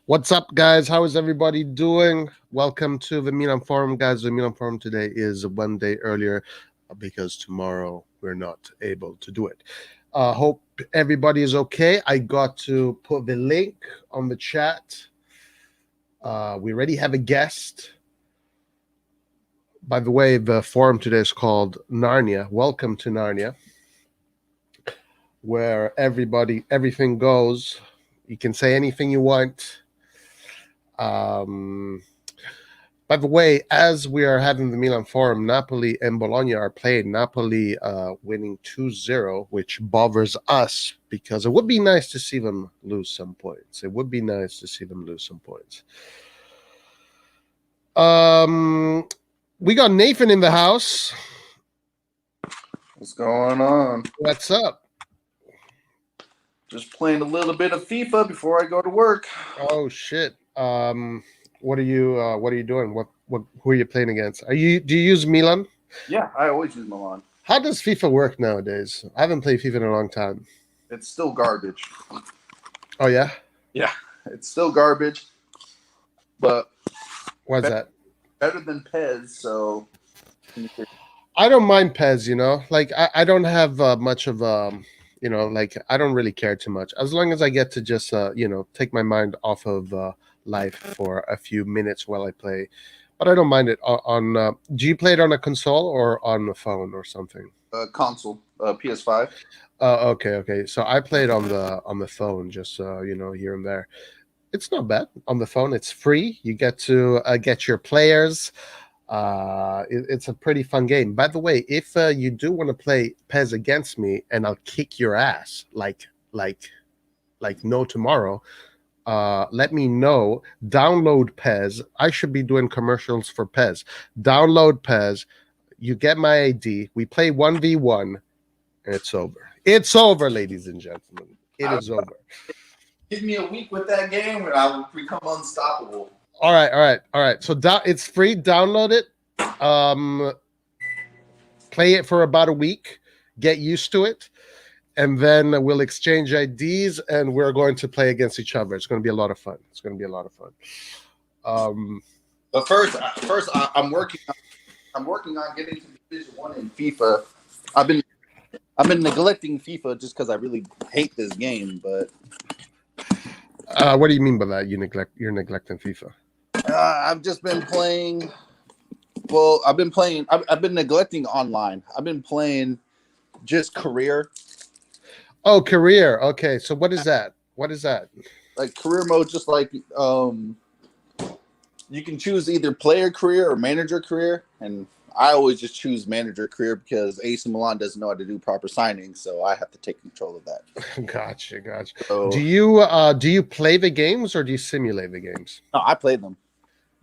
What's up, guys? How is everybody doing? Welcome to the Milan Forum, guys. The Milan Forum today is one day earlier because tomorrow we're not able to do it. Hope everybody is okay. I got to put the link on the chat. We already have a guest. By the way, the forum today is called Narnia. Welcome to Narnia, where everything goes. You can say anything you want. By the way, as we are having the Milan Forum, Napoli and Bologna are playing. Napoli winning 2-0, which bothers us because it would be nice to see them lose some points. We got Nathan in the house. What's going on? What's up? Just playing a little bit of FIFA before I go to work. Oh shit. What are you doing? Who are you playing against? Do you use Milan? Yeah, I always use Milan. How does FIFA work nowadays? I haven't played FIFA in a long time. It's still garbage. Oh yeah? Yeah, it's still garbage. But why's that? Better than PES, so I don't mind PES, Like I don't have much of like I don't really care too much. As long as I get to just take my mind off of life for a few minutes while I play. But I don't mind it on do you play it on a console or on the phone or something? Console, PS5. Okay. So I play it on the phone, just here and there. It's not bad on the phone. It's free. You get to get your players. It's a pretty fun game. By the way, if you do want to play PES against me, and I'll kick your ass like no tomorrow, let me know. Download PES. I should be doing commercials for PES. Download PES. You get my ID. We play 1v1, and it's over. It's over, ladies and gentlemen. It is over. Give me a week with that game, and I will become unstoppable. All right. So it's free. Download it. Play it for about a week. Get used to it. And then we'll exchange IDs, and we're going to play against each other. It's going to be a lot of fun. But first, I'm working on getting to Division 1 in FIFA. I've been neglecting FIFA just because I really hate this game. But what do you mean by that? You're neglecting FIFA? I've just been playing. Well, I've been neglecting online. I've been playing just career. Oh, career. Okay, so what is that? Like career mode, just like you can choose either player career or manager career, and I always just choose manager career because AC Milan doesn't know how to do proper signings, so I have to take control of that. Gotcha. So, do you play the games or do you simulate the games? No, I play them.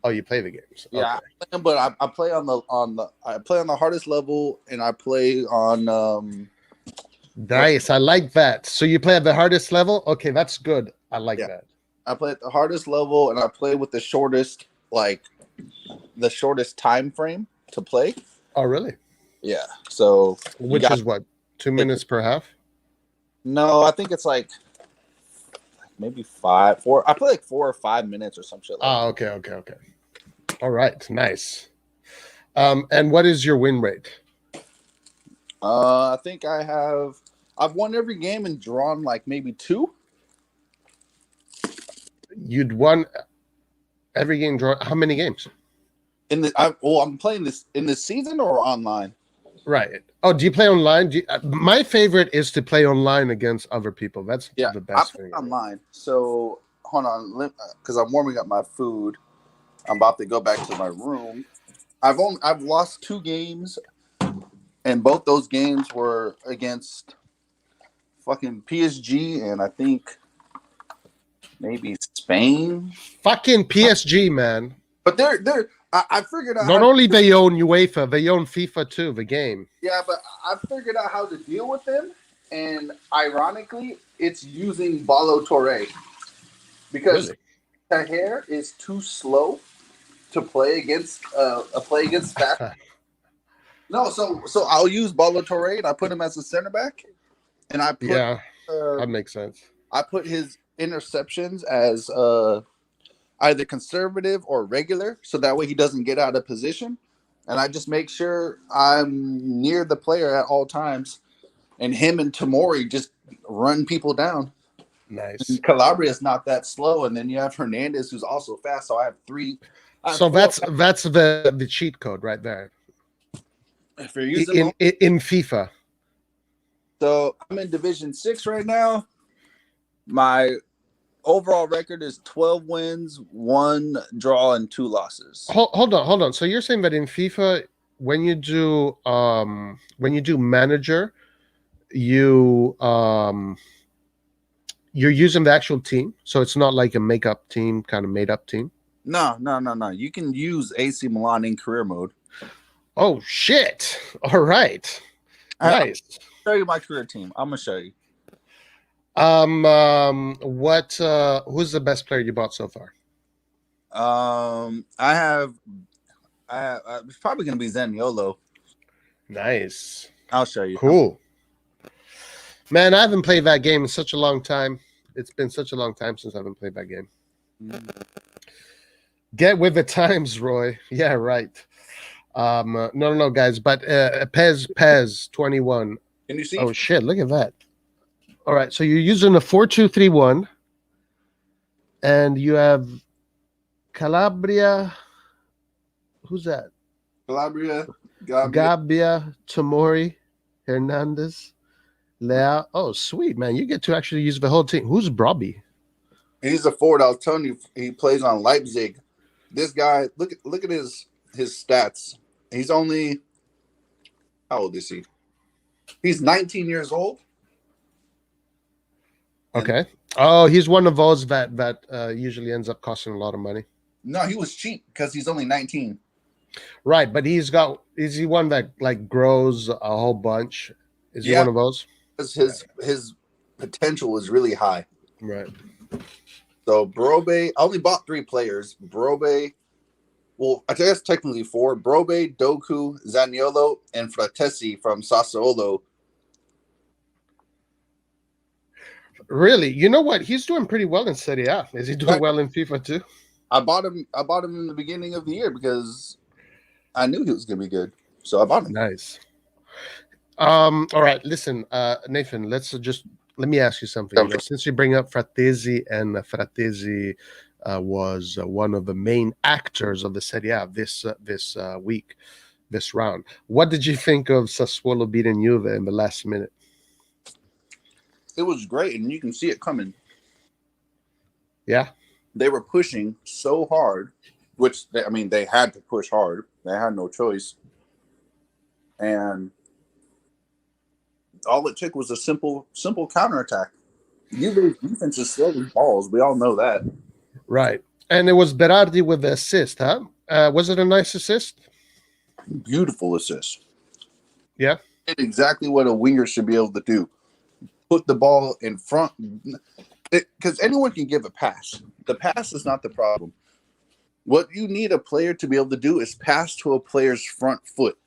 Oh, you play the games. Yeah, okay. I play them, but I play on the hardest level, and I play on. Nice, I like that. So you play at the hardest level? Okay, that's good. I like that. I play at the hardest level, and I play with the shortest time frame to play. Oh, really? Yeah. So which is what, 2 minutes per half? No, I think it's like maybe 4. I play like 4 or 5 minutes or some shit. Okay. All right, nice. And what is your win rate? I think I've won every game and drawn like maybe 2. You'd won every game drawn. How many games? I'm playing this in the season or online. Right. Oh, do you play online? My favorite is to play online against other people. That's the best thing. Online. So hold on, because I'm warming up my food. I'm about to go back to my room. I've lost 2 games, and both those games were against fucking PSG and I think maybe Spain. Fucking PSG, man. But I figured out. Not only they own UEFA, they own FIFA too, the game. Yeah, but I figured out how to deal with them, and ironically, it's using Balo Torre because Tahir is too slow to play against fast. No, so I'll use Balo Torre and I put him as a center back, and I put that makes sense. I put his interceptions as either conservative or regular, so that way he doesn't get out of position. And I just make sure I'm near the player at all times. And him and Tamori just run people down. Nice. Calabria is not that slow, and then you have Hernandez, who's also fast. So I have three. So that's the cheat code right there. If you're using in FIFA. So I'm in Division 6 right now. My overall record is 12 wins, 1 draw, and 2 losses. Hold on. So you're saying that in FIFA, when you do manager, you're using the actual team, so it's not like a make-up team, kind of made-up team. No. You can use AC Milan in career mode. Oh shit! All right, nice. I'll show you my career team. I'm gonna show you. Who's the best player you bought so far? I have it's probably gonna be Zaniolo. Nice. I'll show you. Cool. Man, I haven't played that game in such a long time. It's been such a long time since I haven't played that game. Get with the times, Roy. Yeah, right. No, guys. But Pez 21. Can you see? Oh shit! Look at that. All right, so you're using a 4-2-3-1, and you have Calabria. Who's that? Calabria, Gabbia, Tamori, Hernandez, Lea. Oh, sweet, man. You get to actually use the whole team. Who's Brobby? He's a forward. I was telling you, he plays on Leipzig. This guy, look at his stats. He's only, how old is he? He's 19 years old. Okay. Oh, he's one of those that usually ends up costing a lot of money. No, he was cheap because he's only 19. Right, but is he one that like grows a whole bunch? Is he one of those? His potential is really high. Right. So Brobe, I only bought 3 players. Brobe, well, I guess technically 4. Brobe, Doku, Zaniolo, and Fratesi from Sassuolo. Really? You know what? He's doing pretty well in Serie A. Is he doing well in FIFA too? I bought him in the beginning of the year because I knew he was going to be good. So I bought him. Nice. All right. Listen, Nathan, let me ask you something. You know, since you bring up Fratesi, and Fratesi was one of the main actors of the Serie A this week, this round. What did you think of Sassuolo beating Juve in the last minute? It was great, and you can see it coming. Yeah. They were pushing so hard, which they had to push hard. They had no choice. And all it took was a simple counterattack. Juve's defense is slow as balls. We all know that. Right. And it was Berardi with the assist, huh? Was it a nice assist? Beautiful assist. Yeah. Did exactly what a winger should be able to do. Put the ball in front. Because anyone can give a pass. The pass is not the problem. What you need a player to be able to do is pass to a player's front foot.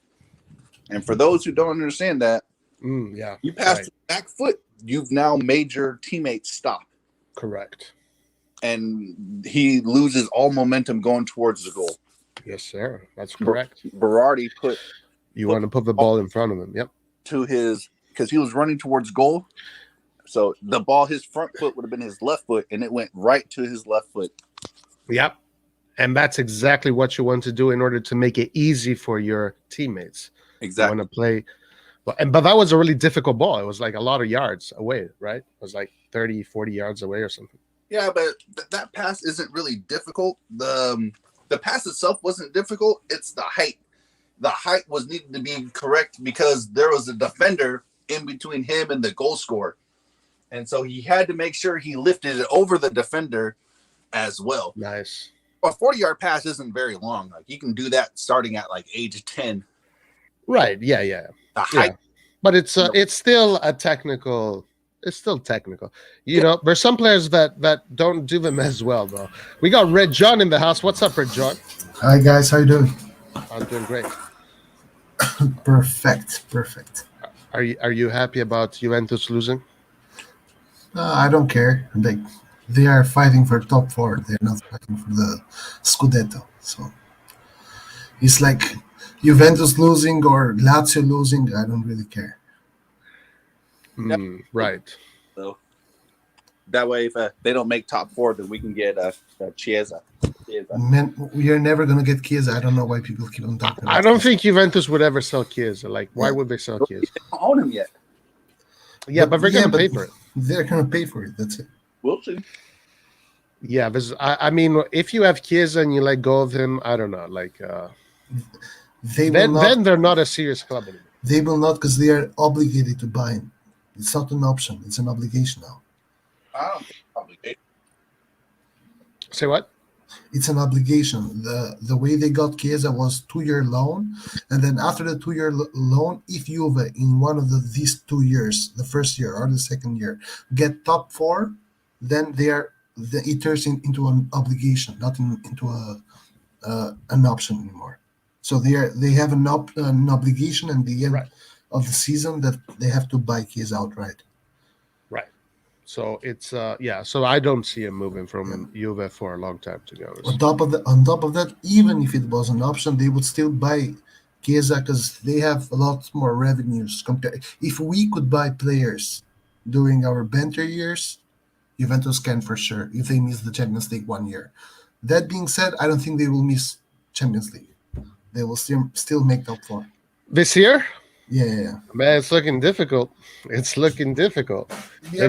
And for those who don't understand that, you pass to the back foot, you've now made your teammates stop. Correct. And he loses all momentum going towards the goal. Yes, sir. That's correct. Berardi put want to put the ball in front of him. Yep. Because he was running towards goal. So the ball, his front foot would have been his left foot, and it went right to his left foot. Yep. And that's exactly what you want to do in order to make it easy for your teammates. Exactly. You want to play. But that was a really difficult ball. It was like a lot of yards away, right? It was like 30, 40 yards away or something. Yeah, but that pass isn't really difficult. The pass itself wasn't difficult. It's the height. The height was needed to be correct because there was a defender in between him and the goal scorer. And so he had to make sure he lifted it over the defender as well. Nice. A 40-yard pass isn't very long. Like you can do that starting at like age 10. Right. Yeah. The height. Yeah. But it's still a technical. It's still technical. You know, there's some players that don't do them as well, though. We got Red John in the house. What's up, Red John? Hi, guys. How you doing? I'm doing great. Perfect. Are you happy about Juventus losing? I don't care. They are fighting for top four. They're not fighting for the Scudetto. So it's like Juventus losing or Lazio losing. I don't really care. Right. So that way, if they don't make top four, then we can get Chiesa. Man, we are never gonna get Chiesa. I don't know why people keep on talking about I don't Chiesa. think Juventus would ever sell Chiesa. Like, why Yeah. would they sell They Chiesa? don't own him yet. Yeah, but they're going to pay for it. They're gonna pay for it. That's it. We'll see. Yeah, because I mean, if you have Chiesa and you let go of him, I don't know. Like, They will not. then they're not a serious club anymore. They will not because they are obligated to buy him. It's not an option. It's an obligation now. I don't think probably they. Say what? It's an obligation. The way they got Chiesa was 2-year loan, and then after the 2-year loan, if Juve in one of these 2 years, the first year or the second year, get top four, then it turns into an obligation, not into an option anymore. So they have an obligation at the end Right. of the season that they have to buy Chiesa outright. Right. So it's yeah. So I don't see him moving from Juve for a long time, to be honest. On top of that, even if it was an option, they would still buy Chiesa because they have a lot more revenues compared. If we could buy players during our banter years, Juventus can for sure. If they miss the Champions League 1 year, that being said, I don't think they will miss Champions League. They will still make top four. This year, Yeah. man, it's looking difficult. It's looking difficult. Yeah,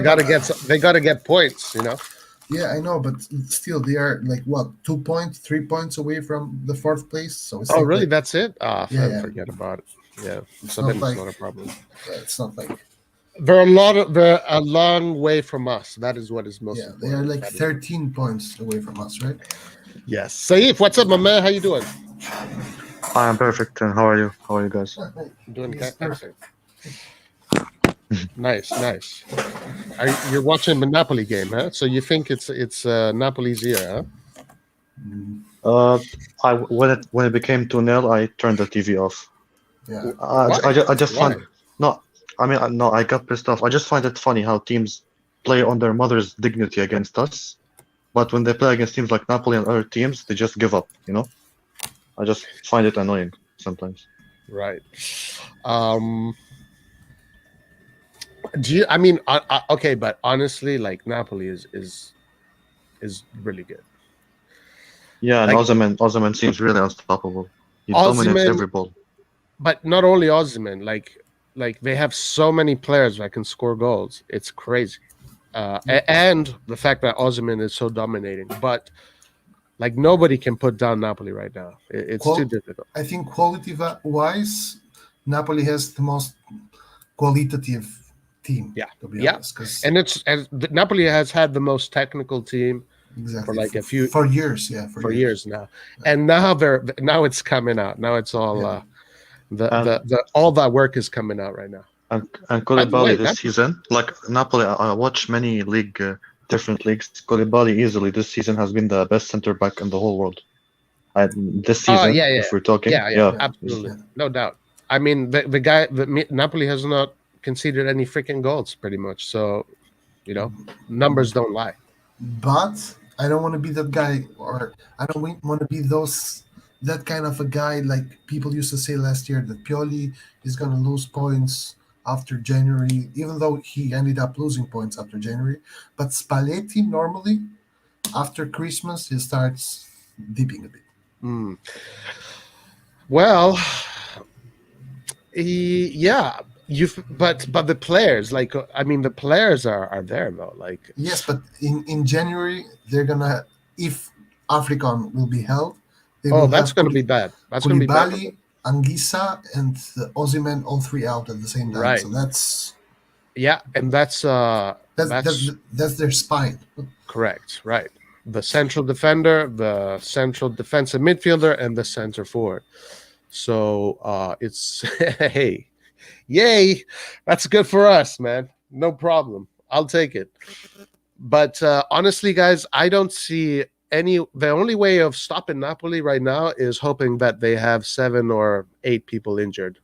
They gotta get points, you know. Yeah, I know, but still, they are like what 2 points, 3 points away from the fourth place. So it's Oh, not really? like, That's it? Ah, Yeah. forget about it. Yeah, It's so not then like- it's not a problem. it's not like They're a long way from us. That is what is most yeah, important. they are like That is- 13 points away from us, right? Yes. Saif, what's up, my man? How you doing? I'm perfect. And how are you? How are you guys? Doing Yes, excellent. Nice. You're watching the Napoli game, huh? So you think it's Napoli's year, huh? When it became 2-0, I turned the TV off. Yeah, I just Why? find no. I mean, no. I got pissed off. I just find it funny how teams play on their mother's dignity against us, but when they play against teams like Napoli and other teams, they just give up. You know, I just find it annoying sometimes. Right. Do you? I mean, okay, but honestly, like Napoli is really good. Yeah, and Like- Osimhen seems really unstoppable. He dominates Osimhen- every ball. But not only Osimhen, like they have so many players that can score goals. It's crazy. And the fact that Osimhen is so dominating, but like nobody can put down Napoli right now. It's Qual- too difficult. I think quality-wise, Napoli has the most qualitative team. Yeah. To be Yeah. honest, because And Napoli has had the most technical team exactly for like a few for years. Yeah, for years now, and now it's coming out. Now it's all Yeah. the all that work is coming out right now. And By the way, Koulibaly this Napoli- season, like Napoli, I watch many different leagues. Koulibaly easily this season has been the best center back in the whole world. This season, yeah. if we're talking, Yeah, absolutely, Yeah. no doubt. I mean, Napoli has not conceded any freaking goals, pretty much. So, you know, numbers don't lie. But I don't want to be that guy, or I don't want to be that kind of a guy like people used to say last year that Pioli is going to lose points after January, even though he ended up losing points after January. But Spalletti normally after Christmas he starts dipping a bit. Mm. Well, yeah, but the players, like, I mean, the players are there though. Like, Yes, but in January they're gonna, if African will be held, they will that's have going to be bad. That's going to be bad. for Koulibaly, them. Anguissa, and Osimhen, all three out at the same time. Right. So that's Yeah, and that's their spine. correct, right? The central defender, the central defensive midfielder, and the center forward. So it's hey, yay! That's good for us, man. No problem. I'll take it. But honestly, guys, I don't see the only way of stopping Napoli right now is hoping that they have 7 or 8 people injured,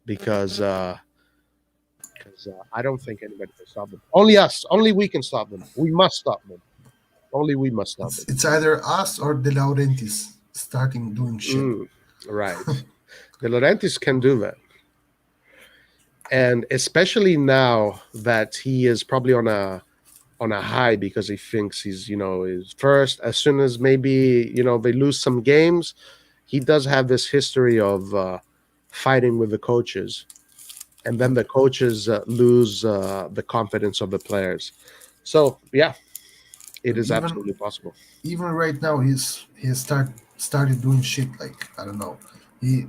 because because I don't think anybody can stop them. Only us. Only we can stop them. We must stop them. Only we must stop them. It's either us or De Laurentiis starting doing shit. Right. De Laurentiis can do that. And especially now that he is probably on a high because he thinks he's, is first. As soon as maybe, they lose some games, he does have this history of fighting with the coaches. And then the coaches lose the confidence of the players. So, yeah, it is Even absolutely possible. even right now, he started doing shit like, I don't know. He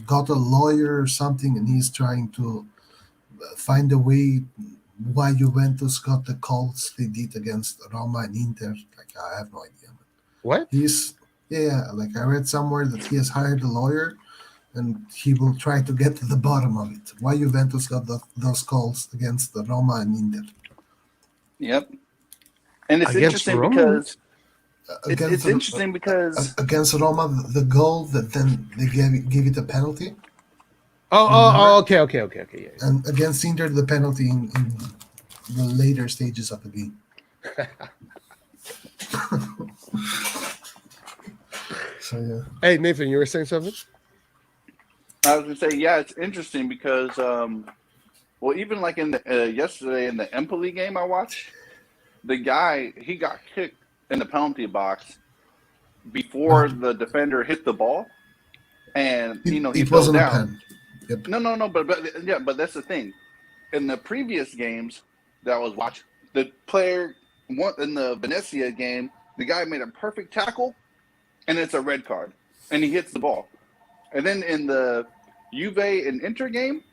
got a lawyer or something, and he's trying to find a way why Juventus got the calls they did against Roma and Inter. Like, I have no idea. What? He's Yeah, like I read somewhere that he has hired a lawyer, and he will try to get to the bottom of it. Why Juventus got those calls against the Roma and Inter? Yep. And it's Against interesting Roma? because Against it's interesting because against Roma, the goal that then they gave it a penalty, Okay. Yeah. and against Inter, the penalty in the later stages of the game. So yeah. Hey, Nathan, you were saying something? I was gonna say, yeah, it's interesting because well, even like in the yesterday in the Empoli game I watched, the guy, he got kicked in the penalty box before the defender hit the ball, and he It fell wasn't a down. pen. Yep. No, but that's the thing. In the previous games that I was watching, the player in the Venezia game, the guy made a perfect tackle, and it's a red card, and he hits the ball. And then in the Juve and Inter game,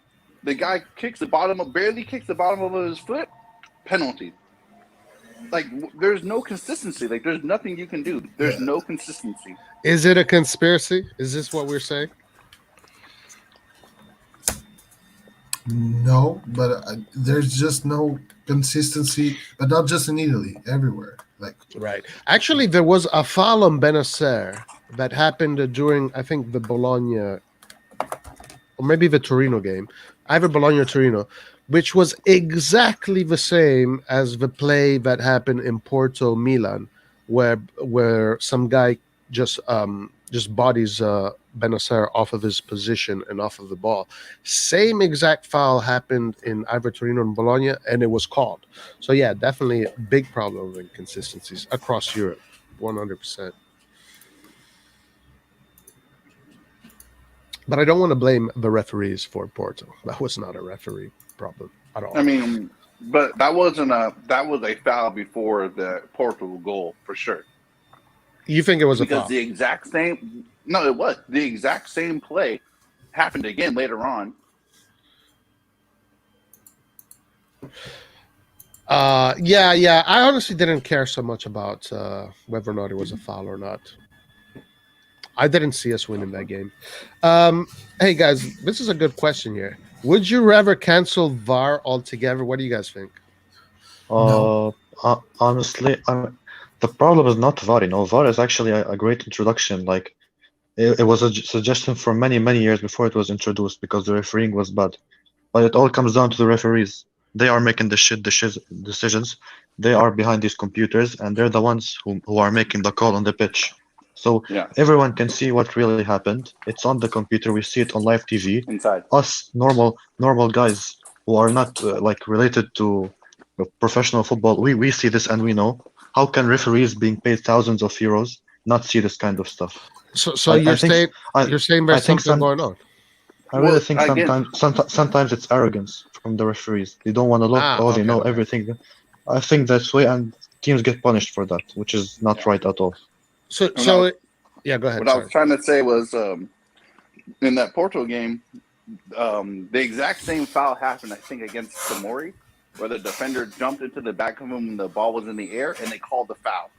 the guy barely kicks the bottom of his foot, penalty. Like, there's no consistency. Like, there's nothing you can do. There's no consistency. Is it a conspiracy? Is this what we're saying? No, but there's just no consistency, but not just in Italy, everywhere. Like, Right. Actually, there was a foul on Benacer that happened during, I think, the Bologna or maybe the Torino game, either Bologna or Torino, which was exactly the same as the play that happened in Porto Milan, where some guy just bodies Benacer off of his position and off of the ball. Same exact foul happened in either Torino and Bologna, and it was called. So yeah, definitely a big problem with inconsistencies across Europe, 100%. But I don't want to blame the referees for Porto. That was not a referee problem at all. I mean, but that was a foul before the Portugal goal for sure. You think it was a Because foul? the exact same the exact same play happened again later on. Yeah. I honestly didn't care so much about whether or not it was a foul or not. I didn't see us winning that game. Hey guys, this is a good question here. Would you rather cancel VAR altogether? What do you guys think? Honestly, the problem is not VAR. VAR is actually a great introduction. Like, it was a suggestion for many, many years before it was introduced because the refereeing was bad. But it all comes down to the referees. They are making the decisions. They are behind these computers, and they're the ones who are making the call on the pitch. So everyone can see what really happened. It's on the computer. We see it on live TV. Inside. Us normal guys who are not related to professional football, we see this and we know. How can referees being paid thousands of euros not see this kind of stuff? So you're saying there's something going on? I really think sometimes it's arrogance from the referees. They don't want to look. They know everything. I think that's way, and teams get punished for that, which is not right at all. So go ahead. What I was trying to say was, in that Porto game, the exact same foul happened, I think, against Samori, where the defender jumped into the back of him and the ball was in the air, and they called the foul.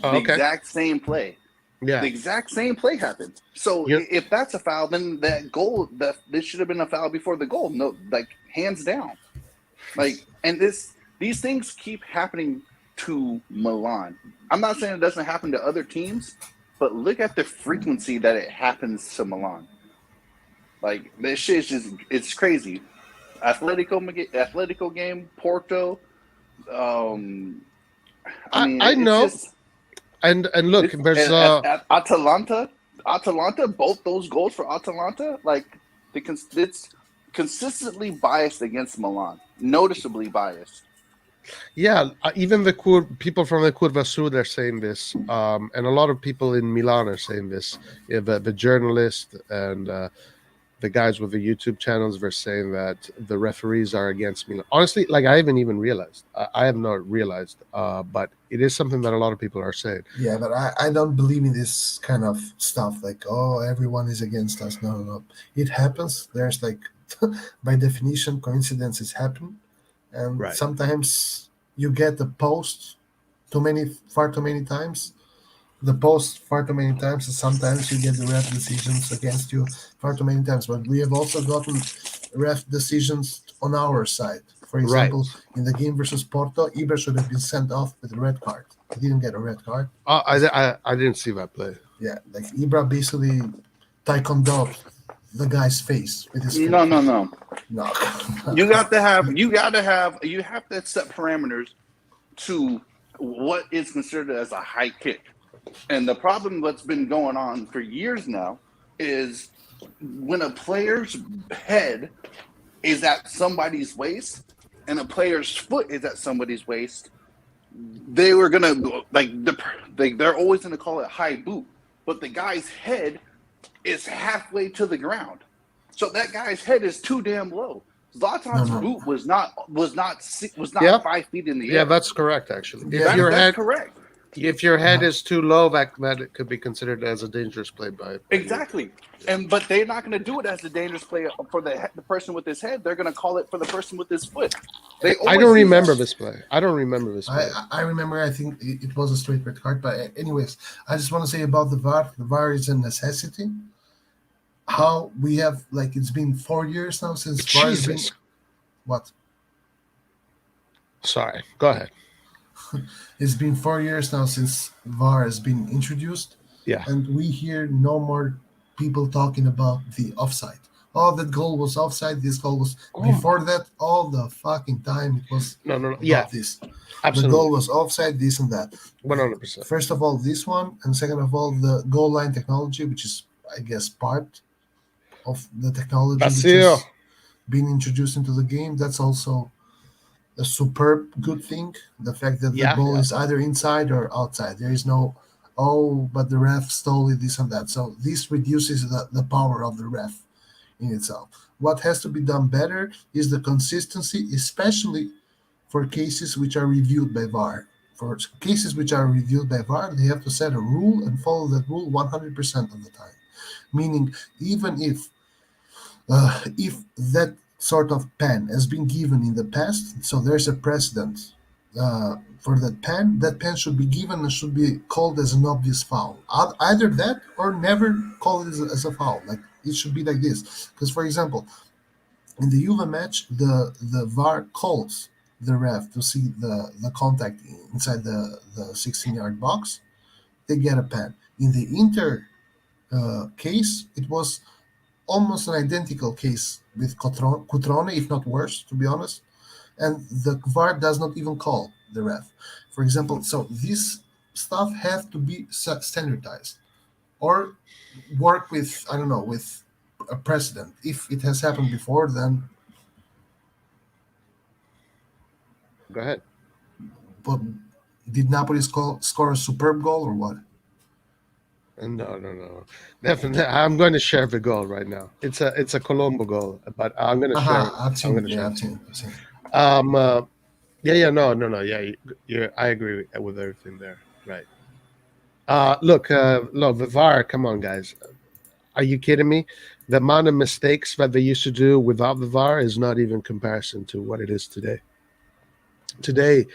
The exact same play. Yeah. The exact same play happened. So if that's a foul, then that goal, this should have been a foul before the goal. No, like, hands down. Like, and these things keep happening to Milan. I'm not saying it doesn't happen to other teams, but look at the frequency that it happens to Milan. Like, this shit is it's crazy. Atletico game, Porto. I mean, I it's know, just and look, there's at Atalanta. Both those goals for Atalanta, like it's consistently biased against Milan, noticeably biased. yeah, even the people from the Curva Sud are saying this, and a lot of people in Milan are saying this. Yeah, the journalists and the guys with the YouTube channels were saying that the referees are against Milan. Honestly, like I haven't even realized. I have not realized, but it is something that a lot of people are saying. Yeah, but I don't believe in this kind of stuff. Like, oh, everyone is against us. No, no, no. It happens. There's like, by definition, coincidences happen, and Right. sometimes you get the post far too many times. The post far too many times, and sometimes you get the ref decisions against you far too many times. But we have also gotten ref decisions on our side. For Right. example, in the game versus Porto, Ibra should have been sent off with a red card. He didn't get a red card. I didn't see that play. Yeah, like Ibra basically taekwondoed the guy's face with his foot. No. No. You have to set parameters to what is considered as a high kick. And the problem that's been going on for years now is when a player's head is at somebody's waist and a player's foot is at somebody's waist, they were gonna they're always gonna call it high boot, but the guy's head is halfway to the ground, so that guy's head is too damn low. Zlatan's boot was not Yeah. 5 feet in the air. Yeah, that's correct. Actually, That's correct. If your head is too low, that it could be considered as a dangerous play by Exactly. But they're not going to do it as a dangerous play for the person with his head. They're going to call it for the person with his foot. I don't remember this play. I don't remember this play. I remember. I think it was a straight red card. But anyways, I just want to say about the VAR. The VAR is a necessity. How we have it's been 4 years now since VAR has been. What? Sorry. Go ahead. It's been 4 years now since VAR has been introduced. Yeah. And we hear no more people talking about the offside. Oh, that goal was offside. This goal was before that. All the fucking time it was. No. Yeah. This. Absolutely. The goal was offside. This and that. 100%. First of all, this one, and second of all, the goal line technology, which is, I guess, part of the technology which has been introduced into the game. That's also a superb good thing. The fact that the ball is either inside or outside. There is no, but the ref stole it, this and that. So this reduces the power of the ref in itself. What has to be done better is the consistency, especially for cases which are reviewed by VAR. For cases which are reviewed by VAR, they have to set a rule and follow that rule 100% of the time. Meaning, even if that sort of pen has been given in the past, so there's a precedent for that pen should be given and should be called as an obvious foul. Either that or never call it as a foul. Like it should be like this. Because, for example, in the Juve match, the VAR calls the ref to see the contact inside the 16-yard box. They get a pen. In the Inter case, it was almost an identical case with Cutrone, if not worse, to be honest. And the VAR does not even call the ref. For example, so this stuff have to be standardized or work with, I don't know, with a precedent. If it has happened before, then... Go ahead. But did Napoli score a superb goal or what? No. Definitely, I'm going to share the goal right now. It's a Colombo goal, but I'm going to share. I've seen it. No. Yeah, I agree with everything there. Right. Look, the VAR. Come on, guys. Are you kidding me? The amount of mistakes that they used to do without the VAR is not even comparison to what it is today. Today,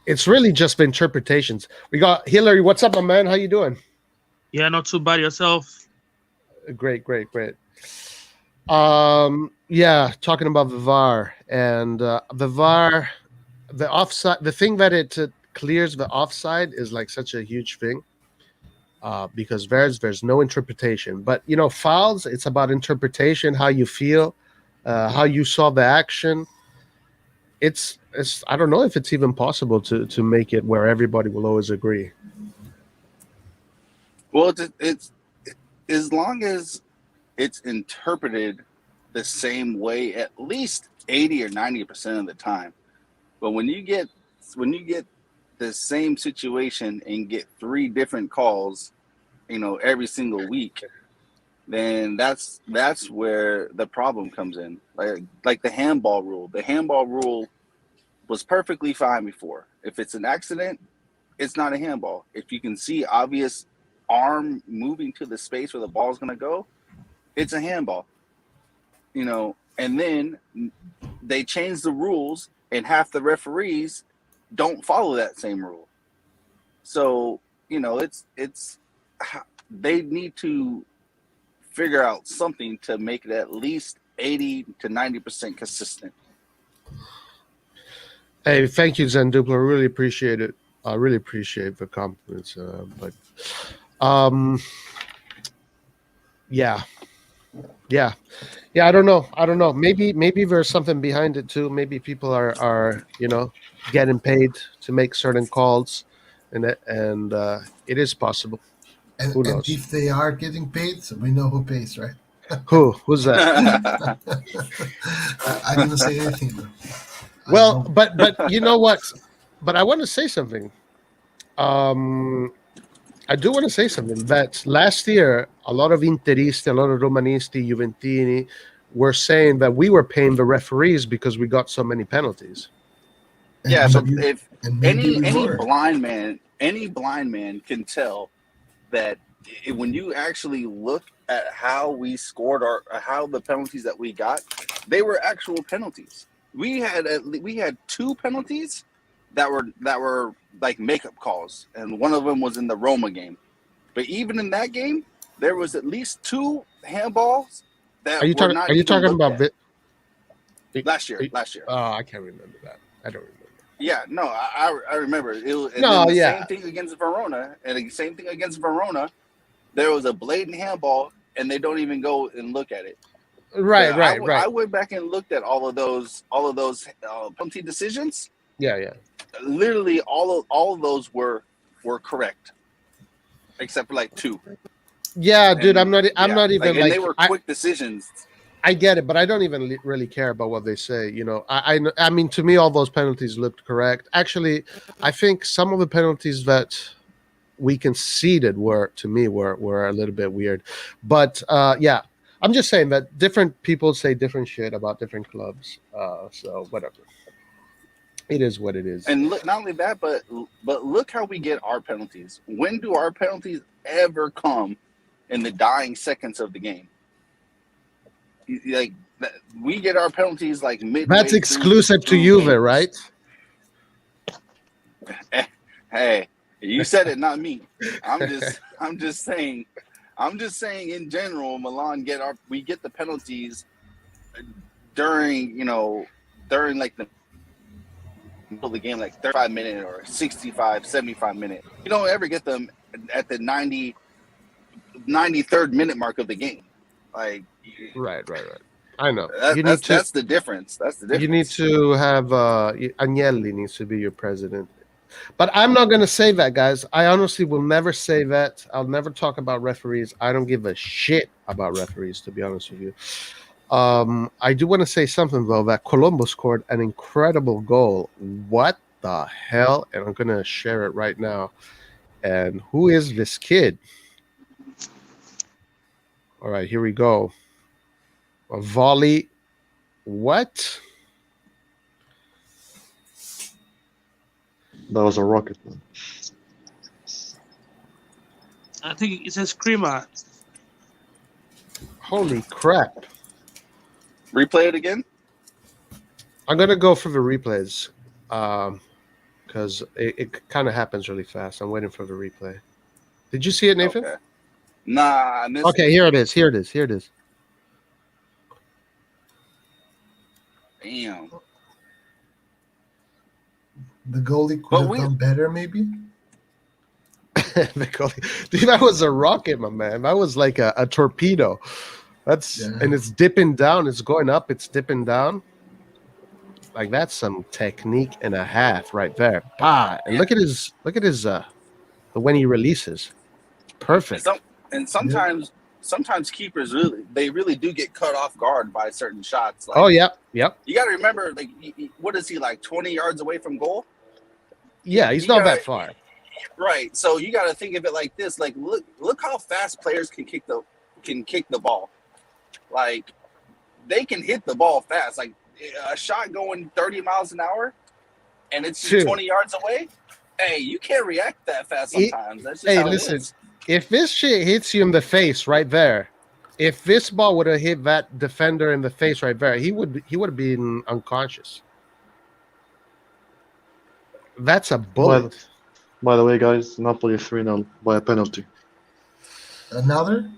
it's really just the interpretations. We got Hillary. What's up, my man? How you doing? Yeah, not too bad. Yourself? Great. Yeah, talking about the VAR and the VAR, the offside. The thing that it clears the offside is such a huge thing because there's no interpretation. But fouls, it's about interpretation, how you feel. how you saw the action. It's I don't know if it's even possible to make it where everybody will always agree. Well, it's as long as it's interpreted the same way at least 80 or 90% of the time. But when you get the same situation and get 3 different calls, every single week, then that's where the problem comes in. Like the handball rule. The handball rule was perfectly fine before. If it's an accident, it's not a handball. If you can see obvious arm moving to the space where the ball is going to go, it's a handball. And then they change the rules, and half the referees don't follow that same rule. So, it's they need to figure out something to make it at least 80 to 90% consistent. Hey, thank you, Zendupla. I really appreciate it. I really appreciate the compliments. But yeah. I don't know. Maybe there's something behind it too. Maybe people are getting paid to make certain calls, and it is possible. And, Who and knows? if they are getting paid, so we know who pays, right? Who's that? I didn't say anything. Though. Well, but you know what? But I want to say something. I do want to say something that last year, a lot of Interisti, a lot of Romanisti, Juventini were saying that we were paying the referees because we got so many penalties. Yeah, And but maybe- if and maybe we any were. blind man can tell that when you actually look at how we scored how the penalties that we got, they were actual penalties. We had 2 penalties that were like makeup calls, and one of them was in the Roma game. But even in that game, there was at least 2 handballs that Are you talking? Are you talking about last year? Oh, I can't remember that. I don't remember. Yeah, no, I remember. Same thing against Verona, and the same thing against Verona. There was a blatant handball, and they don't even go and look at it. Right. I went back and looked at all of those penalty decisions. Yeah. Literally, all of those were correct, except for like 2. Yeah, dude, I'm not even and they were quick decisions. I get it, but I don't even really care about what they say. I mean, to me, all those penalties looked correct. Actually, I think some of the penalties that we conceded were a little bit weird. But yeah, I'm just saying that different people say different shit about different clubs. So whatever. It is what it is. And look, not only that, but look how we get our penalties. When do our penalties ever come in the dying seconds of the game? Like, we get our penalties like midway. That's exclusive to Juve, right? Hey, you said it, not me. I'm just saying in general, Milan we get the penalties during like the middle of the game, like 35 minute or 65, 75 minute. You don't ever get them at the 93rd minute mark of the game. Like, right. I know. That's the difference. That's the difference. You need to have Agnelli needs to be your president. But I'm not going to say that, guys. I honestly will never say that. I'll never talk about referees. I don't give a shit about referees, to be honest with you. I do want to say something, though, that Colombo scored an incredible goal. What the hell? And I'm going to share it right now. And who is this kid? All right, here we go. A volley. What? That was a rocket, man. I think it says Crema. Holy crap. Replay it again? I'm going to go for the replays because it kind of happens really fast. I'm waiting for the replay. Did you see it, Nathan? Okay. Nah, I missed it. Okay, here it is. Damn. The goalie could have done better, maybe. The goalie. Dude, that was a rocket, my man. That was like a torpedo. And it's dipping down. It's going up. It's dipping down. Like that's some technique and a half right there. And look at his the when he releases. Perfect. Sometimes keepers really do get cut off guard by certain shots. Like, oh yeah, yep. You got to remember, like, what is he, like 20 yards away from goal? Yeah, he's not that far. Right. So you got to think of it like this. Like, look how fast players can kick the ball. Like, they can hit the ball fast. Like a shot going 30 miles an hour, and it's 20 yards away. Hey, you can't react that fast sometimes. That's just how listen. it is. If this shit hits you in the face right there, if this ball would have hit that defender in the face right there, he would have been unconscious. That's a bullet. By the way, guys, Napoli 3-0 by a penalty. Another?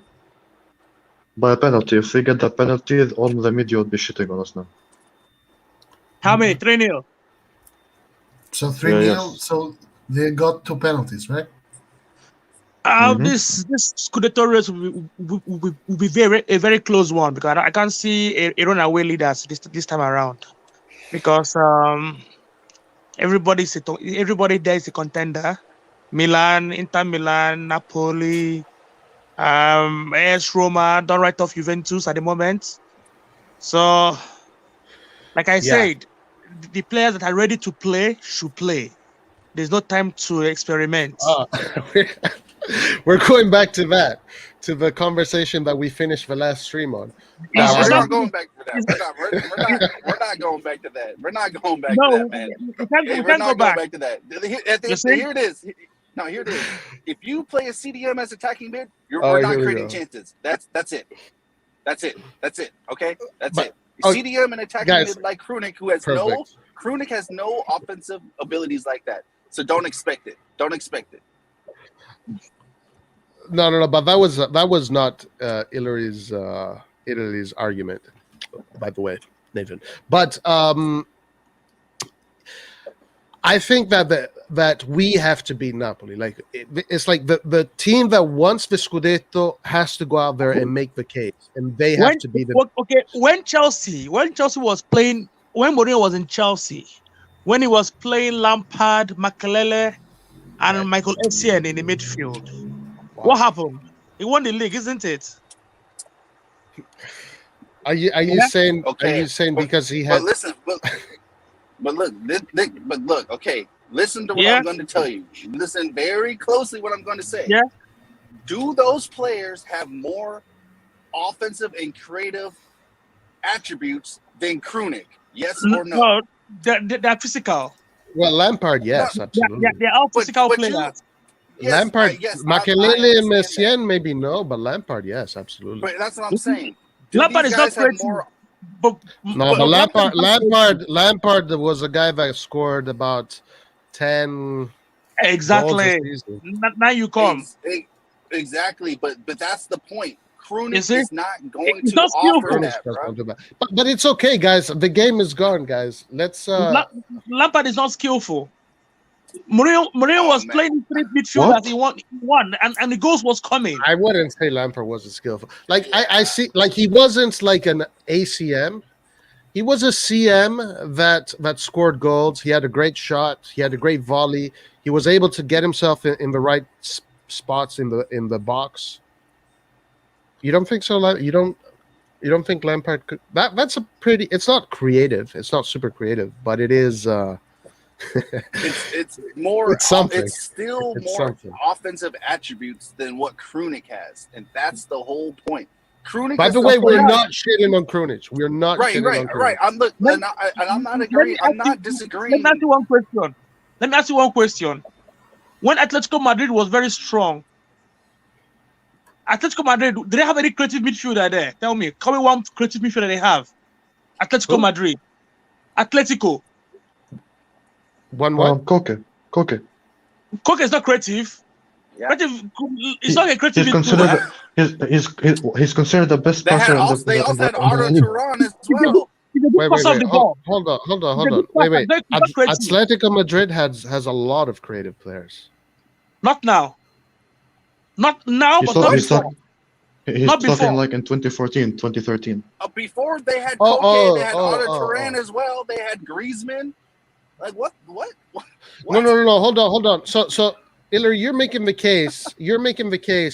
By a penalty. If we get that penalty, all the media would be shitting on us now. How many? 3-0. So 3-0. yes. So they got 2 penalties, right? This Scudetto race will be a very close one, because I can't see a runaway leaders this time around, because everybody there is a contender. Milan, Inter Milan, Napoli, AS Roma. Don't write off Juventus at the moment. So, like I said, the players that are ready to play should play. There's no time to experiment. We're going back to the conversation that we finished the last stream on. We're not going back to that. We're not going back to that. We're not going back to that, man. We can't go back to that. Here it is. No, here it is. If you play a CDM as attacking mid, we're not creating chances. That's it. That's it. Okay? That's it. CDM and attacking mid like Krunic, who has Krunic has no offensive abilities like that. So don't expect it. No. But that was not Italy's argument, by the way, Nathan. But I think that we have to beat Napoli. Like it's like the team that wants the Scudetto has to go out there and make the case, and they have to be the. Okay, when Chelsea was playing, when Mourinho was in Chelsea, when he was playing Lampard, Makelele, and Michael Essien in the midfield. What happened? He won the league, isn't it? Are you saying? Okay. Are you saying because he had? But look. Okay, listen to what I'm going to tell you. Listen very closely what I'm going to say. Yeah. Do those players have more offensive and creative attributes than Krunic? Yes or no? No, they're physical. Well, Lampard, yes, absolutely. They're all physical players. Yes, Lampard, Makelele and Messiaen, maybe no, but Lampard, yes, absolutely. But that's what I'm saying. Lampard is not crazy. But Lampard was a guy that scored about 10. Exactly. Now you come. Exactly, but that's the point. Krunic is not going to offer that, bro. But it's okay, guys. The game is gone, guys. Let's. Lampard is not skillful. Mourinho was playing 3 midfielders. He won, and the goals was coming. I wouldn't say Lampard wasn't skillful. Like I see, like he wasn't like an ACM. He was a CM that scored goals. He had a great shot. He had a great volley. He was able to get himself in the right spots in the box. You don't think so? You don't think Lampard could? That's a pretty. It's not creative. It's not super creative, but it is. It's more. It's something. It's still more something. Offensive attributes than what Krunic has, and that's the whole point. Krunic. By the way, we're not shitting on Krunic. We're not shitting on Krunic. Right. I'm not agreeing. I'm not disagreeing. Let me ask you one question. When Atletico Madrid was very strong, Atletico Madrid, do they have any creative midfielder there? Tell me. Call me one creative midfielder they have. Atletico Madrid. Atletico. One what? Koke. Koke is not creative. Yeah. It's not a creative. He's considered the best passer. They also had Arda Turan as well. Wait. Hold on. Wait. Atletico Madrid has a lot of creative players. Not now. Not now, but He's Not talking before. like in 2014, 2013. Before they had Oh, Koke, they had oh, Arda oh, Turan oh. as well. They had Griezmann. Like what? No. Hold on. So, Iller, you're making the case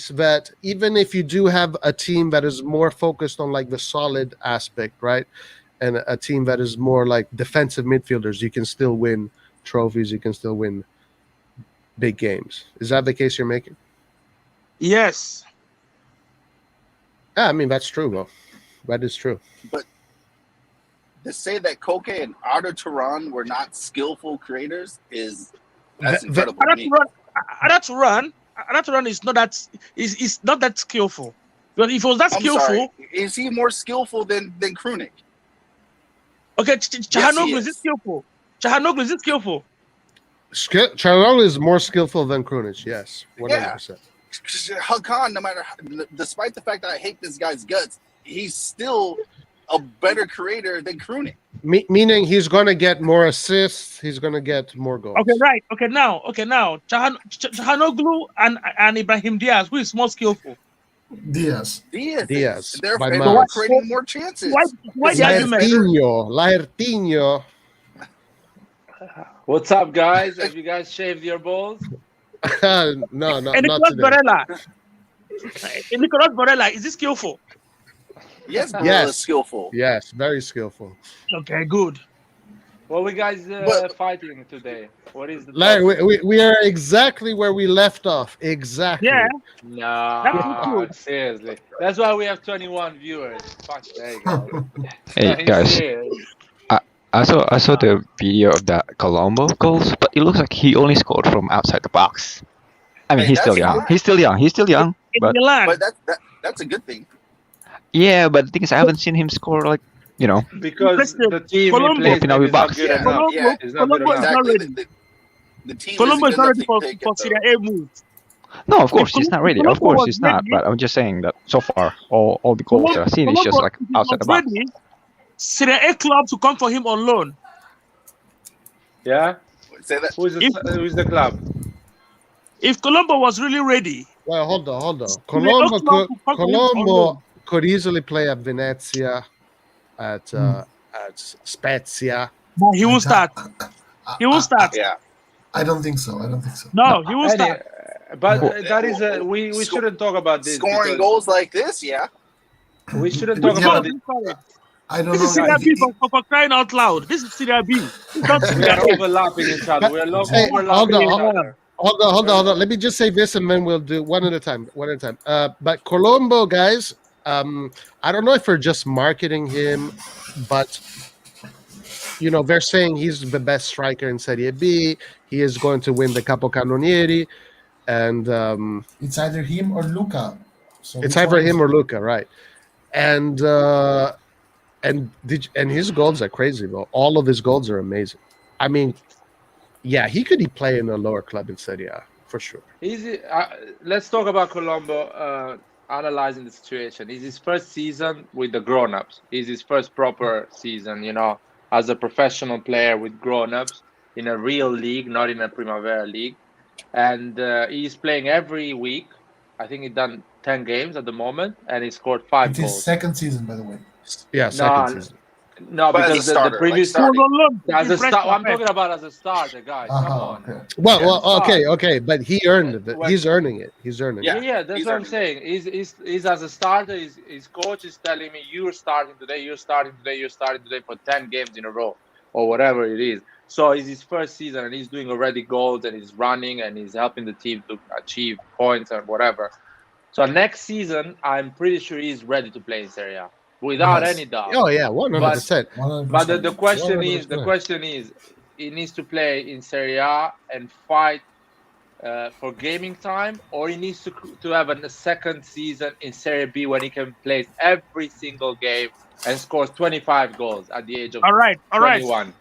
that even if you do have a team that is more focused on like the solid aspect, right, and a team that is more like defensive midfielders, you can still win trophies. You can still win big games. Is that the case you're making? Yes. Yeah, I mean that's true, though. That is true. But to say that Koke and Arda Turan were not skillful creators that's incredible to me. Arda Turan is not that skillful. But if it was that I'm skillful, sorry. Is he more skillful than Krunic? okay, Yes, he Chahanoglu is is. skillful. Chahanoglu is skillful. Charol is more skillful than Krunic. Yes, 100%. Hakan, despite the fact that I hate this guy's guts, he's still a better creator than Krunic. Meaning he's going to get more assists. He's going to get more goals. Okay, right. Okay, now, Chahanoglu and Ibrahim Diaz, who is more skillful? Diaz. Diaz, They're by and miles. they're creating more chances. Why the argument? Laertinho. What's up, guys? Have you guys shaved your balls? No, And not Nicolas today. Barella. Nicolas Barella, is he skillful? Yes, Yes. is skillful. Yes, very skillful. Okay, good. What we guys But- fighting today? What is the Larry, topic? we are exactly where we left off. Exactly. Yeah. No, seriously. That's why we have 21 viewers. Fuck, there you go. Hey guys, Serious. I saw the video of that Colombo goals, but it looks like he only scored from outside the box. I mean, Hey, he's still that's young. fine. He's still young. In But Milan. But that's a good thing. yeah, but the thing is, I haven't seen him score like Because Listen, the team Colombo- he plays Open up in your is not box. good Yeah, enough. yeah. It's not good Colombo is enough. not Exactly. ready. The team Colombo isn't is not good ready enough for to take it, Serie though. A move. no, of course he's not ready. Of Colombo course was he's not. ready. But I'm just saying that so far, all the goals that I've seen is just like if he outside the was box. ready, Serie A club to come for him on loan. Yeah? Say that. Who's the club? If Colombo was really ready, Well, hold on. Colombo Colombo could easily play at Venezia, at Spezia. but he won't start. He won't start. Yeah. I don't think so. No, he won't start. But that is we shouldn't talk about this. Scoring because goals like this, yeah. We shouldn't talk Yeah, about but- this. I don't This is know. Serie if B he- for crying out loud. This is Serie B. It's not We Serie are A. overlapping each other. We are Hey, overlapping each other. Hold on. Let me just say this, and then we'll do one at a time. But Colombo, guys, I don't know if we're just marketing him, but they're saying he's the best striker in Serie B. He is going to win the Capocannonieri, and It's either him or Luca. So it's which either one is- him or Luca, right? And his goals are crazy, though. All of his goals are amazing. I mean, yeah, he could play in a lower club in Serie A for sure. Let's talk about Colombo. Analyzing the situation. Is his first season with the grown-ups. Is his first proper season, as a professional player with grown-ups in a real league, not in a Primavera league. And he's playing every week. I think he's done 10 games at the moment, and he scored 5 It's his goals. second season, by the way. Yeah, second season. No, But as a because the starter, previous like starting. On loan. as a Fresh start, I'm profile. talking about as a starter, guys. Come on. Okay. Well, Yeah. okay, but he earned it. Well- He's earning it. He's earning Yeah. it. Yeah, that's he's what I'm earning saying. He's as a starter. His coach is telling me you're starting today for 10 games in a row or whatever it is. So it's his first season and he's doing already goals and he's running and he's helping the team to achieve points and whatever. So next season, I'm pretty sure he's ready to play in Serie A without Yes. any doubt. Oh yeah, 100%. 100%. But the question 100%. is, he needs to play in Serie A and fight for gaming time, or he needs to have a second season in Serie B when he can play every single game and scores 25 goals at the age of All right. 21.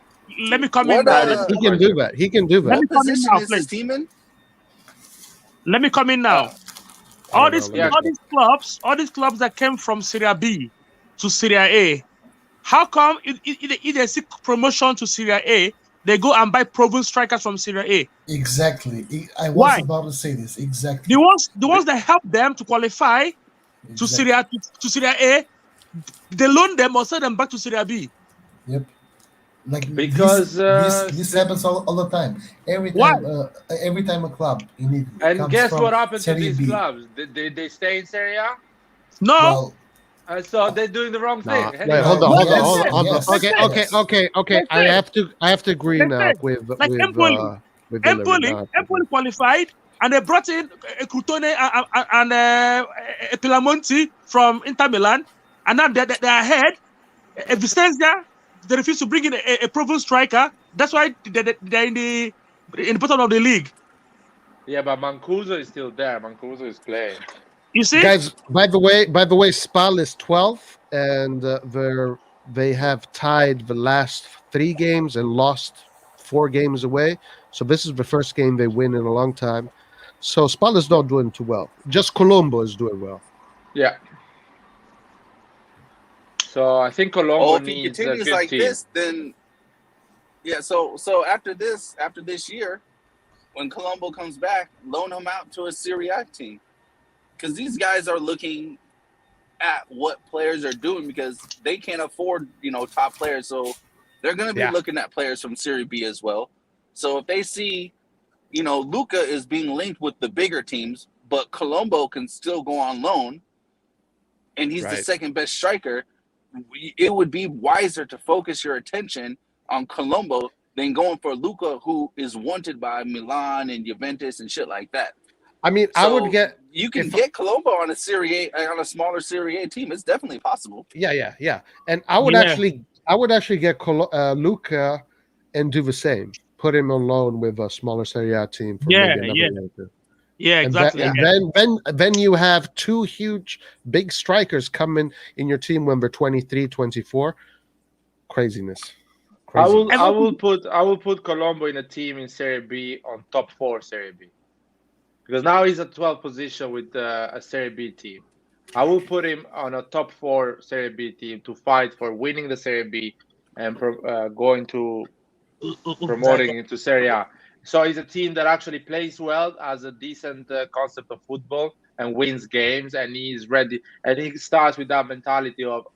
Let me come in What, now. uh, He can do that. He can do Let that. me What come in position now, is this please. team in? Let me come in now. I All don't these, know, let me all these clubs that came from Serie B to Serie A, how come if they seek promotion to Serie A, they go and buy proven strikers from Serie A? Exactly. I was Why? about to say this. Exactly. The ones that help them to qualify, to Serie to Serie A, they loan them or send them back to Serie B. Yep. Like Because this happens all the time. Every Why? time a club in Italy and comes guess from what happened to Serie these B. clubs? They stay in Serie A? No. Well, So they're doing the wrong thing. Wait, Anyway. hold on. Yes, Okay. yes. I have to agree Let's now say, with like Empoli. Villery. Empoli qualified, and they brought in Crutone and Pelamonti from Inter Milan, and now they're ahead. Vicenza, they refuse to bring in a proven striker. That's why they're in the bottom of the league. Yeah, but Mancuso is still there. Mancuso is playing. You see, Guys, by the way, Spal is 12, and they have tied the last 3 games and lost 4 games away. So this is the first game they win in a long time. So Spal is not doing too well. Just Colombo is doing well. Yeah. So I think Colombo if he needs a continues good like team. this, then yeah. So after this year, when Colombo comes back, loan him out to a Serie A team, because these guys are looking at what players are doing because they can't afford top players, so they're going to be looking at players from Serie B as well. So if they see Luca is being linked with the bigger teams, but Colombo can still go on loan, and he's the second best striker, it would be wiser to focus your attention on Colombo than going for Luca, who is wanted by Milan and Juventus and shit like that. I mean, So you can get Colombo on a smaller Serie A team. It's definitely possible. Yeah. And I would actually get Luca and do the same. Put him on loan with a smaller Serie A team for maybe another year or two. Yeah, exactly. And then you have 2 huge big strikers coming in your team when they're 23, 24. Craziness. I will put Colombo in a team in Serie B on top 4 Serie B. Because now he's at 12th position with a Serie B team. I will put him on a top 4 Serie B team to fight for winning the Serie B and going to promoting into Serie A. So it's a team that actually plays well, has a decent concept of football, and wins games, and he's ready. And he starts with that mentality of,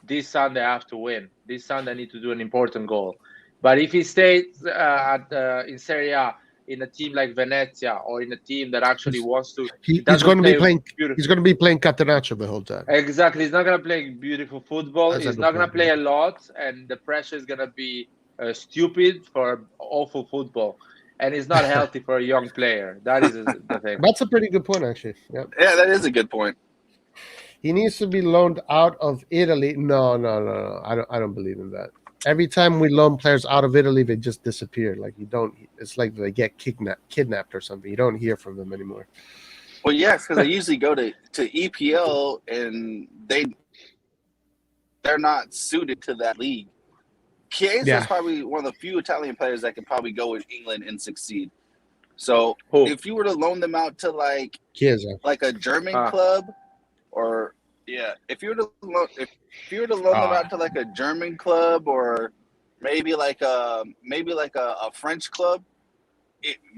this Sunday I have to win. This Sunday I need to do an important goal. But if he stays in Serie A, in a team like Venezia, or in a team that actually wants to, he's going to be playing. He's going to be playing Catenaccio the whole time. Exactly, he's not going to play beautiful football. He's not going to play a lot, and the pressure is going to be stupid for awful football, and it's not healthy for a young player. That is the thing. That's a pretty good point, actually. Yep. Yeah, that is a good point. He needs to be loaned out of Italy. No. I don't believe in that. Every time we loan players out of Italy, they just disappear. Like you don't. It's like they get kidnapped or something. You don't hear from them anymore. Well, yes, because they usually go to EPL and they're not suited to that league. Chiesa is probably one of the few Italian players that can probably go in England and succeed. So if you were to loan them out to like a German club, or if you were to loan them out to like a German club, or maybe like a French club,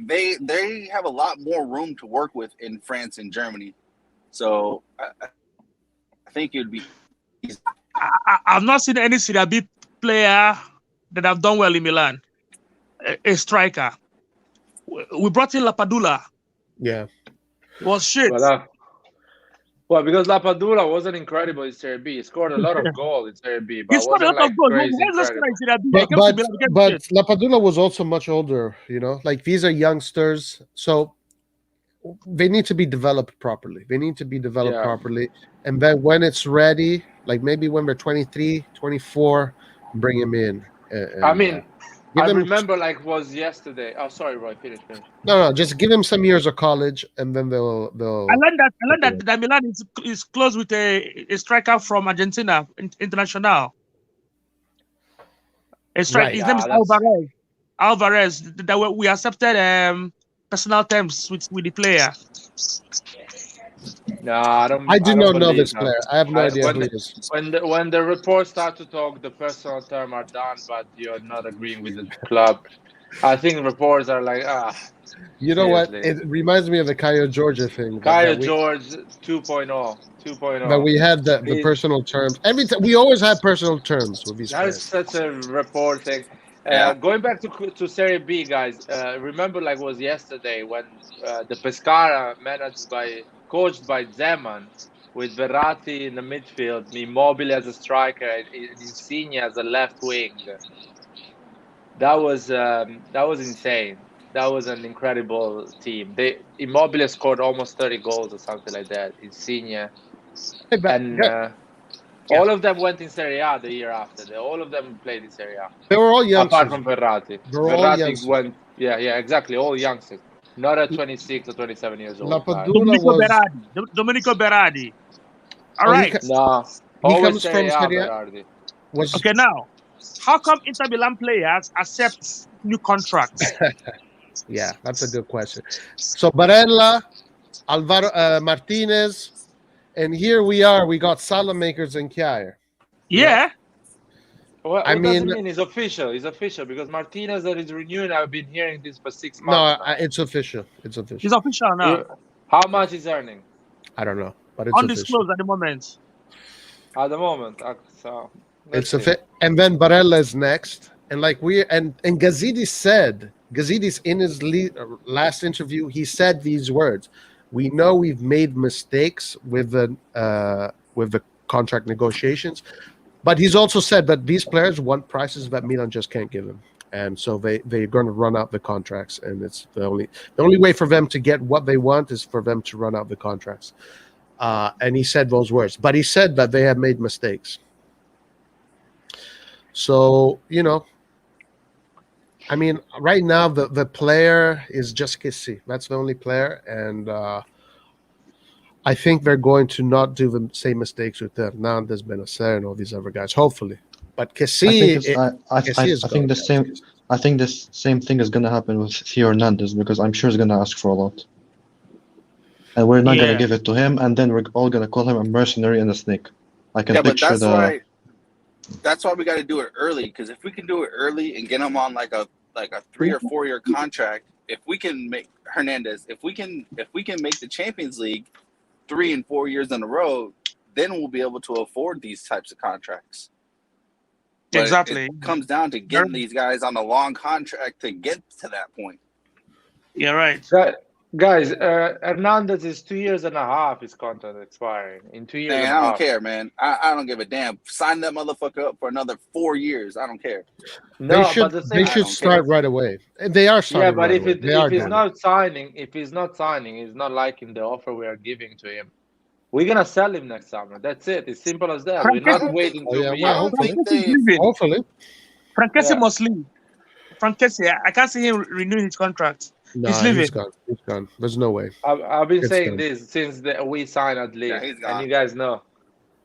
they have a lot more room to work with in France and Germany. So I think it would be easy. I've not seen any Serie B player that have done well in Milan. A striker. We brought in Lapadula. Yeah. It was shit. Well, because Lapadula wasn't incredible in Serie B. He scored a lot of goals in Serie B. But he scored a lot of goals. But Lapadula was also much older, Like, these are youngsters. So they need to be developed properly. Properly. And then when it's ready, like maybe when they're 23, 24, bring him in. I remember like it was yesterday. Oh, sorry, Roy. Finish. No, just give him some years of college, and then they'll. I learned that Milan is close with a striker from Argentina, international. A striker. His name is Alvarez. That we accepted personal terms with the player. No, I don't. I do not know this player. I have no idea who it is. When the reports start to talk, the personal terms are done, but you're not agreeing with the club. I think reports are like, You know what? seriously. It reminds me of the Caio Georgia thing Kyle George 2.0, that 2.0. we had the He- personal terms. Every time we always have personal terms with these That is players. such a report thing. Yeah. Going back to Serie B, guys. Remember, like, was yesterday when the Pescara, coached by Zeman, with Verratti in the midfield, Immobile as a striker, and Insigne as a left wing. That was insane. That was an incredible team. Immobile scored almost 30 goals or something like that. Insigne and all of them went in Serie A the year after. All of them played in Serie A, They were all apart youngsters. from Verratti. They were all Verratti youngsters. went, yeah, exactly, all youngsters, not at 26 or 27 years old. Lapadula Domenico was Berardi. Domenico Berardi. All Oh, right. No, he always comes Serie from A, Serie A. Berardi. Was Okay, now, how come Inter Milan players accept new contracts? Yeah, that's a good question. So Barella, Alvaro Martinez, and here we are. We got Salamakers and Kjaer. Yeah. What I does it mean- mean? It's official. It's official because Martinez that is renewing. I've been hearing this for 6 No, months now. it's official. It's official. It's official now. How much is earning I don't know, but it's official. Undisclosed at the moment. at the moment? So It's a fit. And then Barella is next. And like and Gazidis in his last interview, he said these words: "We know we've made mistakes with the contract negotiations, but he's also said that these players want prices that Milan just can't give them, and so they're going to run out the contracts, and it's the only way for them to get what they want is for them to run out the contracts." And he said those words, but he said that they have made mistakes. So, I mean, right now the player is just Kessi. That's the only player, and I think they're going to not do the same mistakes with Hernandez, Benacer, and all these other guys. Hopefully, but Kessi, I think this same thing is gonna happen with Theo Hernandez because I'm sure he's gonna ask for a lot, and we're not gonna give it to him, and then we're all gonna call him a mercenary and a snake. I can picture that's why we got to do it early, because if we can do it early and get him on like a 3 or 4 year contract, if we can make Hernandez, if we can make the Champions League 3 and 4 years in a row, then we'll be able to afford these types of contracts. But Exactly. it comes down to getting these guys on a long contract to get to that point. Yeah, right. Guys, Hernandez is 2 years and a half. His contract expiring in 2 years. Man, and a I don't half. care, man. I don't give a damn. Sign that motherfucker up for another 4 years. I don't care. No, they should start right away. They are starting. Yeah, but right if he's not signing, he's not liking the offer we are giving to him, we're gonna sell him next summer. That's it. It's simple as that. We're not waiting 2 years. Hopefully. Frankesi must leave. Frankesi, I can't see him renewing his contract. No, he's leaving. He's gone. There's no way. I've been saying this since we signed Adli, and you guys know.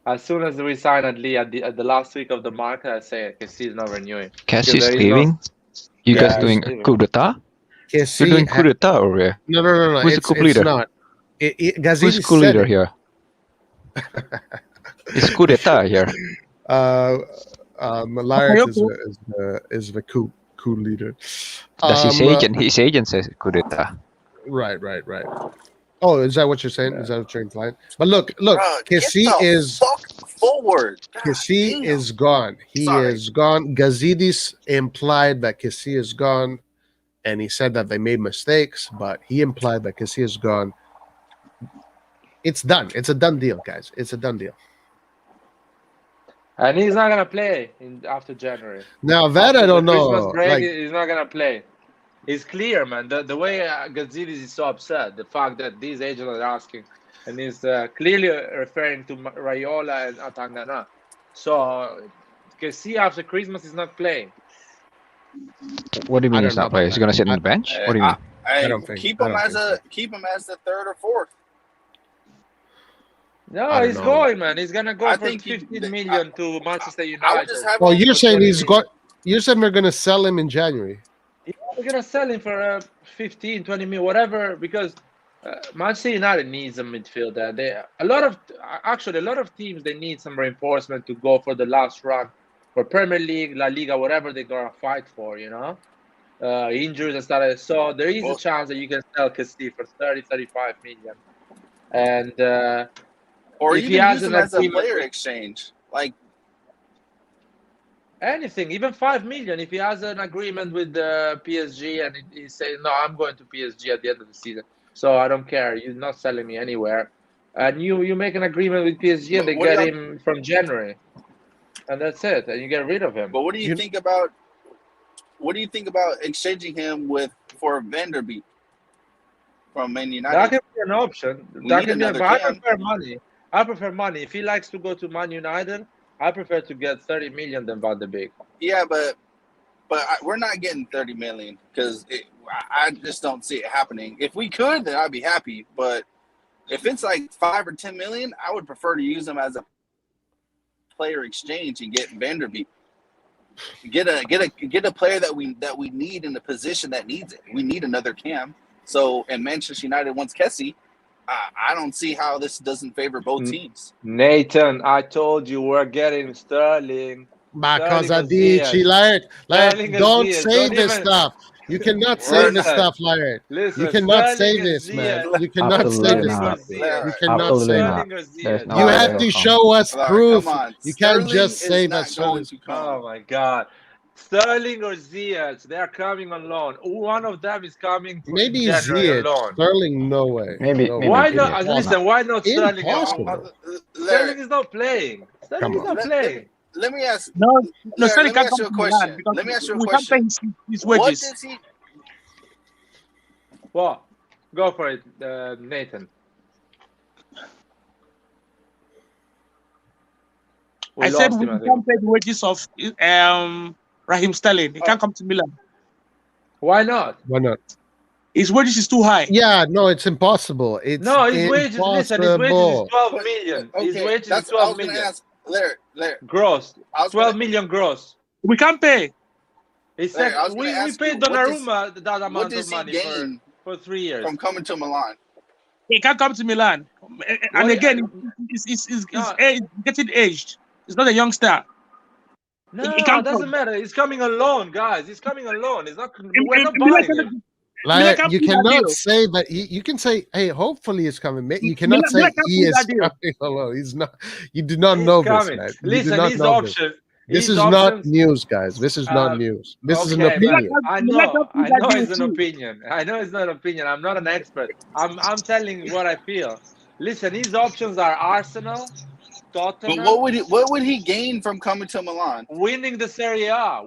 As soon as we sign Adli at the last week of the market, I say Kessi is not renewing. Kessi is leaving. You guys doing a coup d'etat? You're doing coup d'etat over here. No. Who's the coup leader? Not. Who's the coup leader here? It's coup d'etat here. Malaric is the coup leader. His agent says coup d'etat. Right. Oh, is that what you're saying? Is that what you're implying? But look, Kessi is forward. Kessi is gone. He is gone. Gazidis implied that Kessi is gone, and he said that they made mistakes, but he implied that Kessi is gone. It's done. It's a done deal, guys. It's a done deal. And he's not gonna play after January. Now that I don't know. Christmas break, he's not gonna play. It's clear, man. The way Gazidis is so upset, the fact that these agents are asking, and he's clearly referring to Raiola and Atangana. So, Kessi after Christmas is not playing. What do you mean he's not playing? Is he gonna sit on the bench? What do you mean? I don't think. Keep him as the third or fourth. No, he's going, man. He's gonna go for 15 million to Manchester United. Well, you're saying he's got. You're saying they're gonna sell him in January. Yeah, we're gonna sell him for 15, 20 million, whatever, because Manchester United needs a midfielder. A lot of teams, they need some reinforcement to go for the last run for Premier League, La Liga, whatever they're gonna fight for, injuries and stuff. So there is a chance that you can sell Kessie for 30-35 million. And or if even he has use an him as a agreement player with- exchange. Like anything, even 5 million. If he has an agreement with the PSG and he says, no, I'm going to PSG at the end of the season, so I don't care. You're not selling me anywhere. And you make an agreement with PSG and they What do get y'all- him from January. And that's it. And you get rid of him. but what do you think about exchanging him for Vanderbeek from Man United? That can be an option. We That need can be, another but I Cam. prefer money. I prefer money. If he likes to go to Man United, I prefer to get 30 million than Van de Beek. Yeah, but we're not getting 30 million because I just don't see it happening. If we could, then I'd be happy. But if it's like 5 or 10 million, I would prefer to use them as a player exchange and get Vanderbeek. Get a player that we need in the position that needs it. We need another Cam. So, and Manchester United wants Kessie. I don't see how this doesn't favor both teams. Nathan, I told you we're getting Sterling. Ma Sterling cosa or dici, Ziyech. Laird? Sterling or Don't Ziyech. say Don't this even- stuff. You cannot say this Listen, stuff, Laird. Listen, You cannot say Sterling and this, man. Ziyech. You cannot say Absolutely this. not. You cannot Absolutely say not. that. Sterling or There's Ziyech. no You way have it'll to come. show us proof. Come on. You can't Sterling just say is that. not going to Oh come. my God. Sterling or Ziyech, they are coming on loan. One of them is coming for Maybe January on Ziyech. loan. Sterling, no way. Maybe- No maybe way. Why Ziyech. not? Listen, why not Sterling? Impossible. Sterling is not playing. Sterling Come is not on. playing. Let me ask. No, Larry, Sterling let me can't ask come you a to Milan question. because Let me ask you a we can't pay question. his What wages. does he? Well, go for it, Nathan. We I said lost we him, I think. can't pay the wages of Raheem Sterling. He can't come to Milan. Why not? Why not? His wages is too high. Yeah, no, it's impossible. It's No, his wages. Listen, his wages is impossible. 12 million. His Okay, wages is that's what I 12 was going to million ask. Larry, gross. I was 12 gonna- million gross. We can't pay. He Larry, I was said gonna we ask paid you, what Donnarumma that what amount of does he money gain for 3 years. from coming to Milan? He can't come to Milan. And What- again, he's getting aged. He's not a youngster. No, He can't doesn't come. matter. He's coming alone, guys. He's coming alone. He's not. We're not Milan buying him. Like, can't you pay that cannot deal. say that. You can say, "Hey, hopefully he's coming." You Milan- cannot say Milan can't he pay is that deal. coming alone. He's not. You do not He's know this, coming. man. You do Listen, not his know this. option. This his is not options- news, guys. This is not news. This is an okay, but opinion. I Milan know. can't pay I that know deal it's an too. opinion. I know it's not an opinion. I'm not an expert. I'm telling you what I feel. Listen, his options are Arsenal, But Tottenham, what would he gain from coming to Milan? winning the Serie A,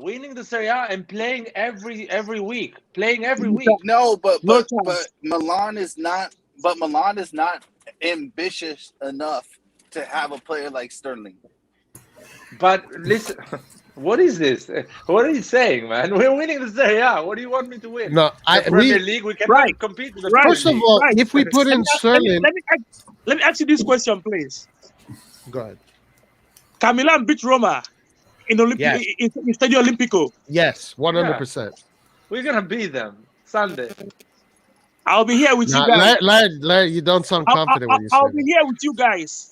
and playing every week, playing every week. No, but No but, chance. but Milan is not. But Milan is not ambitious enough to have a player like Sterling. But listen, what is this? What are you saying, man? We're winning the Serie A. What do you want me to win? No, The Premier League. We cannot Right. compete with the Right. Premier First of League. all, Right. if we put in Sterling, Let me ask you this question, please. go ahead. Can Milan beat Roma in Yes. in Stadio Olimpico? Yes, 100%. We're gonna beat them Sunday. I'll be here with Nah, you guys. Larry, you don't sound confident when you say I'll be that. here with you guys.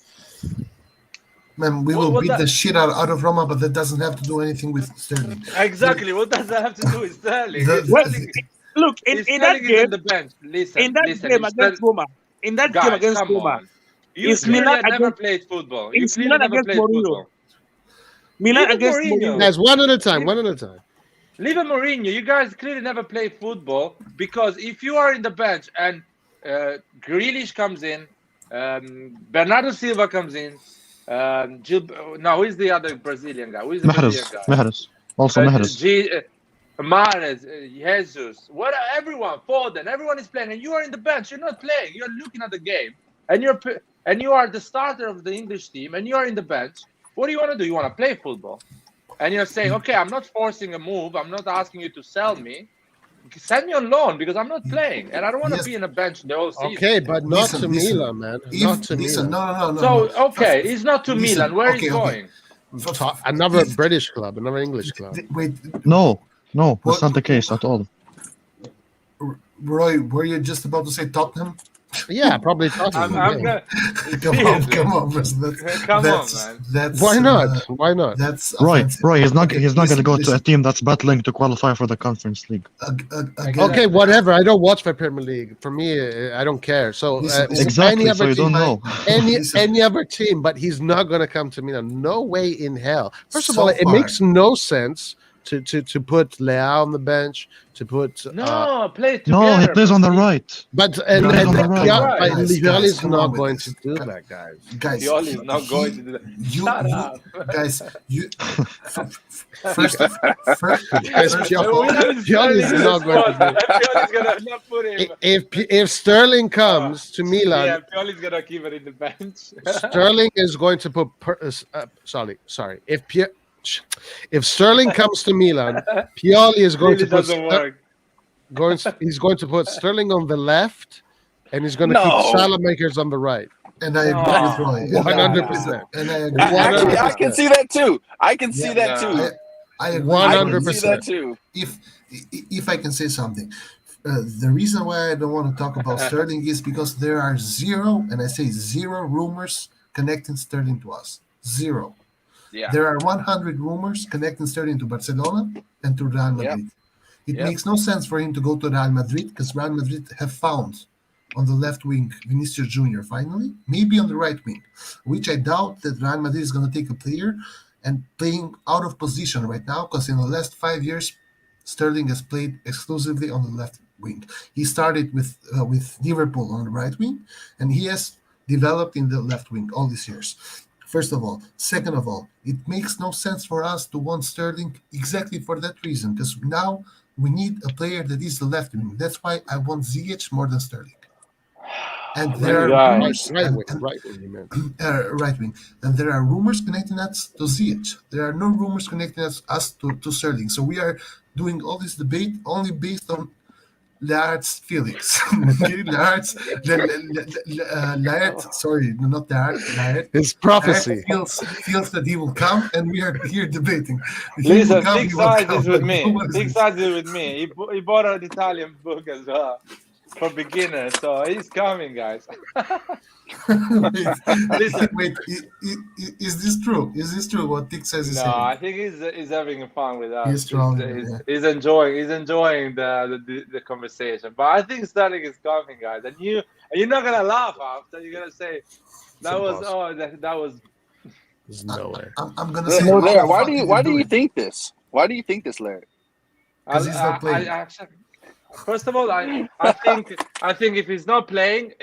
Man, we What- will what beat that- the shit out of Roma, but that doesn't have to do anything with Sterling. Exactly. What does that have to do with Sterling? The- If the- Sterling, Look, in if that Sterling is game, on the bench. Listen, in that listen. game if against Sterling- Roma, in that guys, game against come Roma, on. You It's clearly Milan have never against- played football. You it's clearly Milan never against played Mourinho. football. Milan Even against Mourinho. Mourinho. Guys, one at a time. One at a time. Leave a Mourinho. You guys clearly never played football because if you are in the bench and Grealish comes in, Bernardo Silva comes in, who is the other Brazilian guy? Who is the Brazilian guy? Mahrez. Also Mahrez. Mahrez, Jesus, everyone, Foden, everyone is playing, and you are in the bench. You're not playing. You're looking at the game, and you are the starter of the English team, and you are in the bench. What do you want to do? You want to play football, and you're saying, okay, I'm not forcing a move. I'm not asking you to sell me. Send me on loan because I'm not playing, and I don't want to Yes. be in a bench the whole season. Okay, but not Listen, to listen. Milan, man. If, Not to listen, Milan. no. So okay, First- he's not to listen, Milan. Where okay, he's okay. going? Another If- British club, another English club. Wait, No, What- that's not the case at all. Roy, were you just about to say Tottenham? Yeah, probably Tottenham. I'm yeah. gonna Come on, bro. Come on, That's man. that's Why not? Why not? that's Roy, offensive. he's not Okay, he's not listen, gonna go to a listen. team that's battling to qualify for the Conference League. Again, Okay, whatever. I don't watch the Premier League. For me, I don't care. So Listen, listen. Exactly, any so other you team, don't know. Listen. any other team, but he's not going to come to Milan. No way in hell. First of So all, it far. makes no sense to put Leao on the bench, to put No, play together. No, he plays on the right. but He plays on the right. Pioli is come not on with going this. to do that, guys. Guys, Pioli is not going to do that. Shut up. Guys, first of Pioli is not going to do. Pioli's gonna not put him. If Sterling comes to Milan, Yeah, Pioli's gonna keep it in the bench. Sterling is going to put. Sorry. If Sterling comes to Milan, Pioli is going really to put. doesn't work. He's going to put Sterling on the left, and he's going to No. keep Salamakers on the right. and I agree with Roy. 100%. And I agree. Actually, I 100%. can see that too. I can see that no. too. I agree. I 100%. can see that too. If I can say something, the reason why I don't want to talk about Sterling is because there are zero, and I say zero rumors connecting Sterling to us. Zero. Yeah. There are 100 rumors connecting Sterling to Barcelona and to Real Madrid. It Yep. makes no sense for him to go to Real Madrid because Real Madrid have found on the left wing Vinicius Jr. finally, maybe on the right wing, which I doubt that Real Madrid is going to take a player and playing out of position right now because in the last 5 years, Sterling has played exclusively on the left wing. He started with Liverpool on the right wing, and he has developed in the left wing all these years. First of all. Second of all, it makes no sense for us to want Sterling exactly for that reason, because now we need a player that is the left wing. That's why I want Ziyech more than Sterling. And there are rumors, Right wing, you meant. right wing, and there are rumors connecting us to Ziyech. There are no rumors connecting us to Sterling. So we are doing all this debate only based on Laert's feelings. Laert, sorry, not Laert. His prophecy. Feels that he will come, and we are here debating. Listen, Big Size is with me. Big Size is with me. He bought an Italian book as well for beginners, so he's coming, guys. Listen. Wait, is this true? Is this true? What Dick says is No, saying? I think he's having fun with us. He's strong. He's enjoying the conversation. But I think Sterling is coming, guys, and you're not gonna laugh after. You're gonna say that was. There's no way. I'm gonna say. No, Larry, why do you think this? Why do you think this, Larry? Because he's not playing. First of all, I think if he's not playing,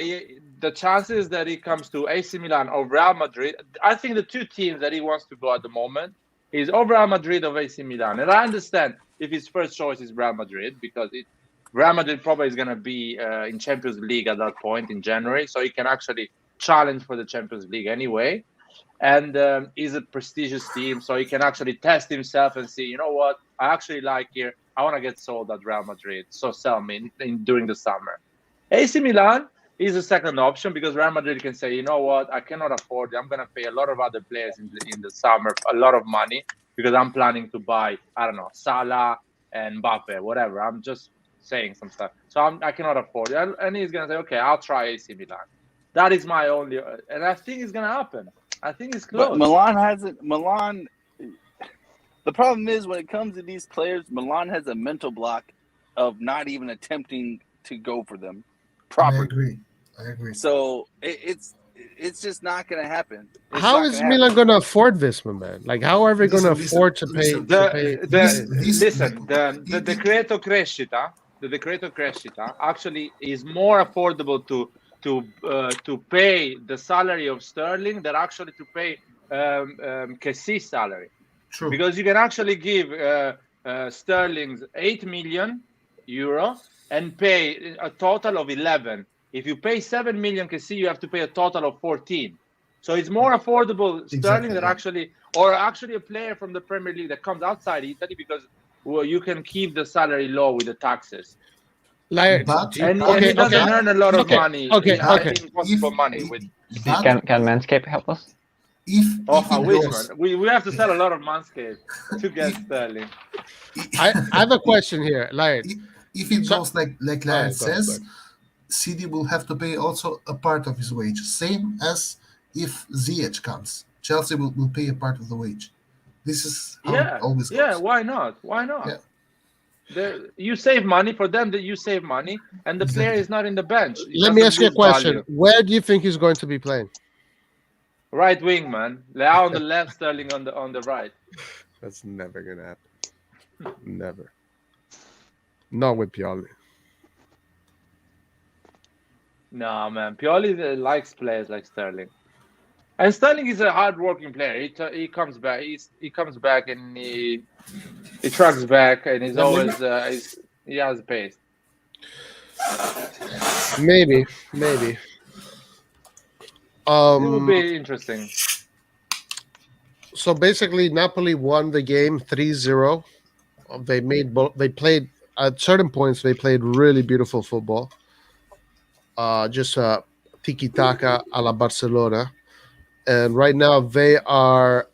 the chances that he comes to AC Milan or Real Madrid, I think the two teams that he wants to go at the moment is or Real Madrid or AC Milan. And I understand if his first choice is Real Madrid because Real Madrid probably is going to be in Champions League at that point in January, so he can actually challenge for the Champions League anyway. And he's a prestigious team, so he can actually test himself and see, you know what, I actually like here. I want to get sold at Real Madrid, so sell me during the summer. AC Milan is a second option because Real Madrid can say, you know what, I cannot afford it. I'm going to pay a lot of other players in the summer a lot of money because I'm planning to buy, I don't know, Salah and Mbappe, whatever. I'm just saying some stuff. So I cannot afford it. And he's going to say, okay, I'll try AC Milan. That is my only, and I think it's going to happen. I think it's close. But Milan hasn't. Milan. The problem is when it comes to these players, Milan has a mental block of not even attempting to go for them properly. I agree. So it's just not going to happen. How is Milan going to afford this, my man? Like, how are we going to afford to pay? The decreto crescita, the decreto crescita actually is more affordable to pay the salary of Sterling than actually to pay Kessi's salary. True. Because you can actually give Sterling's 8 million euro and pay a total of 11. If you pay 7 million Kessi, you have to pay a total of 14. So it's more affordable Sterling than actually a player from the Premier League that comes outside Italy because you can keep the salary low with the taxes. And he doesn't earn a lot of money. Impossible money with. Can Manscaped help us? I wish, man. We have to sell a lot of Manscaped to get Sterling. I have a question here, if it goes like Larry says, City will have to pay also a part of his wage, same as if Ziyech comes. Chelsea will pay a part of the wage. This is how it always goes. Why not? Why not? Yeah. You save money for them. That you save money, and the player is not in the bench. It Let me doesn't ask you a lose question. value. Where do you think he's going to be playing? Right wing, man. Leao on the left, Sterling on the right. That's never gonna happen. Never. Not with Pioli. No, man. Pioli likes players like Sterling, and Sterling is a hard-working player. He comes back. He comes back and he tracks back, and he's always he has pace. Maybe. It will be interesting. So basically, Napoli won the game 3-0. They played at certain points. They played really beautiful football. Just tiki taka a la Barcelona, and right now they are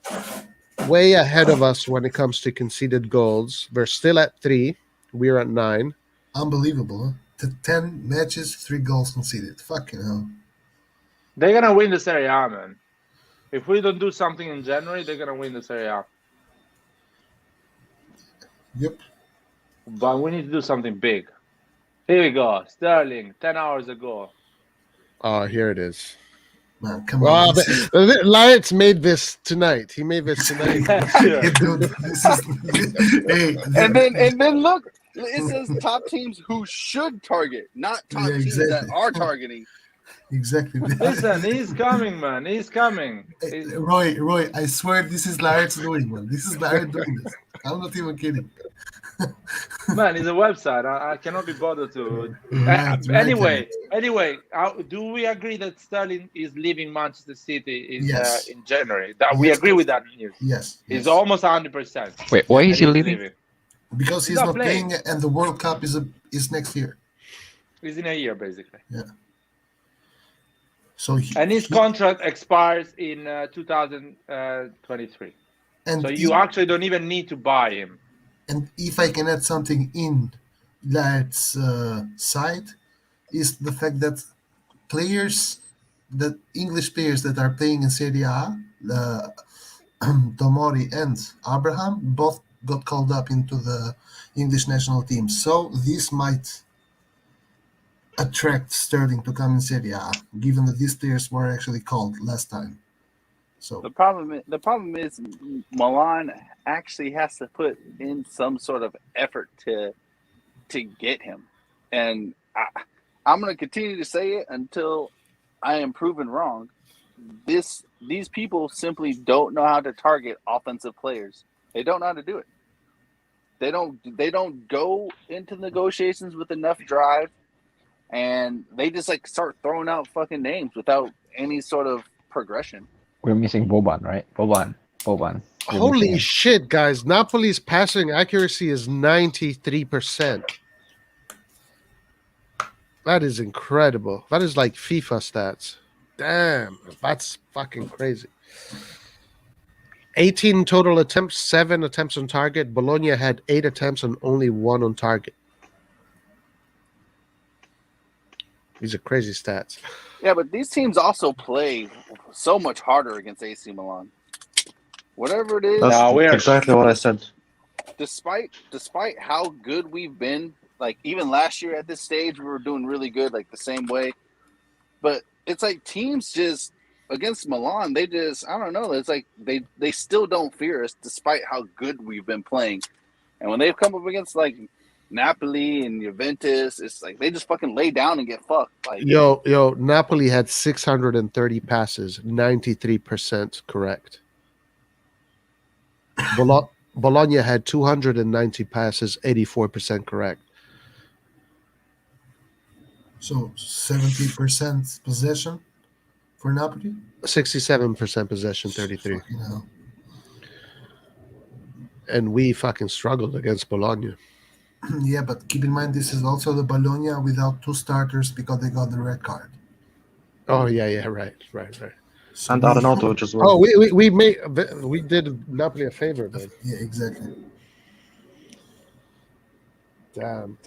way ahead of us when it comes to conceded goals. They're still at 3. We're at 9. Unbelievable. Huh? The 10 matches, 3 goals conceded. Fucking hell. They're gonna win the Serie A, man. If we don't do something in January, they're gonna win the Serie A. Yep. But we need to do something big. Here we go. Sterling, 10 hours ago. Oh, here it is. Man, come Wow, on. Lawrence made this tonight. He made this tonight. Dude, this is, hey, And then look, it says top teams who should target, not top teams that are targeting. Exactly. Listen, he's coming, man. He's coming. Roy, I swear this is Larry's doing, man. This is Larry doing this. I'm not even kidding. Man, it's a website. I cannot be bothered to. Anyway, do we agree that Sterling is leaving Manchester City in January? That we agree with that news. Yes. He's almost 100%. Wait, why is he leaving? Because he's not playing, and the World Cup is next year. He's in a year, basically. Yeah. So his contract expires in 2023. And so you actually don't even need to buy him. And if I can add something in Larry's side, is the fact that English players that are playing in Serie A, Tomori and Abraham, both got called up into the English national team. So this might attract Sterling to come in Serie A, given that these players were actually called last time. So the problem is Milan actually has to put in some sort of effort to get him, and I'm going to continue to say it until I am proven wrong. These people simply don't know how to target offensive players. They don't know how to do it. They don't go into negotiations with enough drive, and they just start throwing out fucking names without any sort of progression. We're missing Boban, right? Boban. Holy shit, guys. Napoli's passing accuracy is 93%. That is incredible. That is like FIFA stats. Damn, that's fucking crazy. 18 total attempts, 7 attempts on target. Bologna had 8 attempts and only 1 on target. These are crazy stats. Yeah, but these teams also play so much harder against AC Milan. Whatever it is, that's exactly what I said. Despite how good we've been, even last year at this stage, we were doing really good, the same way. But it's teams just against Milan, they just, I don't know. It's they still don't fear us despite how good we've been playing. And when they've come up against Napoli and Juventus, it's they just fucking lay down and get fucked. Yo, Napoli had 630 passes, 93% correct. Bologna had 290 passes, 84% correct. So 70% possession for Napoli? 67% possession, 33. And we fucking struggled against Bologna. Yeah, but keep in mind this is also the Bologna without 2 starters because they got the red card. Oh yeah, right. So and Arenato as well. Oh, we did Napoli a favor, man. Yeah, exactly. Damn.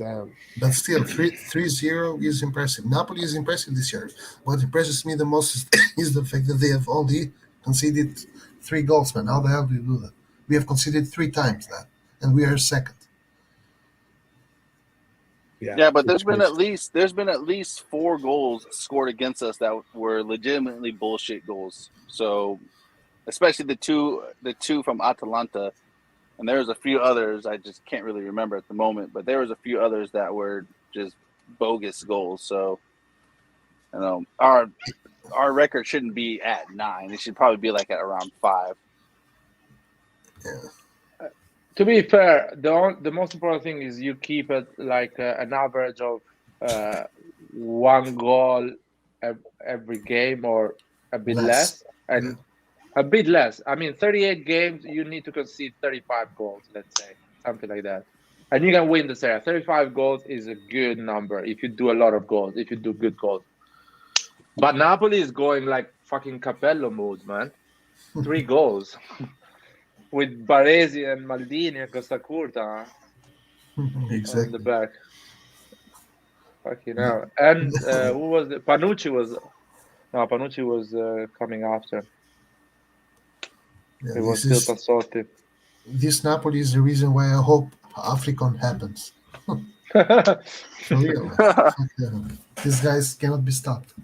But still, 3-0 is impressive. Napoli is impressive this year. What impresses me the most is the fact that they have only conceded 3 goals, man. How the hell do you do that? We have conceded 3 times that, and we are second. Yeah, but it's there's been at least 4 goals scored against us that were legitimately bullshit goals. So, especially the two from Atalanta, and there's a few others I just can't really remember at the moment. But there was a few others that were just bogus goals. So, our record shouldn't be at 9. It should probably be like at around 5. Yeah. To be fair, the most important thing is you keep it like an average of 1 goal every game, or a bit less, and a bit less. I mean, 38 games, you need to concede 35 goals, let's say, something like that, and you can win the Serie A. 35 goals is a good number if you do a lot of goals, if you do good goals. But Napoli is going like fucking Capello mode, man. 3 goals. With Baresi and Maldini and Costa Curta Exactly. on the back. Fucking hell. And who was it? Panucci was coming after. Yeah, It was still Tassotti. This Napoli is the reason why I hope African happens. For real. These guys cannot be stopped.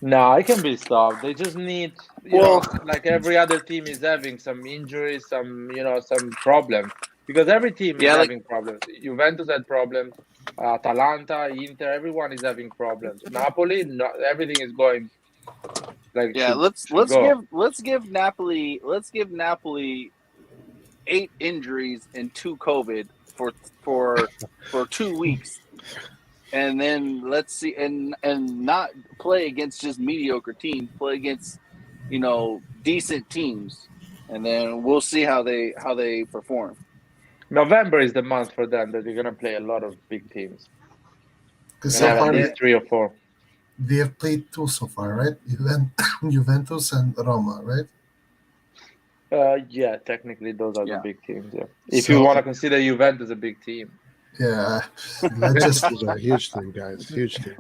No, it can be stopped. They just need, like every other team is having some injuries, some problems. Because every team is having problems. Juventus had problems. Atalanta, Inter, everyone is having problems. Napoli, everything is going like let's give Napoli 8 injuries and 2 COVID for 2 weeks. And then let's see, and not play against just mediocre teams. Play against, decent teams, and then we'll see how they perform. November is the month for them that they're gonna play a lot of big teams. Because so far, at least 3 or 4. They have played 2 so far, right? Juventus and Roma, right? Yeah, technically those are the big teams. Yeah, if you want to consider Juventus a big team. Yeah, let's just is a huge thing, guys. Huge thing.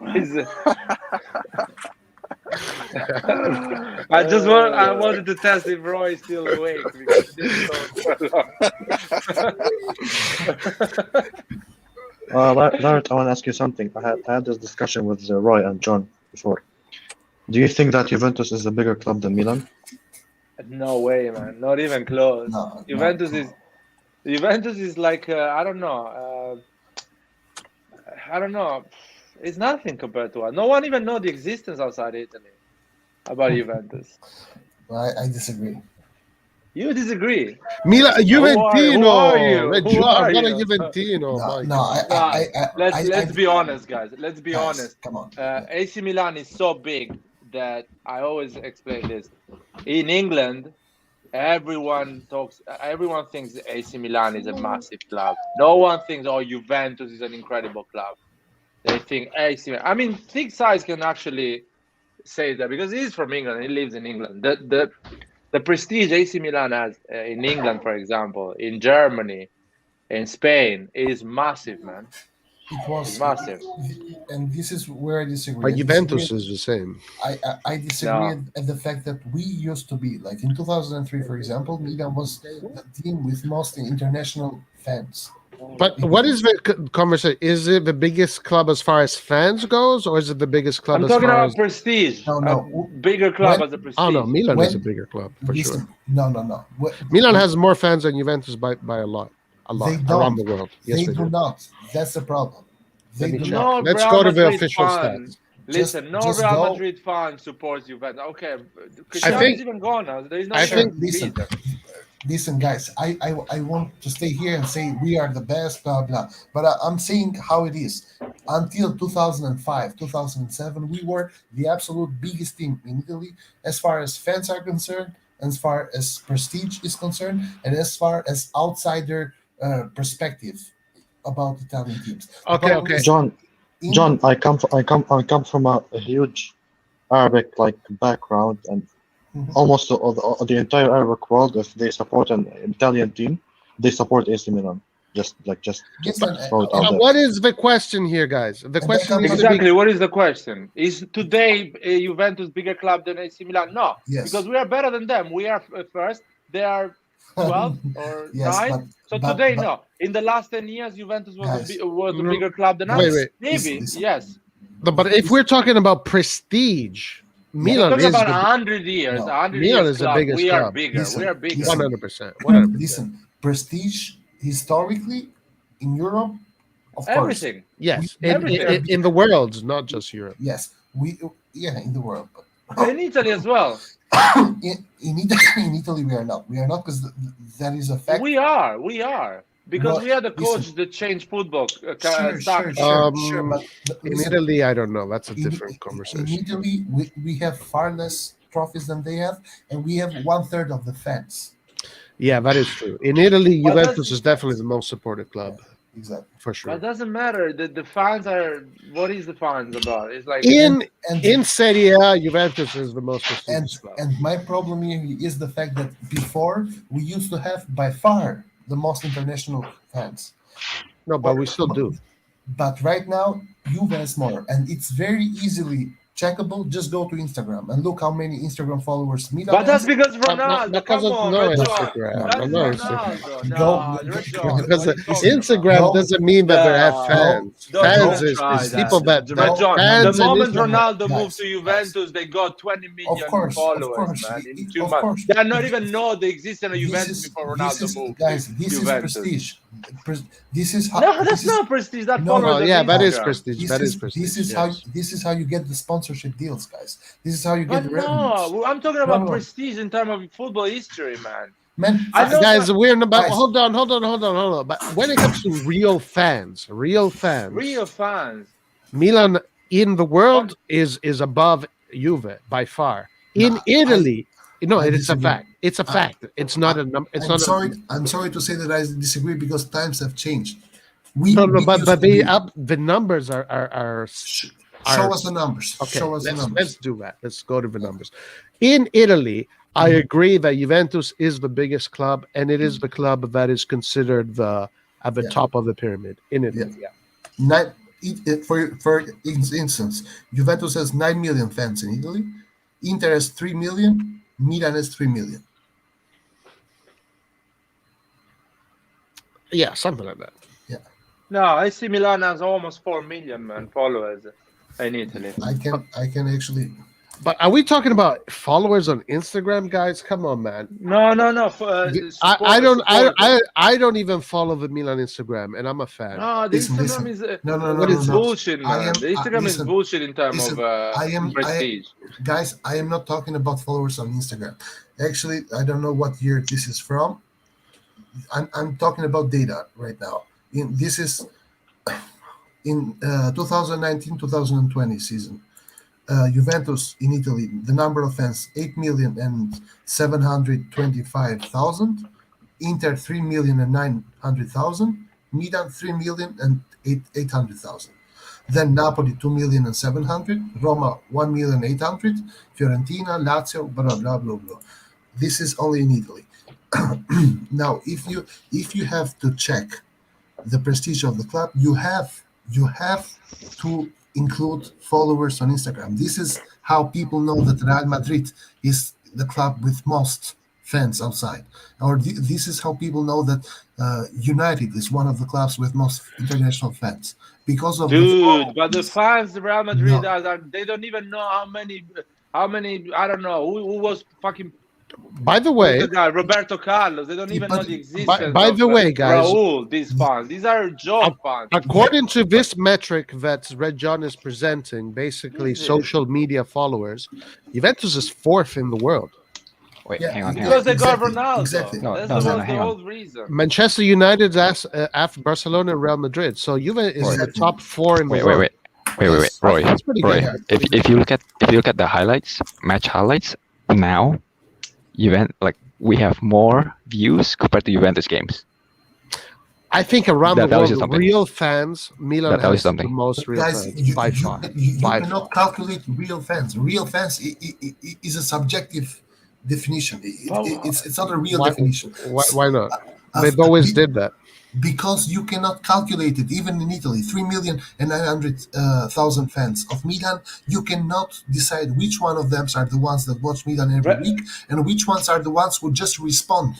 I wanted to test if Roy is still awake because it didn't Lart, I want to ask you something. I had this discussion with Roy and John before. Do you think that Juventus is a bigger club than Milan? No way, man. Not even close. No, Juventus is like I don't know. It's nothing compared to us. No one even knows the existence outside Italy about Juventus. I disagree. You disagree? Milan, Juventino. Who are you? I'm not a Juventino. Let's be honest, guys. Let's be honest. Come on. AC Milan is so big that I always explain this. In England, everyone thinks AC Milan is a massive club. No one thinks, Juventus is an incredible club. They think AC Milan. I mean, Thick Size can actually say that because he's from England. He lives in England. The prestige AC Milan has in England, for example, in Germany, in Spain, is massive, man. It was massive. And this is where I disagree. But Juventus is the same. I disagree at the fact that we used to be, like in 2003, for example, Milan was the team with most international fans. But what is the conversation? Is it the biggest club as far as fans goes, or is it the biggest club I'm as talking far about as prestige. No. Bigger club as a prestige. Oh no, Milan is a bigger club for sure. No. Milan has more fans than Juventus by a lot. Around the world. Yes, they do not. That's the problem. They do not. Let's go to the official stats. Listen, no Real Madrid fan supports Juventus. Okay, Cristiano is even gone now. There is no. Listen, guys. I want to stay here and say we are the best, blah blah. But I'm saying how it is. Until 2005, 2007, we were the absolute biggest team in Italy as far as fans are concerned, as far as prestige is concerned, and as far as outsider perspective about Italian teams. Okay. John, I come from a huge Arabic background, and almost the entire Arabic world, if they support an Italian team, they support AC Milan. Just Listen, throw it out there. What is the question here, guys? The question comes- needs to be Exactly. What is the question? Is today Juventus bigger club than AC Milan? No, Yes. because we are better than them. We are first. They are 12 or Yes, 9. So but- today, but- no. In the last 10 years, Juventus was Guys, a bigger club than wait, us. wait. Maybe, Listen. yes. No, but if we're talking about prestige, We're Milan talking is about the 100 years. No. 100 Milan years is the club. biggest We are club. bigger. Listen, we are bigger. listen. 100%. 100%. Listen, prestige historically in Europe, of course. Everything. Yes, Everything. in the world, not just Europe. Yes, in the world. In Italy as well. In Italy, we are not. We are not because that is a fact. We are. Because Well, we had a coach listen. that changed football. Sure, structure. sure. But In listen, Italy, I don't know. That's a in- different In conversation. Italy, we have far less trophies than they have, and we have 1/3 of the fans. Yeah, that is true. In Italy, But Juventus that's- is definitely the most supported club, Exactly. for sure. But it doesn't matter. The fans are. What is the fans about? It's like In And Serie A, Juventus is the most and prestigious club. and my problem here is the fact that before we used to have by far the most international fans, No, but we still do. but right now Juve has more, and it's very easily checkable. Just go to Instagram and look how many Instagram followers Milan But that's has. because Ronaldo. because Come of on, no Red John. Instagram. That's No Ronaldo. No, Go- Red go- John. Because What are you talking Instagram about? doesn't mean that they have No. fans. Don't Fans even is try that. people that Red John, fans the and moment Instagram. Ronaldo Guys, moved to Juventus, they got 20 million Of course, followers, man, in 2 of months. course. They not even know the existence of Juventus before this Ronaldo is moved. guys. to This Juventus. is prestige. This is how. No, this that's is, not prestige. That No, followers Oh, on yeah, that is Instagram. prestige. This That is is prestige. this is yes. how you get the sponsorship deals, guys. This is how you But get the revenues. no, I'm talking about No. prestige in terms of football history, man. Man, I know Guys, that- we're about Guys. hold on. But when it comes to real fans, Real fans. Milan in the world is above Juve by far. In Nah, Italy, no, I it's a disagree. fact. It's a fact. It's not a number. It's I'm not. sorry. I'm sorry to say that I disagree because times have changed. We No, we but used to the be- the numbers are show us the numbers. okay. Show us the Let's numbers. do that. Let's go to the numbers. In Italy, I agree that Juventus is the biggest club, and it is the club that is considered at the Yeah. top of the pyramid in Italy. Yeah. For instance, Juventus has 9 million fans in Italy. Inter has 3 million. Milan has 3 million. Yeah, something like that. No, AC Milan has almost 4 million man followers in Italy. I can actually. But are we talking about followers on Instagram, guys? Come on, man. No. I don't even follow the Milan Instagram, and I'm a fan. No, the Listen, Instagram listen. is No. What is bullshit, I man. am- The Instagram is listen, bullshit in terms listen, of prestige. Guys, I am not talking about followers on Instagram. Actually, I don't know what year this is from. I'm talking about data right now. This is in 2019-2020 season. Juventus in Italy, the number of fans 8,725,000. Inter 3,900,000. Milan 3,800,000. Then Napoli 2,700,000. Roma 1,800,000. Fiorentina, Lazio, blah blah blah blah. This is only in Italy. Now, if you have to check the prestige of the club, you have to include followers on Instagram. This is how people know that Real Madrid is the club with most fans outside, or this is how people know that United is one of the clubs with most international fans because of Dude, but the fans, the Real Madrid, No. they don't even know how many. I don't know who was fucking. By the way, The guy, Roberto Carlos. They don't even but- know the existence. by of, the way, guys- Raul, these fans. These are joke fans. according to this metric that Red John is presenting, basically Easy. social media followers, Juventus is 4th in the world. Wait, Yeah, hang on. Because they got Exactly, Ronaldo. exactly. No, That's no, the no, whole- hang the on. whole reason. Manchester United after Barcelona and Real Madrid. So Juve is the Exactly. top 4 in the Wait, world. wait, Roy. That's pretty Roy, good. if you look at the highlights, match highlights now, we have more views compared to Juventus games. I think around That the tells you world, something. real fans, Milan That tells you has the something. most real Guys, fans by far. you By cannot calculate real fans. Real fans is a subjective definition. It's not a real Why- definition. Why not? As- They've always did that. because you cannot calculate it. Even in Italy, 3,900,000 fans of Milan, you cannot decide which one of them are the ones that watch Milan every week and which ones are the ones who just respond.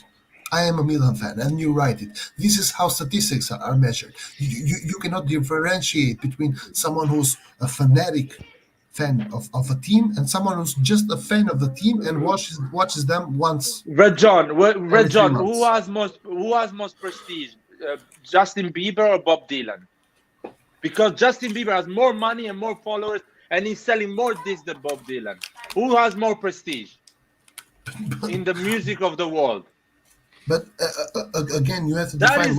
I am a Milan fan, and you write it. This is how statistics are measured. You cannot differentiate between someone who's a fanatic fan of a team and someone who's just a fan of the team and watches them once. Red John, every 3 who has most prestige, Justin Bieber or Bob Dylan? Because Justin Bieber has more money and more followers, and he's selling more discs than Bob Dylan. Who has more prestige in the music of the world? But again, you have to That define is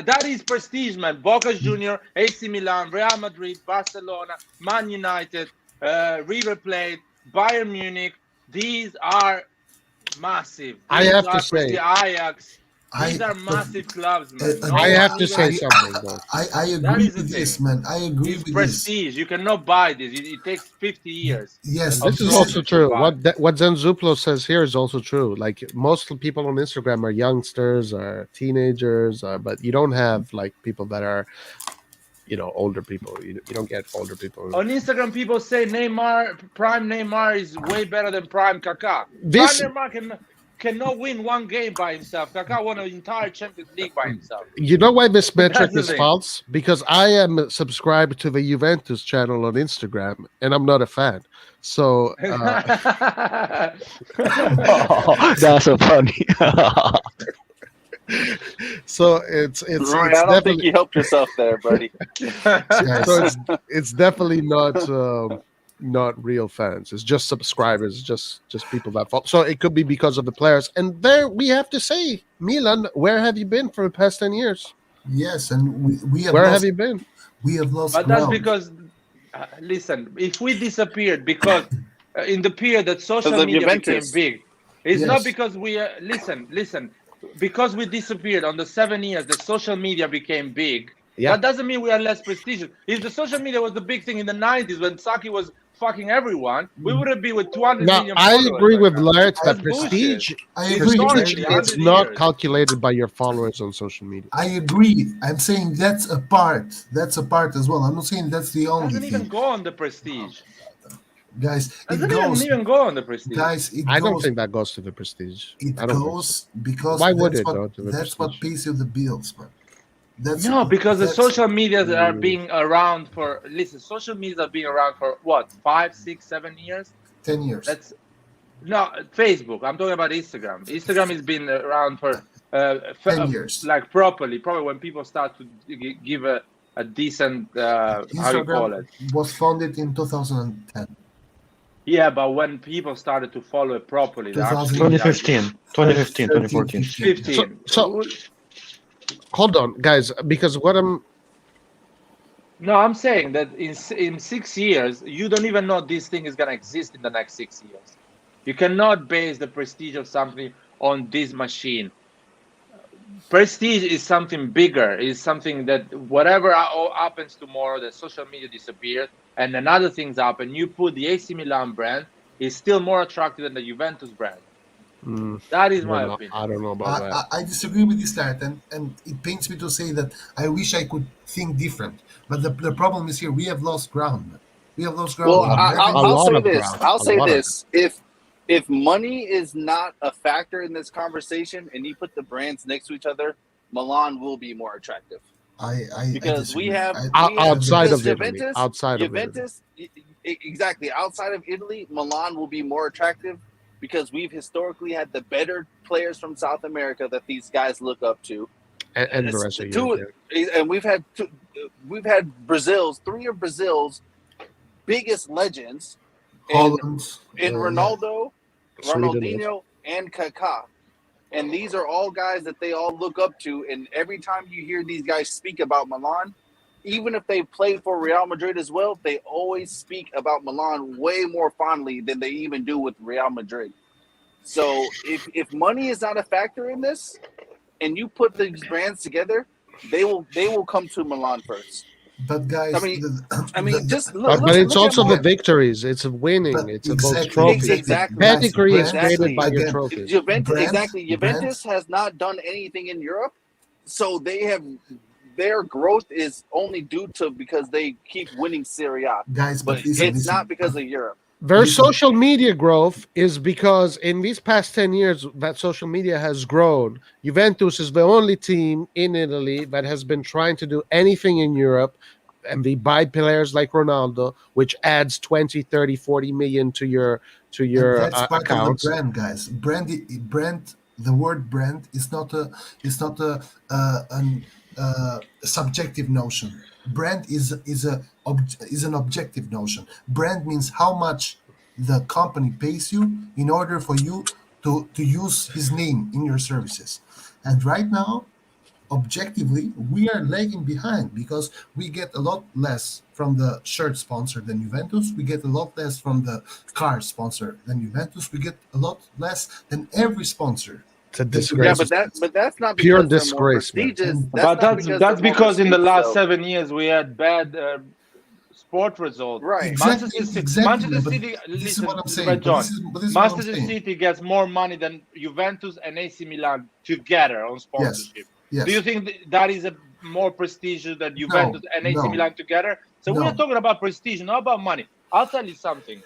that is prestige, man. Boca Junior, AC Milan, Real Madrid, Barcelona, Man United, River Plate, Bayern Munich. These are massive. I have to say, Ajax. These are massive clubs, man. I have to say something, though. I agree with this, man. I agree with prestige. You cannot buy this. It takes 50 years. Yes, This is also true. What Zenzuplo says here is also true. Like most people on Instagram are youngsters, are teenagers, but you don't have like people that are, older people. You don't get older people. On Instagram, people say prime Neymar is way better than prime Kaká. This- Prime Neymar cannot win one game by himself. Kaká won an entire Champions League by himself. You know why this metric That's the is thing. false? Because I am subscribed to the Juventus channel on Instagram, and I'm not a fan. So That's so funny. so it's Roy, it's I don't think definitely you helped yourself there, buddy. so it's definitely not real fans. It's just subscribers, just people that follow. So it could be because of the players. And there we have to say, Milan, where have you been for the past 10 years? Yes, and we have Where lost, have you been? we have lost But that's ground. because, listen, if we disappeared because in the period that social Because of media became Juventus. big, it's Yes. not because we listen, because we disappeared on the 7 years that social media became big. Yeah. That doesn't mean we are less prestigious. If the social media was the big thing in the 90s when Saki was fucking everyone, we wouldn't be with 200 Now, million I followers agree right with now. Laird that That's prestige, bullshit. I It's agree. historically, it's 100 not years. calculated by your followers on social media. I agree. I'm saying that's a part. That's a part as well. I'm not saying that's the only Doesn't even thing, go on the prestige. guys. It Doesn't goes, even go on the prestige. guys. It I don't goes. think that goes to the prestige. It I don't think goes because Why would that's it what, go to the that's what prestige? pays you the bills, man. That's No, because the that's- social media that are being around for social media are being around for what 5, 6, 7 years. 10 years. That's no Facebook. I'm talking about Instagram. Instagram has been around for 10 years. like probably when people start to give a decent how you call it. was founded in 2010. Yeah, but when people started to follow it properly, they actually 2015, 2015, 2014. 15. So hold on, guys, because what I'm No, I'm saying that in 6 years, you don't even know this thing is gonna exist in the next 6 years. You cannot base the prestige of something on this machine. Prestige is something bigger. Is something that whatever happens tomorrow, that social media disappears and another things happen. You put the AC Milan brand is still more attractive than the Juventus brand. That is my opinion. I don't know about that. I disagree with this, Lart, and it pains me to say that I wish I could think different. But the problem is here, we have lost ground. Man. We have lost ground. Well, on every- I'll lot say of this. ground. I'll A say lot of this. If money is not a factor in this conversation, and you put the brands next to each other, Milan will be more attractive. I Because disagree. we have Outside of Juventus, Italy, outside of Juventus, exactly outside of Italy, Milan will be more attractive because we've historically had the better players from South America that these guys look up to, and the rest of Europe. and we've had three of Brazil's biggest legends, Holland, in Ronaldo, Sweden Ronaldinho, and Kaká. And these are all guys that they all look up to. And every time you hear these guys speak about Milan, even if they played for Real Madrid as well, they always speak about Milan way more fondly than they even do with Real Madrid. So if money is not a factor in this, and you put these brands together, they will come to Milan first. But guys, I mean, just look. But it's look also at the my- victories. It's a winning. But It's about exactly, trophies. exactly. Pedigree is Exactly. created by your Again, trophies. Juventus, Brands- exactly. Juventus brands- has not done anything in Europe so they have their growth is only due to because they keep winning Serie A, Guys, but but listen, it's listen. not because of Europe. Their Listen. social media growth is because in these past 10 years that social media has grown. Juventus is the only team in Italy that has been trying to do anything in Europe, and they buy players like Ronaldo, which adds 20, 30, 40 million to your And that's part accounts. of the brand, guys. Brand. The word brand is not a an subjective notion. Brand is an objective notion. Brand means how much the company pays you in order for you to use his name in your services. And right now, objectively, we are lagging behind because we get a lot less from the shirt sponsor than Juventus. We get a lot less from the car sponsor than Juventus. We get a lot less than every sponsor. It's a that disgrace. Yeah, but that's not Pure because they're more disgrace, man. prestigious. But that's because in the last seven. 7 years we had bad sport results. Right. Manchester City. This is Listen, what I'm saying. Red John. This is what I'm Manchester saying. City gets more money than Juventus and AC Milan together on sponsorship. Yes. Do you think that is a more prestigious than Juventus and AC Milan together? So we are talking about prestige, not about money. I'll tell you something.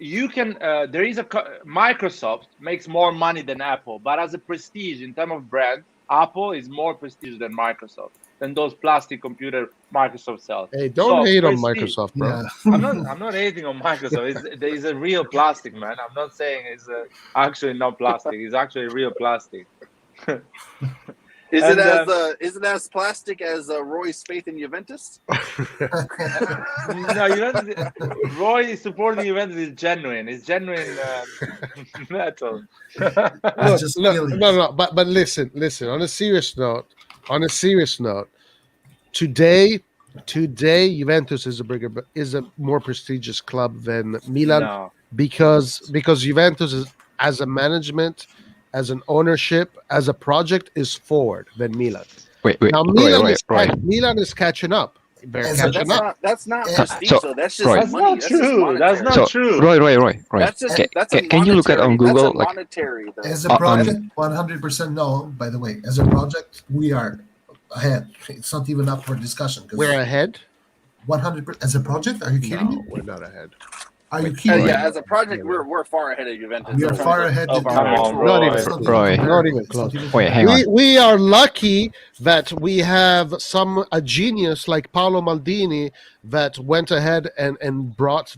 You can. There is Microsoft makes more money than Apple, but as a prestige in terms of brand, Apple is more prestigious than Microsoft, than those plastic computer Microsoft sells. Hey, don't hate on Microsoft, bro. Yeah. I'm not hating on Microsoft. There is a real plastic, man. I'm not saying it's actually not plastic. It's actually real plastic. Is it as plastic as Roy's faith in Juventus? No, Roy supporting Juventus is genuine. It's genuine metal. No. But listen. On a serious note, today Juventus is a more prestigious club than Milan because Juventus is, as a management, as an ownership, as a project, is forward than Milan. Wait, Now Milan is catching up. They're catching up. That's not prestige, though. That's just Roy. That's money. not true. That's not true. Roy. That's just Can you look at on Google? That's a monetary, though. As a project, 100% no. By the way, as a project, we are ahead. It's not even up for discussion. We're ahead. 100% as a project. Are you kidding me? We're not ahead. Are you kidding me? Yeah, as a project, we're far ahead of Juventus. We are far ahead. Oh, come on, Roy. Not even close. Wait, hang on. We are lucky that we have a genius like Paolo Maldini that went ahead and brought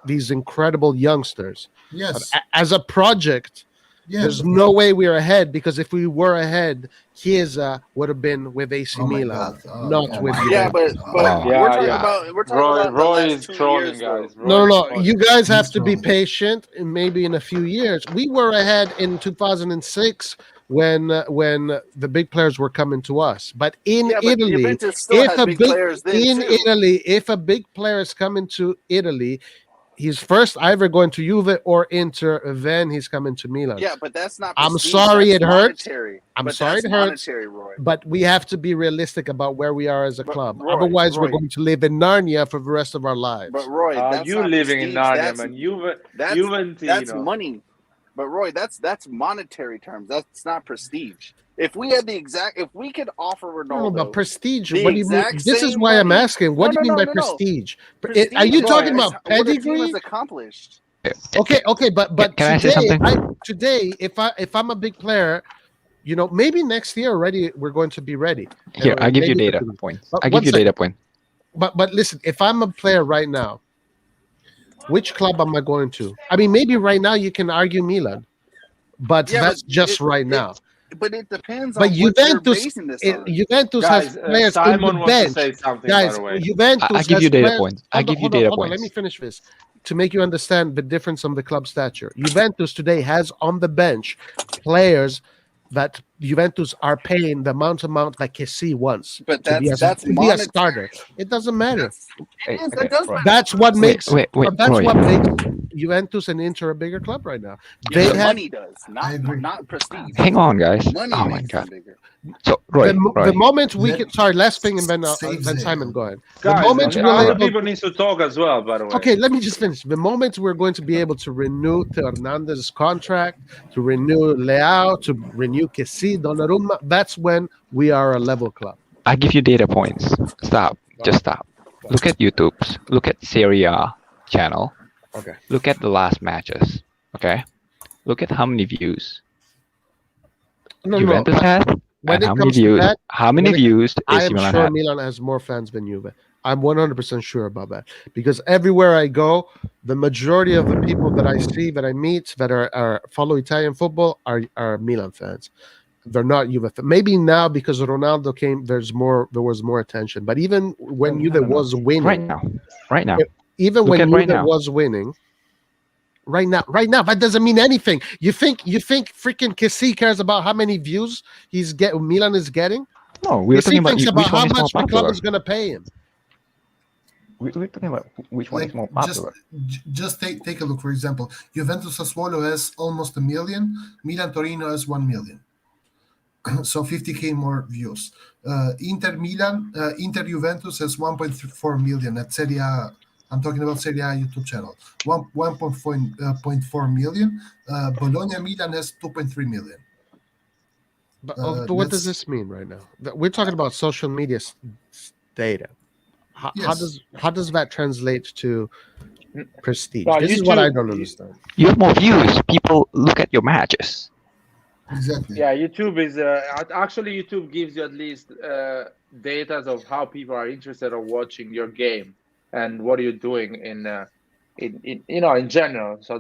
these incredible youngsters. Yes. But as a project, there's no way we're ahead, because if we were ahead, Chiesa would have been with AC Milan, not with Juventus. Yeah, but we're talking about Roy is trolling, guys. No. You guys have to be patient, and maybe in a few years. We were ahead in 2006 when the big players were coming to us. But in Italy, if a big player is coming to Italy, he's first either going to Juve or Inter, then he's coming to Milan. Yeah, but that's not. I'm sorry it hurts. I'm sorry it hurts. But we have to be realistic about where we are as a club. Otherwise, we're going to live in Narnia for the rest of our lives. But Roy, that's you living in Narnia, man. That's money. But Roy, that's monetary terms. That's not prestige. If we had if we could offer Ronaldo, no, but prestige. What do you mean? This is why I'm asking. What do you mean by prestige? Are you talking about pedigree? What accomplished. Okay, but can I say something? Today, if I'm a big player, maybe next year already we're going to be ready. Here, I'll give you data points. But listen, if I'm a player right now, which club am I going to? I mean, maybe right now you can argue Milan, but that's just right now. But it depends on what you're basing this on. Juventus has players Simon in the bench. To say something, guys, Juventus I'll give you data points. Hold on, let me finish this to make you understand the difference on the club stature. Juventus today has on the bench players that Juventus are paying the amount like Kessie wants. But to be a starter. It doesn't matter. That's what makes what makes Juventus and Inter a bigger club right now. Money does, not prestige. Hang on, guys. Money oh my god. So Roy, the moment we can, last thing, and then Simon, go ahead. The moment other people need to talk as well, by the way. Okay, let me just finish. The moment we're going to be able to renew Hernandez's contract, to renew Leao, to renew Kessie, Messi, Donnarumma, that's when we are a level club. I give you data points. Stop. Just stop. Look at YouTube's. Look at Serie A channel. Okay. Look at the last matches. Okay. Look at how many views No, Juventus has, when and it how many comes to views. that, How many when it- views I is am Milan sure had? Milan has more fans than Juve. I'm 100% sure about that because everywhere I go, the majority of the people that I see, that I meet, that are follow Italian football are Milan fans. They're not Juve. Maybe now because Ronaldo came, there was more attention. But even when No, Juve no, no. was winning, Right now. even Look when at Juve right now. was winning, right now, that doesn't mean anything. You think freaking Kessie cares about how many views Milan is getting? No, we're talking Kessie about thinks which about one how is more much the club popular. is going to pay him. We're talking about which one Like is more just popular. just take a look. For example, Juventus Sassuolo has almost 1 million. Milan Torino has 1 million. So 50K more views. Inter Juventus has 1.4 million at Serie A. I'm talking about Serie A YouTube channel. 1.4 million. Bologna Milan has 2.3 million. But what does That's this mean right now? We're talking about social media data. How yes. does that translate to prestige? No, This is what I don't understand. You have more views. People look at your matches. Exactly. Yeah, YouTube is actually YouTube gives you at least data of how people are interested in watching your game and what you're doing in in general. So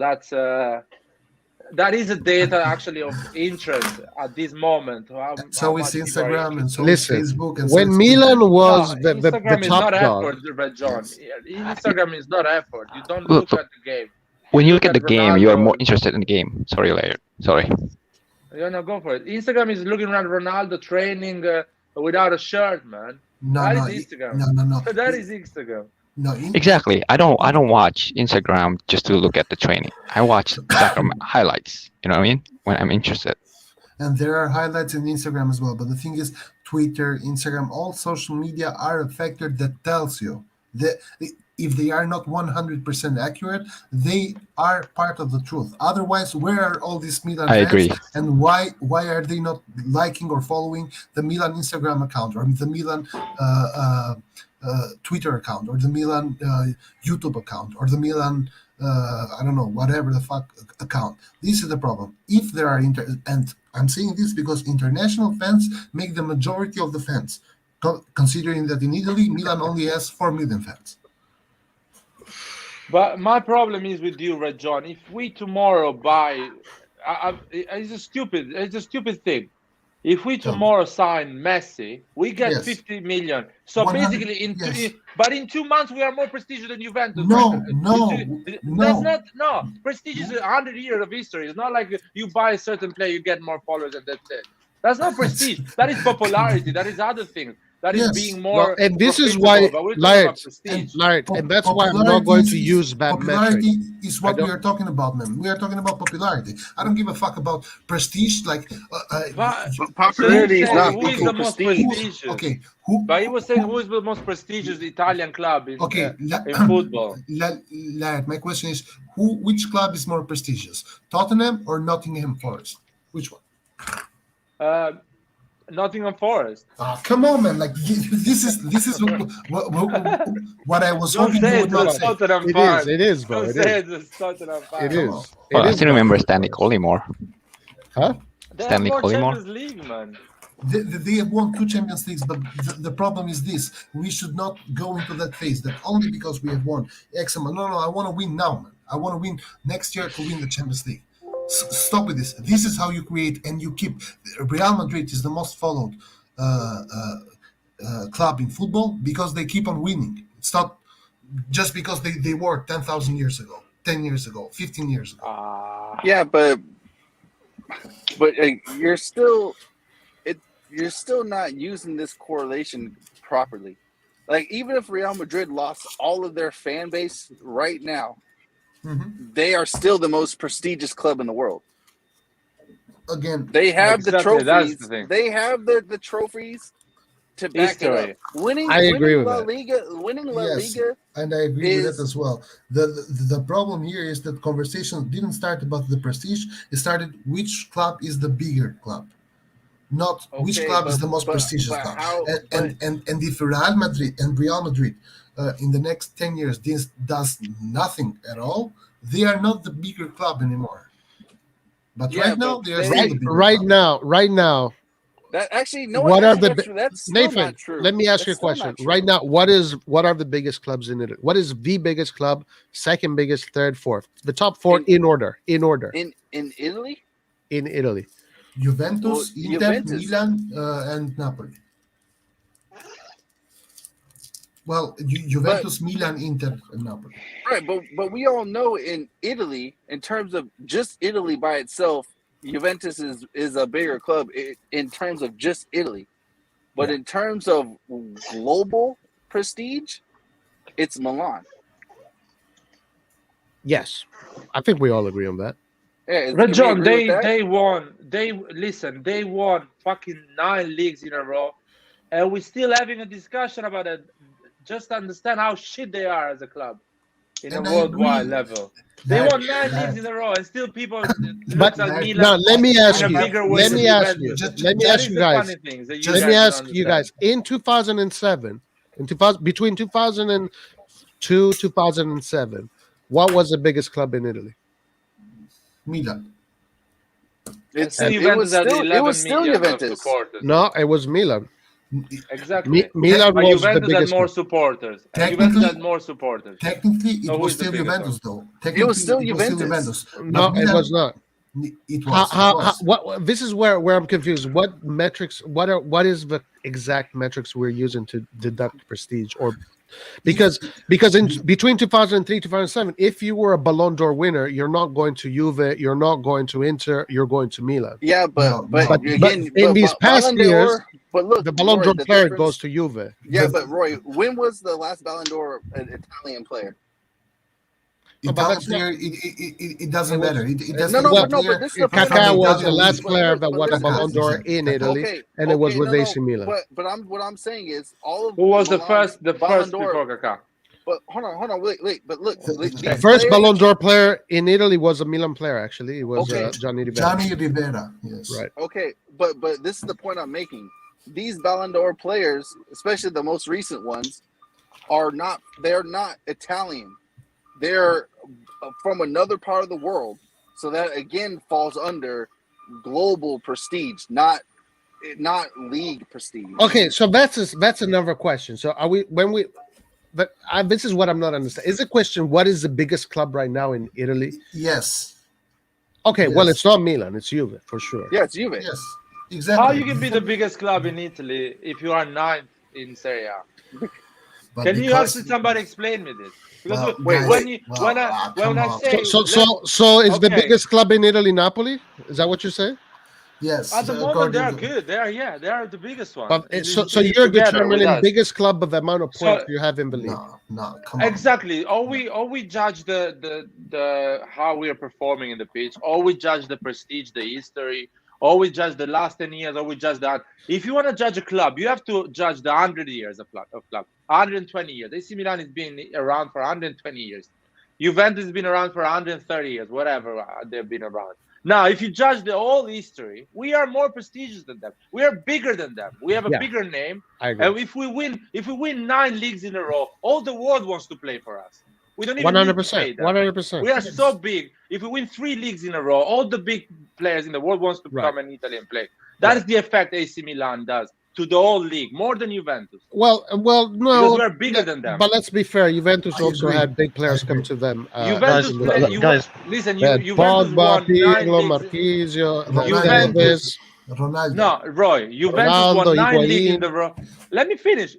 that is a data actually of interest at this moment. So it's much people are Instagram and so Listen, it's Facebook and so when it's Milan Twitter. was No, the Instagram is top not dog, effort, Red John. Yeah. Instagram is not effort. You don't Look, look at the game. When you look at the game, you are more Ronaldo. interested in the game. Sorry, Laird. Sorry. Go for it. Instagram is looking at Ronaldo training without a shirt, man. That is Instagram. No. That is Instagram. No, Exactly. I don't watch Instagram just to look at the training. I watch soccer highlights. You know what I mean? When I'm interested. and there are highlights in Instagram as well. But the thing is, Twitter, Instagram, all social media are a factor that tells you that if they are not 100% accurate, they are part of the truth. Otherwise, where are all these Milan I fans? agree. And why are they not liking or following the Milan Instagram account or the Milan Twitter account or the Milan YouTube account or the Milan I don't know, whatever the fuck account? This is the problem. If there are and I'm saying this because international fans make the majority of the fans, considering that in Italy Milan only has 4 million fans. But my problem is with you, Red John. If we tomorrow buy, it's a stupid thing. If we tomorrow sign Messi, we get 50 million. So basically, but in 2 months we are more prestigious than Juventus. No. That's not prestige is 100 years of history. It's not like you buy a certain player, you get more followers, and that's it. That's not prestige. That is popularity. That is other things. That is being more. and this is why, Laird, and that's why I'm not going to use that popularity metric. Is what we are talking about, man. We are talking about popularity. I don't give a fuck about prestige. Like popularity is not who is the most prestigious? Okay, but he was saying who is the most prestigious Italian club in football? Laird, my question is, which club is more prestigious, Tottenham or Nottingham Forest? Which one? Nottingham Forest. Oh, come on, man! Like this is what I was hoping you would not say. It is, bro. It is. I still remember Stanley Collymore. Huh? Stanley Collymore. Champions League, man. They have won 2 Champions Leagues, but the problem is this: we should not go into that phase that only because we have won X amount. No, I want to win now, man. I want to win next year to win the Champions League. Stop with this. This is how you create and you keep. Real Madrid is the most followed club in football because they keep on winning. It's not just because they were 10,000 years ago, 10 years ago, 15 years ago. Yeah, but you're still not using this correlation properly. Like, even if Real Madrid lost all of their fan base right now, they are still the most prestigious club in the world. Again, they have the trophies. That's the thing. They have the trophies to back it up. Winning La Liga, and I agree with that as well. The problem here is that conversation didn't start about the prestige. It started which club is the bigger club. not which Okay, club is but- the most but- prestigious but club. how- And if Real Madrid in the next 10 years this does nothing at all, they are not the bigger club anymore. But Yeah, right now but they are they- still Right, the bigger right club. now. That actually, no. What are actually, the that's, that's still Nathan? not true. Let me ask That's you a still question. not true. Right now, what are the biggest clubs in Italy? What is the biggest club? Second biggest, third, fourth. The top four in order. In in Italy, Italy. Juventus, Well, Inter, Juventus. Milan, and Napoli. Well, Juventus, Milan, Inter, and Napoli. right? But we all know in Italy, in terms of just Italy by itself, Juventus is a bigger club in terms of just Italy. But in terms of global prestige, it's Milan. Yes, I think we all agree on that. Yeah, But can we John, agree with that? they won fucking 9 leagues in a row, and we're still having a discussion about it. Just understand how shit they are as a club in And a I worldwide agree. level. They That- won 9 that- leagues in a row, and still people But look at Milan. now let me ask in a you. bigger way Let than me ask you. Juventus. Let me That ask is you the guys. funny things that you Just Let guys me don't ask you understand. guys. In 2007, between 2002 2007, what was the biggest club in Italy? Milan. And still It Juventus was had still 11 million of Juventus. supporters. No, it was Milan. Exactly. Milan But was the Juventus had biggest more club. supporters. Technically- Juventus had more supporters. Technically, it So who was is the still biggest Juventus, one? though. Technically, It was still Juventus. No, But it Milan- was not. It was. it was. What this is where I'm confused. What metrics? What is the exact metrics we're using to deduct prestige? Or because in between 2003 2007, if you were a Ballon d'Or winner, you're not going to Juve, you're not going to Inter, you're going to Milan. Yeah, No, but no. again, in these past Ballon d'Or- years, but look, The Ballon Roy, d'Or the player difference- goes to Juve. Yeah, The- but Roy, when was the last Ballon d'Or an Italian player? but Italian that's not- player, it doesn't It was- matter. It doesn't No, no, Well, but no, but this is the point. Kaká I'm was making. the last But player look, that but won a listen, Ballon d'Or exactly. in Italy, Okay, and it was with no, AC Milan. But what I'm saying is all of Who was the Milan's first Ballon d'Or. before Kaká? But hold on, wait. But look, The these The first players- Ballon d'Or player in Italy was a Milan player. Actually, it was Okay. Gianni Rivera. Gianni Rivera, yes. Right. Okay, but this is the point I'm making. These Ballon d'Or players, especially the most recent ones, they're not Italian. They're from another part of the world. So that again falls under global prestige, not league prestige. Okay, so that's another question. So are we when we? But this is what I'm not understanding. Is the question what is the biggest club right now in Italy? Yes. Okay, well Yes. it's not Milan, it's Juve for sure. Yeah, it's Juve. Yes. Exactly. How you can be the biggest club in Italy if you are 9th in Serie A? But Can you because- actually somebody explain me this? Because Well, wait, guys, when well, when come I on. say So is the Okay. biggest club in Italy Napoli? Is that what you say? Yes. at the moment according they are to- good. They are the biggest one. But It's so together you're with determining us. biggest club of the amount of points So- you have in the league. No, come on. Exactly. Or we judge the how we are performing in the pitch, or we judge the prestige, the history, or we judge the last 10 years, or we judge that. If you want to judge a club, you have to judge the 100 years of club, 120 years. AC Milan has been around for 120 years. Juventus has been around for 130 years, whatever they've been around. Now, if you judge the whole history, we are more prestigious than them. We are bigger than them. We have a Yeah. bigger name. I agree. And if we win 9 leagues in a row, all the world wants to play for us. We don't even need to pay 100%. them. 100%. We are so big. If we win 3 leagues in a row, all the big players in the world wants to Right. come in Italy and play. That is the effect AC Milan does to the whole league, more than Juventus. Well, Because no. we are bigger than them. But let's be fair. Juventus I also agree. had big players I come agree. to them. Juventus in the play, league. you, guys. listen, They had Juventus Pogba, won 9 Pirlo, leagues. Marquisio, Juventus- Tevez. Ronaldo. No, Roy, Juventus Ronaldo, won 9 leagues in Higuain. a row. Let me finish.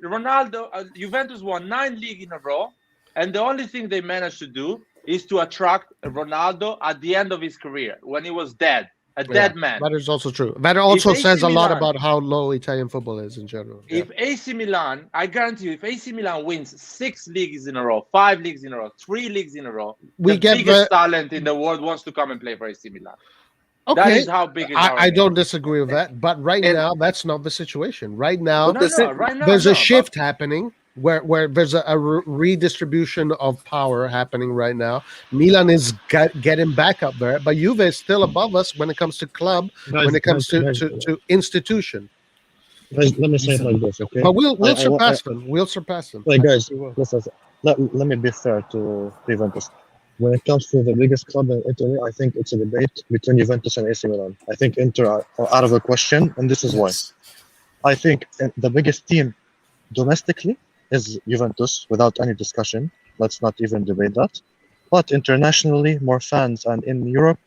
Juventus won 9 leagues in a row, and the only thing they managed to do is to attract Ronaldo at the end of his career when he was dead, a dead man. That is also true. That also AC says a lot Milan- about how low Italian football is in general. Yeah. If AC Milan, I guarantee you, if AC Milan wins 6 leagues in a row, 5 leagues in a row, 3 leagues in a row, We the get biggest the- talent in the world wants to come and play for AC Milan. That Okay, is how big it is. I don't disagree with that. But right And- now, that's not the situation. Right now, No, right now, there's no, a shift happening. where there's a redistribution of power happening right now. Milan is getting back up there, but Juve is still above us when it comes to club, when it comes to institution. Guys, let me say it like this, okay? But we'll surpass them. We'll surpass them. Wait, guys, listen. Let me be fair to Juventus. When it comes to the biggest club in Italy, I think it's a debate between Juventus and AC Milan. I think Inter are out of the question, and this is why. I think the biggest team domestically is Juventus, without any discussion. Let's not even debate that. But internationally, more fans, and in Europe,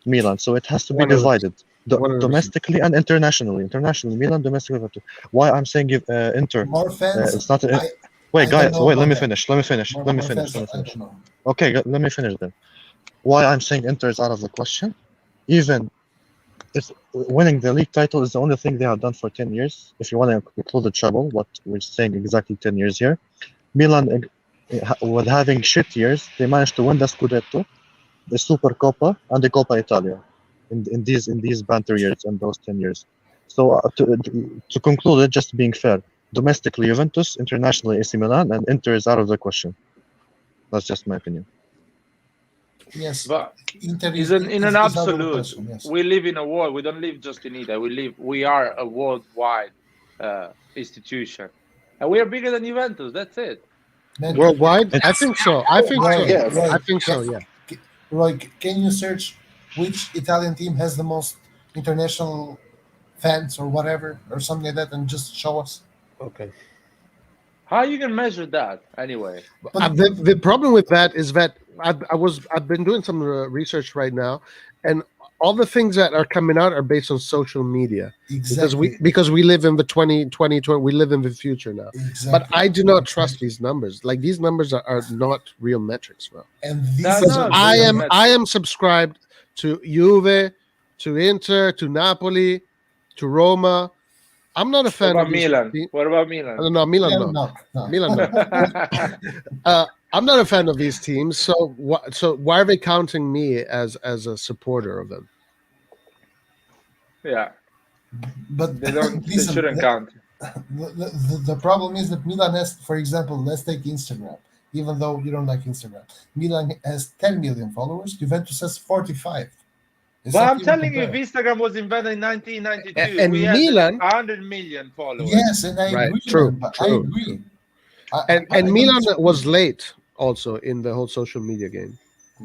Milan. So it has to be divided. Domestically and internationally. Internationally, Milan, domestically. Why I'm saying Inter? More fans. It's not. Wait, guys. Wait. Let me finish. Let me finish. Okay, let me finish then. Why I'm saying Inter is out of the question? Even if winning the league title is the only thing they have done for 10 years. If you want to include the treble, what we're saying exactly 10 years here. Milan, with having shit years, they managed to win the Scudetto, the Supercoppa, and the Coppa Italia in these banter years and those 10 years. So to conclude it, just being fair, domestically Juventus, internationally AC Milan, and Inter is out of the question. That's just my opinion. Yes, But Inter is in an out of the absolute. question, yes. We live in a world. We don't live just in Italy. We are a worldwide institution, and we are bigger than Juventus. That's it. Man, Worldwide? I think so. I think so. Yes. I think so, yeah. Roy, can you search which Italian team has the most international fans or whatever or something like that, and just show us? Okay. How you can measure that anyway? The problem with that is that I've been doing some research right now, and all the things that are coming out are based on social media. Exactly. Because we live in the 2020, we live in the future now. Exactly. But I do not trust these numbers. Like, these numbers are not real metrics, bro. And That's this not I real am subscribed to Juve, to Inter, to Napoli, to Roma. I'm not a What fan about of these Milan? teams. What about Milan? No, Milan, Yeah, no. no. Milan, no. I'm not a fan of these teams. So why are they counting me as a supporter of them? Yeah, But they don't. They listen, shouldn't count. the problem is that Milan has, for example, let's take Instagram. Even though you don't like Instagram, Milan has 10 million followers. Juventus has 45. It's But not I'm even telling you, if compared. Instagram was invented in 1992, And we had Milan- 100 million followers. Yes, and I Right, agree. true, man, but I true, agree. And I don't Milan disagree. was late also in the whole social media game.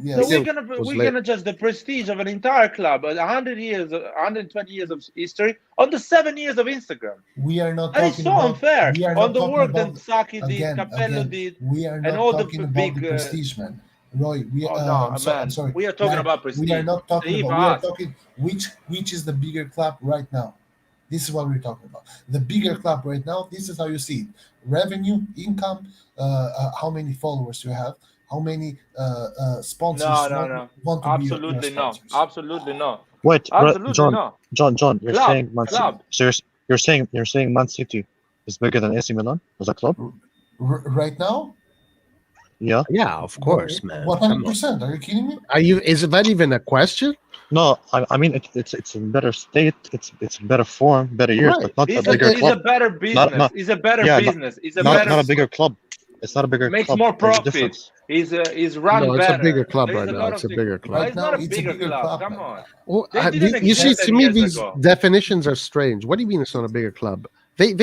Yes. So Milan was we're late. gonna judge the prestige of an entire club, 100 years, 120 years of history on the 7 years of Instagram. We are not That is talking so about unfair we are on not the talking work that about Saki did, again, Capello again, did, we are and not all the talking about big. the prestige, man. Roy, Man, sorry. we are talking about prestige. We are not talking Steve about. We are asked. talking which is the bigger club right now. This is what we're talking about. The bigger club right now. This is how you see it: revenue, income, how many followers you have, how many sponsors No. want to be your Absolutely no. sponsors. Absolutely no. Wait, Absolutely John, no. John, you're Club, saying Man City. club. So you're saying Man City is bigger than AC Milan as a club? Right now, Yeah. Yeah, of course, man. 100%. Are you kidding me? Is that even a question? No, I mean it's in better state. It's in better form, better years, Right. but not It's a bigger a club. better business. It's a better yeah, business. It's a Not better. a bigger club. It's not a bigger Makes club. more There's a profit. difference. Is run No, it's better. a bigger club There is right a now. lot It's of a things. bigger But club. Right it's now, not a it's a bigger bigger club. club Come right on. now. Well, They didn't you see, exist to 10 me, years these ago. definitions are strange. What do you mean it's not a bigger club? They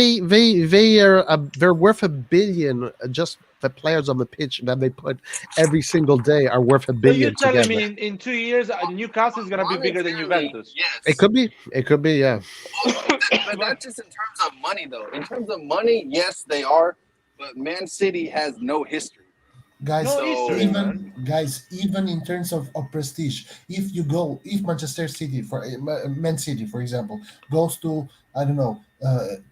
are they're worth $1 billion. Just the players on the pitch that they put every single day are worth $1 So billion you're telling together. me in 2 years Newcastle is gonna be bigger than Juventus? Yes. It could be, yeah. But that's just in terms of money, though. In terms of money, yes, they are. But Man City has no history. Guys, No history, even even in terms of prestige, if Manchester City Man City, for example, goes to, I don't know,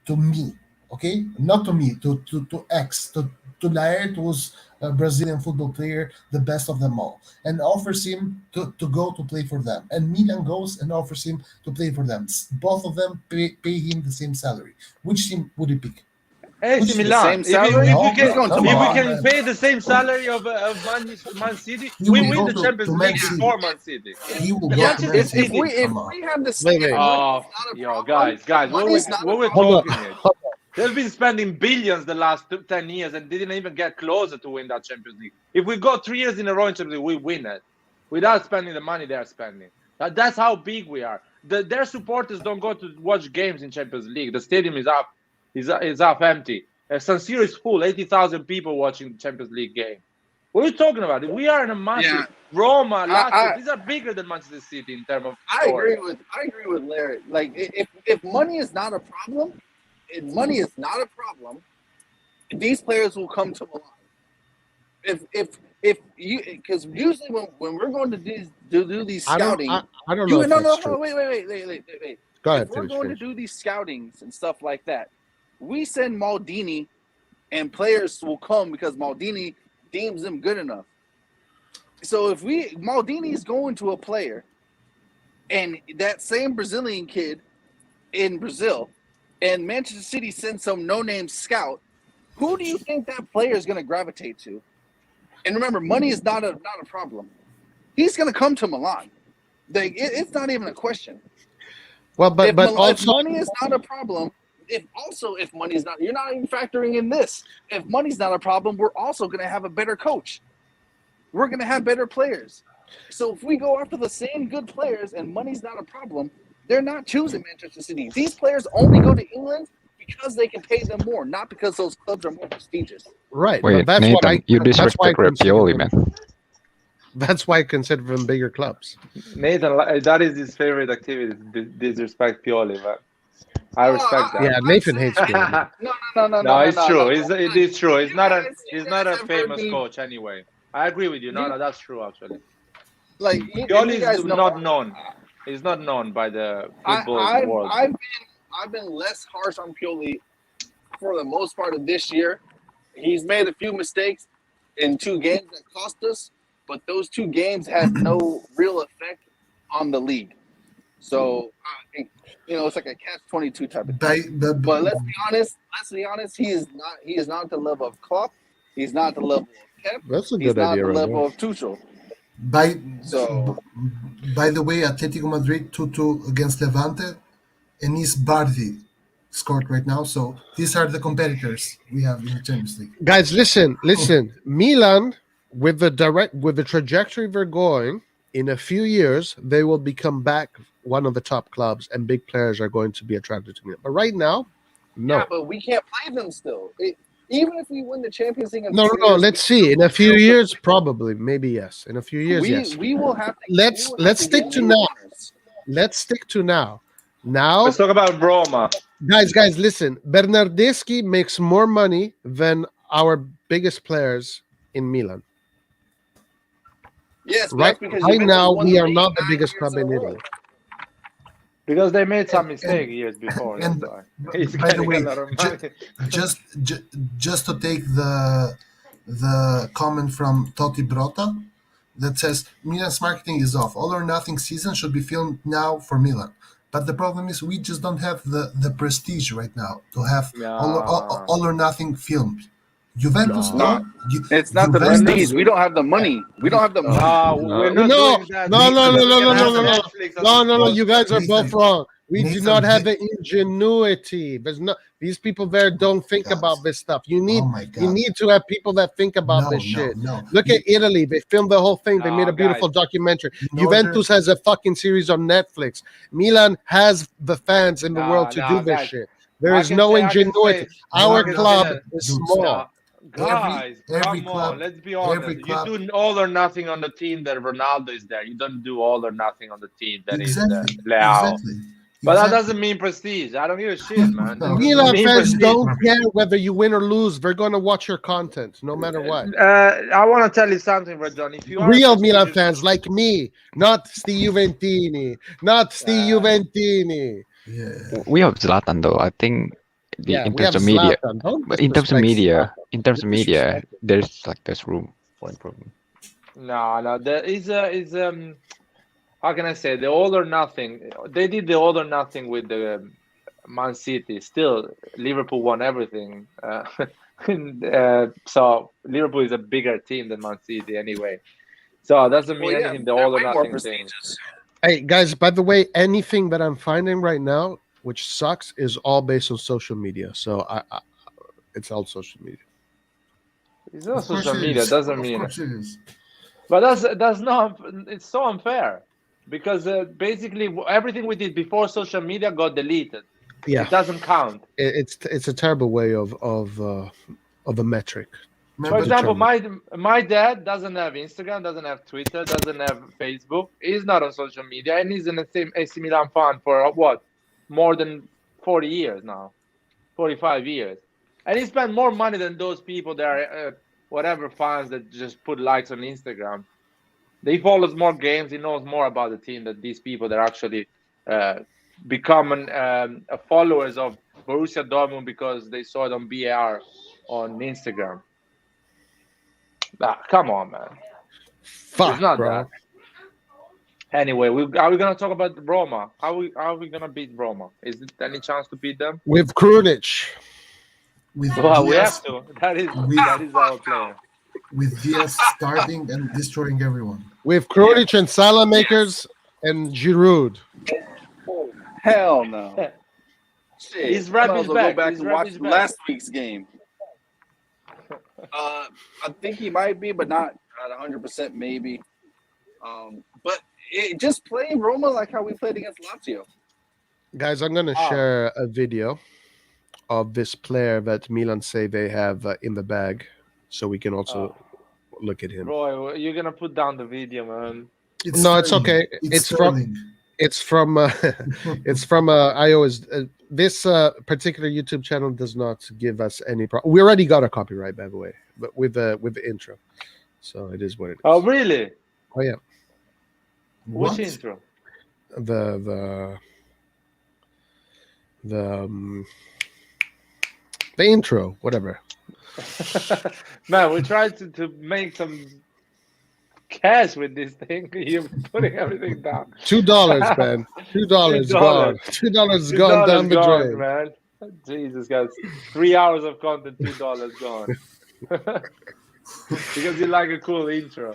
to me, okay, not to me, to X, to Laird, who's a Brazilian football player, the best of them all, and offers him to go to play for them, and Milan goes and offers him to play for them. Both of them pay him the same salary. Which team would he pick? AC the Milan. same salary? If No, we can, come if we on, can man. pay the same salary of Man City, He we will win go the to Champions Man League City. before Man City. He will go Yeah, to Man Manchester City. if City. we Come on. have the Wait, same wait. money, Oh, it's not a yo, problem. guys, what Money's not a we're problem. Hold talking on, is hold on. They've been spending billions the last 10 years and didn't even get closer to win that Champions League. If we go 3 years in a row in Champions League, we win it without spending the money they're spending. That's how big we are. Their supporters don't go to watch games in Champions League. The stadium is half empty. San Siro is full, 80,000 people watching the Champions League game. What are you talking about? We are in a massive Roma, Lazio. These are bigger than Manchester City in terms of story. I agree with Larry. Like if money is not a problem, these players will come to Milan. If you, because usually when we're going to do these scouting, I don't know. Wait. Go ahead. If we're going to do these scoutings and stuff like that, we send Maldini, and players will come because Maldini deems them good enough. So if Maldini is going to a player, and that same Brazilian kid in Brazil, and Manchester City sends some no-name scout, who do you think that player is going to gravitate to? And remember, money is not a problem. He's going to come to Milan. It's not even a question. Well, but also, if money is not a problem, if money is not, you're not even factoring in this. If money's not a problem, we're also going to have a better coach. We're going to have better players. So if we go after the same good players and money's not a problem, they're not choosing Manchester City. These players only go to England because they can pay them more, not because those clubs are more prestigious. Right. Wait, that's Nathan, you disrespect Pioli, man. That's why I consider them bigger clubs. Nathan, that is his favorite activity, disrespect Pioli, but I respect that. Yeah, Nathan hates Pioli. No, it's true. It is true. He's not a famous coach anyway. I agree with you. No, that's true actually. Like Pioli is not known. He's not known by the football world. I've been less harsh on Pioli for the most part of this year. He's made a few mistakes in 2 games that cost us, but those 2 games had no real effect on the league. So, it's like a catch-22 type of thing. But let's be honest. He is not the level of Klopp. He's not the level of Pep. That's a He's good not idea, the right level there. of Tuchel. By the way, Atletico Madrid 2-2 against Levante, and East Bardi scored right now. So these are the competitors we have in the Champions League. Guys, listen. Milan, with the trajectory they're going, in a few years they will become back one of the top clubs, and big players are going to be attracted to Milan. But right now, no. Yeah, but we can't play them still. Even if we win the Champions League, No. Let's see. In a few years, probably, maybe yes. In a few years, yes. We will have to. Let's stick to now. Let's stick to now. Now, let's talk about Roma. Guys, listen. Bernardeschi makes more money than our biggest players in Milan. Yes, right now we are not the biggest club in Italy. Because they made some mistake years before. And by the way, just to take the comment from Totti Brotta that says Milan's marketing is off. All or nothing season should be filmed now for Milan. But the problem is we just don't have the prestige right now to have all or nothing filmed. Juventus, it's not the prestige. We don't have the money. We don't have the money. We're not doing that. No. You guys are both wrong. We do not have the ingenuity. There's no. These people there don't think about this stuff. You need to have people that think about this shit. Look at Italy. They filmed the whole thing. They made a beautiful documentary. Juventus has a fucking series on Netflix. Milan has the fans in the world to do this shit. There is no ingenuity. Our club is small. Guys, come on, let's be honest. You do all or nothing on the team that Ronaldo is there. You don't do all or nothing on the team that is Leao. But that doesn't mean prestige. I don't give a shit, man. Milan fans don't care whether you win or lose. They're going to watch your content, no matter what. I want to tell you something, Rajon. If you are real Milan fans like me, not Steve Juventini, Yeah. We have Zlatan though. I think in terms of media, there's room for improvement. No, there is how can I say, the all or nothing. They did the all or nothing with the Man City. Still, Liverpool won everything. So Liverpool is a bigger team than Man City anyway. So it doesn't mean anything. The all or nothing thing. Hey guys, by the way, anything that I'm finding right now, which sucks, is all based on social media. So it's all social media. It's not Of course social it media. is. Doesn't Of mean. course it is. But that's not. It's so unfair because basically everything we did before social media got deleted. Yeah, It doesn't count. it's a terrible way of a metric. Man, For but example, determine. my dad doesn't have Instagram, doesn't have Twitter, doesn't have Facebook. He's not on social media, and he's in the same AC Milan fan for what, more than 40 years now, 45 years, and he spent more money than those people that are whatever fans that just put likes on Instagram. He follows more games. He knows more about the team than these people that actually become followers of Borussia Dortmund because they saw it on BAR on Instagram. Come on, man. Fuck, It's not bro. that. Anyway, are we gonna talk about Roma? How are we gonna beat Roma? Is it any chance to beat them? With Krunic. with Well, we Diaz, have to. That is with our player. with Diaz starting and destroying everyone. With Krunic and Salamakers and Giroud. Hell no. Shit. His rap I might is as well back. go back His and rap watch is back. last week's game. I think he might be, but not at 100% maybe. But just play Roma like how we played against Lazio. Guys, I'm going to share a video of this player that Milan say they have in the bag, so we can also look at him. Roy, you're gonna put down the video, man. It's No, it's Sterling. okay. It's From it's from I always this particular YouTube channel does not give us any problem. We already got a copyright, by the way, but with the intro, so it is what it is. Oh, really? Oh yeah, What? Which intro? The intro, whatever. Man, we tried to make some cash with this thing. You're putting everything down. $2, man. $2 gone. $2 gone down the gone, drain. man. Jesus, guys. 3 hours of content, $2 gone. Because you like a cool intro.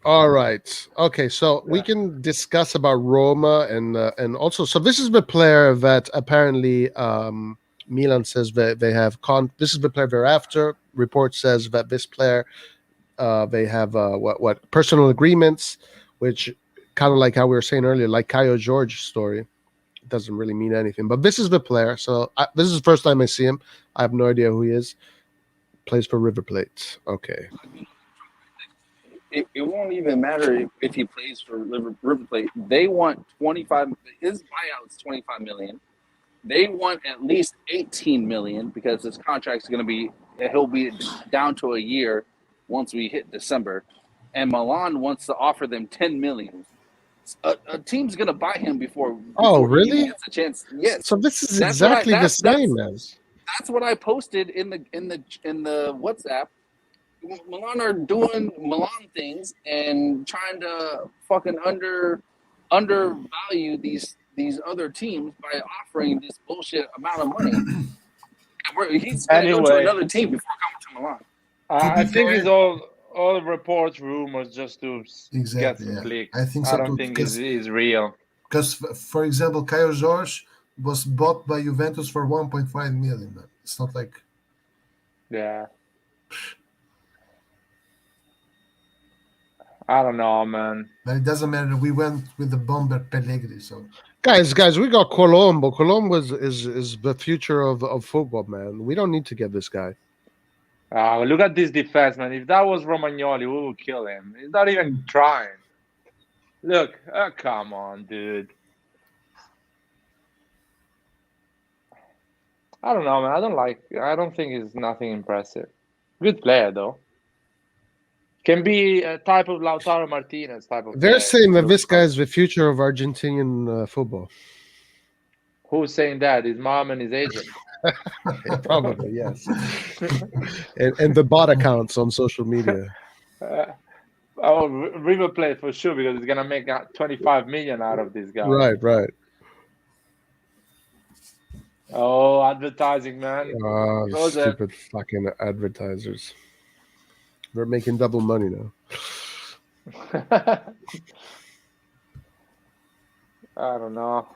All right. Okay, so we can discuss about Roma and also. So this is the player that apparently Milan says that they have. This is the player they're after. Report says that this player they have what personal agreements, which kind of like how we were saying earlier, like Caio Jorge story. It doesn't really mean anything. But this is the player. So this is the first time I see him. I have no idea who he is. Plays for River Plate. Okay. It won't even matter if he plays for River Plate. They want 25. His buyout's 25 million. They want at least 18 million because his contract's going to be. He'll be down to a year once we hit December, and Milan wants to offer them 10 million. A team's going to buy him before. Oh, he really? even gets a chance. Yes. So this is That's what exactly the same as. That's what I posted in the WhatsApp. Milan are doing Milan things and trying to fucking undervalue these other teams by offering this bullshit amount of money. He's going to go to another team before coming to Milan. I think it's all reports, rumors, just to get some clicks. I think so. I don't think it's real. Because, for example, Caio Jorge was bought by Juventus for 1.5 million. It's not like. Yeah. I don't know, man. But it doesn't matter. We went with the bomber Pellegrini, so. Guys, we got Colombo. Colombo is the future of football, man. We don't need to get this guy. Look at this defense, man. If that was Romagnoli, we would kill him. He's not even trying. Look, come on, dude. I don't know, man. I don't think he's nothing impressive. Good player, though. Can be a type of Lautaro Martinez type of. They're saying that this guy is the future of Argentinian football. Who's saying that? His mom and his agent. Probably, yes. and the bot accounts on social media. River Plate for sure because he's gonna make 25 million out of this guy. Right. Oh, advertising, man. Oh, stupid fucking advertisers. They're making double money now. I don't know.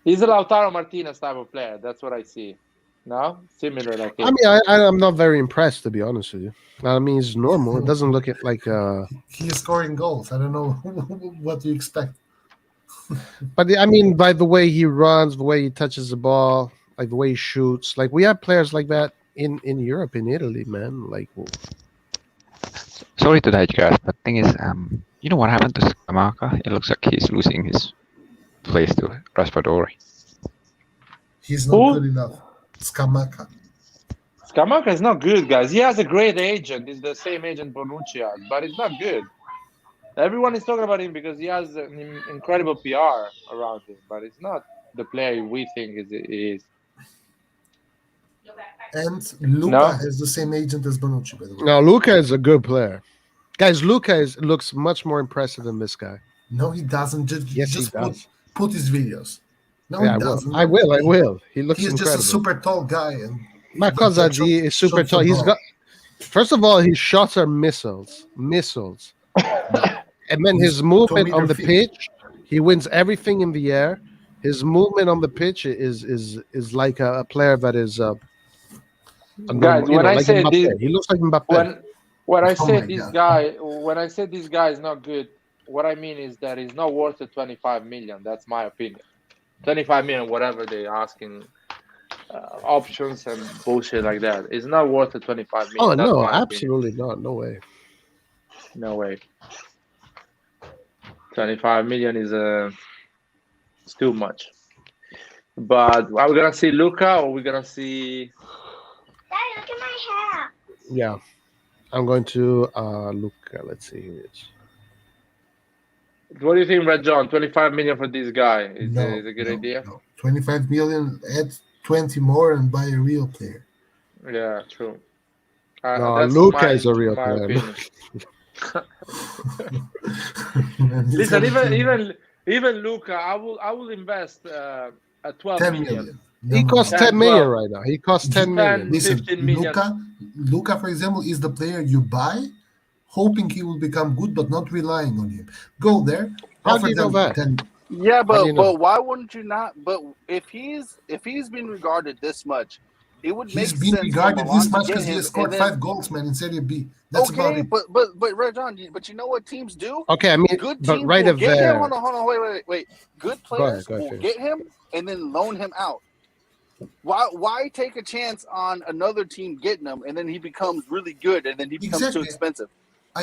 He's a Lautaro Martinez type of player. That's what I see. No, similar like I him. mean, I'm not very impressed, to be honest with you. I mean, it's normal. It doesn't look like. He is scoring goals. I don't know what you expect. But I mean, by the way he runs, the way he touches the ball, like the way he shoots, like we have players like that in Europe, in Italy, man. Like, Sorry to digress, but thing is, you know what happened to Scamacca? It looks like he's losing his place to Raspadori. He's not good enough. Scamacca. Scamacca is not good, guys. He has a great agent. He's the same agent Bonucci has, but it's not good. Everyone is talking about him because he has an incredible PR around him, but it's not the player we think he is. And Luca has the same agent as Bonucci, by the way. no, Luca is a good player, guys. Luca looks much more impressive than this guy. No, he doesn't. Yes, Just he does. put his videos. No, Yeah, he doesn't. I will. He looks He's incredible. just a super tall guy, and Makozadi is super tall. He's got. First of all, his shots are missiles, and then his movement on the pitch, he wins everything in the air. His movement on the pitch is like a player that is. Guys, when I say this, he looks like Mbappe. When I say this guy is not good, what I mean is that he's not worth the 25 million. That's my opinion. 25 million, whatever they're asking, options and bullshit like that. It's not worth the 25 million. Oh That's no, my absolutely not. No way. No way. 25 million is it's too much. But are we gonna see Luca or are we gonna see? Daddy, look at my hair. Yeah, I'm going to Luca. Let's see who it is. What do you think, Red John? 25 million for this guy is a good idea. No. 25 million, add 20 more, and buy a real player. Yeah, true. No, Luca is a real player. Listen, even Luca, I will invest at 12 million. He costs 10 million right now. He costs 10 million. Listen, 15 million. Luca, for example, is the player you buy, hoping he will become good, but not relying on him. Go there. How do you know that? Yeah, but why wouldn't you not? But if he's been regarded this much, it would make sense. He's been regarded this much because he he has scored 5 goals, man, in Serie B. That's about it. but Red John, but you know what teams do? Okay, I mean, good but teams right will of get there. him. Hold on, wait. Good players Go ahead, will get him and then loan him out. Why take a chance on another team getting him and then he becomes really good and then he becomes too expensive?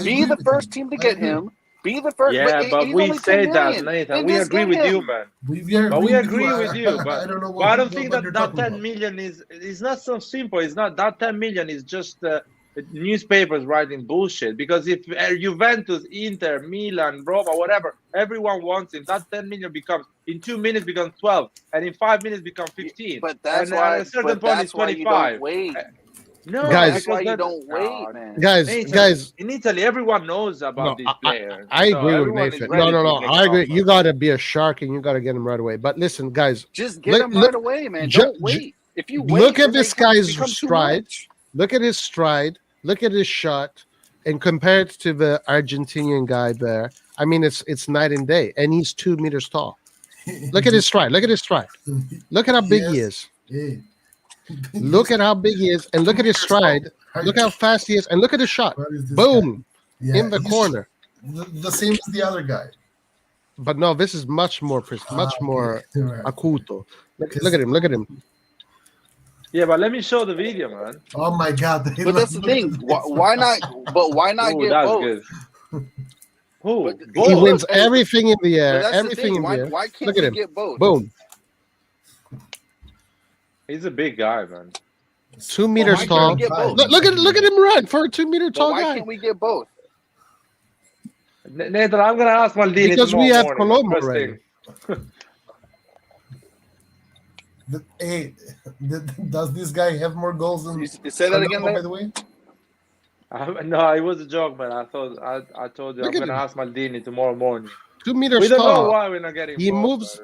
Be the first team to get him. Be the first. Yeah, but we say that, Nathan. We agree with you, man. We agree with you, but I don't think that 10 million is not so simple. It's not that 10 million is just newspapers writing bullshit. Because if Juventus, Inter, Milan, Roma, whatever, everyone wants him, that 10 million becomes in 2 minutes becomes 12, and in 5 minutes becomes 15. But that's and why. at a certain point, it's 25. Wait. No, guys, that's why you don't wait, man. Guys, in Italy, everyone knows about this player. I agree with Nathan. No. I agree. You got to be a shark and you got to get him right away. But listen, guys, just get him right away, man. Don't wait. If you wait, look at this guy's stride. Look at his stride. Look at his shot, and compare it to the Argentinian guy there. I mean, it's night and day, and he's 2 meters tall. Look at his stride. Look at his stride. Look at how big he is. Look at how big he is, and look at his stride. Look how fast he is, and look at his shot. Boom, in the corner. The same as the other guy. But no, this is much more acuto. Look at him. Look at him. Yeah, but let me show the video, man. Oh my God! But that's the thing. Why not? But why not get both? Good. He wins everything in the air. Everything in the air. Why can't look at him. Get both? Boom. He's a big guy, man. 2 meters tall. Look at him run for a 2 meter tall guy. Why can't we get both? Nathan, I'm gonna ask Maldini because we have Colombo already. Hey, does this guy have more goals than? You say that again, by the way. No, it was a joke, man. I told you I'm gonna ask Maldini tomorrow morning. 2 meters we don't tall. know why we're not getting. He moves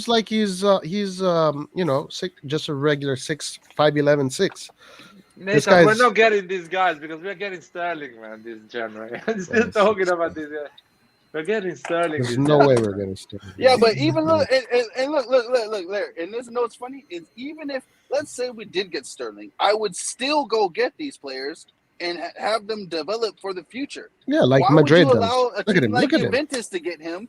like he's just a regular 5'11", 6. Nathan, we're not getting these guys because we're getting Sterling, man, this January. I'm still talking about this. We're getting Sterling. There's this no time. way we're gonna start. Yeah, but even look, and look, Larry. And this, what's funny is even if, let's say we did get Sterling, I would still go get these players and have them develop for the future. Yeah, like Why Madrid would you does. allow a Look at team him. like Look at him. Juventus to get him?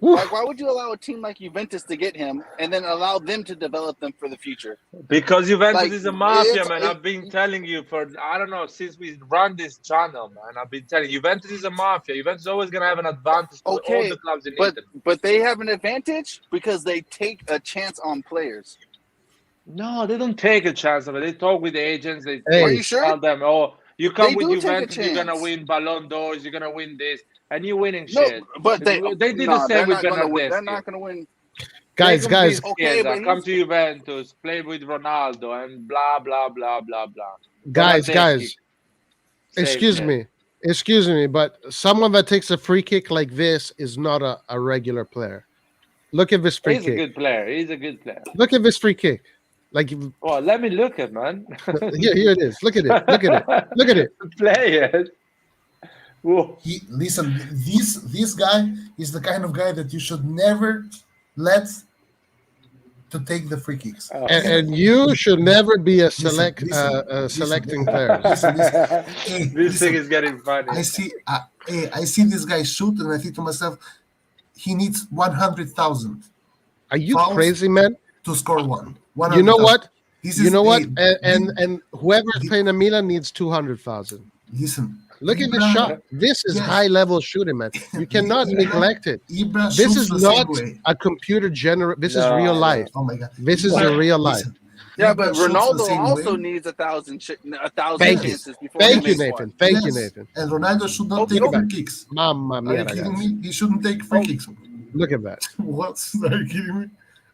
Woof. Like, why would you allow a team like Juventus to get him and then allow them to develop them for the future? Because Juventus Like, is a mafia, it's- man. I've been telling you for, I don't know, since we run this channel, man. I've been telling you, Juventus is a mafia. Juventus is always going to have an advantage to all Okay, the clubs in but Italy. but they have an advantage because they take a chance on players. No, they don't take a chance of it. They talk with the agents. They Hey. Are you sure? tell them, oh, you come They with do take a Juventus, you're going to chance. win Ballon d'Ors, you're going to win this, and you're winning No, shit. but they did the nah, same they're with not gonna win. They're Bernardeschi. not going to win. Guys, guys, Okay, but come he's- to Juventus, play with Ronaldo, and blah, blah, blah, blah, blah. guys, Bernardeschi guys. saved Excuse me, but someone that takes a free kick like this is not a regular player. Look at this free He's a kick. good player. He's a good player. Look at this free kick. Like Well, let me look at, man. here it is. Look at it. Look at it. Look at it. Play it. Whoa. Listen, this guy is the kind of guy that you should never let to take the free kicks. Oh. And you should never be a Listen. selecting players. Hey, This thing listen, is getting funny. I see this guy shoot, and I think to myself, he needs 100,000 Are you Fouls. crazy, man? to score one. You know 100,000. what? This You is know what? a- And whoever's playing a Milan needs 200,000. listen. Look at this Ibra- shot. This is Yes. high level shooting, man. You cannot Ibra- neglect it. Ibra This shoots is the same not way. a computer generated. This is No, real no. life. Oh my god! This is a real life. Listen, Yeah, Ibra but shoots the Ronaldo same also way. needs a thousand Thank you. chances before Thank he you, makes Nathan. one. Thank you, Yes. Nathan. And Ronaldo should not Okay, take okay. free kicks. Mamma Are you mia, kidding guys. me? He shouldn't take free kicks. Look at that. What? Are you kidding me?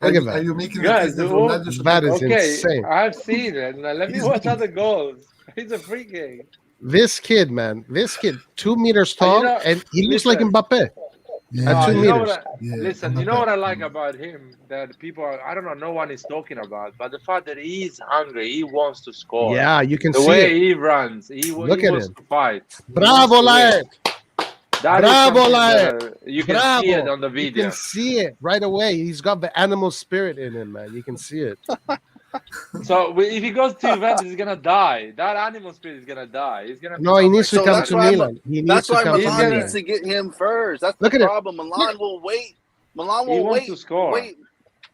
Look at Are that. you making the Guys, case that what- Ronaldo should That take is Okay, insane. I've seen it. Now, let me He's watch making- other goals. He's a free kick. This kid, man. This kid, 2 meters tall, know, and he looks like listen. Mbappe. Yeah, At 2 you know meters. what Yeah, listen, I'm you not know what bad. I like about him? That people are, I don't know, no one is talking about, but the fact that he's hungry, he wants to score. Yeah, you can The see way it. he runs, he Look he at wants him. to fight. He Bravo, wants to win. lad. That is Bravo, something lad. that, you can Bravo. see it on the You video. can see it right away. He's got the animal spirit in him, man. You can see it. So if he goes to Juventus, he's gonna die. That animal spirit is gonna die. He's gonna. No, he needs to So come that's to why Milan. He needs That's to why come to He's Milan gonna- needs to get him first. That's Look the at it. problem. Milan will wait. Milan He will wants wait. to score. Wait.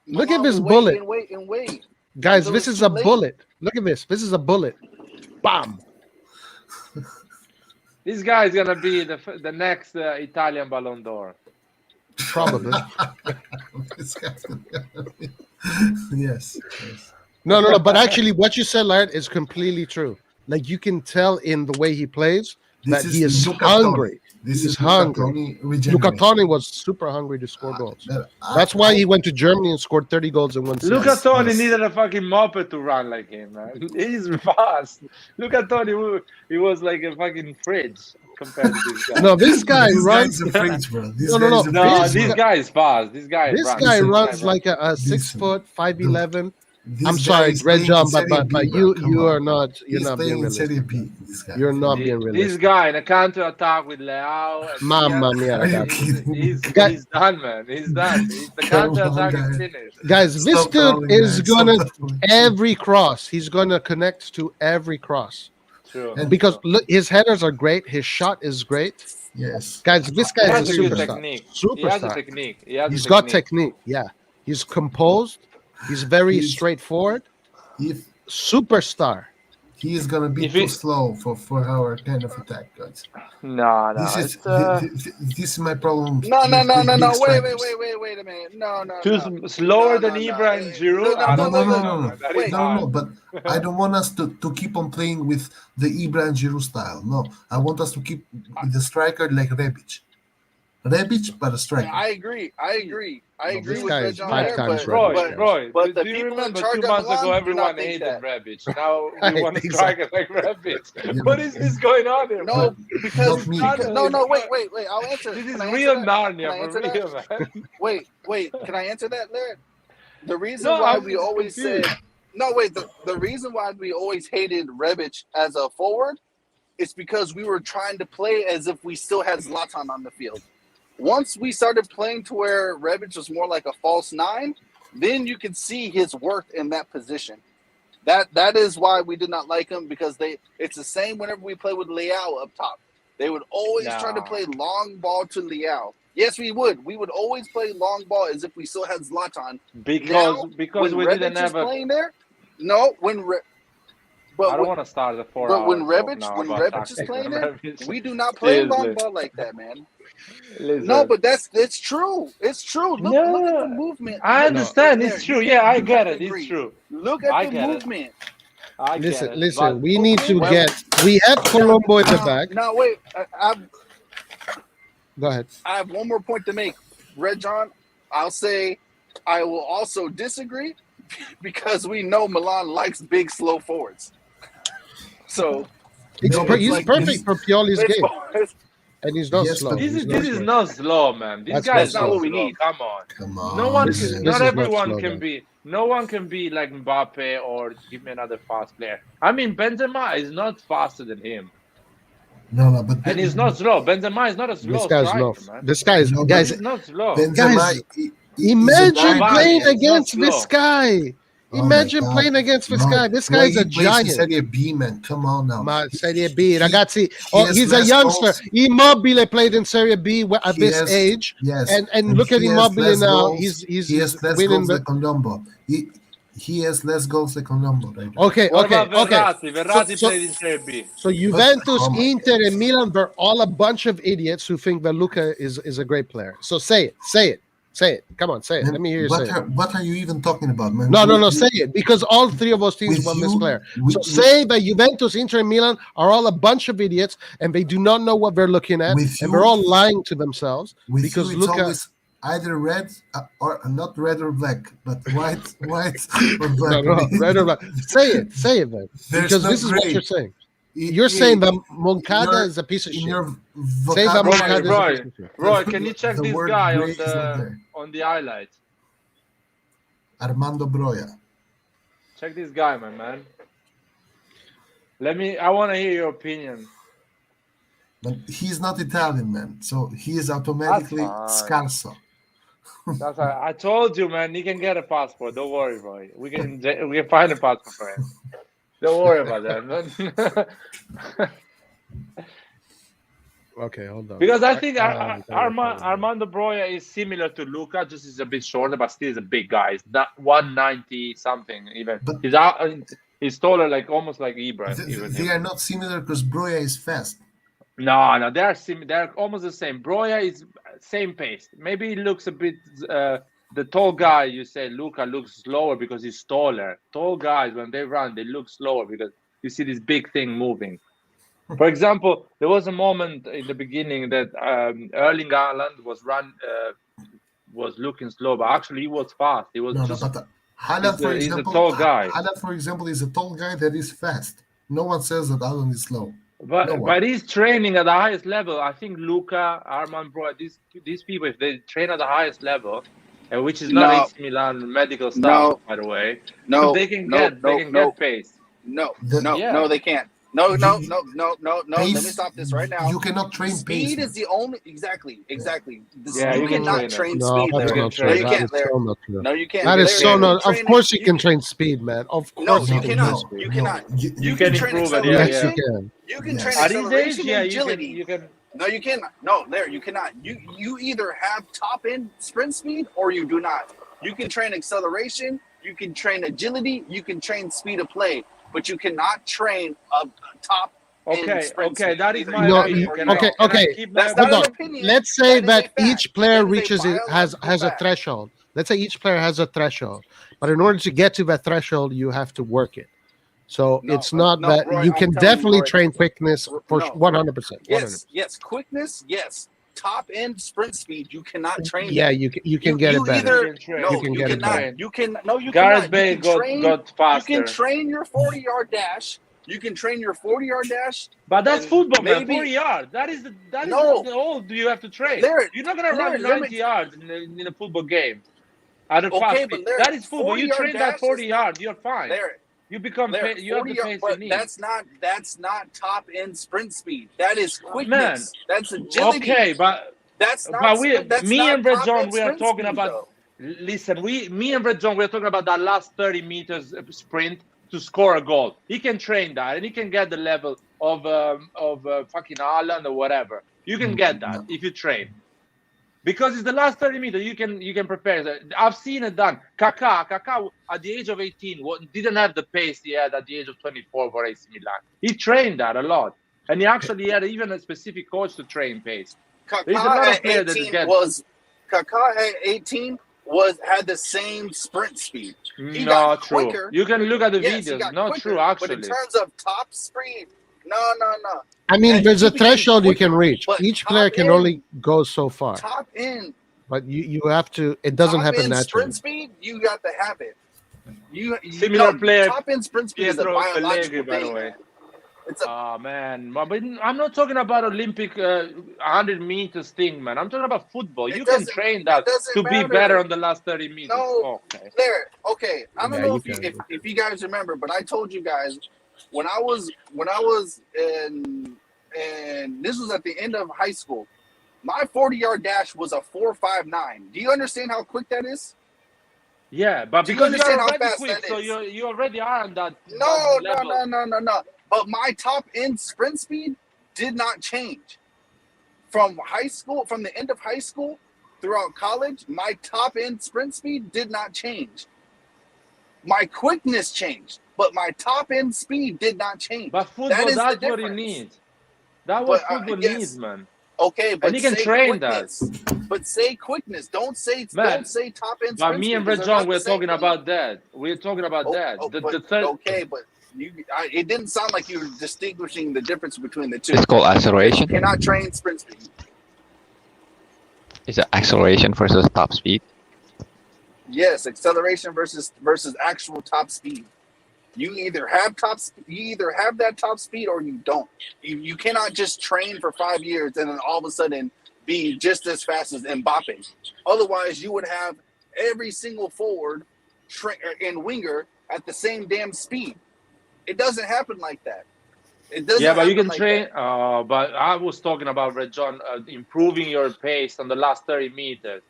Look at Milan this will bullet. Wait and wait and wait. Guys, So this it's is too a late. bullet. Look at this. This is a bullet. Bam. This guy is gonna be the next Italian Ballon d'Or. Probably. This guy's yes. No. But actually, what you said, Laird, is completely true. Like you can tell in the way he plays that he is Luca hungry. Toni. This He's is Luca hungry. Toni Luca regenerated. Toni was super hungry to score goals. That- That's why he went to Germany and scored 30 goals in one season. Look at Tony yes. needed a fucking moped to run like him, man. He's fast. Look at Tony. He was like a fucking fridge compared to this guy. No, this guy This runs. guy's a fridge, bro. This No, no, guy's no. a No, fridge, this bro. guy is fast. This guy This runs. guy Listen, runs like a 6 Listen. foot, 5'11". This I'm guy sorry, is Red playing John, in but Serie B, bro. Come you on. are not. You're He's not playing being in Serie realistic. B. This guy. You're not being This realistic. guy in a counter attack with Leao. and Mamma Diaz, mia, Are you ragazzi. kidding me? He's done, man. He's done. The counter attack is finished. Guys, this Stop dude trolling, is guys. Stop gonna trolling. every cross. He's gonna connect to every cross True. And- because look, his headers are great. His shot is great. Yes. Guys, this He guy has is a a good superstar. technique. He has a Superstar. technique. He has He's a got technique. Yeah, he's composed. He's very He's- straightforward. If Superstar. he is gonna be If too he- slow for our kind of attack, guys. No. This is It's, this is my problem. No. with big Wait strikers. Wait a minute. No. slower No, than no, Ibra no. and Giroud. No, I No, don't no, know. no, no, no. That Wait. is No, hard. no, but I don't want us to keep on playing with the Ibra and Giroud style. No, I want us to keep with the striker like Rebic. Rebic, but a striker. I agree. This with guy Red is John 5 there, times but, Roy, Rebic, Roy, but the do you people in remember charge 2 of months Milan ago do everyone not think hated that. Rebic? Now Right, we want to exactly. strike like Rebic. Yeah, What but- is this going on here? No, man? because Not me. no. Wait. I'll answer. This is Can I answer real that? Can I Narnia answer for that? real, man. Wait. Can I answer that, Larry? The reason No, why I'm we just always confused. said the reason why we always hated Rebic as a forward is because we were trying to play as if we still had Zlatan on the field. once we started playing to where Rebic was more like a false 9, then you can see his worth in that position. That is why we did not like him, because it's the same whenever we play with Leao up top. They would always try to play long ball to Leao. Yes, we would. We would always play long ball as if we still had Zlatan. Because when we Rebic didn't is have a. playing there, no. I don't want to start the 4 But when hour talk now Rebic about is tactics. playing there, we do not play long Seriously. ball like that, man. Listen. No, but it's true. It's true. Look at the movement. I understand. Look It's there. true. You Yeah, I have get to it. agree. It's true. Look at I the get it. movement. I get it. Listen. But We need to well, get. We have Colombo in the back. No, wait. Go ahead. I have one more point to make. Red John, I'll say I will also disagree because we know Milan likes big, slow forwards. So He's perfect for Pioli's game. And he's not Yes, slow. but This He's is not slow, man. This That's guy is not not what we slow. need. Come on. Come on. No one This can. is Not not everyone slow, can man. be. No one can be like Mbappe or give me another fast player. I mean, Benzema is not faster than him, No, but and he's not slow. Benzema is not a slow This guy's striker, not. man. This guy is No, guys. He's not slow. Benzema, Guys, he's Imagine a nine. playing It's not against slow. this guy. Oh my Imagine God. playing against this No, guy. This Roy, guy's a he plays in giant. Serie B, man. Come on now. Ma Serie B, ragazzi. Oh, has he's a less youngster. goals. Immobile played in Serie B at He this has- age, Yes. and look at he has Immobile less now. goals. He's he has less winning. goals than Colombo. He has less goals than Colombo right now. Okay, What okay, about okay. Verratti? Verratti So- played in Serie B. So Juventus, oh my Inter, and Milan, they're all a bunch of idiots who think that Luca is a great player. So say it. Come on, say it. Man, Let me hear you say it. what are you even talking about, man? No, say it, because all three of those teams With want this you- player. with- So say that Juventus, Inter, and Milan are all a bunch of idiots, and they do not know what they're looking at, With and you- they're all lying to themselves With because you, it's Luca. always either red or not red or black, but white or No, black. right or black. Say it, then, There's because no this is what gray. you're saying. You're saying that Moncada is a piece of in shit. your Say that vocabulary. Moncada is a piece of shit. Roy, can you check The this word guy gray is not there. on the highlights? Armando Broja. Check this guy, my man. I want to hear your opinion. But he's not Italian, man. So he is automatically That's fine. scarso. That's I told you, man. He can get a passport. Don't worry, Roy. We can find a passport for him. Don't worry about that, man. Okay, hold on. Because I think okay. Armando Broja is similar to Luca, just is a bit shorter, but still is a big guy. He's not 190 something even. But- He's taller, like almost like Ibra. They are not similar because Broja is fast. No, they're almost the same. Broja is same pace. Maybe he looks a bit. The tall guy, you say Luca looks slower because he's taller. Tall guys, when they run, they look slower because you see this big thing moving. For example, there was a moment in the beginning that Erling Haaland was looking slow, but actually he was fast. He was But Haaland, for he's a example, tall guy. Haaland, for example, is a tall guy that is fast. No one says that Haaland is slow. No one. But he's training at the highest level. I think Luca, Armand Broja, these people, if they train at the highest level, which is not AC Milan medical staff, by the way, they can get pace. No, Yeah. they can't. No. Let me stop this right now. You cannot train Speed pace. is the only exactly. Yeah, you you can cannot train train No, speed. that's Larry. not true. No, you That can't. is Larry. so not true. No, you can't. That is Larry, so you not. can Of train course, it. you can train speed, man. Of No, course, you you cannot. can. You cannot. You can train improve it, Yes, acceleration. you can. You can Yes. train At his age, acceleration yeah, and agility. you can. No, you cannot. No, Larry, you cannot. You either have top end sprint speed or you do not. You can train acceleration. You can train agility. You can train speed of play, but you cannot train a top. Okay, that is my No, opinion. Can I keep my That's Hold not on. an opinion. Let's say That is that a each fact. player That is a reaches it has a fact. threshold. Let's say each player has a threshold, but in order to get to that threshold, you have to work it. So No, it's not no, that Roy, you I'm can telling you, definitely Roy. train quickness for No, 100%. Yes, quickness, yes. Top end sprint speed, you cannot train. Yeah, that. you can get it better. You can train. No, You can you get it cannot. better. You can no, you Gareth cannot. Bale You can train. got faster. You can train your 40-yard dash. You can train your 40-yard dash. But that's and football, man. maybe- 40 yards. That is No. all you have to train. Larry, You're not gonna run Larry, 90 yards in a football game. At a Okay, fast but speed. Larry, That is football. You 40-yard train dash that 40 is- yards, you're fine. Larry, You become Larry, you have the 40-yard, pace you but need. that's not top end sprint speed. That is quickness. That's agility. Okay, but That's not. But That's me not and Red top John, end we are sprint talking speed, about. though. Listen, me and Red John, we're talking about that last 30 meters sprint to score a goal. He can train that, and he can get the level of fucking Haaland or whatever. You can get that if you train, because it's the last 30 meters. You can prepare. I've seen it done. Kaká at the age of 18 didn't have the pace he had at the age of 24 for AC Milan. He trained that a lot, and he actually had even a specific coach to train pace. There's a lot of players that get. Kaká at 18 had the same sprint speed. He Not got true. quicker. You can look at the Yes, he videos. got Not quicker, true, actually. But in terms of top speed, no. I mean, And there's a he became threshold you quicker, can reach. but Each top player can end- only go so far, Top end, but you have to. It doesn't top happen end naturally. sprint speed, you got to have it. Similar player, Top end sprint speed is a Pietro biological Pellegrini, by the thing. way. It's a Oh man, but I'm not talking about Olympic 100 meters thing, man. I'm talking about football. It You can doesn't- train it that doesn't to be matter. better on the last 30 meters. No. Okay. there. Okay, I don't Yeah, know you if you guys remember, but I told you guys when I was in, and this was at the end of high school. My 40-yard dash was a 4.59. Do you understand how quick that is? Yeah, but Do you because you're understand how already fast quick, that so is? you already are on that. No. that level. But my top end sprint speed did not change. From the end of high school throughout college, my top end sprint speed did not change. My quickness changed, but my top end speed did not change. But football, That is the that's what it difference. needs. That's what But, football yes. needs, man. Okay, but And you can say train that. quickness. But say quickness. Don't say Man, top end sprint But me speed, and because Red they're John, not we're the same talking thing. about that. We're talking about that. The third. Okay, but it didn't sound like you were distinguishing the difference between the two. It's called You acceleration. cannot train sprint speed. Is it acceleration versus top speed? Yes, acceleration versus actual top speed. You either have that top speed or you don't. You cannot just train for 5 years and then all of a sudden be just as fast as Mbappe. Otherwise, you would have every single forward and winger at the same damn speed. It doesn't happen like that. It doesn't. Yeah, but you happen can like train. that. But I was talking about Red John improving your pace on the last 30 meters,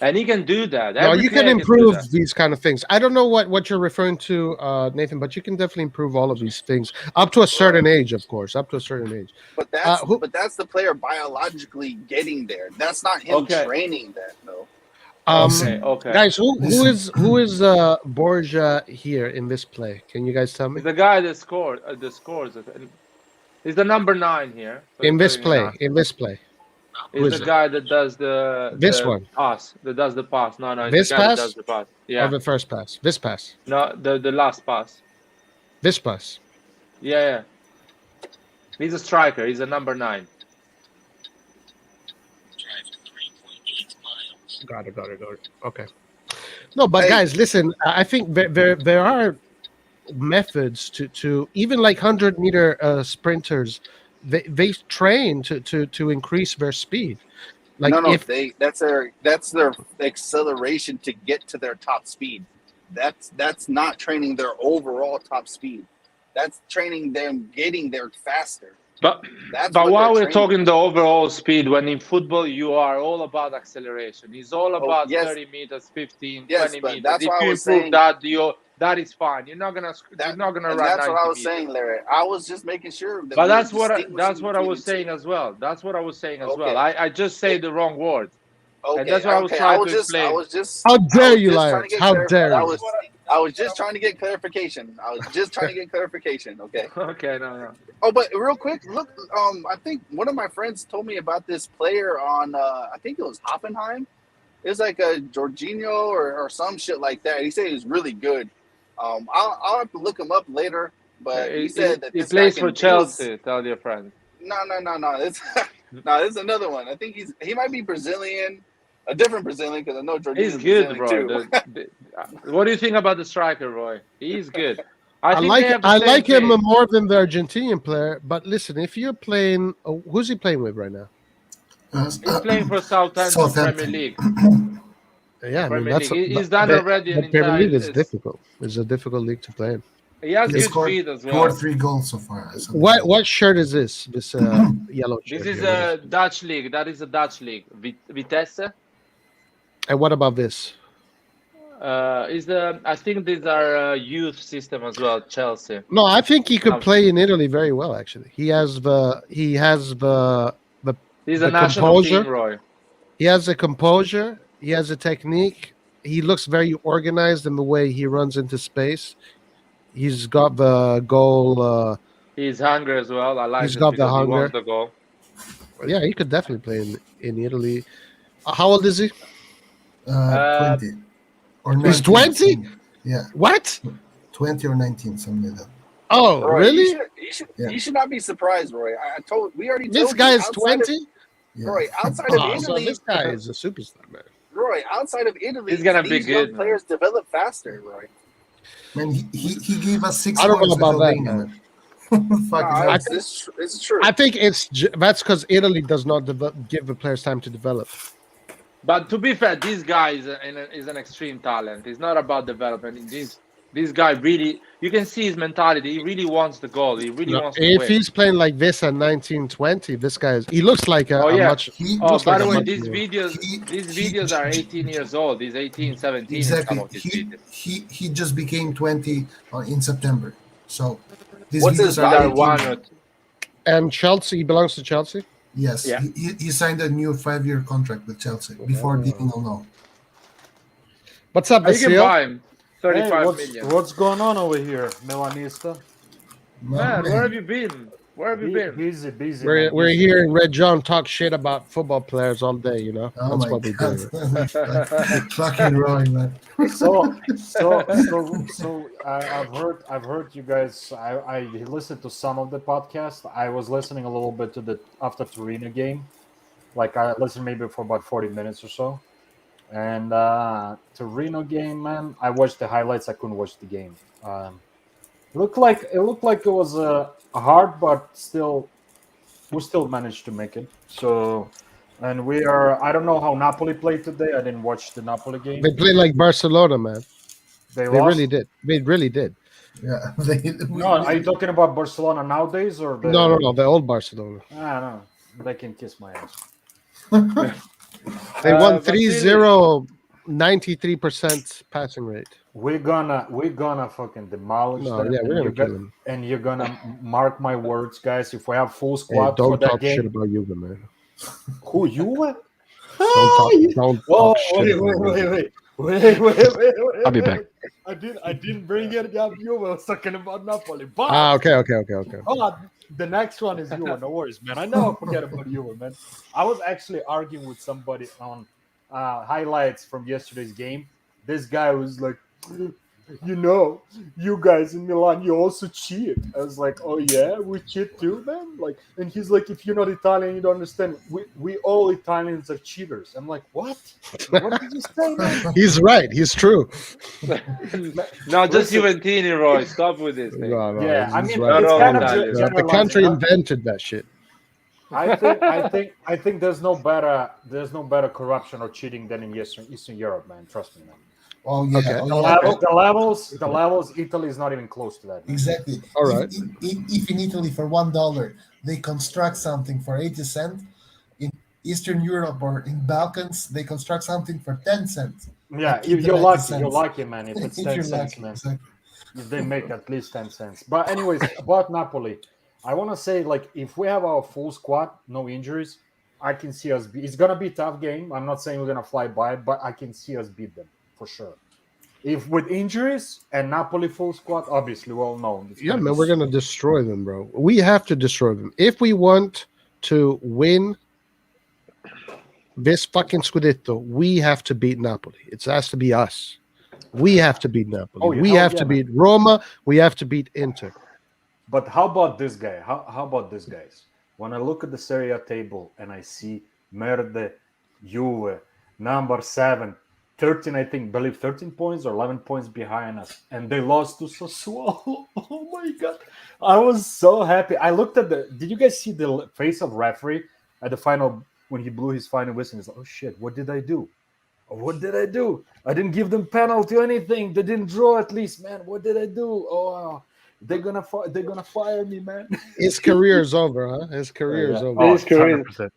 and he can do that. No, Every you can player do improve that. these kind of things. I don't know what you're referring to, Nathan, but you can definitely improve all of these things up to a certain age, of course, up to a certain age. But that's the player biologically getting there. That's not him Okay. training that though. Okay. Guys, who is Borgia here in this play? Can you guys tell me? The guy that scores. He's the number 9 here. In this play, Who He's is the it? guy that does This one? pass. That does the pass. No, it's This the guy pass? that does the pass. Or Yeah. the first pass? This pass. No, the last pass. This pass. Yeah. He's a striker. He's a number 9. Got it. Okay. No, but Hey. guys, listen. I think there are methods to even like 100-meter sprinters. They train to increase their speed. Like no, if that's their acceleration to get to their top speed. That's not training their overall top speed. That's training them getting there faster. But That's but what while they're we're training. talking the overall speed, when in football you are all about acceleration. It's all about yes. 30 meters, 15, Yes, 20 but meters. that's If why I you was improve saying- that, that is fine. You're not gonna And run that's 90 what I was meters. saying, Larry. I was just making sure that. But we that's were what I distinguishing was between saying the as well. That's what I was saying as well. Okay. I just say the wrong words. two. Okay, and that's what I was trying to explain. I was just. How dare I was you, just trying liars? to get How clarif- dare I you? was. I was just trying to get clarification. Okay. Okay, no. Oh, but real quick, look. I think one of my friends told me about this player on. I think it was Hoffenheim. It was like a Jorginho or some shit like that. He said he was really good. I'll have to look him up later. But he said that he this plays guy for can Chelsea. Tell your friend. No. It's this is another one. I think he might be Brazilian, a different Brazilian because I know Jorginho He's is good, Brazilian bro. too. What do you think about the striker, Roy? He's good. I think like they have the I same like him pace. more than the Argentinian player. But listen, if you're playing, who's he playing with right now? He's playing for Southampton Southampton. Premier League. Yeah, I mean Premier that's League. He's done the, already the an Premier entire. League is difficult. It's a difficult league to play in. He has He good scored feet as two or well. 3 goals so far. something What like what shirt is this? This yellow This shirt. is here, what a Dutch league. That is a Dutch league. Vitesse. And what about this? I think these are youth system as well. Chelsea. No, I think he could Um, play in Italy very well. Actually, he has the He's a the national team, composure. Roy. He has the composure. He has the technique. He looks very organized in the way he runs into space. He's got the goal. He's hungry as well. I like He's it got the because he wants hunger. the goal. Yeah, he could definitely play in Italy. How old is he? 20 or 19. He's 20? something. Yeah, What? 20 or 19, something like that. Oh, Roy, really? Yeah. you should not be surprised, Roy. We already This told guy you, is outside of- 20? Yeah. Roy, outside of Oh, so Italy, this guy is a superstar, man. Roy, outside of Italy, He's gonna be these young good, players develop faster, Roy. Man, he gave us 6 I don't know points about with that, Albania, man. Fucking No, hell. it's true. I think that's because Italy does not give the players time to develop. But to be fair, this guy is an extreme talent. It's not about development. This guy really, you can see his mentality. He really wants the goal. He really No, wants to if win. he's playing like this at 19, 20, this guy he looks like Oh, a yeah. much. He- Oh, looks by like the a way, much these more- videos are 18 years old. He's 18, 17 in Exactly. some of his videos. He just became 20 in September. So these What's his videos are There are 18. one or two. And Chelsea, he belongs to Chelsea. Yes, Yeah. he signed a new 5-year contract with Chelsea before being unknown. What's up, You can Vasil? buy him. 35 Hey, million. what's going on over here, Milanista? Man, where have you been? Where have you been? Busy, busy. We're man, we're busy. hearing Red John talk shit about football players all day. You know, Oh that's my what we god, do. fucking Roy, man. So I've heard you guys. I listened to some of the podcast. I was listening a little bit to the after Torino game. Like I listened maybe for about 40 minutes or so. And Torino game, man, I watched the highlights. I couldn't watch the game. It looked like it was hard, but we still managed to make it. So, and we are. I don't know how Napoli played today. I didn't watch the Napoli game. They played like Barcelona, man. They They lost. really did. They really did. Yeah, No, are you talking about Barcelona nowadays or the? No, the old Barcelona. I don't know. They can kiss my ass. They won Vasily. 3-0, 93% passing rate. We're gonna fucking demolish No, them. yeah, and we're gonna you're kill them. And you're gonna mark my words, guys. If we have full Hey, squad for don't that talk game, shit about Juve, man. who you were? Don't Oh, talk shit about Juve. wait. I'll be back. I didn't bring it up. You was talking about Napoli, but Okay. the next one is you. No worries, man. I never forget about you, man. I was actually arguing with somebody on highlights from yesterday's game. This guy was like, you guys in Milan, you also cheat. I was like, oh yeah, we cheat too, man. Like, and he's like, if you're not Italian, you don't understand. We all Italians are cheaters. I'm like, what? What did you say, man? He's right. He's true. No, just Listen. Juventini, Roy. Stop with this thing. No, Yeah, he's I mean, right. it's Not kind of all Italians. The generalizing. country invented that shit. I think there's no better corruption or cheating than in Eastern Europe, man. Trust me, man. Oh yeah, Okay. oh, yeah. The levels. Italy is not even close to that. Man. Exactly. All right. If in Italy for $1 they construct something for 80 cents, in Eastern Europe or in Balkans they construct something for 10 cents. Yeah, Keep the you're 90 lucky. cents. You're lucky, man. If it's If 10 you're cents, lucky, man. exactly. If they make at least 10 cents. But anyways, about Napoli, I want to say, like, if we have our full squad, no injuries, I can see us. It's gonna be a tough game. I'm not saying we're gonna fly by, but I can see us beat them for sure. If with injuries and Napoli full squad, obviously, well known. Yeah, man, we're gonna destroy them, bro. We have to destroy them if we want to win this fucking Scudetto. We have to beat Napoli. It has to be us. We have to beat Napoli. Oh, yeah. We Hell have yeah, to man. beat Roma. We have to beat Inter. But how about this guy? How about this guys? When I look at the Serie A table and I see Merde, Juve, number 7, 13, I think, believe 13 points or 11 points behind us, and they lost to Sassuolo. Oh my god, I was so happy. I looked at did you guys see the face of referee at the final when he blew his final whistle? He's like, oh shit, what did I do? What did I do? I didn't give them penalty or anything. They didn't draw at least, man. What did I do? Oh, they're gonna fire me, man. His career's over, huh? His career's over. Oh, His career. 100%.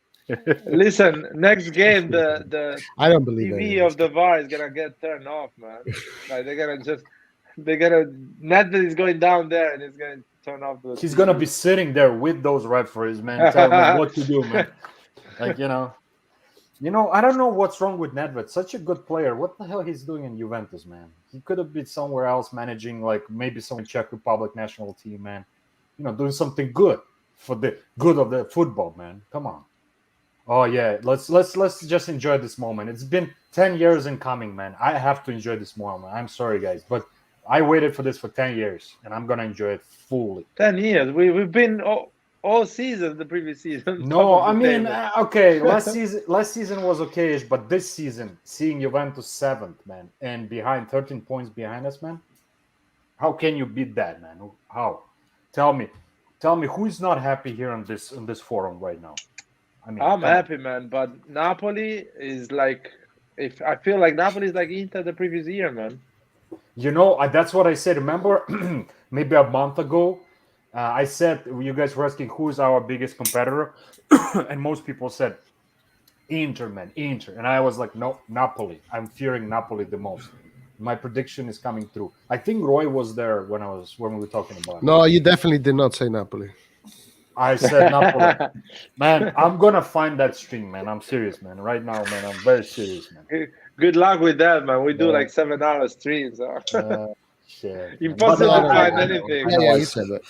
Listen, next game the I don't believe TV any of of the VAR is gonna get turned off, man. Like they're gonna Nedved is going down there and it's gonna turn off the. He's TV. gonna be sitting there with those referees, man, telling them what to do, man. Like I don't know what's wrong with Nedved. Such a good player. What the hell he's doing in Juventus, man? He could have been somewhere else, managing like maybe some Czech Republic national team, man. Doing something good for the good of the football, man. Come on. Oh yeah, let's just enjoy this moment. It's been 10 years in coming, man. I have to enjoy this moment. I'm sorry, guys, but I waited for this for 10 years, and I'm gonna enjoy it fully. 10 years. We've been all season, the previous season. No, I mean, okay, last season was okayish, but this season, seeing Juventus 7th, man, and behind 13 points behind us, man, how can you beat that, man? How? Tell me who is not happy here on this forum right now? I mean, I'm happy, man, but Napoli is like, if I feel like Napoli is like Inter the previous year, man. That's what I said. Remember, maybe a month ago, I said you guys were asking who is our biggest competitor, and most people said Inter, man, Inter, and I was like, no, Napoli. I'm fearing Napoli the most. My prediction is coming through. I think Roy was there when we were talking about it. No, you definitely did not say Napoli. I said Napoli. Man, I'm gonna find that stream, man. I'm serious, man. Right now, man, I'm very serious, man. Good luck with that, man. We do like 7-hour streams. Shit. Impossible to find anything. Yeah, he said that.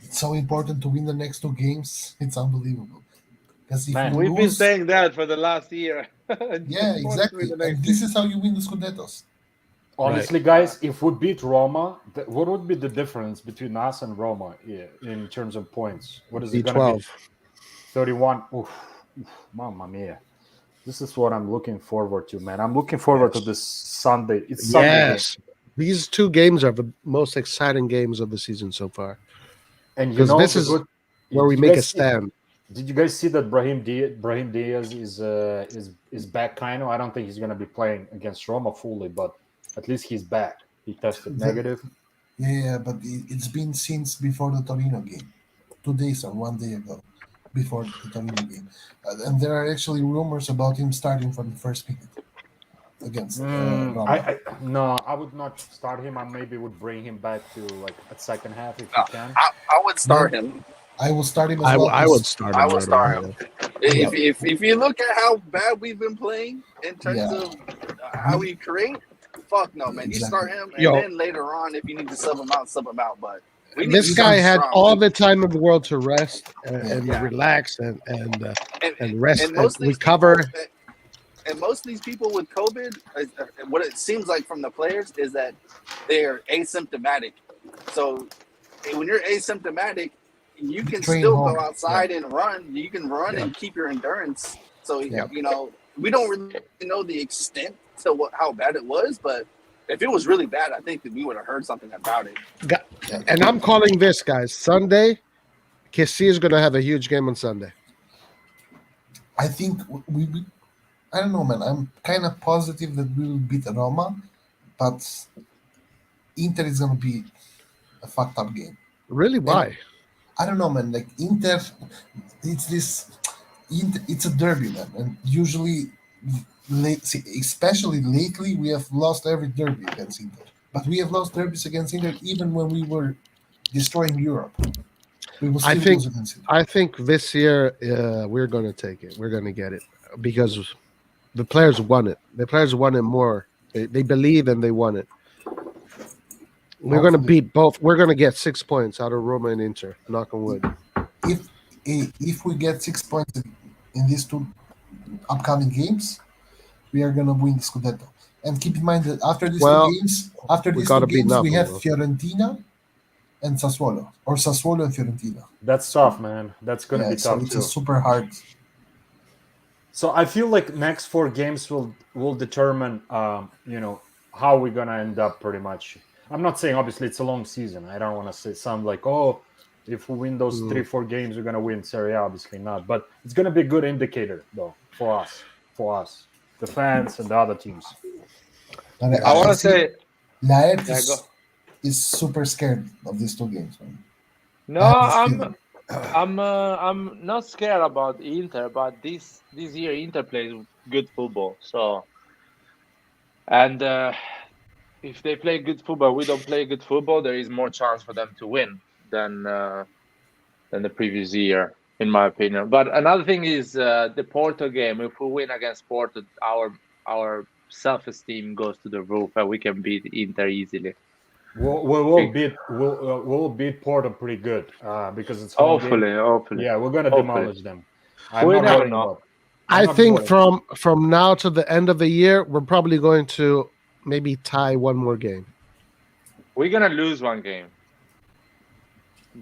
It's so important to win the next 2 games. It's unbelievable. Because if Man, you We've been lose, saying that for the last year. yeah, exactly. And this is how you win the Scudettos. Honestly, guys, if we beat Roma, what would be the difference between us and Roma in terms of points? What is it going to be? 31. Oof, mamma mia. This is what I'm looking forward to, man. I'm looking forward to this Sunday. It's Sunday. Yes. These 2 games are the most exciting games of the season so far. And because this is where we make a stand. Did you guys see that Brahim Diaz is back? Kind of. I don't think he's going to be playing against Roma fully, but at least he's back. He tested negative. Yeah, but it's been since before the Torino game. 2 days or 1 day ago, before the Torino game. And there are actually rumors about him starting from the first minute against Roma. No, I would not start him. I maybe would bring him back to like a second half if you can. I would start him. I will start him as well. I would start him. I will start him. If you look at how bad we've been playing in terms of how we create, fuck no, man. You start him, and then later on, if you need to sub him out. But this guy had all the time in the world to rest and relax and rest and recover. And most of these people with COVID, what it seems like from the players is that they're asymptomatic. So when you're asymptomatic, you can still go outside and run. You can run and keep your endurance. So we don't really know the extent to how bad it was, but if it was really bad, I think that we would have heard something about it. And I'm calling this, guys, Sunday. Kessie is going to have a huge game on Sunday. I think I don't know, man. I'm kind of positive that we will beat Roma, but Inter is going to be a fucked up game. Really? Why? And I don't know, man. Like Inter, it's a derby, man. And usually, especially lately, we have lost every derby against Inter. But we have lost derbies against Inter even when we were destroying Europe. We will still lose against Inter. I think this year we're going to take it. We're going to get it because the players won it. The players won it more. They believe and they won it. We're going to beat both. We're going to get 6 points out of Roma and Inter. Knock on wood. If we get 6 points in these 2 upcoming games, we are going to win the Scudetto. And keep in mind that after these 2 games, we have Fiorentina and Sassuolo, or Sassuolo and Fiorentina. That's tough, man. That's going to be tough. So it's a super hard. So I feel like next 4 games will determine, how we're gonna end up. Pretty much. I'm not saying obviously it's a long season. I don't want to sound like if we win those 3-4 games, we're gonna win Serie A. Obviously not, but it's gonna be a good indicator though for us. the fans and the other teams. And I want to see say, Laet yeah, go. is super scared of these two games. Man. No, I have this feeling. I'm not scared about Inter, but this year Inter plays good football. So, and if they play good football, we don't play good football, there is more chance for them to win than the previous year, in my opinion. But another thing is the Porto game. If we win against Porto, our self-esteem goes to the roof, and we can beat Inter easily. We'll beat Porto pretty good because it's home game. Hopefully. Yeah, we're gonna demolish them. We never worried know. about. I not think worried. from now to the end of the year, we're probably going to maybe tie one more game. We're gonna lose one game.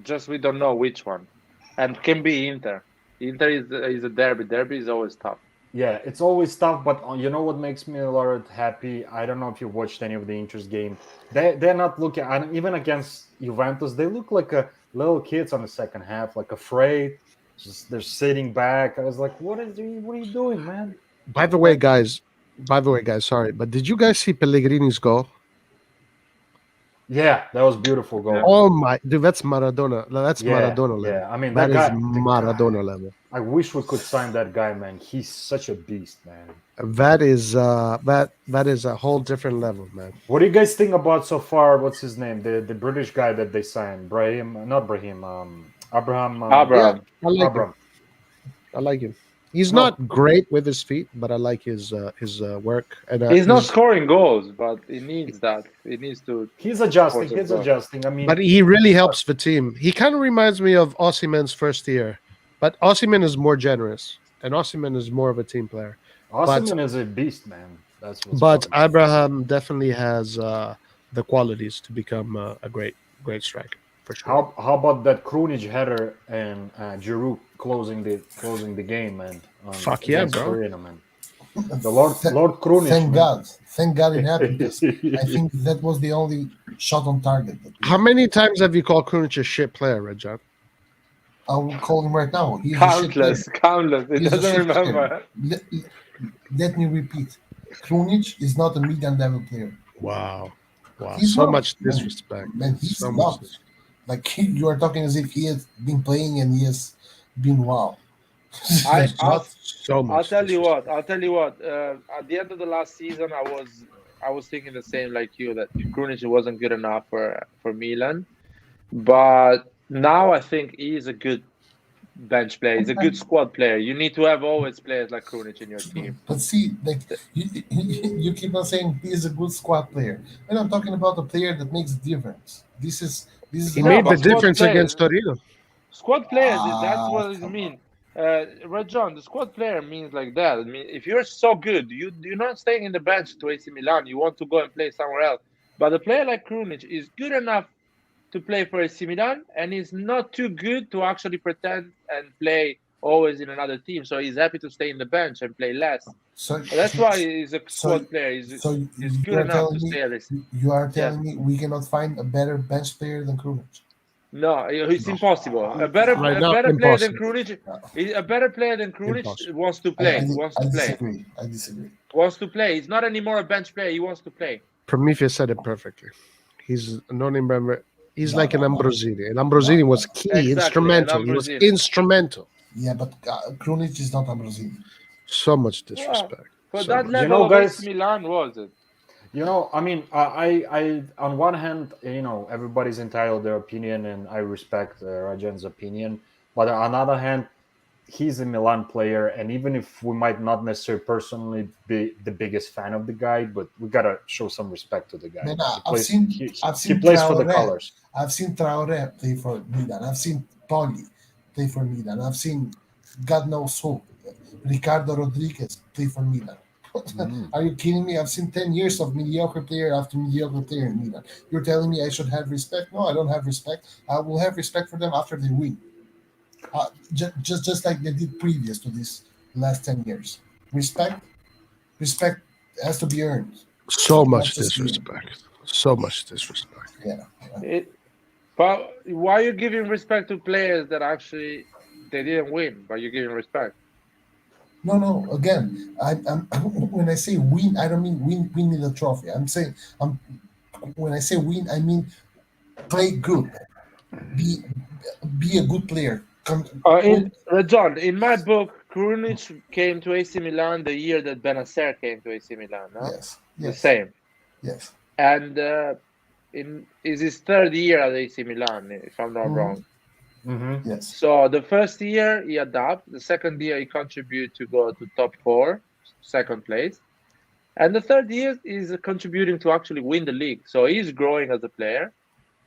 Just we don't know which one, and can be Inter. Inter is a derby. Derby is always tough. Yeah, it's always tough, but you know what makes me a lot happy? I don't know if you watched any of the Inter's game. They're not looking, and even against Juventus, they look like little kids on the second half, like afraid. Just they're sitting back. I was like, what are you doing, man? By the way, guys, sorry, but did you guys see Pellegrini's goal? Yeah, that was beautiful goal. Oh my, dude, that's Maradona. That's Maradona level. Yeah, I mean that that is Maradona level. I wish we could sign that guy, man. He's such a beast, man. That is that is a whole different level, man. What do you guys think about so far? What's his name? The British guy that they signed, Abraham. Abraham. Yeah, Abraham. I like him. He's not great with his feet, but I like his work. And he's not scoring goals, but he needs that. He needs to. He's adjusting. I mean, but he really helps the team. He kind of reminds me of Osimhen's first year, but Osimhen is more generous, and Osimhen is more of a team player. Osimhen is a beast, man. That's what's but Abraham definitely has the qualities to become a great striker. For sure. How about that Krunic header and Giroud closing the game, man? Fuck yeah, bro! Arena, man. The Lord Krunic. Thank God it happened. Because I think that was the only shot on target. How many times have you called Krunic a shit player, Red John? I'll call him right now. He's countless. He doesn't remember. Let me repeat. Krunic is not a Milan level player. Wow. He's so not, much disrespect. Man, he's so not. Like you are talking as if he has been playing and he has been wow. I'll tell you what. At the end of the last season, I was thinking the same like you, that Krunic wasn't good enough for Milan, but now I think he is a good bench player. He's a good squad player. You need to have always players like Krunic in your team. But see, like you keep on saying he's a good squad player, and I'm talking about a player that makes a difference. He made the difference against Torino. Squad players, that's what it means. Red John, the squad player means like that. I mean, if you're so good, you're not staying in the bench to AC Milan. You want to go and play somewhere else. But a player like Krunic is good enough to play for AC Milan, and he's not too good to actually pretend and play always in another team. So he's happy to stay in the bench and play less. So that's why he's a squad player. He's good enough to stay at this. You are telling me we cannot find a better bench player than Krunic? No, it's impossible. A better player than Krunic. A better player than Krunic wants to play. I disagree. Wants to play. He's not anymore a bench player. He wants to play. Prometheus said it perfectly. He's a no-name member. He's like an Ambrosini. And Ambrosini was key, instrumental. He was instrumental. Yeah, but Krunic is not Ambrosini. So much disrespect. But that level of AC Milan was it? You know, I mean, I on one hand, you know, everybody's entitled their opinion, and I respect Rajan's opinion. But on the other hand, he's a Milan player, and even if we might not necessarily personally be the biggest fan of the guy, but we gotta show some respect to the guy. Man, I've seen he plays for the colors. I've seen Traoré play for Milan. I've seen Poggi play for Milan. I've seen God knows who, Ricardo Rodriguez play for Milan. Are you kidding me? I've seen 10 years of mediocre player after mediocre player in Milan. You're telling me I should have respect? No, I don't have respect. I will have respect for them after they win. Just like they did previous to this last 10 years. Respect has to be earned. So much disrespect. So much disrespect. Yeah. But why are you giving respect to players that actually they didn't win, but you're giving respect? No. Again, I'm when I say win, I don't mean win the trophy. I'm saying when I say win, I mean play good, be be a good player. John, in my book, Krunic came to AC Milan the year that Benacer came to AC Milan. No? Yes, The same. yes. And is his third year at AC Milan, if I'm not wrong. Yes. So the first year he adapted. The second year he contributed to go to top 4, second place. And the third year is contributing to actually win the league. So he's growing as a player.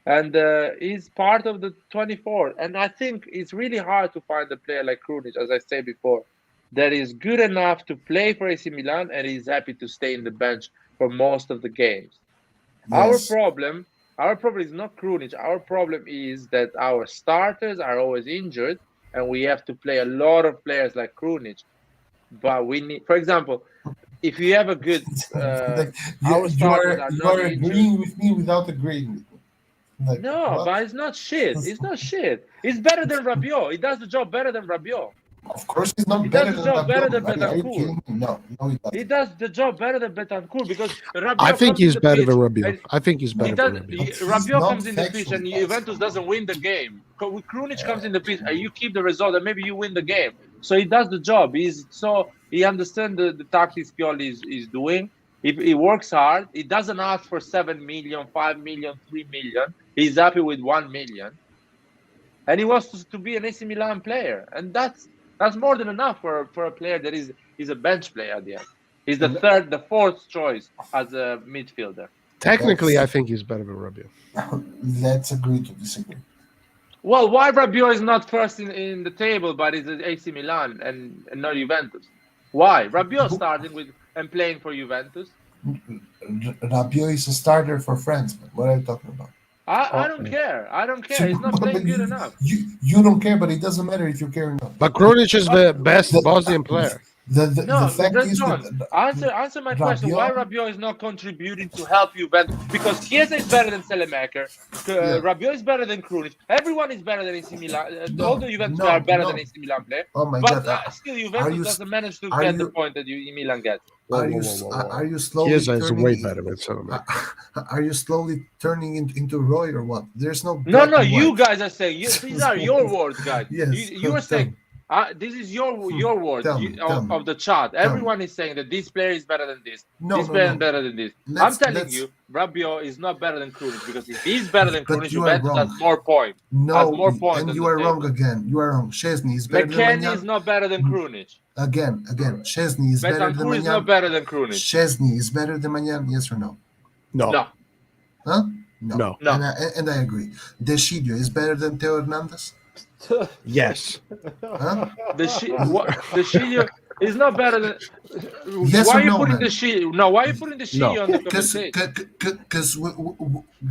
And he's part of the 24. And I think it's really hard to find a player like Krunic, as I said before, that is good enough to play for AC Milan and is happy to stay in the bench for most of the games. Yes. Our problem is not Krunic. Our problem is that our starters are always injured, and we have to play a lot of players like Krunic. But we need, for example, if you have a good, our starters are not agreeing with me without agreeing with me. Like, no, what? but it's not shit. It's not shit. It's better than Rabiot. He does the job better than Rabiot. Of course, he's not He better does than the job better than Rabiot. Are you kidding Betancourt. me? No, he doesn't. He does the job better than Betancourt because Rabiot I think comes in he's the better pitch than Rabiot. and I think he's better than Rabiot. He's Rabiot not comes in the pitch and factually Juventus doesn't win the game. Krunic comes in the pitch and you keep the result and maybe you win the game. So he does the job. He understands the tactics Pioli is doing. He works hard. He doesn't ask for 7 million, 5 million, 3 million. He's happy with 1 million. And he wants to be an AC Milan player. And that's more than enough for a player that is a bench player at the end. He's the fourth choice as a midfielder. Technically, I think he's better than Rabiot. Let's agree to disagree. Well, why Rabiot is not first in the table, but is at AC Milan and not Juventus? Why? Rabiot starting with and playing for Juventus. Rabiot is a starter for France. What are you talking about? I don't care. I don't care. He's not playing good enough. You don't care, but it doesn't matter if you care or not. But Krunic is the best Bosnian player. The fact is John, answer my question. Why Rabiot is not contributing to help Juventus? Because Chiesa is better than Selemaker. Rabiot is better than Krunic. Everyone is better than AC Milan. All the Juventus players are better than AC Milan players. Oh my but God. Still, Juventus doesn't manage to get the point that Milan gets. Are you slowly Chiesa is turning? way better than Selemaker. Are you slowly turning into Roy or what? There's no. No. You guys are saying these are your words, guys. Yes, you are saying. This is your word of the chart. Everyone is saying that this player is better than this. This player is better than this. I'm telling you, Rabiot is not better than Krunic because if he's better than Krunic, Juventus has more points. And you are wrong again. You are wrong. Szczesny is better than McKennie is not better than Krunic. Again. Szczesny is better than Betancourt is not better than Krunic. Szczesny is better than Magnan, yes or no? No. Huh? No. And I agree. Descidio is better than Theo Hernandez? Yes. Huh? The Shio is not better than. Yes why or are you no, putting man? the Shio? No, why are you putting the Shio on the conversation? Because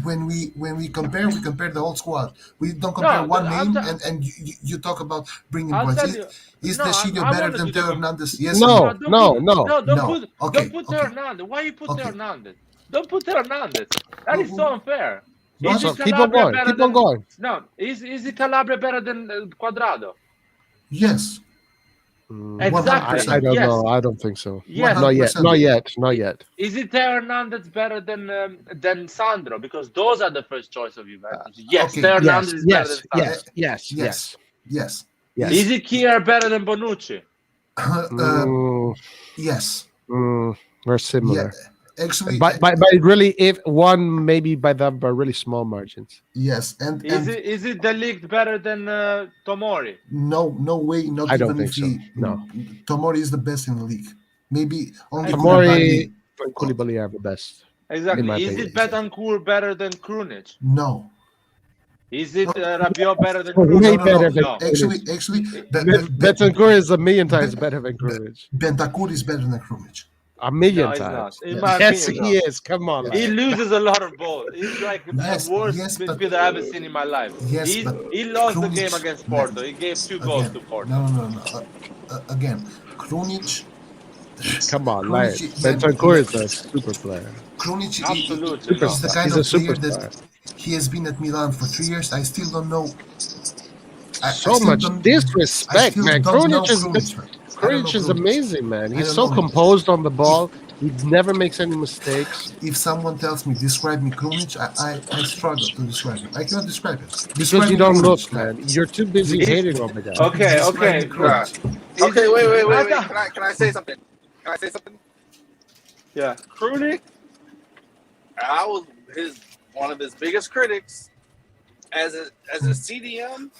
when we compare the whole squad. We don't compare one name and you talk about bringing points. Is Descidio better than Theo Hernandez? Yes. No. Don't put Okay. Hernandez. Why you put Hernandez? Don't put Hernandez. That is so unfair. So keep on going. No, is Calabria better than Quadrado? Yes. Exactly. I don't know. I don't think so. Yes. Not yet. Is it Theo Hernandez better than Sandro? Because those are the first choice of Juventus. Yes, Theo Hernandez is better than Sandro. Yes. Is it Kier better than Bonucci? Yes. We're similar. Yeah. Actually, by really, if one maybe by really small margins. Yes, and is it De Ligt better than Tomori? No way. Not I even don't think if so. No, Tomori is the best in the league. Maybe only Tomori and Koulibaly are the best. Exactly. Is it Betancourt better than Krunic? No. Is it Rabiot better than Krunic? Way better than Actually, Betancourt is a million times better than Krunic. Betancourt is better than Krunic. A million times. Yes, he is. Come on. He loses a lot of balls. He's like the worst midfielder I've ever seen in my life. He lost the game against Porto. He gave 2 goals to Porto. No. Again, Krunic. Come on, Betancourt is a super player. Krunic Absolutely. is the kind of player that he has been at Milan for 3 years. I still don't know. So much disrespect, man. Krunic is Krunic is Krunic. amazing, man. I He's don't so know. composed on the ball. He never makes any mistakes. If someone tells me describe me Krunic, I struggle to describe him. I cannot describe him. Because Describe you me don't Krunic, look, guys. man. You're too busy He's- hating on the guy. Okay, Describe me okay. Krunic. Okay, wait. That's Can I say something? Can I say something? Yeah. Krunic, I was one of his biggest critics. As a CDM,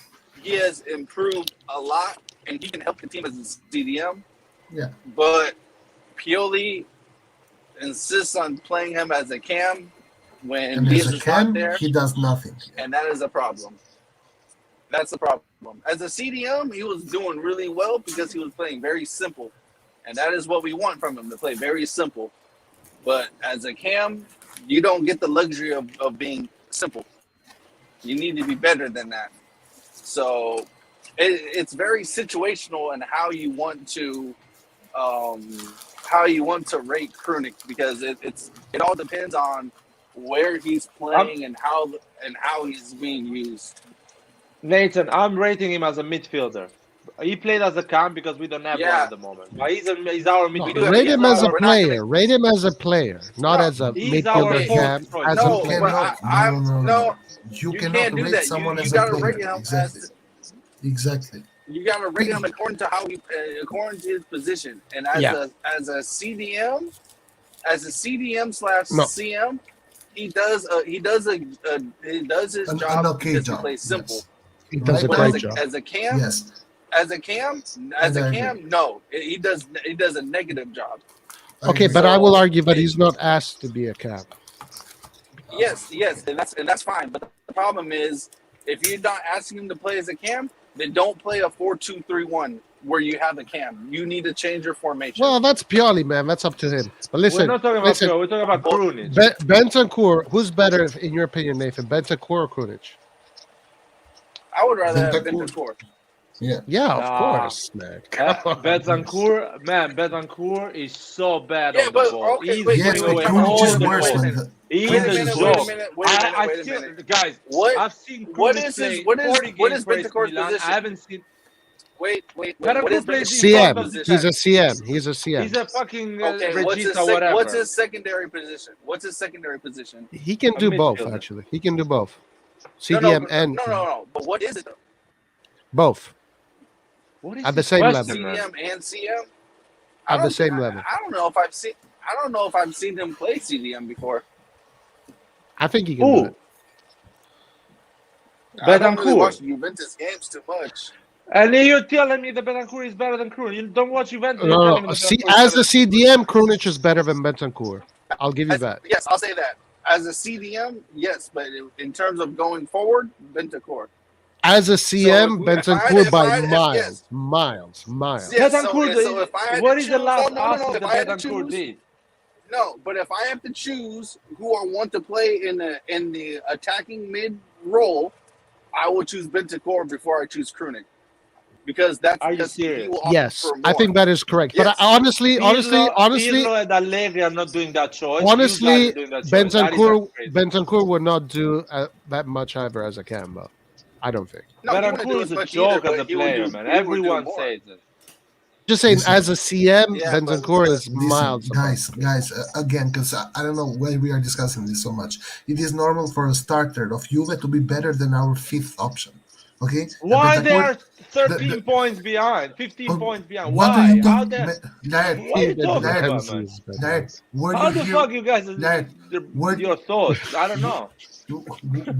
he has improved a lot, and he can help the team as a CDM. Yeah. But Pioli insists on playing him as a cam when And he's as a just not cam, there, he does nothing. and that is a problem. That's the problem. As a CDM, he was doing really well because he was playing very simple, and that is what we want from him, to play very simple. But as a cam, you don't get the luxury of being simple. You need to be better than that. So it's very situational in how you want to rate Krunic, because it all depends on where he's playing and how he's being used. Nathan, I'm rating him as a midfielder. He played as a cam because we don't have one at the moment. But he's our midfielder. Rate him as a we're not player. Rate him as a player, not as a He's our midfielder fourth cam. choice. As No, a player. but No. you cannot can't do rate that. someone You as a gotta player. rate him Exactly. Exactly. You gotta rate him according to how according to his position. And as a CDM slash No. CM, he does his An job okay because job, he plays simple. yes. He does a Right, But great job. as a cam, Yes. as a cam, no, he does a negative job. Okay, but I will argue that he's not asked to be a cam. Yes, and that's fine. But the problem is, if you're not asking him to play as a cam, then don't play a 4-2-3-1 where you have a cam. You need to change your formation. Well, that's Pioli, man. That's up to him. But We're listen, not talking about Pio, we're talking about Krunic. Bentancur, who's better, in your opinion, Nathan? Bentancur or Krunic? I would rather have Bentancur. Bentancur. Yeah. Yeah, of Nah. course, man. Come on. Betancourt is so bad Yeah, on but the ball. okay, He's wait, Yes, giving but away all Krunic is the worse balls. than the. He's Wait a a minute, joke. wait a Still, minute. guys, What- I've seen what Krunic is play his- what is- 40 what games is for AC Bentancur's Milan. position? I haven't seen. Wait. Betancourt What is plays Bentancur's in front CM. of the He's a CM. He's a CM. He's a fucking Okay, Regista, whatever. what's his secondary position? What's his secondary position? He can A do both, midfielder. actually. He can do both. No, CDM and no. But what is it though? both What is at the his same question, level. man? CDM and CM. At the same level. I don't know if I've seen him play CDM before. I think he can do Who? it. I don't really Betancourt. watch Juventus games too much. And you're telling me that Betancourt is better than Krunic. You don't watch Juventus. you're telling me No, that see, Betancourt is as a better CDM, Krunic is better than Bentancur. I'll give you that. Yes, I'll say that. As a CDM, yes, but in terms of going forward, Bentancur. As a CM, if I- Bentancur if by I- if- miles, yes. miles. Yeah, Betancourt, so if I had what to is the choose- last no, pass if that I had to Betancourt choose- did? No, but if I have to choose who I want to play in the attacking mid role, I will choose Bentancur before I choose Krunic. Because that's Are you because he serious? will offer Yes, more. I think that is correct. But Yes. honestly, Pirlo and Allegri are not doing that choice. honestly, You guys are doing that choice. That is crazy. Bentancur would not do that much either as a cam, though. I don't think. No, he wouldn't do Betancourt as is a much joke either, as a but he would player, do- man. he would do Everyone more. says it. Just saying, Listen. as a CM, Yeah, but- Bentancur is Listen, miles above. guys, again, because I don't know why we are discussing this so much. It is normal for a starter of Juve to be better than our fifth option. Okay? Why And they are Bentancur- 13 points behind, 15 points behind? What are Why? you How talking? the, Dad, what are you talking Dad, about, man? Dad, were How you the here? fuck you guys, Dad, were- your thoughts? I don't know.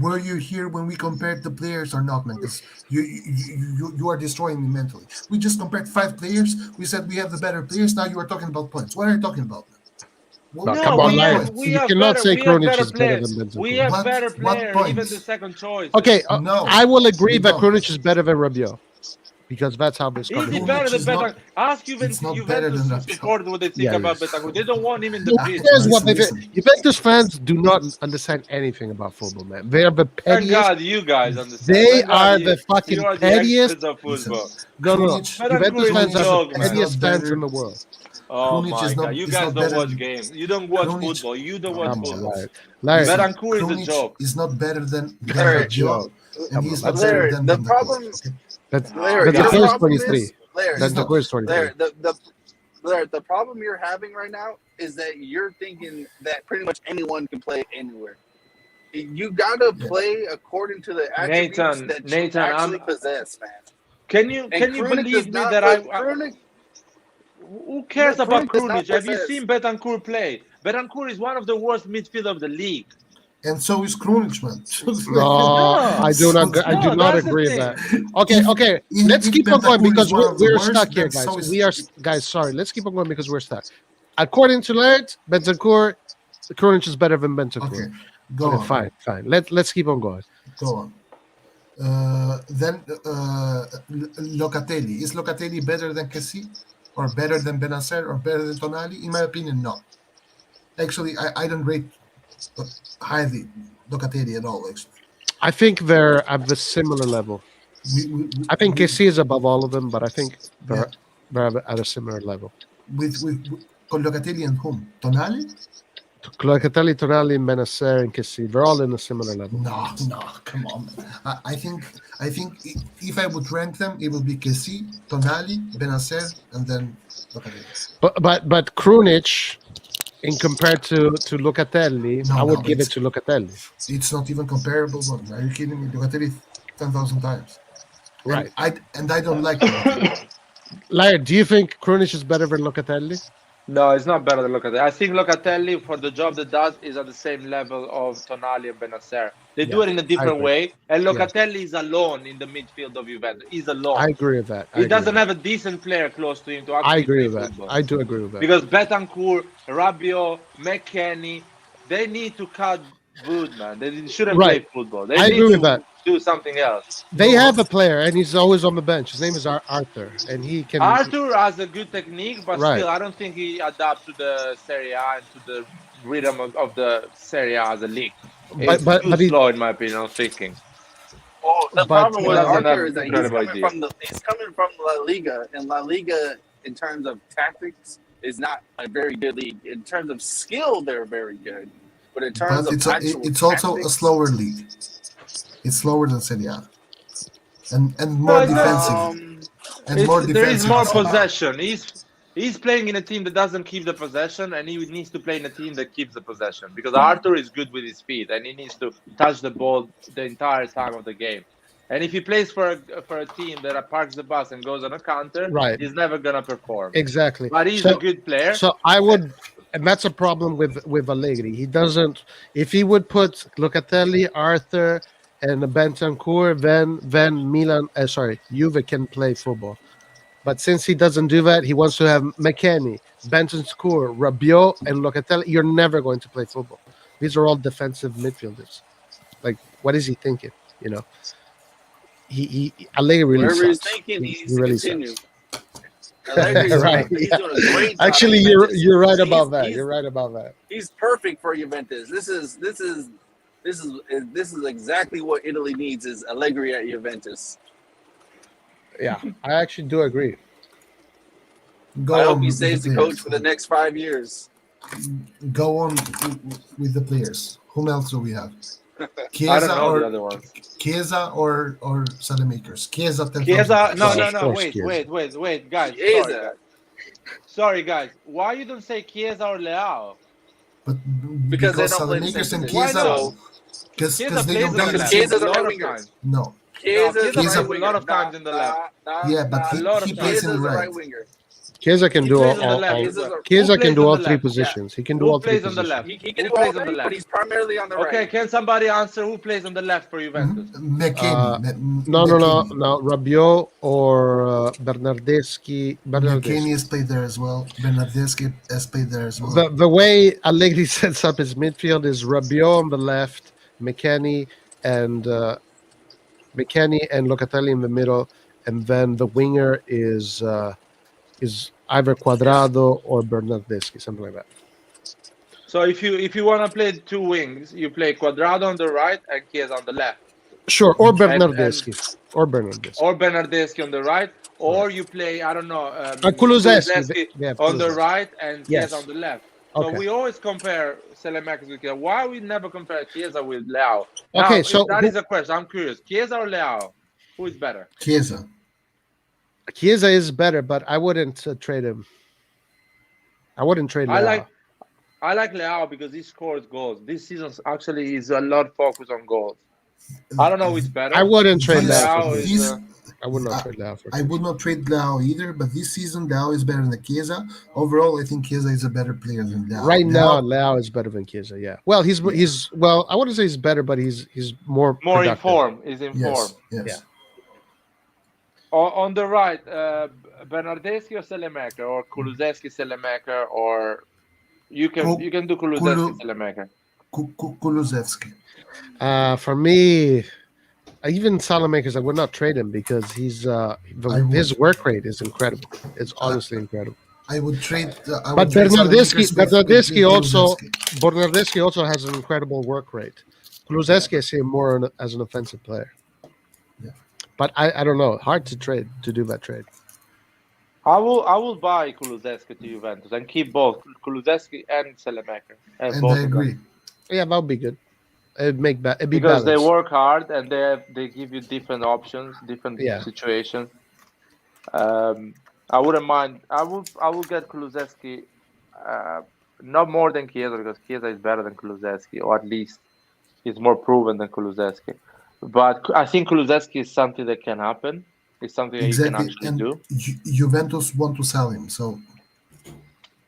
Were you here when we compared the players or not, man? Because you are destroying me mentally. We just compared 5 players. We said we have the better players. Now you are talking about points. What are you talking about? No, What- come what on, Larry. points? You cannot say Krunic better is better players. than Bentancur. We have What- better what players, points? even the second choice. Okay, No, I will agree we that don't. Krunic is better than Rabiot. Because that's how this Is he conversation better than is not- Betancourt? Ask it's not Juventus better than Juventus Rabiot. support what they think Yeah, about yes. Betancourt. They don't want him in the Who pitch. cares what they Listen, think? Juventus fans do not understand anything about football, man. They are the Thank pettiest. God you guys understand. They Thank God are you- the fucking you are the pettiest. experts of football. No. Krunic- Juventus is fans a are joke, the man. pettiest It's not fans better. in the world. Oh Krunic my is not- God! You is guys not don't better watch than- games. You don't watch Krunic- football. You don't watch Come on, football. Larry. Larry, Betancourt is a Krunic joke. is not better than Larry, Rabiot, and he's not That's better Larry, than the Bentancur. problem- Okay? that's Larry, the your first problem 23. is- Blair, Bentancur is 23. Blair, the problem you're having right now is that you're thinking that pretty much anyone can play anywhere. You gotta play according to the attributes that you actually possess, man. Can you believe me that who cares about Krunic? Have you seen Bentancur play? Bentancur is one of the worst midfield of the league. And so is Krunic, man. No, I do not agree with that. Okay. Let's keep on going because we're stuck here, guys. Guys, sorry. Let's keep on going because we're stuck. According to Laird, Bentancur, Krunic is better than Bentancur. Okay, go on. Fine. Let's keep on going. Go on. Then Locatelli. Is Locatelli better than Kessie? Or better than Benacer? Or better than Tonali? In my opinion, no. Actually, I don't rate highly Locatelli at all, actually. I think they're at the similar level. I think Kessie is above all of them, but I think they're at a similar level. With Locatelli and whom? Tonali? Locatelli, Tonali, Benacer, and Kessie, they're all in a similar level. No, come on. I think if I would rank them, it would be Kessie, Tonali, Benacer, and then Locatelli. But Krunic, in compared to Locatelli, I would give it to Locatelli. It's not even comparable. Are you kidding me? Locatelli 10,000 times. Right. And I don't like Locatelli. Laird, do you think Krunic is better than Locatelli? No, it's not better than Locatelli. I think Locatelli, for the job that does, is at the same level of Tonali and Benacer. They do it in a different way, and Locatelli is alone in the midfield of Juventus. He's alone. I agree with that. He doesn't have a decent player close to him to actually I agree with football. that. I do agree with that. Because Bentancur, Rabiot, McKennie, they need to cut wood, man. They shouldn't play football. They agree with that. Do something else. They have a player, and he's always on the bench. His name is Arthur, and he can. Arthur has a good technique, but still, I don't think he adapts to the Serie A and to the rhythm of the Serie A as a league. It's too slow, in my opinion, on thinking. Oh, the problem with Arthur is that he's coming from La Liga, and La Liga, in terms of tactics, is not a very good league. In terms of skill, they're very good, but in terms of it's also a slower league. It's slower than Serie A, and more defensive. There is more possession. He's playing in a team that doesn't keep the possession, and he needs to play in a team that keeps the possession. Because Arthur is good with his feet, and he needs to touch the ball the entire time of the game. And if he plays for a team that parks the bus and goes on a counter, he's never gonna perform. Exactly. But he's a good player. So I would. And that's a problem with Allegri. He doesn't. If he would put Locatelli, Arthur, and Bentancur, then Milan, Juve can play football. But since he doesn't do that, he wants to have McKennie, Bentancur, Rabiot, and Locatelli. You're never going to play football. These are all defensive midfielders. Like, what is he thinking? You know, Allegri really whatever sucks. he's thinking, he really continue. sucks. Right. He's doing a great job. Actually, you're right about that. You're right about that. He's perfect for Juventus. This is exactly what Italy needs, is Allegri at Juventus. Yeah, I actually do agree. I hope he stays the coach for the next 5 years. Go on with the players. Whom else do we have? I don't know the other ones. Chiesa or Salamakers? Chiesa. No. Wait, guys. Sorry, guys. Why you don't say Chiesa or Leao? But because they don't play the Salamakers same and position. Chiesa. Because they don't play the same. Chiesa's a right winger. No. Chiesa's a lot of times in the left. Yeah, but he plays in the right. Chiesa can do all three positions. He can do all three positions. Who plays on the left? He can do all three, but he's primarily on the right. Okay, can somebody answer who plays on the left for Juventus? McKennie. No. Rabiot or Bernardeschi. McKennie has played there as well. Bernardeschi has played there as well. The way Allegri sets up his midfield is Rabiot on the left, McKennie and Locatelli in the middle, and then the winger is either Quadrado or Bernardeschi, something like that. So if you want to play two wings, you play Quadrado on the right and Chiesa on the left. Sure, or Bernardeschi. Or Bernardeschi on the right, or you play, I don't know, Kulusevski on the right and Chiesa on the left. So Okay. we always compare Selemakers with Chiesa. Why we never compare Chiesa with Leao? Okay, now, so that is a question. I'm curious. Chiesa or Leao? Who is better? Chiesa. Chiesa is better, but I wouldn't trade him. I wouldn't trade Leao. I like Leao because he scores goals. This season actually is a lot focused on goals. I don't know who's better. I wouldn't trade This- Leao for Leao Chiesa. is. I would not trade Leao for I Chiesa. would not trade Leao either, but this season Leao is better than Chiesa. Overall, I think Chiesa is a better player than Leao. Right now, Leao is better than Chiesa. Yeah. Well, he's well. I wouldn't say he's better, but he's more More productive. informed. He's informed. Yes. Yeah. On the right, Bernardeschi or Selemaker, or Kulusevski Selemaker, or you can do Kulusevski Selemaker. Kulusevski. For me, even Salamakers, I would not trade him because his work rate is incredible. It's honestly incredible. I would trade. But Bernardeschi also has an incredible work rate. Kulusevski, I see him more as an offensive player. Yeah. But I don't know. Hard to do that trade. I will buy Kulusevski to Juventus and keep both Kulusevski and Selemaker. And I agree. Yeah, that would be good. It'd be because balanced. they work hard and they give you different options, different situations. I wouldn't mind. I will get Kulusevski, not more than Chiesa because Chiesa is better than Kulusevski, or at least he's more proven than Kulusevski. But I think Kulusevski is something that can happen. It's something that you can actually do. Juventus want to sell him, so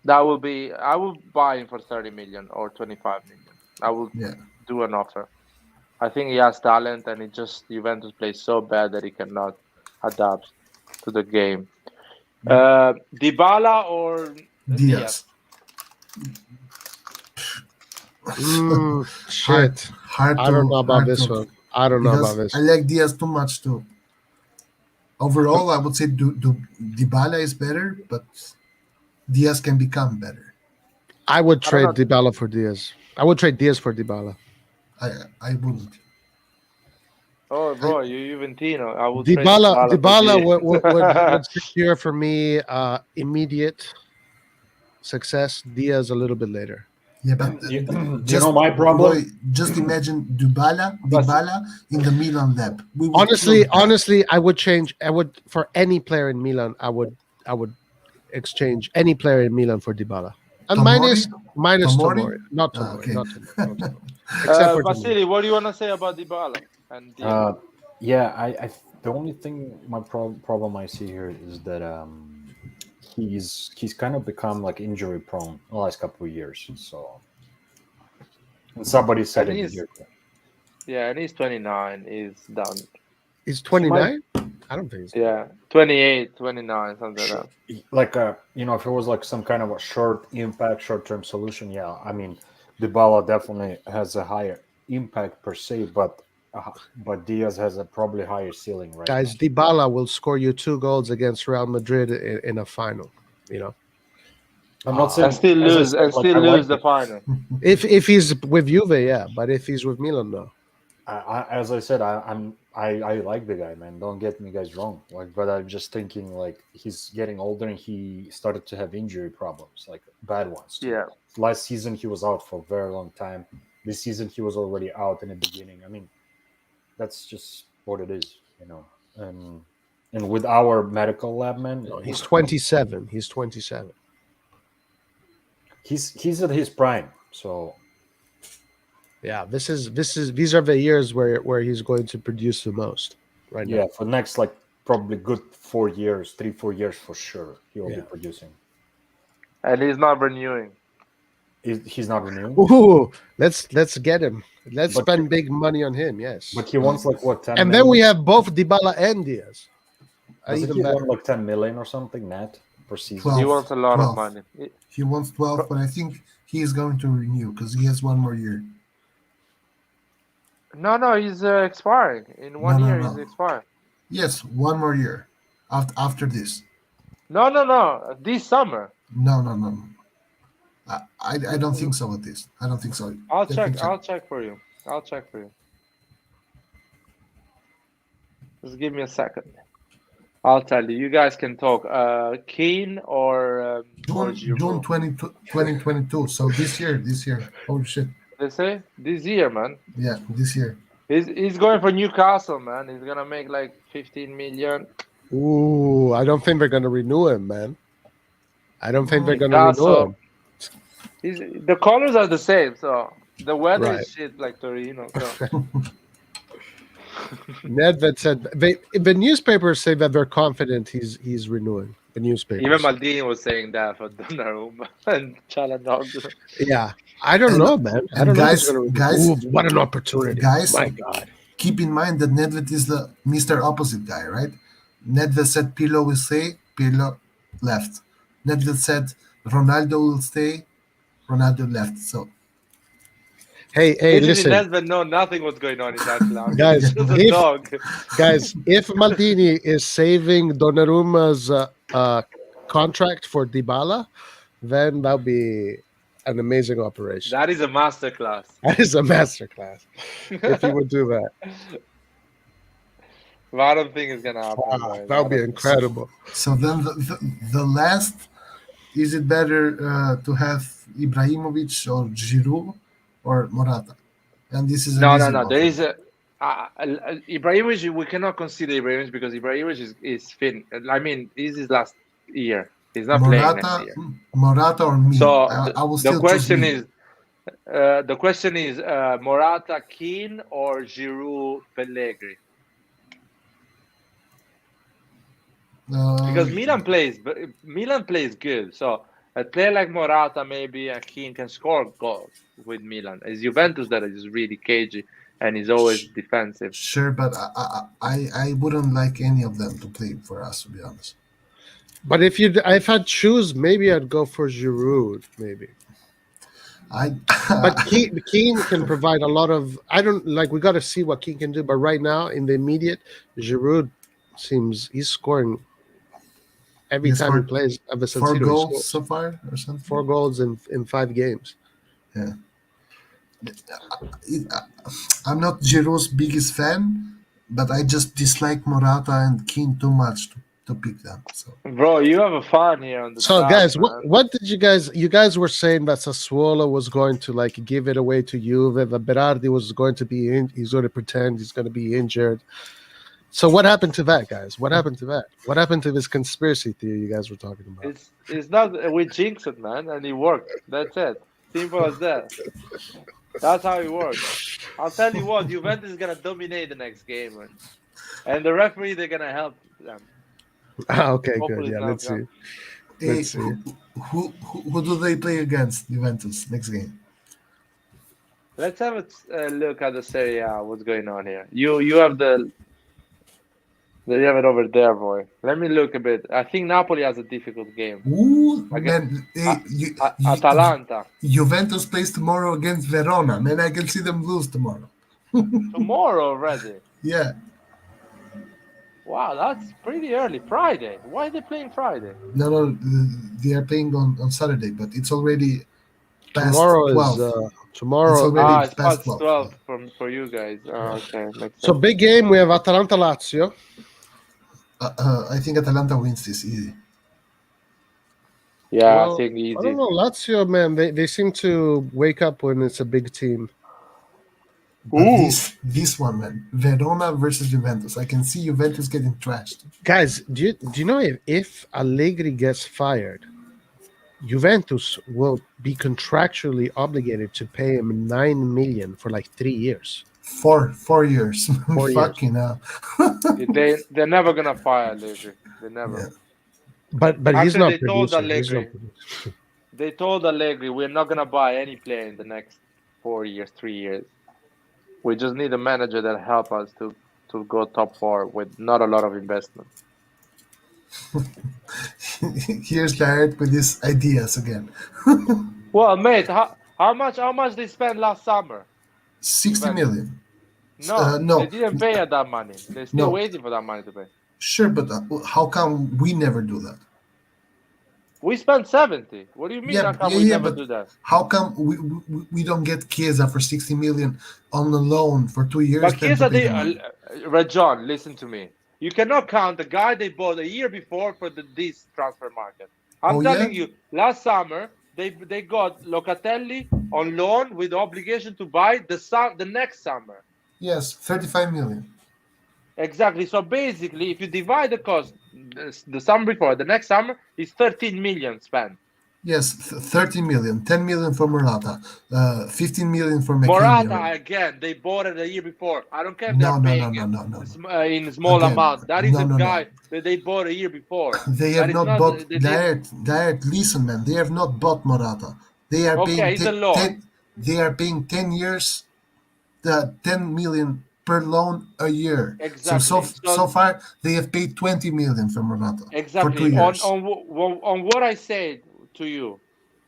that will be. I will buy him for 30 million or 25 million. I will do an offer. I think he has talent, and Juventus plays so bad that he cannot adapt to the game. Dybala or Diaz. Shit. Hard I don't know about this one. I don't know about this. I like Diaz too much too. Overall, I would say Dybala is better, but Diaz can become better. I would trade Dybala for Diaz. I would trade Diaz for Dybala. I wouldn't. Oh, bro, you Juventino. I would Dybala would secure for me immediate success. Diaz a little bit later. Yeah, but you know my problem. Just imagine Dybala in the Milan lab. Honestly, I would change. I would for any player in Milan. I would exchange any player in Milan for Dybala. And minus Tomori, not Tomori, okay. not Tomori. Except for Vasily, what do you want to say about Dybala? And I the only thing my problem I see here is that he's kind of become like injury prone the last couple of years. So, and somebody said it here. Yeah, and he's 29. He's done. He's 29? I don't think so. Yeah, 28, 29, something like that. Like if it was like some kind of a short-term solution, yeah. I mean, Dybala definitely has a higher impact per se, but Diaz has a probably higher ceiling, right? Guys, Dybala will score you 2 goals against Real Madrid in a final. I'm not saying and still lose the final. If he's with Juve, yeah, but if he's with Milan, no. As I said, I like the guy, man. Don't get me guys wrong. But I'm just thinking like he's getting older and he started to have injury problems, like bad ones. Yeah. Last season he was out for a very long time. This season he was already out in the beginning. I mean, that's just what it is, And with our medical lab man, he's 27. He's 27. He's at his prime, so. Yeah, these are the years where he's going to produce the most right now. Yeah, for next probably good 4 years, 3-4 years for sure he will be producing. And he's not renewing. He's not renewing. Ooh, let's get him. Let's spend big money on him. Yes, but he wants 10. And then we have both Dybala and Diaz. Doesn't he want 10 million or something net per season? 12, he wants a lot 12. of money. He wants 12, but I think he is going to renew because he has 1 more year. No, he's expiring. In 1 year, he's expiring. Yes, 1 more year after this. No. This summer. No. I don't think so with this. I don't think so. I'll check for you. Just give me a second. I'll tell you. You guys can talk. Keane or June 2022. So this year. Holy shit. They say this year, man. Yeah, this year. He's going for Newcastle, man. He's gonna make 15 million. Ooh, I don't think they're going to renew him, man. I don't think they're going to renew Newcastle. him. The colors are the same, so the weather Right. is shit like Torino. So. Nedved said the newspapers say that they're confident he's renewing. The newspapers. Even Maldini was saying that for Donnarumma and Çalhanoğlu. Yeah, I don't know, man. I don't know. Guys, what an opportunity! Guys, my God. Keep in mind that Nedved is the Mr. Opposite guy, right? Nedved said Pirlo will stay, Pirlo left. Nedved said Ronaldo will stay, Ronaldo left. So, hey, listen, Nedved know nothing what's going on in that club. guys. He's just a dog. Guys, if Maldini is saving Donnarumma's contract for Dybala, then that'll be an amazing operation. That is a masterclass. That is a masterclass. If he would do that, but I don't think it's gonna happen. that would be incredible. So then the last, is it better to have Ibrahimovic or Giroud or Morata? And this is no. There is a Ibrahimovic. We cannot consider Ibrahimovic because Ibrahimovic is fin. I mean, this is last year. He's not playing next year. Morata or me? So I will still the question choose me. the question is Morata, Keane, or Giroud, Pellegrini? Because Milan plays good. So a player like Morata, maybe Keane can score goals with Milan. It's Juventus that is really cagey and is always defensive. Sure, but I wouldn't like any of them to play for us, to be honest. But if I'd choose, maybe I'd go for Giroud, maybe. But Keane can provide a lot of. I don't like. We got to see what Keane can do. But right now, in the immediate, Giroud seems he's scoring every time he plays. Ever since 4 goals so far, or something. 4 goals in 5 games. Yeah. I'm not Giroud's biggest fan, but I just dislike Morata and Keane too much to pick them. So. Bro, you have a fun here on the. So, side, guys, man. what did you guys? You guys were saying that Sassuolo was going to like give it away to Juve. That Berardi was going to be in. He's going to pretend he's going to be injured. So, what happened to that, guys? What happened to that? What happened to this conspiracy theory you guys were talking about? It's not. We jinxed it, man, and it worked. That's it. Simple as that. That's how it works. I'll tell you what, Juventus is gonna dominate the next game, man. And the referee, they're gonna help them. Okay, Hopefully good. Yeah, let's see. Hey, Let's see. Who do they play against Juventus next game? Let's have a look at the Serie A. What's going on here? You have you have it over there, boy. Let me look a bit. I think Napoli has a difficult game. Ooh, man, Atalanta. Juventus plays tomorrow against Verona. Man, I can see them lose tomorrow. Tomorrow already? Yeah. Wow, that's pretty early. Friday. Why are they playing Friday? No, they are playing on Saturday, but it's already past Tomorrow 12. is tomorrow. It's already It's past past 12 for you guys. Okay. Makes So sense. big game. We have Atalanta Lazio. I think Atalanta wins this easy. Yeah, Well, I think I easy. don't know. Lazio, man, they seem to wake up when it's a big team. But this one, man, Verona versus Juventus. I can see Juventus getting trashed. Guys, do you know if Allegri gets fired, Juventus will be contractually obligated to pay him 9 million for like 3 years. 4 years. 4 years. Fucking hell. They're never gonna fire Allegri. They never. Yeah. But he's Actually, not they told producing. He's not Allegri. producing. They told Allegri we're not gonna buy any player in the next 4 years, 3 years. We just need a manager that help us to go top 4 with not a lot of investment. Here's Laird with his ideas again. Well, mate, how much they spent last summer? 60 million. No, no. they didn't pay us that money. They're still No. waiting for that money to pay. Sure, but how come we never do that? We spent 70. What do you mean? How come we never do that? How come we don't get Chiesa for 60 million on the loan for 2 years? But then Chiesa, to pay the money? Rajon, listen to me. You cannot count the guy they bought a year before for this transfer market. I'm telling you, last summer they got Locatelli on loan with the obligation to buy the next summer. Yes, 35 million. Exactly. So basically, if you divide the cost, the summer before, the next summer is 13 million spent. Yes, 13 million, 10 million for Morata, 15 million for Morata, McKennie. again, they bought it the year before. I don't care if No, they're no, paying no, no, it no, no. in small Again, amount. That is no, a no, guy no. that they bought a year before. They That have is not not. bought They did. direct. Listen, man, they have not bought Morata. They are paying Okay, it's a loan. 10. They are paying 10 years, the 10 million per loan a year. Exactly. So So far they have paid 20 million for Morata for 2 exactly years. on what I said to you,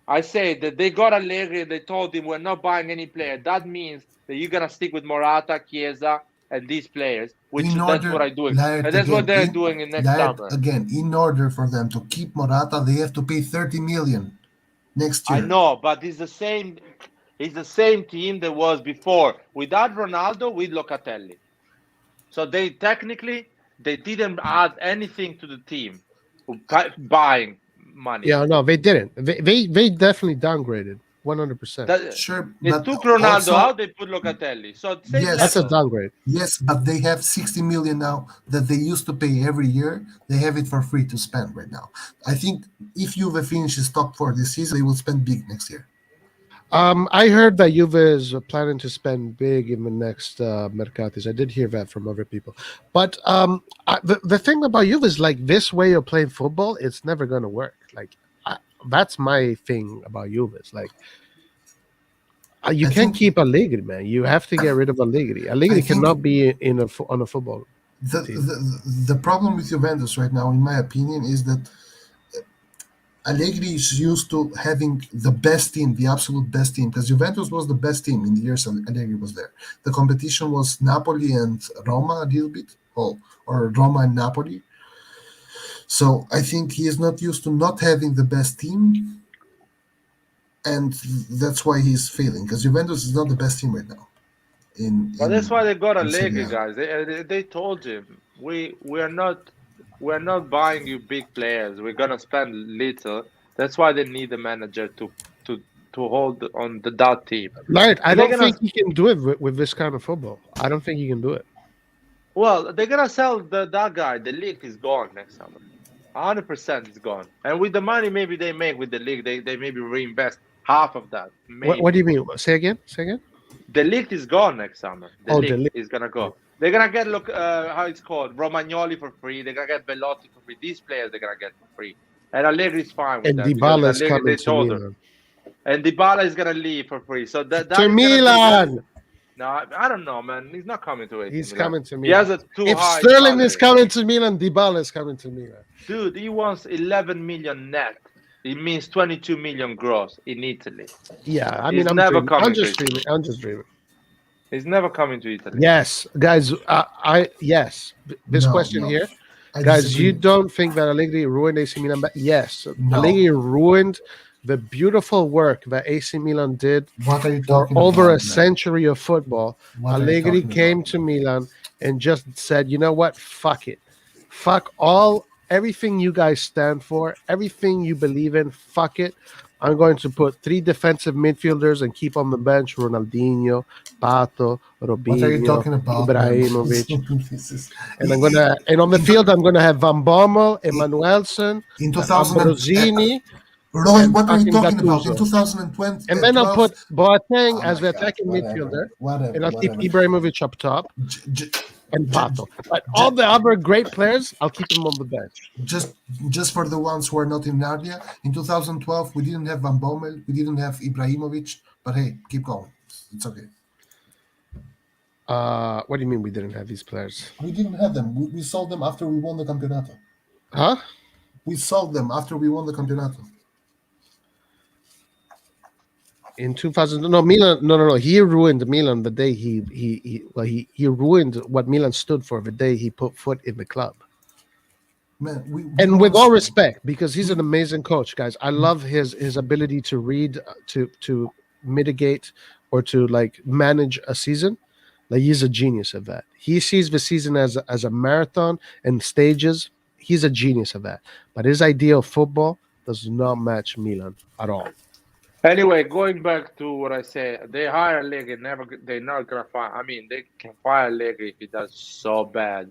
I said that they got Allegri. They told him we're not buying any player. That means that you're gonna stick with Morata, Chiesa, and these players. Which In that's what order, I'm doing, Laird and that's what again, they're doing in next summer. in order for them to keep Morata, they have to pay 30 million next I year. know, but it's the same. It's the same team that was before without Ronaldo with Locatelli. So they technically they didn't add anything to the team, buying money. Yeah, no, they didn't. They definitely downgraded 100%. That, Sure, they but took Ronaldo also out. They put Locatelli. So same yes, That's a level. downgrade. yes, but they have 60 million now that they used to pay every year. They have it for free to spend right now. I think if Juve finishes top four this season, they will spend big next year. I heard that Juve is planning to spend big in the next mercatis. I did hear that from other people. But the thing about Juve is like this way of playing football, it's never going to work. Like that's my thing about Juve. It's like you I can't think keep Allegri, man. You have to get rid of Allegri. I Allegri think cannot be on a football the, team. the problem with Juventus right now, in my opinion, is that Allegri is used to having the best team, the absolute best team, because Juventus was the best team in the years Allegri was there. The competition was Napoli and Roma a little bit, or Roma and Napoli. So I think he is not used to not having the best team, and that's why he's failing. Because Juventus is not the best team right now But that's why they got in Serie Allegri, A. guys. They told him we're not buying you big players. We're gonna spend little. That's why they need a manager to hold on that team. Right. I And they're don't gonna think he can do it with this kind of football. I don't think he can do it. well, they're gonna sell that guy. The league is gone next summer. 100% is gone. And with the money maybe they make with the league, they maybe reinvest half of that. What do Maybe. you mean? Say again. Say again. The league is gone next summer. The Oh, league is gonna go. They're gonna get how it's called Romagnoli for free. They're gonna get Bellotti for free. These players they're gonna get for free. And Allegri's fine with And that because Dybala is Allegri coming they to told her. Milan. And Dybala is gonna leave for free. So that To is gonna be Milan. no, I don't know, man. He's not coming to AC He's Milan. coming to He Milan. has a too If high Sterling salary. is coming to Milan, Dybala is coming to Milan. Dude, he wants 11 million net. It means 22 million gross in Italy. Yeah, I He's mean, I'm never dreaming. coming I'm to just Italy. dreaming. I'm just dreaming. He's never coming to Italy. Yes, guys. Yes. This No, question no. here, I guys. disagree. You don't think that Allegri ruined AC Milan? But yes, No. Allegri ruined the beautiful work that AC Milan did What are you for talking over about, a man? century of football. What are you Allegri talking came about, to Milan and just said, "You know what? Fuck it. Fuck everything you guys stand for, everything you believe in. Fuck it. I'm going to put 3 defensive midfielders and keep on the bench Ronaldinho, Pato, What are you Robinho, talking about, man? Ibrahimovic. This is- And on the in- field I'm gonna have Van Bommel, Emanuelson, in 2000 Ambrosini, Roy, and what are you fucking talking about? In Gattuso. 2020, And then I'll put Boateng Oh as my the God, attacking whatever, midfielder, whatever, and I'll keep whatever. Ibrahimovic up top J- and j- Pato. But all the other great players, I'll keep them on the bench. just for the ones who are not in Narnia, in 2012 we didn't have Van Bommel, we didn't have Ibrahimovic, but hey, keep going. It's okay. What do you mean we didn't have these players? We didn't have them. We sold them after we won the Campeonato. Huh? We sold them after we won the Campeonato. In 2000, no, Milan, no. He ruined Milan the day he ruined what Milan stood for the day he put foot in the club. Man, And with all respect, because he's an amazing coach, guys. I love his ability to read, to mitigate, or to like manage a season. Like he's a genius of that. He sees the season as a marathon and stages. He's a genius of that. But his idea of football does not match Milan at all. Anyway, going back to what I said, they hire Allegri, they're not gonna fire. I mean, they can fire Allegri if he does so bad.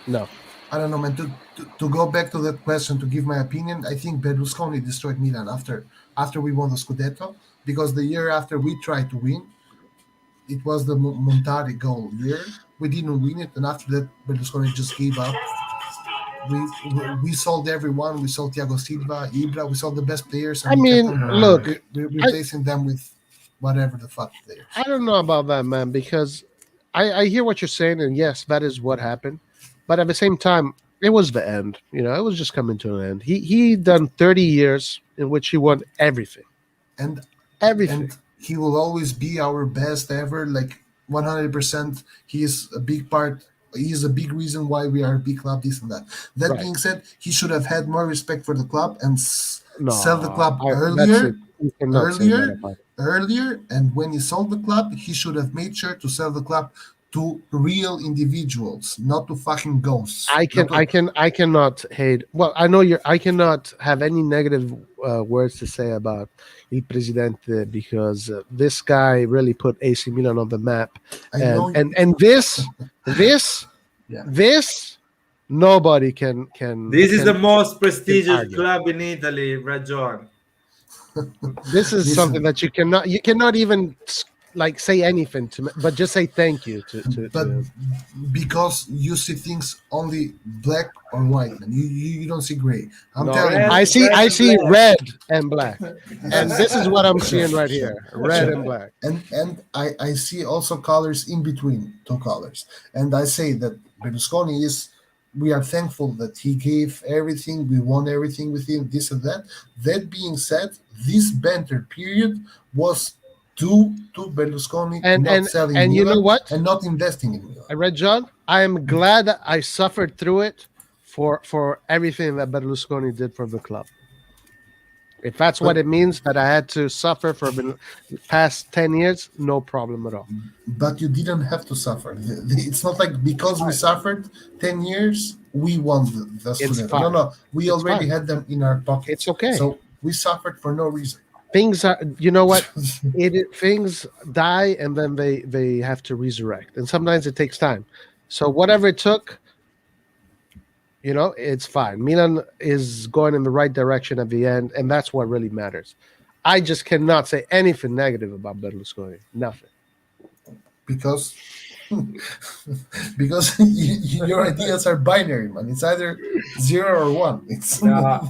No. I don't know, man. To go back to that question, to give my opinion, I think Berlusconi destroyed Milan after we won the Scudetto, because the year after we tried to win, it was the Montari goal year. We didn't win it, and after that, Berlusconi just gave up. We sold everyone. We sold Thiago Silva, Ibra. We sold the best players, and I we kept mean, on look, replacing them with whatever the fuck players. I don't know about that, man, because I hear what you're saying, and yes, that is what happened. But at the same time, it was the end. You know, it was just coming to an end. He done 30 years in which he won everything. And Everything. And he will always be our best ever, like 100%. He is a big part. He is a big reason why we are a big club, this and that. That Right. being said, he should have had more respect for the club and No, sell the club that's earlier. it. You cannot say that about it. Earlier, and when he sold the club, he should have made sure to sell the club to real individuals, not to fucking ghosts. I cannot hate. Well, I know I cannot have any negative words to say about Il Presidente, because this guy really put AC Milan on the map, I know and this Yeah. this nobody can. This is can- the most prestigious argue. club in Italy, Rajon. This is Listen. something that you cannot even like say anything to me, but just say thank you to But him. because you see things only black or white, man. You don't see gray. I'm No, telling you. I see Red and black. red and black, and this is what I'm seeing right here: red and black. And I see also colors in between two colors. And I say that Berlusconi is, we are thankful that he gave everything, we won everything with him, this and that. That being said, this banter period was due to Berlusconi not selling and you know Milan what? and not investing in Milan. I read John. I am glad that I suffered through it for everything that Berlusconi did for the club. If that's what it means, that I had to suffer for the past 10 years, no problem at all. But you didn't have to suffer. It's not like because we suffered 10 years, we won the It's Scudetto. fine. No, we It's already fine. had them in our pockets. It's okay. So we suffered for no reason. Things are, you know what? Things die and then they have to resurrect, and sometimes it takes time. So whatever it took, you know, it's fine. Milan is going in the right direction at the end, and that's what really matters. I just cannot say anything negative about Berlusconi. Nothing. Because your ideas are binary, man. It's either 0 or 1. It's Yeah.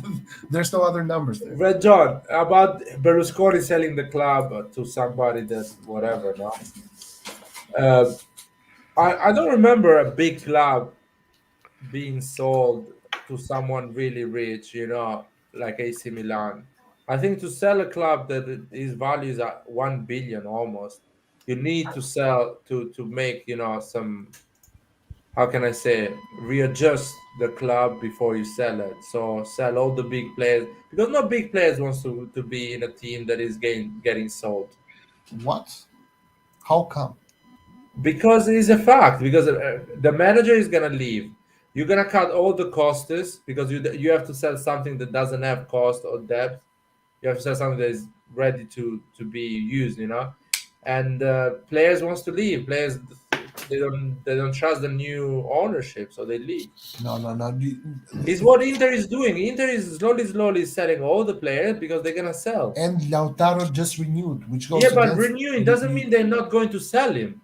There's no other numbers there. Rajon, about Berlusconi selling the club to somebody that whatever, no? I don't remember a big club being sold to someone really rich, you know, like AC Milan. I think to sell a club that its value is at 1 billion almost, you need to sell to make, you know, some, how can I say, readjust the club before you sell it. So sell all the big players, because no big players wants to be in a team that is getting sold. What? How come? Because it's a fact. Because the manager is gonna leave. You're gonna cut all the costs because you have to sell something that doesn't have cost or depth. You have to sell something that is ready to be used. You know, and players wants to leave. Players they don't trust the new ownership, so they leave. No. It's what Inter is doing. Inter is slowly selling all the players because they're gonna sell. And Lautaro just renewed, which goes Yeah, but against- renewing doesn't mean they're not going to sell him.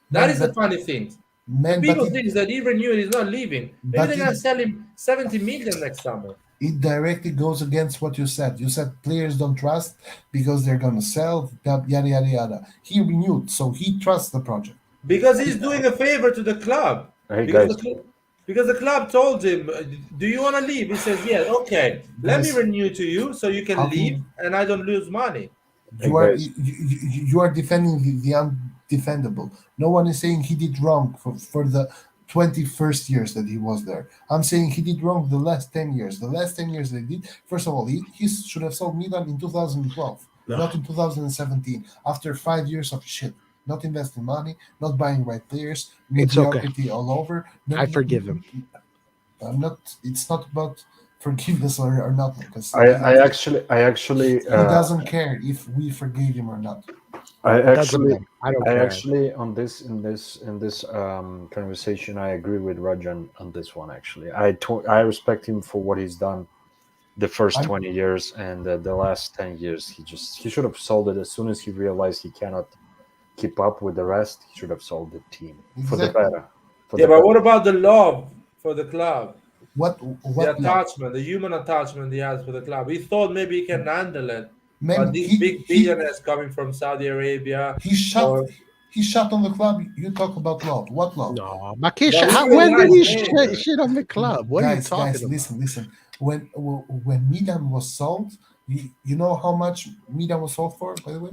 That Man, is the but- funny thing. Man, People but think that he renewed, he's not leaving. Maybe but they're gonna it- sell him 70 million next summer. it directly goes against what you said. You said players don't trust because they're gonna sell, yada yada yada. He renewed, so he trusts the project. Because he's doing a favor to the club. Hey, because, guys. because the club told him, do you want to leave? He says, yes, okay. Let me Guys, renew to you so you can how can- leave and I don't lose money. Hey, You are guys. you are defending the undefendable. No one is saying he did wrong for the 21st years that he was there. I'm saying he did wrong the last 10 years. The last 10 years they did. First of all, he should have sold Milan in 2012, not in 2017. After 5 years of shit, not investing money, not buying right players, It's okay. mediocrity all over. I forgive him. I'm not. It's not about forgiveness or nothing, because I actually he doesn't care if we forgave him or not. I Doesn't actually matter. I don't I care. actually on this in this conversation I agree with Rajan on this one. Actually, I respect him for what he's done the first 20 years, and the last 10 years he should have sold it as soon as he realized he cannot keep up with the rest. He should have sold the team for the Exactly. better. Yeah, but what about the love for the club? What The attachment, the human attachment he has for the club. He thought maybe he can handle it. Man, But these big billionaires coming from Saudi Arabia, he shot on the club. You talk about love. What love? No, Makisha, But he's a when did nice he man. shit on the club? What are you talking guys, about? listen. When Milan was sold, you know how much Milan was sold for, by the way?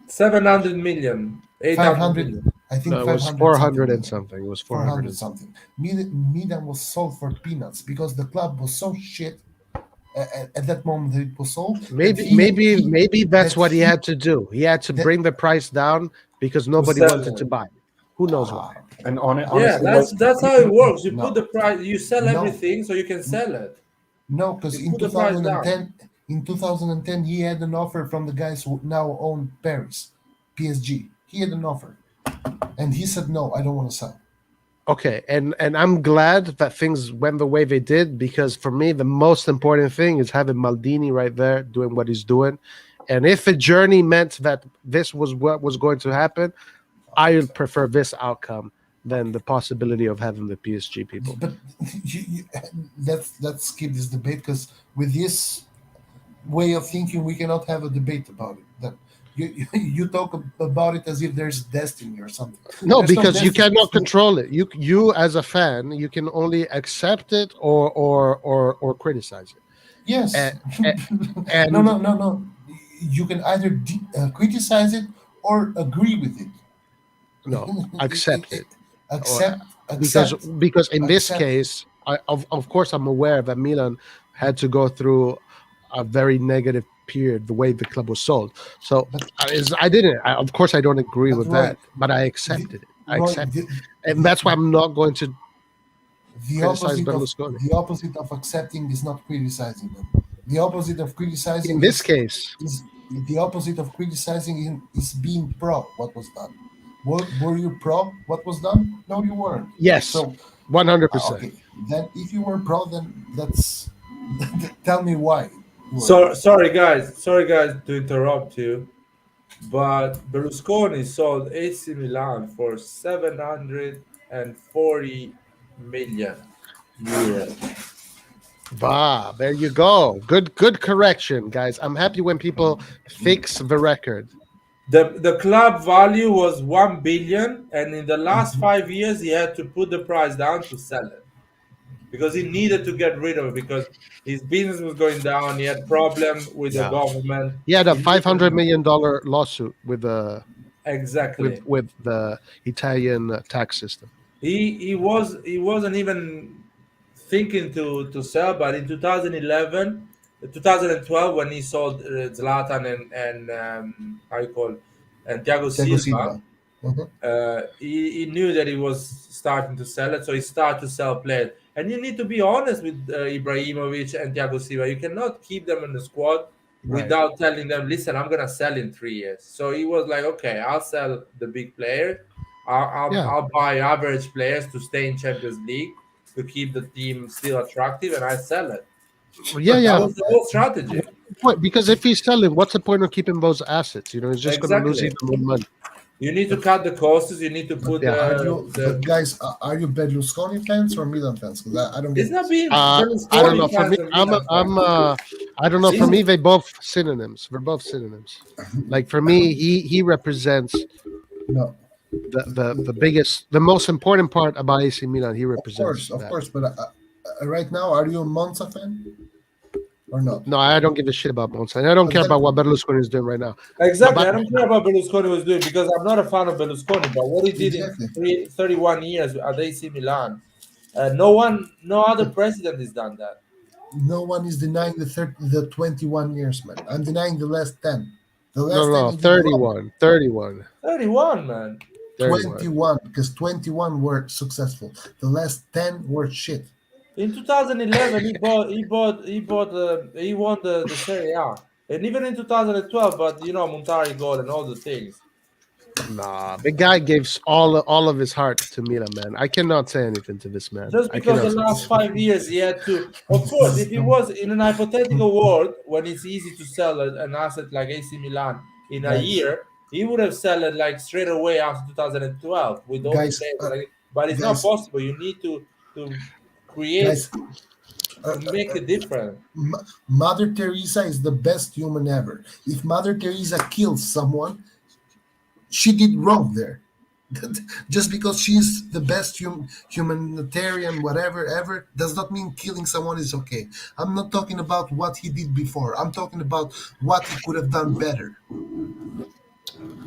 700 million, 800 500. million. I think No, it was 500 400 and something. It was 400 400 something. Milan was sold for peanuts because the club was so shit at that moment that it was sold. Maybe that's what he had to do. He had to bring the price down because nobody sell wanted to it. buy it. Who knows why? And Yeah, honestly, that's how it works. You No. put the price, you sell No. everything so you can sell it. No, because You in put the price 2010, he had an offer from the guys who now own Paris, PSG. He had an offer, and he said, "No, I don't want to sell." Okay, and I'm glad that things went the way they did, because for me the most important thing is having Maldini right there doing what he's doing. And if a journey meant that this was what was going to happen, I would prefer this outcome than the possibility of having the PSG people. But let's skip this debate, because with this way of thinking, we cannot have a debate about it. That you talk about it as if there's destiny or something. No, There's because you destiny. cannot control it. You as a fan, you can only accept it or criticize it. Yes. And No. You can either criticize it or agree with it. no, accept it. Accept. Because in this accept. case, of course I'm aware that Milan had to go through a very negative period the way the club was sold. So of course I don't agree with that, but I accepted it. I accepted it. And that's why I'm not going to criticize Berlusconi. The opposite of accepting is not criticizing them. The opposite of criticizing In this case, the opposite of criticizing is being pro what was done. Were you pro what was done? No, you weren't. Yes. So 100%. Okay. Then if you were pro, then that's tell me why. So sorry guys to interrupt you, but Berlusconi sold AC Milan for 740 million euros. Bah, there you go. Good correction, guys. I'm happy when people fix the record. The club value was 1 billion, and in the last 5 years he had to put the price down to sell it, because he needed to get rid of it, because his business was going down. He had problem with the government. He had a $500 million lawsuit with the exactly with the Italian tax system. He wasn't even thinking to sell, but in 2012 when he sold Zlatan and how you call it, and Thiago Silva. He knew that he was starting to sell it, so he started to sell players. And you need to be honest with Ibrahimovic and Thiago Silva. You cannot keep them in the squad without telling them, listen, I'm going to sell in 3 years. So he was like, okay, I'll sell the big player. I'll buy average players to stay in Champions League, to keep the team still attractive, and I sell it. That was the whole strategy. Because if he's selling, what's the point of keeping those assets? You know, he's just going to lose even more money. You need to cut the costs. You need to put but guys, are you Berlusconi fans or Milan fans? Because I don't get. It's not being. I don't know. For me, I don't know. For me, they both synonyms. We're both synonyms. Like for me, he represents the biggest, the most important part about AC Milan. He represents. Of course. But right now, are you a Monza fan? Or not? No, I don't give a shit about Monza. I don't care about what Berlusconi is doing right now. Exactly. I don't care about Berlusconi was doing, because I'm not a fan of Berlusconi. But what he did in 31 years at AC Milan, no other president has done that. No one is denying the 21 years, man. I'm denying the last 10. The No, last no, time no, he did wrong. 31. 31. 31, man. 31. 21, because 21 were successful. The last 10 were shit. In 2011, he won the Serie A, and even in 2012. But you know, Montari goal and all the things. Nah, the guy gave all of his heart to Milan, man. I cannot say anything to this man. Just I because the cannot say last anything. 5 years he had to. Of course, if he was in an hypothetical world when it's easy to sell an asset like AC Milan in a Guys. year, he would have sold it like straight away after 2012 with all the Guys, players. But it's not guys, possible. You need to create guys, to make it different. Mother Teresa is the best human ever. If Mother Teresa kills someone, she did wrong there. Just because she's the best humanitarian, whatever, ever, does not mean killing someone is okay. I'm not talking about what he did before. I'm talking about what he could have done better.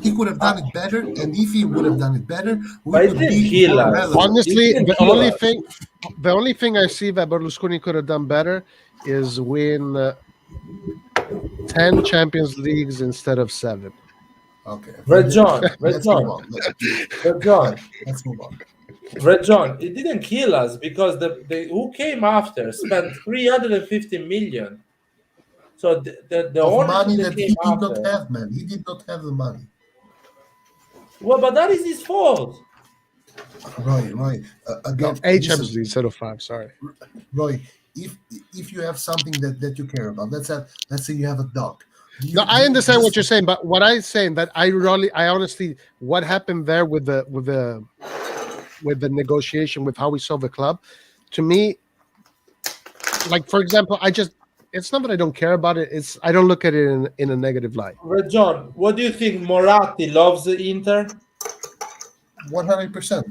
He could have done it better, and if he would have done it better, we But it would didn't be kill more us. relevant. Honestly, It didn't the kill only us. thing I see that Berlusconi could have done better is win 10 Champions Leagues instead of 7. Okay. Red John, Let's move on. Red John, Let's move on. Red John. It didn't kill us because the who came after spent 350 million. So the Of ownership money that that came he did after. not have, man. He did not have the money. Well, but that is his fault. Roy. Again, 8 listen, Champions Leagues instead of 5. Sorry. Roy, if you have something that you care about, let's say you have a dog. No, I understand what you're saying, but what I'm saying that I honestly, what happened there with the negotiation with how we sold the club, to me, like for example, it's not that I don't care about it. It's I don't look at it in a negative light. Red John, what do you think? Moratti loves the Inter, 100%.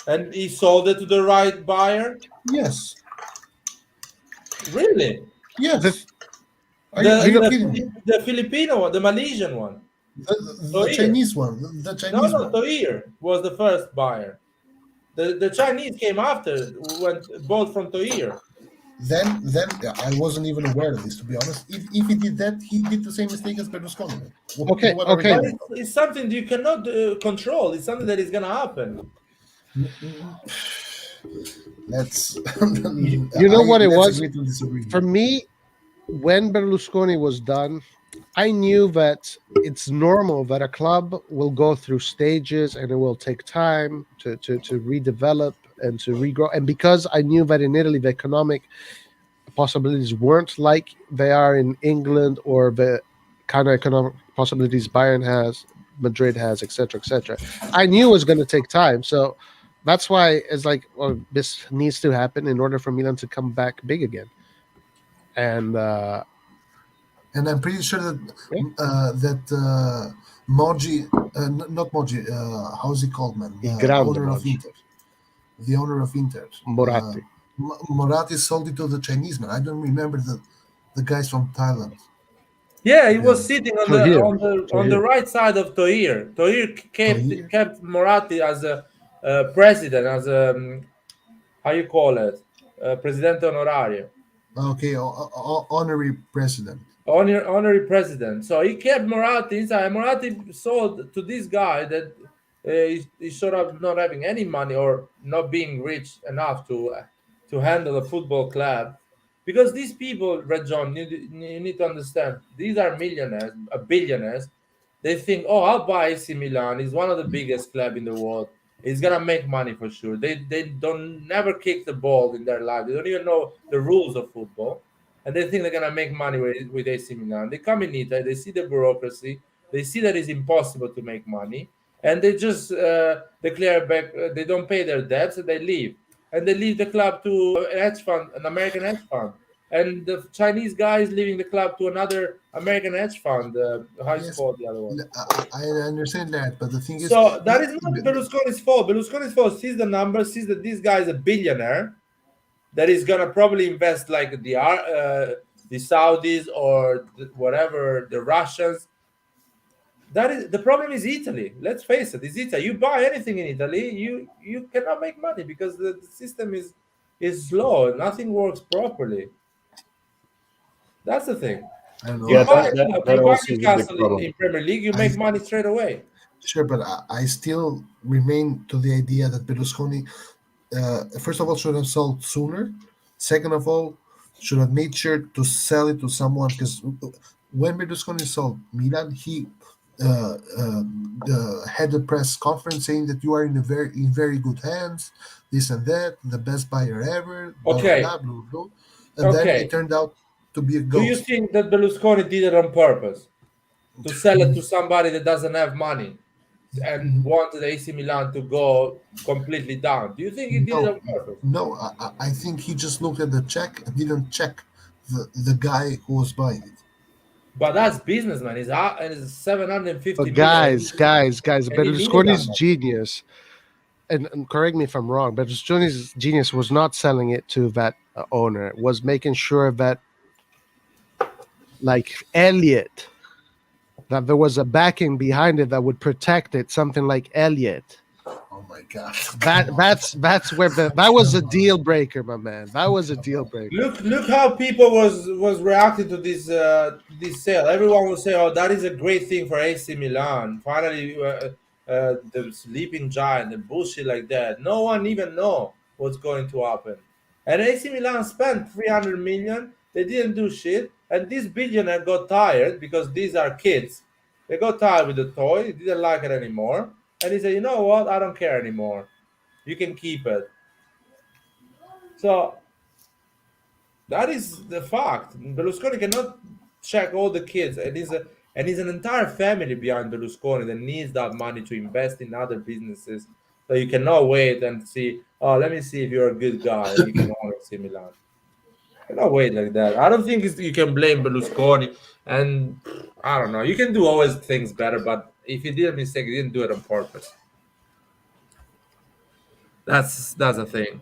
and he sold it to the right buyer. Yes. Really? Yes. The Filipino one, the Malaysian one. The Chinese one. The Chinese No, one. Toir was the first buyer. The Chinese came after, bought from Toir. Then I wasn't even aware of this, to be honest. If he did that, he did the same mistake as Berlusconi. Okay. But it's something you cannot control. It's something that is going to happen. Let's. You know what it was? Agree to disagree. For me, when Berlusconi was done, I knew that it's normal that a club will go through stages and it will take time to redevelop and to regrow. And because I knew that in Italy, the economic possibilities weren't like they are in England or the kind of economic possibilities Bayern has, Madrid has, etc., etc. I knew it was going to take time. So that's why it's like, well, this needs to happen in order for Milan to come back big again. And I'm pretty sure that Moji, not Moji, how's he called, man? The owner of Inter. The owner of Inter. Moratti. Moratti sold it to the Chinese man. I don't remember the guys from Thailand. Yeah, he was sitting on the right side of Toir. Toir kept Moratti as a president, as a how you call it, presidente onorario. Okay, honorary president. Honorary president. So he kept Moratti inside. Moratti sold to this guy that he sort of not having any money or not being rich enough to handle a football club. Because these people, Red John, you need to understand, these are millionaires, billionaires. They think, oh, I'll buy AC Milan. It's one of the biggest clubs in the world. It's gonna make money for sure. They don't never kick the ball in their life. They don't even know the rules of football, and they think they're gonna make money with AC Milan. They come in Italy, they see the bureaucracy, they see that it's impossible to make money, and they just declare back. They don't pay their debts, and they leave. And they leave the club to a hedge fund, an American hedge fund. And the Chinese guy is leaving the club to another American hedge fund. How is it called, the other one? I understand that, but the thing is... So that is not Berlusconi's fault. Berlusconi's fault sees the numbers, sees that this guy is a billionaire that is going to probably invest like the Saudis or whatever, the Russians. That is the problem. Is Italy? Let's face it. It's Italy. You buy anything in Italy, you cannot make money because the system is slow. Nothing works properly. That's the thing. I don't know. Yeah, You buy, that you buy also is a big Newcastle problem. in Premier League, you I make th- money straight away. Sure, but I still remain to the idea that Berlusconi, first of all, should have sold sooner. Second of all, should have made sure to sell it to someone, because when Berlusconi sold Milan, he had a press conference saying that you are in very good hands, this and that, the best buyer ever, blah blah Okay, blah blah blah, and then it okay. turned out to be a Do you ghost. think that Berlusconi did it on purpose to sell it to somebody that doesn't have money and wanted AC Milan to go completely down? Do you think he did it on No, purpose? no. I think he just looked at the check and didn't check the guy who was buying it. But that's business, man. He's out and it's 750 But million, guys, and he needed that Berlusconi's money. genius, and correct me if I'm wrong, Berlusconi's genius was not selling it to that owner. It was making sure that, like Elliot, that there was a backing behind it that would protect it. Something like Elliot. Oh my god! That's where that was a deal breaker, my man. That was a deal breaker. Look how people was reacting to this sale. Everyone will say, "Oh, that is a great thing for AC Milan. Finally, the sleeping giant and bullshit like that." No one even know what's going to happen. And AC Milan spent 300 million. They didn't do shit, and this billionaire got tired because these are kids. They got tired with the toy. He didn't like it anymore, and he said, "You know what? I don't care anymore. You can keep it." So that is the fact. Berlusconi cannot check all the kids, and he's an entire family behind Berlusconi that needs that money to invest in other businesses. So you cannot wait and see. Oh, let me see if you're a good guy and you can own AC Milan. You cannot wait like that. I don't think you can blame Berlusconi. And I don't know. You can do always things better, but if he did a mistake, he didn't do it on purpose. That's a thing.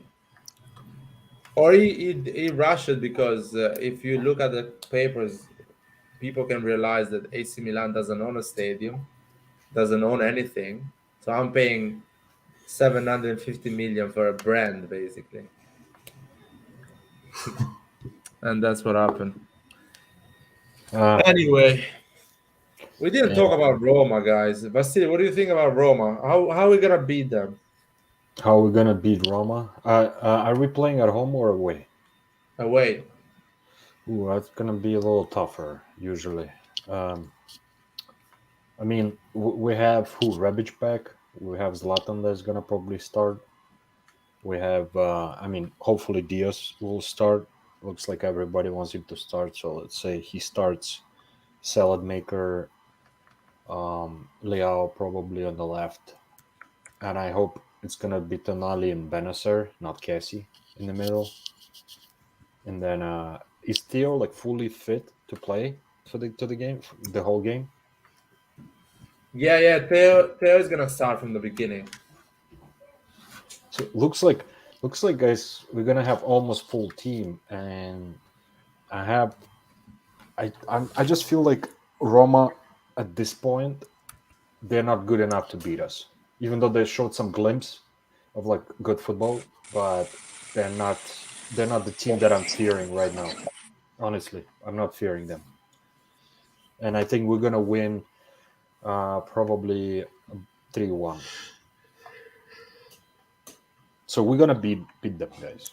Or he rushed it because if you look at the papers, people can realize that AC Milan doesn't own a stadium, doesn't own anything. So I'm paying 750 million for a brand, basically. And that's what happened. Anyway, we didn't talk about Roma, guys. Vasily, what do you think about Roma? How are we gonna beat them? How are we gonna beat Roma? Are we playing at home or away? Away. Ooh, that's gonna be a little tougher usually. I mean, we have Rebic back. We have Zlatan that's gonna probably start. We have, I mean, hopefully Diaz will start. Looks like everybody wants him to start. So let's say he starts. Salad maker, Leao probably on the left, and I hope it's gonna be Tonali and Benacer, not Cassie, in the middle. And then is Theo like fully fit to play for the game, the whole game? Yeah. Theo is gonna start from the beginning. So looks like guys, we're gonna have almost full team, and I just feel like Roma at this point they're not good enough to beat us, even though they showed some glimpse of like good football, but they're not the team that I'm fearing right now. Honestly, I'm not fearing them, and I think we're gonna win probably 3-1. So we're gonna beat them, guys.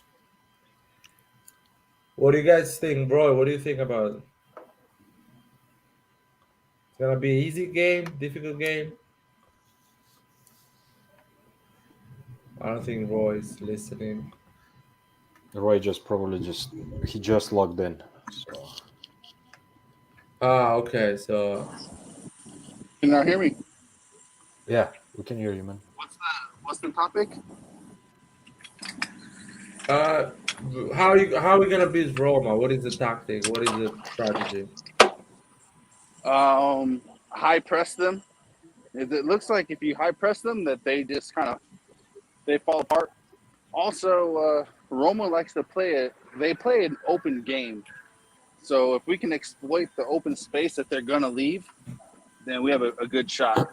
What do you guys think, bro? What do you think about it? It's gonna be an easy game, difficult game. I don't think Roy is listening. Roy just logged in. So. Okay. So Can you not hear me? Yeah, we can hear you, man. What's the topic? how are we gonna beat Roma? What is the tactic? What is the strategy? High press them. It looks like if you high press them, that they just kind of they fall apart. Also, Roma likes to they play an open game. So if we can exploit the open space that they're gonna leave, then we have a good shot.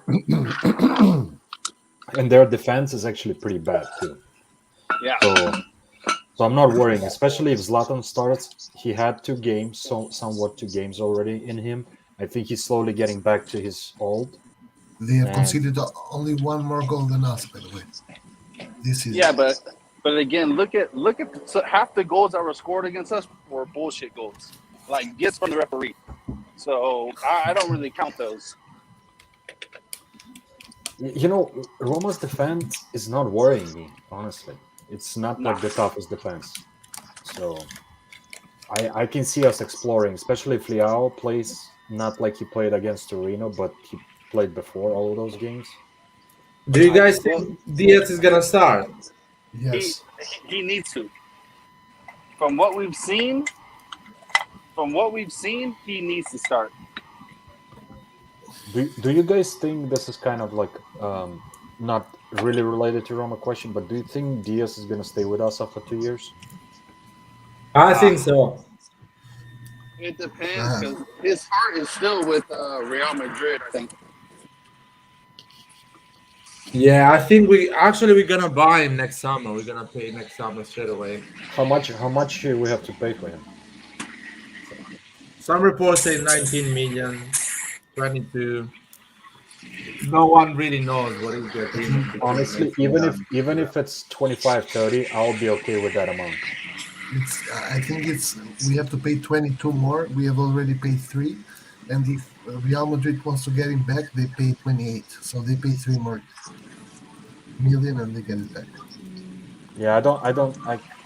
And their defense is actually pretty bad too. Yeah. So I'm not worrying, especially if Zlatan starts. He had 2 games, somewhat 2 games already in him. I think he's slowly getting back to his old. They have And conceded only one more goal than us, by the way. This is Yeah, but again, look at so half the goals that were scored against us were bullshit goals, like gifts from the referee. So I don't really count those. Roma's defense is not worrying me, honestly. It's not like the toughest defense. So I can see us exploring, especially if Leao plays not like he played against Torino, but he played before all of those games. Do you guys think Diaz is gonna start? yes. He needs to. From what we've seen, he needs to start. Do you guys think this is kind of like not really related to Roma question, but do you think Diaz is going to stay with us after 2 years? I think so. It depends because his heart is still with Real Madrid, I think. Yeah, I think we're gonna buy him next summer. We're gonna pay next summer straight away. How much do we have to pay for him? Some reports say 19 million, 22. No one really knows what is the agreement. Honestly, even if it's 25-30, I'll be okay with that amount. I think we have to pay 22 more. We have already paid 3, and if Real Madrid wants to get him back, they pay 28. So they pay 3 more million and they get it back. Yeah,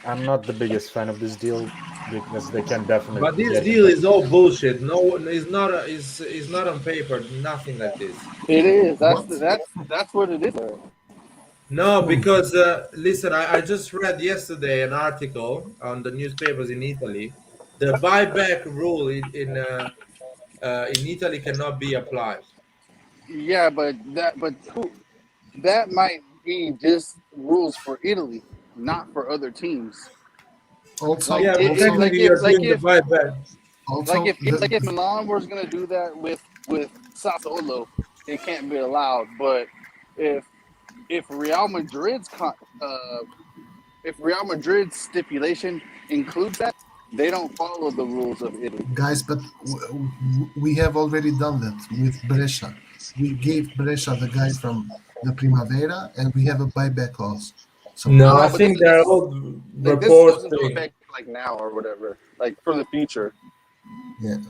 I'm not the biggest fan of this deal because they can definitely. But this deal is all bullshit. No, it's not on paper. Nothing like this. It is. That's what it is. No, because listen, I just read yesterday an article on the newspapers in Italy. The buyback rule in Italy cannot be applied. Yeah, but that might be just rules for Italy, not for other teams. Also, like Yeah, but if technically you're doing the buyback. also if Milan was going to do that with Sassuolo, it can't be allowed. But if Real Madrid's stipulation includes that, they don't follow the rules of Italy. guys, but we have already done that with Brescia. We gave Brescia the guy from the Primavera, and we have a buyback clause. So No, I but think this- there are all Like, this reports goes into saying. effect like now or whatever, like for the future, yeah, not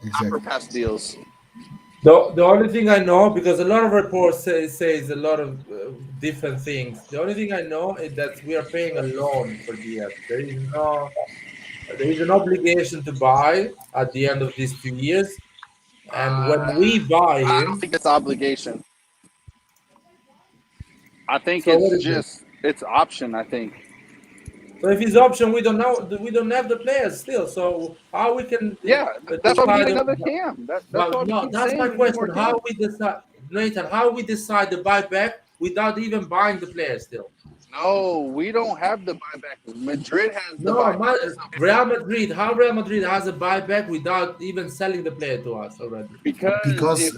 for exactly. past deals. The only thing I know, because a lot of reports says a lot of different things. The only thing I know is that we are paying a loan for Diaz. There is an obligation to buy at the end of these 2 years, and when we buy I don't him, think it's obligation. I think so what it's is it? just it's option. I think. So if it's option, we don't have the players still. So how we can Yeah, that's why we need decide? another cam. That's But what no, we keep that's saying. my We need more question. How cams. we decide, Nathan? How we decide the buyback without even buying the players still? No, we don't have the buyback. Madrid has the No, buyback. Real Madrid. How Real Madrid has a buyback without even selling the player to us already? Because if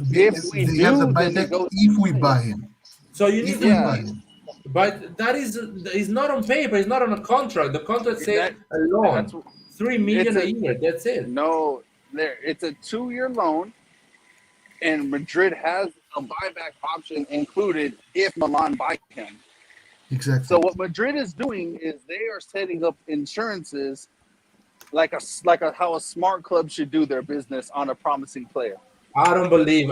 we they have the do, then buyback it goes. if we buy him. So you If need we to, buy him. but that is not on paper. It's not on a contract. The contract says That- a loan, that's- 3 million it's a year. That's it. No, it's a 2-year loan, and Madrid has a buyback option included if Milan buy him. Exactly. So what Madrid is doing is they are setting up insurances like how a smart club should do their business on a promising player. I don't believe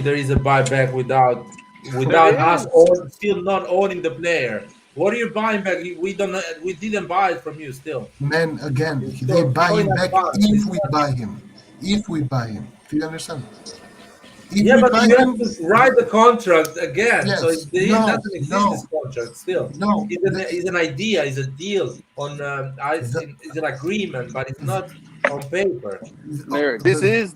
there is a buyback without There us is. still not owning the player. What are you buying back? We didn't buy it from you still. Man, again, It's they so- buy so him in back advance. if It's we not- buy him. If we buy him. Do you understand? If Yeah, we but buy you have him, to write the contract again. Yes. So it No, doesn't exist no. this contract still. No. It's an idea, it's a deal on it's an agreement, but it's not on paper. There, this is.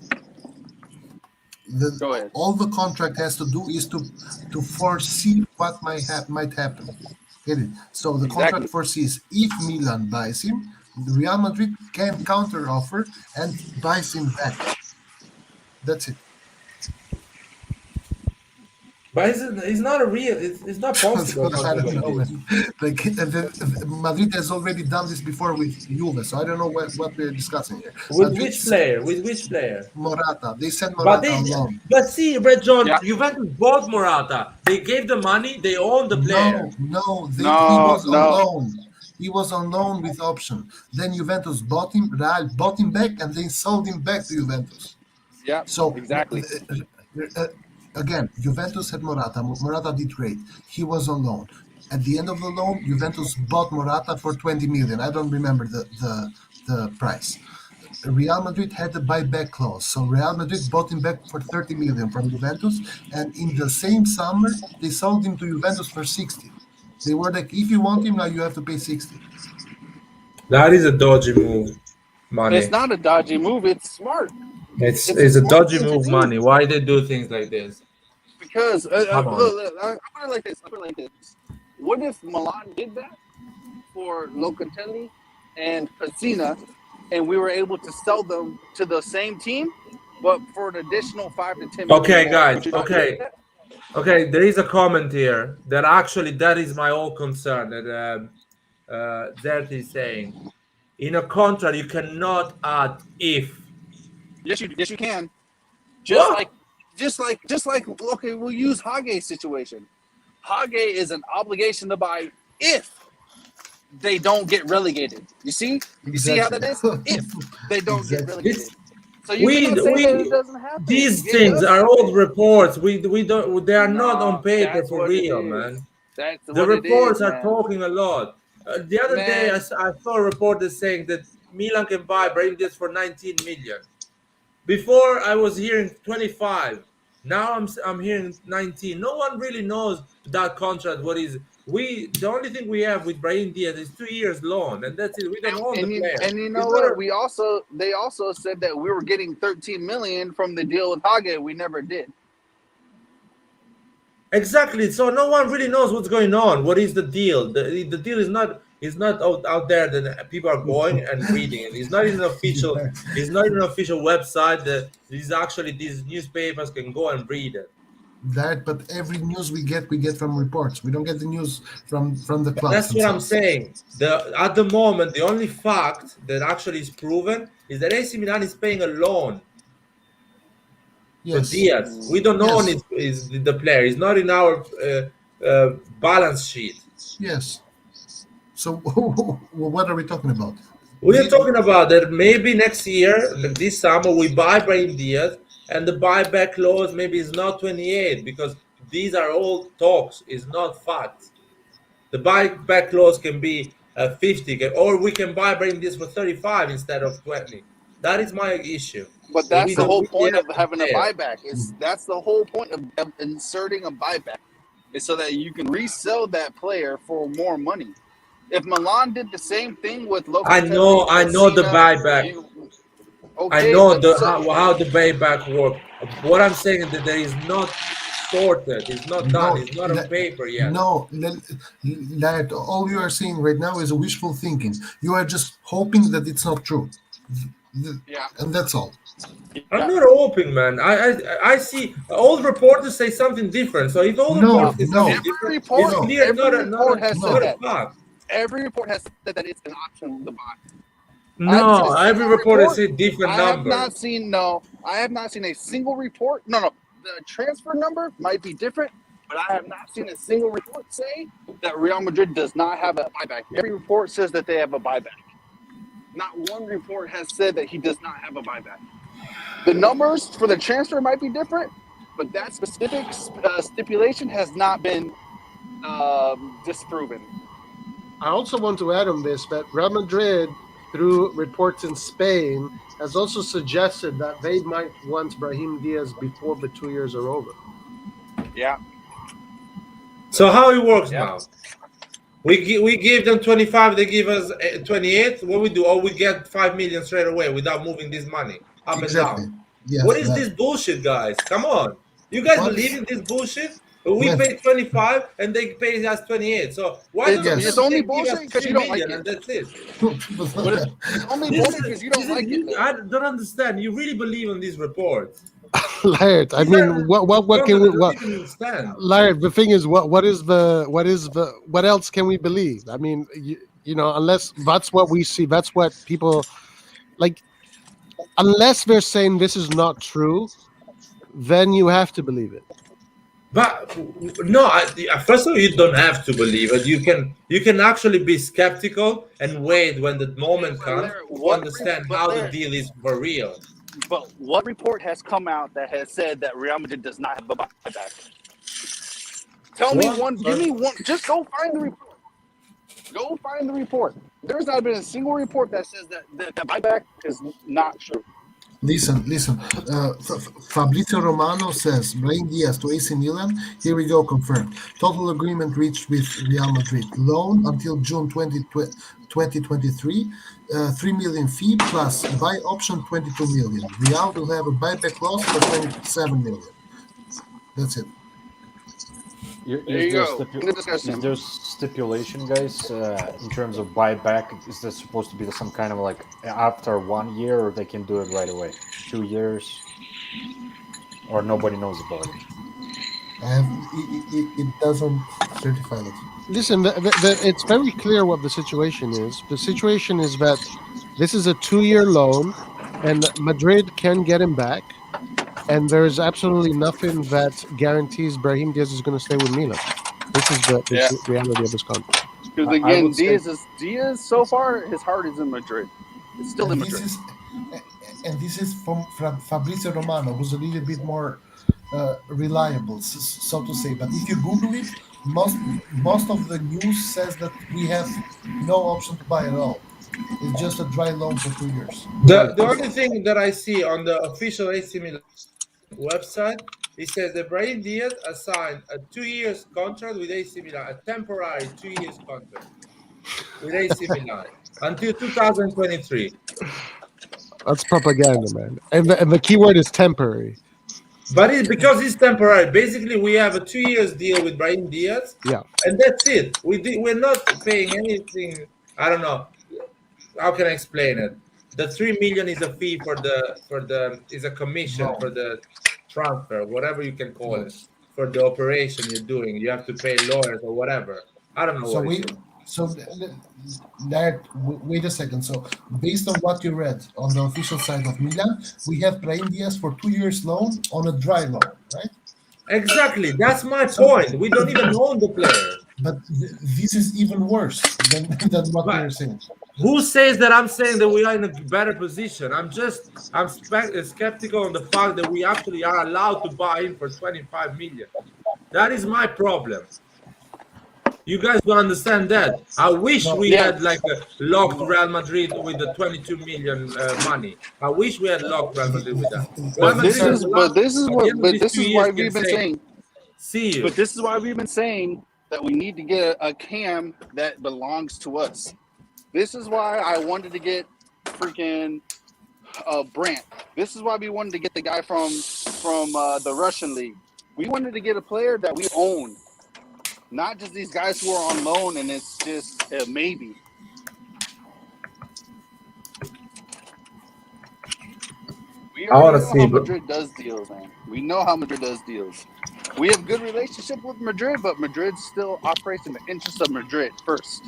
Go ahead. All the contract has to do is to foresee what might happen. Get it? So the contract Exactly. foresees if Milan buys him, Real Madrid can counter offer and buys him back. That's it. But it's not a real. It's not possible. So I don't know, man. Like Madrid has already done this before with Juve, so I don't know what we're discussing here. With Madrid which player? With which player? Morata. They sent But Morata they, alone. but see, Red John, Yeah. Juventus bought Morata. They gave the money. They own the player. No, he No, was no. on loan. He was on loan with option. Then Juventus bought him, Real bought him back, and they sold him back to Juventus. Yeah, So exactly. Again, Juventus had Morata. Morata did great. He was on loan. At the end of the loan, Juventus bought Morata for 20 million. I don't remember the price. Real Madrid had the buyback clause, so Real Madrid bought him back for 30 million from Juventus, and in the same summer they sold him to Juventus for 60. They were like, if you want him now, you have to pay 60. That is a dodgy move, money. It's not a dodgy move. It's smart. It's a a smart dodgy thing to move, do. money. Why they do things like this? Because Come on. look, I put it like this. I put it like this. What if Milan did that for Locatelli and Pessina, and we were able to sell them to the same team, but for an additional 5 to 10 million? Okay, more? guys. Would you not Okay. do that? Okay, there is a comment here that actually that is my whole concern that Zert is saying. In a contract, you cannot add if. Yes, you can. What? Just like. Okay, we'll use Hage's situation. Hage is an obligation to buy if they don't get relegated. You see how that is? If they don't get relegated. So you cannot say that it doesn't happen. These It things does are happen. old reports. We don't. They are not No, on paper that's for what it real, is. man. That's The what it reports is, are man. talking a lot. The other day, Man. I saw a report that's saying that Milan can buy Brahim Diaz for 19 million. Before I was hearing 25. Now I'm hearing 19. No one really knows that contract. What is the only thing we have with Brahim Diaz is 2 years loan, and that's it. We don't own the player. And you know It's what? not They also said that we were getting 13 million from the deal with Hage. We never did. Exactly. So no one really knows what's going on. What is the deal? The deal is not out there that people are going and reading it. It's not in an official. It's not in an official website. That these newspapers can go and read it. But every news we get from reports. We don't get the news from the clubs. That's what I'm themselves. saying. At the moment, the only fact that actually is proven is that AC Milan is paying a loan. Yes. For Diaz. We don't know is the player. He's not in our balance sheet. Yes. So what are we talking about? We are talking about that maybe next year, like this summer, we buy Brahim Diaz, and the buyback clause maybe is not 28 because these are all talks. It's not fact. The buyback clause can be 50, or we can buy Brahim Diaz for 35 instead of 20. That is my issue. But that's the whole point of having a player. buyback. That's the whole point of inserting a buyback, is so that you can resell that player for more money. If Milan did the same thing with Locatelli, I know the buyback. I know how the buyback works. What I'm saying is that there is not sorted. It's not done. It's not on paper yet. No, all you are seeing right now is a wishful thinking. You are just hoping that it's not true. Yeah. And that's all. I'm not hoping, man. I see all reporters say something different. So if all reporters say something different, it's clear not a fact. Every report has said that it's an option to buy. No, every report has said different number. I have not seen a single report. No, the transfer number might be different, but I have not seen a single report say that Real Madrid does not have a buyback. Every report says that they have a buyback. Not one report has said that he does not have a buyback. The numbers for the transfer might be different, but that specific stipulation has not been disproven. I also want to add on this that Real Madrid, through reports in Spain, has also suggested that they might want Brahim Diaz before the 2 years are over. Yeah. So how it works now? We give them 25, they give us 28. What we do? We get 5 million straight away without moving this money up and down. Yes, What is this bullshit, guys? Come on. You guys believe in this bullshit? We Yes. pay 25 and they pay us 28. So why don't Yes. It's they only give us bullshit because 3 you don't like million it. and that's it? But it's only bullshit because you don't like it. Though. I don't understand. You really believe in these reports? Laird, I mean, what can we? I don't even understand. Laird, the thing is, what else can we believe? I mean, you know, unless that's what we see, that's what people like. Unless they're saying this is not true, then you have to believe it. But no, first of all, you don't have to believe it. You can actually be skeptical and wait when the moment comes to understand how the deal is for real. But what report has come out that has said that Real Madrid does not have a buyback? Tell me one. Give me one. Just go find the report. Go find the report. There's not been a single report that says that the buyback is not true. Listen. Fabrizio Romano says, Brahim Diaz to AC Milan. Here we go, confirmed. Total agreement reached with Real Madrid. Loan until June 2023. 3 million fee plus buy option 22 million. Real will have a buyback clause for 27 million. That's it. There you go. Is there stipulation, guys, in terms of buyback? Is there supposed to be some kind of like after 1 year, or they can do it right away? 2 years, or nobody knows about it? It doesn't certify it. Listen, it's very clear what the situation is. The situation is that this is a 2-year loan, and Madrid can get him back. And there is absolutely nothing that guarantees Brahim Diaz is going to stay with Milan. This is the reality of this contract. Because again, Diaz so far his heart is in Madrid. It's still in Madrid. This is from Fabrizio Romano, who's a little bit more reliable, so to say. But if you Google it, most of the news says that we have no option to buy at all. It's just a dry loan for 2 years. The only thing that I see on the official AC Milan website, it says that Brahim Diaz assigned a 2 years contract with AC Milan, a temporary 2 years contract with AC Milan until 2023. That's propaganda, man. And the key word is temporary. But because it's temporary, basically we have a 2 years deal with Brahim Diaz. Yeah. And that's it. We're not paying anything. I don't know. How can I explain it? The 3 million is a fee for the is a commission for the transfer, whatever you can call it, for the operation you're doing. You have to pay lawyers or whatever. I don't know what it is. Wait a second. So, based on what you read on the official side of Milan, we have Brahim Diaz for 2 years loan on a dry loan, right? Exactly. That's my point. We don't even own the player. But this is even worse than what you're saying. Who says that I'm saying that we are in a better position? I'm skeptical on the fact that we actually are allowed to buy in for 25 million. That is my problem. You guys don't understand that. I wish we had like a locked Real Madrid with the 22 million money. I wish we had locked Real Madrid with that. But this is why we've been saying. See you. But this is why we've been saying that we need to get a cam that belongs to us. This is why I wanted to get freaking Brandt. This is why we wanted to get the guy from the Russian league. We wanted to get a player that we own, not just these guys who are on loan and it's just a maybe. We already know how Madrid does deals, man. We know how Madrid does deals. We have good relationship with Madrid, but Madrid still operates in the interest of Madrid first.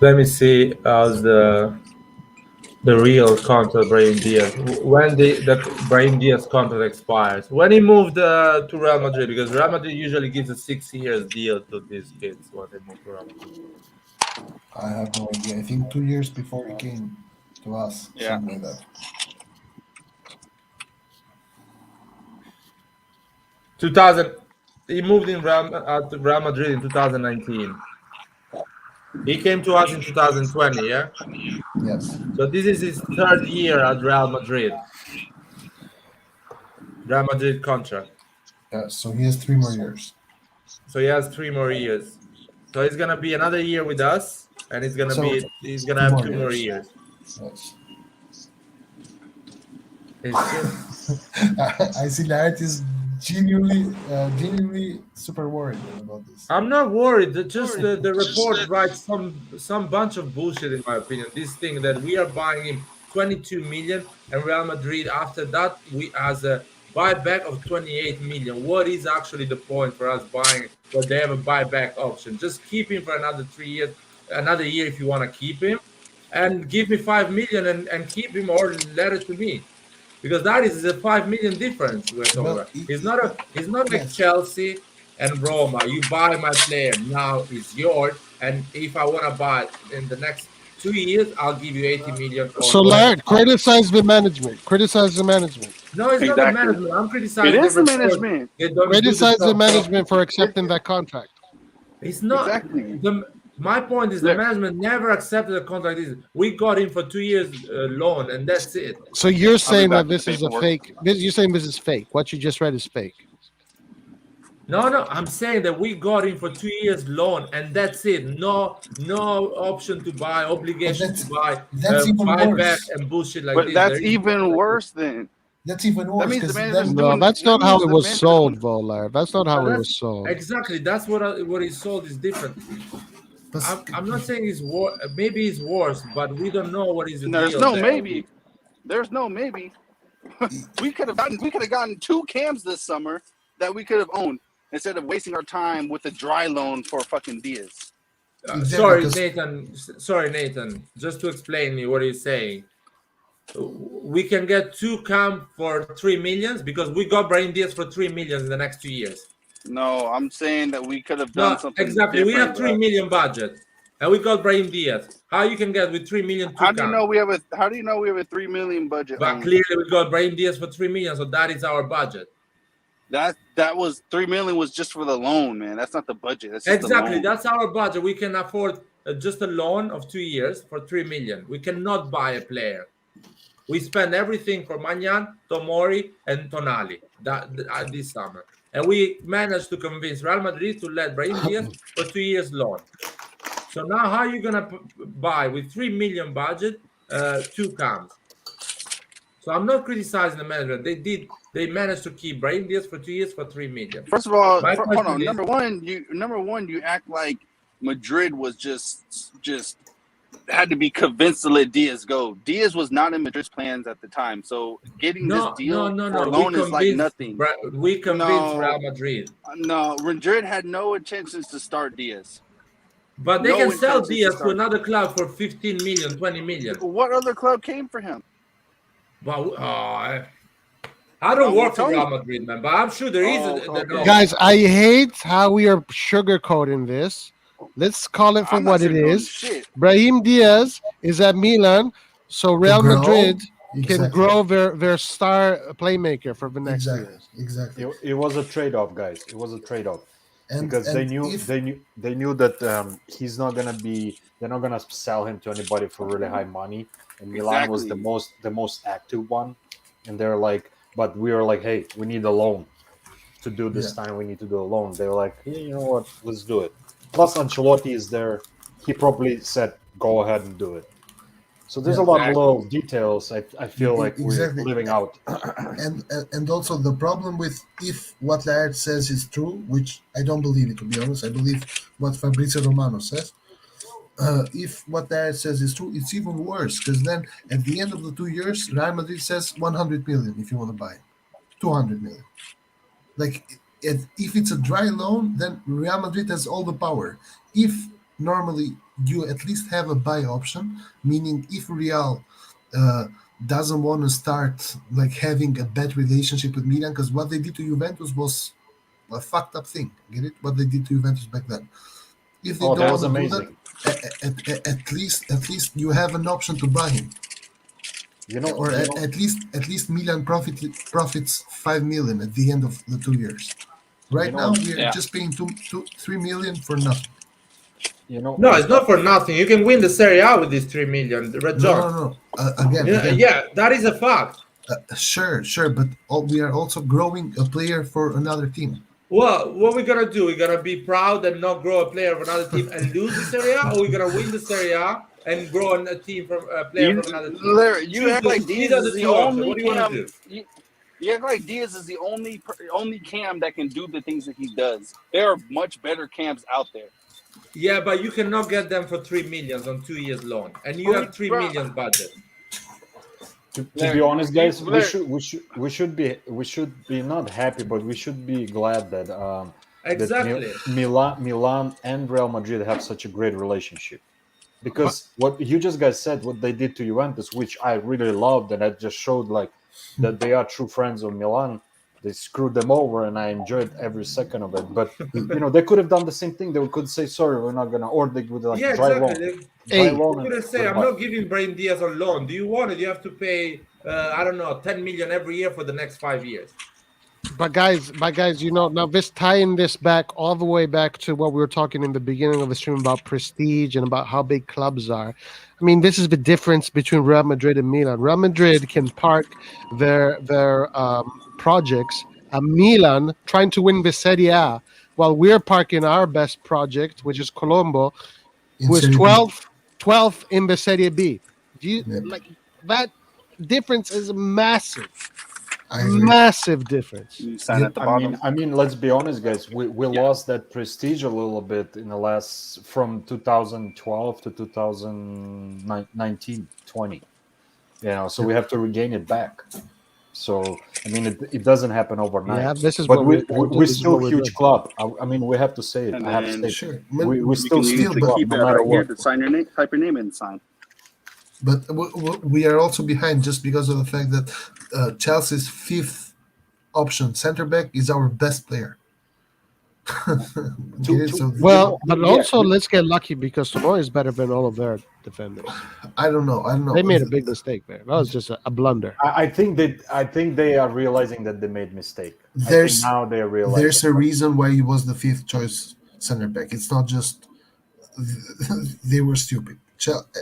Let me see how's the real contract Brahim Diaz. When the Brahim Diaz contract expires. When he moved to Real Madrid, because Real Madrid usually gives a 6 years deal to these kids when they move to Real Madrid. I have no idea. I think 2 years before he came to us. Yeah. Something like that. 2000. He moved in Real Madrid in 2019. He came to us in 2020, yeah? Yes. So this is his 3rd year at Real Madrid. Real Madrid contract. Yeah, so he has 3 more years. So he has 3 more years. So he's gonna be another year with us, and he's gonna have 2 more years. Yes. It's just I see Larry is genuinely super worried about this. I'm not worried. Just the report writes some bunch of bullshit, in my opinion. This thing that we are buying him 22 million, and Real Madrid after that we has a buyback of 28 million. What is actually the point for us buying when they have a buyback option? Just keep him for another 3 years, another year if you want to keep him, and give me 5 million and keep him, or let it to me. Because that is a 5 million difference we're talking about. It's not like Yes. Chelsea and Roma. You buy my player, now it's yours. And if I want to buy it in the next 2 years, I'll give you 80 million. So, Laird, criticize the management. Criticize the management. No, it's not the Exactly. management. I'm criticizing It is the report. management. They don't do Criticize the job management for accepting that contract. It's not Exactly. my point is the management never accepted the contract. We got him for 2 years loan, and that's it. So you're saying back that with this is a paperwork. fake. You're saying this is fake. What you just read is fake. No, I'm saying that we got him for 2 years loan, and that's it. No option to buy, obligation to buy, That's even buyback worse. and bullshit like But this. that's There is even nothing like worse then. That's even That worse means the because management's then No, doing. that's that not how means it the was management's sold, though, Laird. That's not how it That's- was sold. Exactly, that's what is sold is different. I'm not saying it's worse. Maybe it's worse, but we don't know what is the There's deal no there. maybe. There's no maybe. we could have gotten 2 cams this summer that we could have owned instead of wasting our time with a dry loan for fucking Diaz. Sorry, Nathan. Just to explain me what he's saying. We can get 2 cam for 3 millions because we got Brahim Diaz for 3 millions in the next 2 years. No, I'm saying that we could have done No, something exactly. We have different, 3 bro. million budget, and we got Brahim Diaz. How you can get with 3 million 2 How do you cam? know we have a 3 million budget? But clearly we got Brahim Diaz for 3 million, so that is our budget. That was 3 million was just for the loan, man. That's not the budget. That's just Exactly, the loan. that's our budget. We can afford just a loan of 2 years for 3 million. We cannot buy a player. We spend everything for Magnan, Tomori, and Tonali this summer. And we managed to convince Real Madrid to let Brahim Diaz for 2 years loan. So now how are you going to buy with 3 million budget 2 cams? So I'm not criticizing the management. They managed to keep Brahim Diaz for 2 years for 3 million. First of all, My hold question on. is- Number one, you act like Madrid was just had to be convinced to let Diaz go. Diaz was not in Madrid's plans at the time. So getting this deal for a loan is like nothing. We convinced Real Madrid. No, Madrid had no intentions to start Diaz. But they No can sell intentions to Diaz to start. another club for 15 million, 20 million. What other club came for him? But I don't work for Real Madrid, man. But I'm sure there is. Guys, I hate how we are sugarcoating this. Let's call it for I'm not what it sugarcoating is. shit. Brahim Diaz is at Milan, so Real grow. Madrid can Exactly. grow their star playmaker for the next years. Exactly. It was a trade-off, guys. It was a trade-off because And they knew that he's not gonna be. They're not gonna sell him to anybody for really high money. And Milan was the most active one, and they're like, but we were like, hey, we need a loan to do this time. We need to do a loan. They were like, hey, you know what? Let's do it. Plus, Ancelotti is there. He probably said, go ahead and do it. So there's a lot of little details. I feel like we're living out. and also the problem with if what Laird says is true, which I don't believe it, to be honest. I believe what Fabrizio Romano says. If what Laird says is true, it's even worse because then at the end of the 2 years, Real Madrid says 100 million if you want to buy it, 200 million. Like if it's a dry loan, then Real Madrid has all the power. If normally you at least have a buy option, meaning if Real doesn't want to start like having a bad relationship with Milan, because what they did to Juventus was a fucked up thing. Get it? What they did to Juventus back then. If they don't that was want to amazing. do that, at least you have an option to buy him. At least Milan profits 5 million at the end of the 2 years. Right now we are just paying 3 million for nothing. No, it's not for nothing. You can win the Serie A with this 3 million. No. Again. Yeah, that is a fact. Sure, but we are also growing a player for another team. Well, what we're gonna do? We're gonna be proud and not grow a player of another team and lose the Serie A, or we're gonna win the Serie A and grow a team from a player from another team. Larry, you act like Diaz is the only What do you want to cam. do? You act like Diaz is the only cam that can do the things that he does. There are much better cams out there. Yeah, but you cannot get them for 3 million on 2 years loan, and you have 3 million budget. To be honest, guys, we should be not happy, but we should be glad that Exactly. that Milan and Real Madrid have such a great relationship. Because what you just guys said, what they did to Juventus, which I really loved, and that just showed like that they are true friends of Milan. They screwed them over, and I enjoyed every second of it. But they could have done the same thing. They could say, "Sorry, we're not gonna," or they would like dry loan. They could have said, "I'm not giving Brahim Diaz on loan. Do you want it? You have to pay, I don't know, 10 million every year for the next 5 years." But guys, now this tying this back all the way back to what we were talking in the beginning of the stream about prestige and about how big clubs are. I mean, this is the difference between Real Madrid and Milan. Real Madrid can park their projects at Milan trying to win the Serie A, while we're parking our best project, which is Colombo, who is 12th in the Serie B. Like that difference is massive. Massive difference. I mean, let's be honest, guys. We lost that prestige a little bit in the last from 2012 to 2019, 20. So we have to regain it back. So I mean, it doesn't happen overnight. Yeah, this is but we're still a huge club. I mean, we have to say it. And I have to say sure. it. We still steal the club, keep no that matter right here what. to sign your name, type your name in and sign. But we are also behind just because of the fact that Chelsea's fifth option center back is our best player. But also let's get lucky because Tomori is better than all of their defenders. I don't know. They made a big mistake there. That was just a blunder. I think they are realizing that they made mistake. Now they are realizing. There's a reason why he was the fifth choice center back. It's not just they were stupid.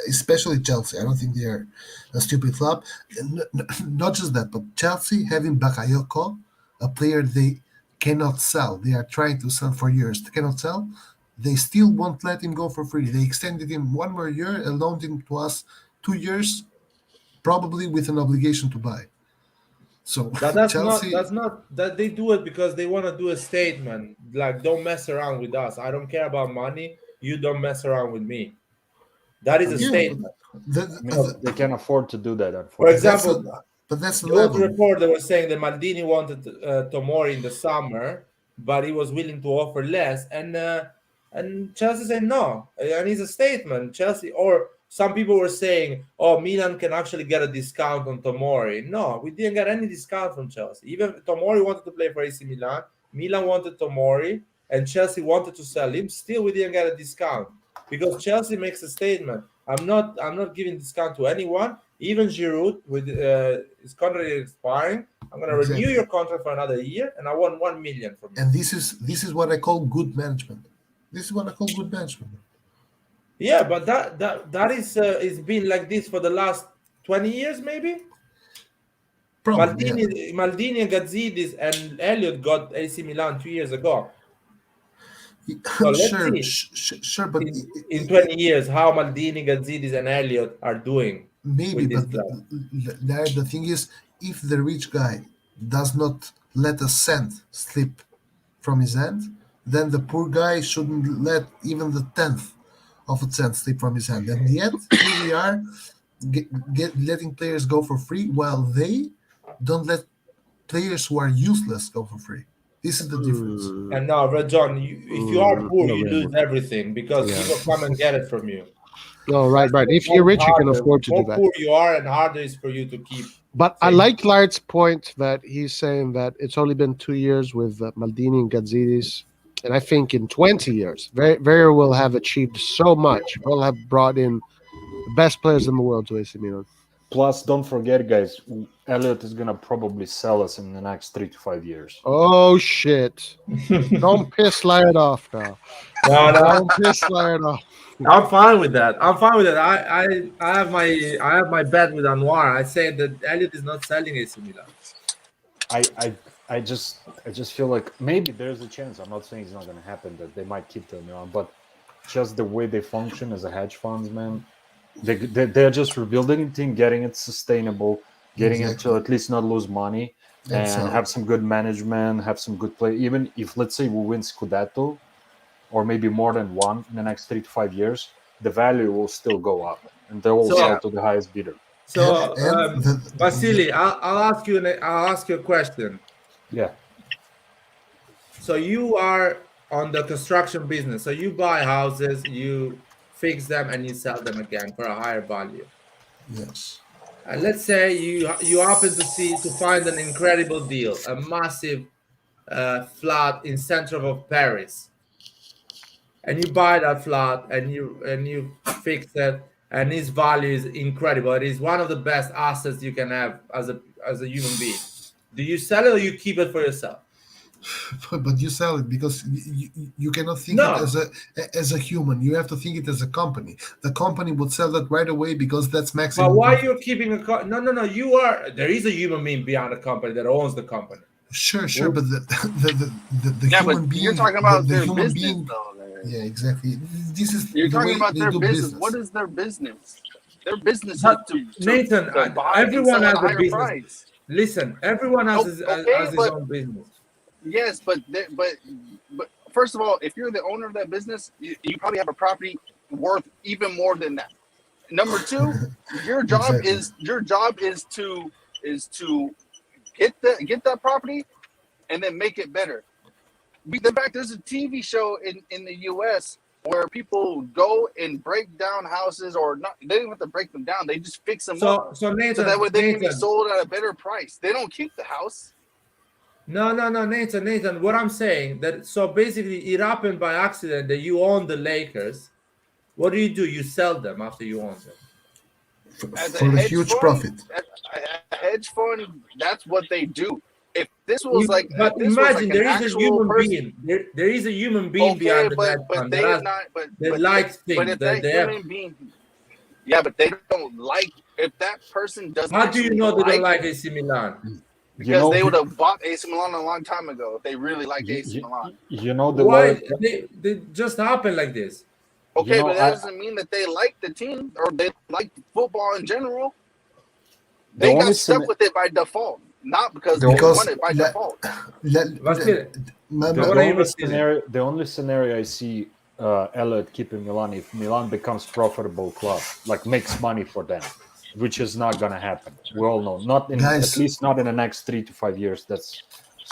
Especially Chelsea. I don't think they are a stupid club. Not just that, but Chelsea having Bakayoko, a player they cannot sell. They are trying to sell for years. They cannot sell. They still won't let him go for free. They extended him 1 more year and loaned him to us 2 years, probably with an obligation to buy. So that's Chelsea, not that they do it because they want to do a statement. Like, don't mess around with us. I don't care about money. You don't mess around with me. That is a statement. They can afford to do that. For example, but that's the old report that was saying that Maldini wanted Tomori in the summer, but he was willing to offer less, and Chelsea said no, and it's a statement. Chelsea, or some people were saying, "Oh, Milan can actually get a discount on Tomori." No, we didn't get any discount from Chelsea. Even Tomori wanted to play for AC Milan, Milan wanted Tomori, and Chelsea wanted to sell him. Still, we didn't get a discount. Because Chelsea makes a statement. I'm not giving discount to anyone. Even Giroud, with his contract expiring, I'm going to renew your contract for another year, and I want 1 million from you. And this is what I call good management. Yeah, but that is it's been like this for the last 20 years, maybe. Probably, Maldini and Gazidis and Elliott got AC Milan 2 years ago. So sure, but in 20 years, how Maldini, Gazidis, and Elliott are doing. Maybe, but the thing is, if the rich guy does not let a cent slip from his hand, then the poor guy shouldn't let even the 10th of a cent slip from his hand. And yet, here we are, letting players go for free, while they don't let players who are useless go for free. This is the difference. And now, Red John, if you are poor, you lose everything because people come and get it from you. No, right. If you're rich, you can afford to do that. The more poor you are, and harder is for you to keep. But I like Lart's point that he's saying that it's only been 2 years with Maldini and Gazidis. And I think in 20 years, Vera will have achieved so much. Will have brought in the best players in the world to AC Milan. Plus, don't forget, guys, Elliott is gonna probably sell us in the next 3 to 5 years. Oh shit! Don't piss Laird off now. No. Don't piss Laird off. I'm fine with that. I have my bet with Anwar. I say that Elliott is not selling AC Milan. I just feel like maybe there's a chance. I'm not saying it's not gonna happen that they might keep them on, but just the way they function as a hedge funds, man. They're just rebuilding the team, getting it sustainable, getting it to at least not lose money. and have some good management, have some good play. Even if, let's say, we win Scudetto, or maybe more than one in the next 3 to 5 years, the value will still go up, and they will sell to the highest bidder. So, Vasily, I'll ask you a question. Yeah. So you are on the construction business. So you buy houses, you fix them, and you sell them again for a higher value. Yes. Let's say you happen to find an incredible deal, a massive flat in center of Paris, and you buy that flat and you fix it, and its value is incredible. It is one of the best assets you can have as a human being. Do you sell it or you keep it for yourself? But you sell it because you cannot think it as a human. You have to think it as a company. The company would sell that right away because that's maximum. But why profit. you're keeping no? You are. There is a human being behind the company that owns the company. Sure, but the human being. You're talking about the their human business, being, though. Yeah, exactly. This is You're the talking way about they their do business. business. What is their business? Their business But is to Nathan, buy everyone and has sell at a higher business. price. Listen, everyone has his own business. Yes, but first of all, if you're the owner of that business, you probably have a property worth even more than that. Number two, your job is to get that property and then make it better. In fact, there's a TV show in the U.S. where people go and break down houses, or not. They don't have to break them down; they just fix them up. So Nathan, so that way they can be Nathan. sold at a better price. They don't keep the house. No, Nathan. What I'm saying that so basically it happened by accident that you own the Lakers. What do? You sell them after you own them for a huge profit. A hedge fund, that's what they do. If this was like, but imagine there is a human being. There is a human being behind the hedge fund that likes things. But if that human being, but they don't like. If that person doesn't, how do you know they don't like AC Milan? Because they would have bought AC Milan a long time ago if they really liked AC Milan. You know why they just happen like this. Okay, but that doesn't mean that they like the team or they like football in general. They got stuck with it by default, not because they want it by default. The only scenario I see Elliot keeping Milan if Milan becomes profitable club, like makes money for them, which is not gonna happen. We all know, at least not in the next 3 to 5 years. It's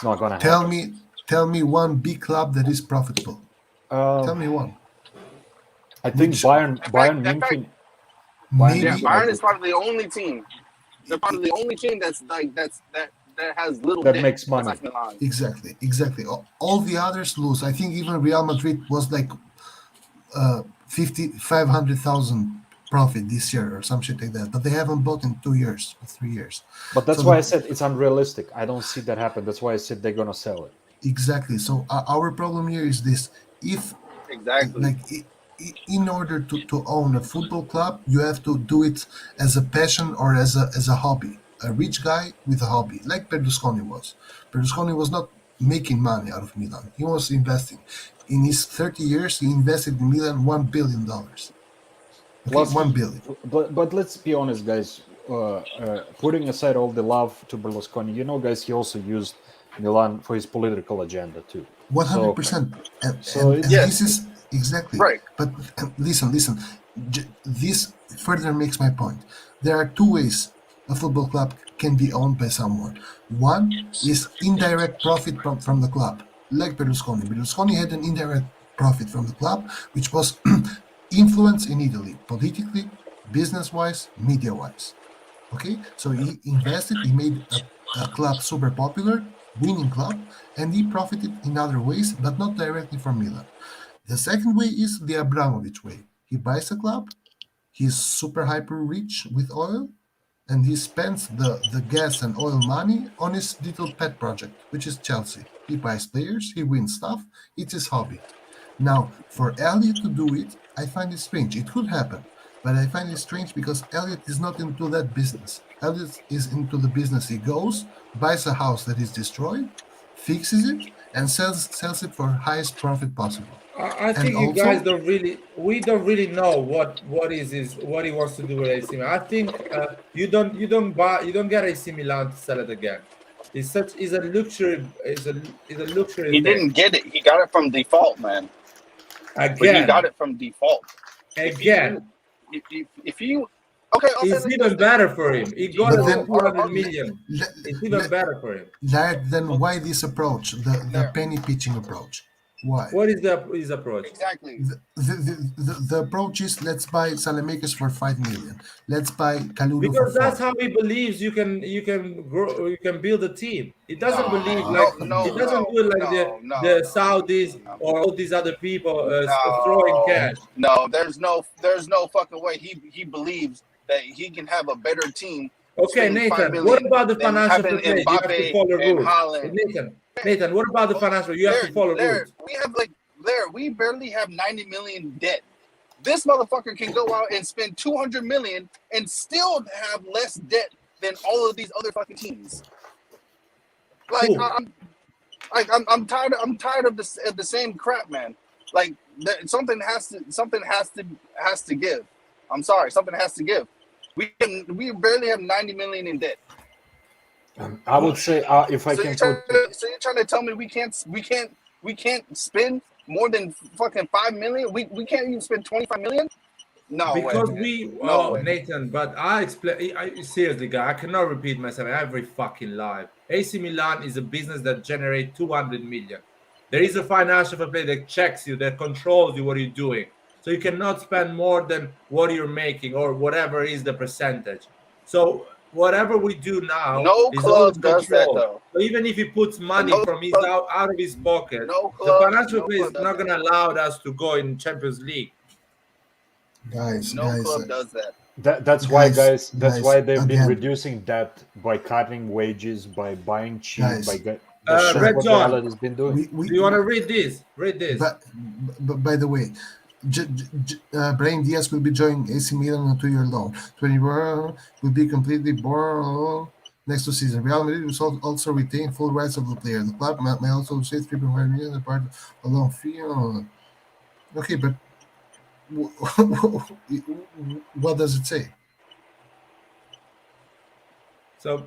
not gonna happen. Tell me one big club that is profitable. Tell me one. I think Bayern Munich. Bayern is probably the only team. They're probably the only team that has little that makes money. Exactly. All the others lose. I think even Real Madrid was like 500,000 profit this year or some shit like that. But they haven't bought in 2 years or 3 years. But that's why I said it's unrealistic. I don't see that happen. That's why I said they're gonna sell it. Exactly. So our problem here is this: if in order to own a football club, you have to do it as a passion or as a hobby. A rich guy with a hobby, like Berlusconi was. Berlusconi was not making money out of Milan. He was investing. In his 30 years, he invested in Milan $1 billion. Okay, 1 billion. But let's be honest, guys. Putting aside all the love to Berlusconi, guys, he also used Milan for his political agenda too. 100%. This is exactly right. But listen. This further makes my point. There are two ways a football club can be owned by someone. One is indirect profit from the club, like Berlusconi. Berlusconi had an indirect profit from the club, which was influence in Italy, politically, business-wise, media-wise. Okay, so he invested, he made a club super popular, winning club, and he profited in other ways, but not directly from Milan. The second way is the Abramovich way. He buys a club, he's super hyper rich with oil, and he spends the gas and oil money on his little pet project, which is Chelsea. He buys players, he wins stuff, it's his hobby. Now, for Elliot to do it, I find it strange. It could happen, but I find it strange because Elliot is not into that business. Elliot is into the business. He goes, buys a house that is destroyed, fixes it, and sells it for highest profit possible. I think you guys we don't really know what he wants to do with AC Milan. I think you don't get AC Milan to sell it again. It's a luxury. Is a luxury He thing. didn't get it. He got it from default, man. But he Again, got it from default. again. If you okay, It's let's even do better for him. He got But it then- for 200 million. It's even better for him. Then why this approach, the penny pitching approach? Why? What is his approach? exactly. The approach is let's buy Salamakers for 5 million. Let's buy Kalulu Because for 4. that's how he believes you can grow, you can build a team. He doesn't believe like he doesn't do it like the Saudis or all these other people throwing cash. No, there's no fucking way. He believes that he can have a better team. Okay, spending 5 Nathan. million What about the than financial having play? You have to Mbappe follow and rules. Haaland. Nathan. What about the financial? You have to follow rules. We barely have 90 million debt. This motherfucker can go out and spend 200 million and still have less debt than all of these other fucking teams. Like Cool. I'm tired of the same crap, man. Like something has to give. I'm sorry, something has to give. We barely have 90 million in debt. I would say if I So can you're trying to tell me we can't spend more than fucking 5 million? We can't even spend 25 million? No Because way. No way. Nathan, but I explain. Seriously, guy, I cannot repeat myself every fucking live. AC Milan is a business that generates 200 million. There is a financial fair play that checks you, that controls you, what you're doing. So you cannot spend more than what you're making or whatever is the percentage. So whatever we do now, No is club always does that, controlled. though. So even if he puts money No from his club- out of his pocket, No the club- financial no play is club does not going to allow us to go in Champions League. Guys, No club does that. That's why, Guys, That's why they've been again. reducing debt by cutting wages, by buying cheap, Guys. that's Red what John. Real has been doing. Do you want to read this? Read this. But by the way, Brahim Diaz will be joining AC Milan on a 2-year loan. 21 will be completely born next to season. Real Madrid will also retain full rights of the player. The club may also receive 3.5 million as part of a loan fee. Okay, but what does it say? So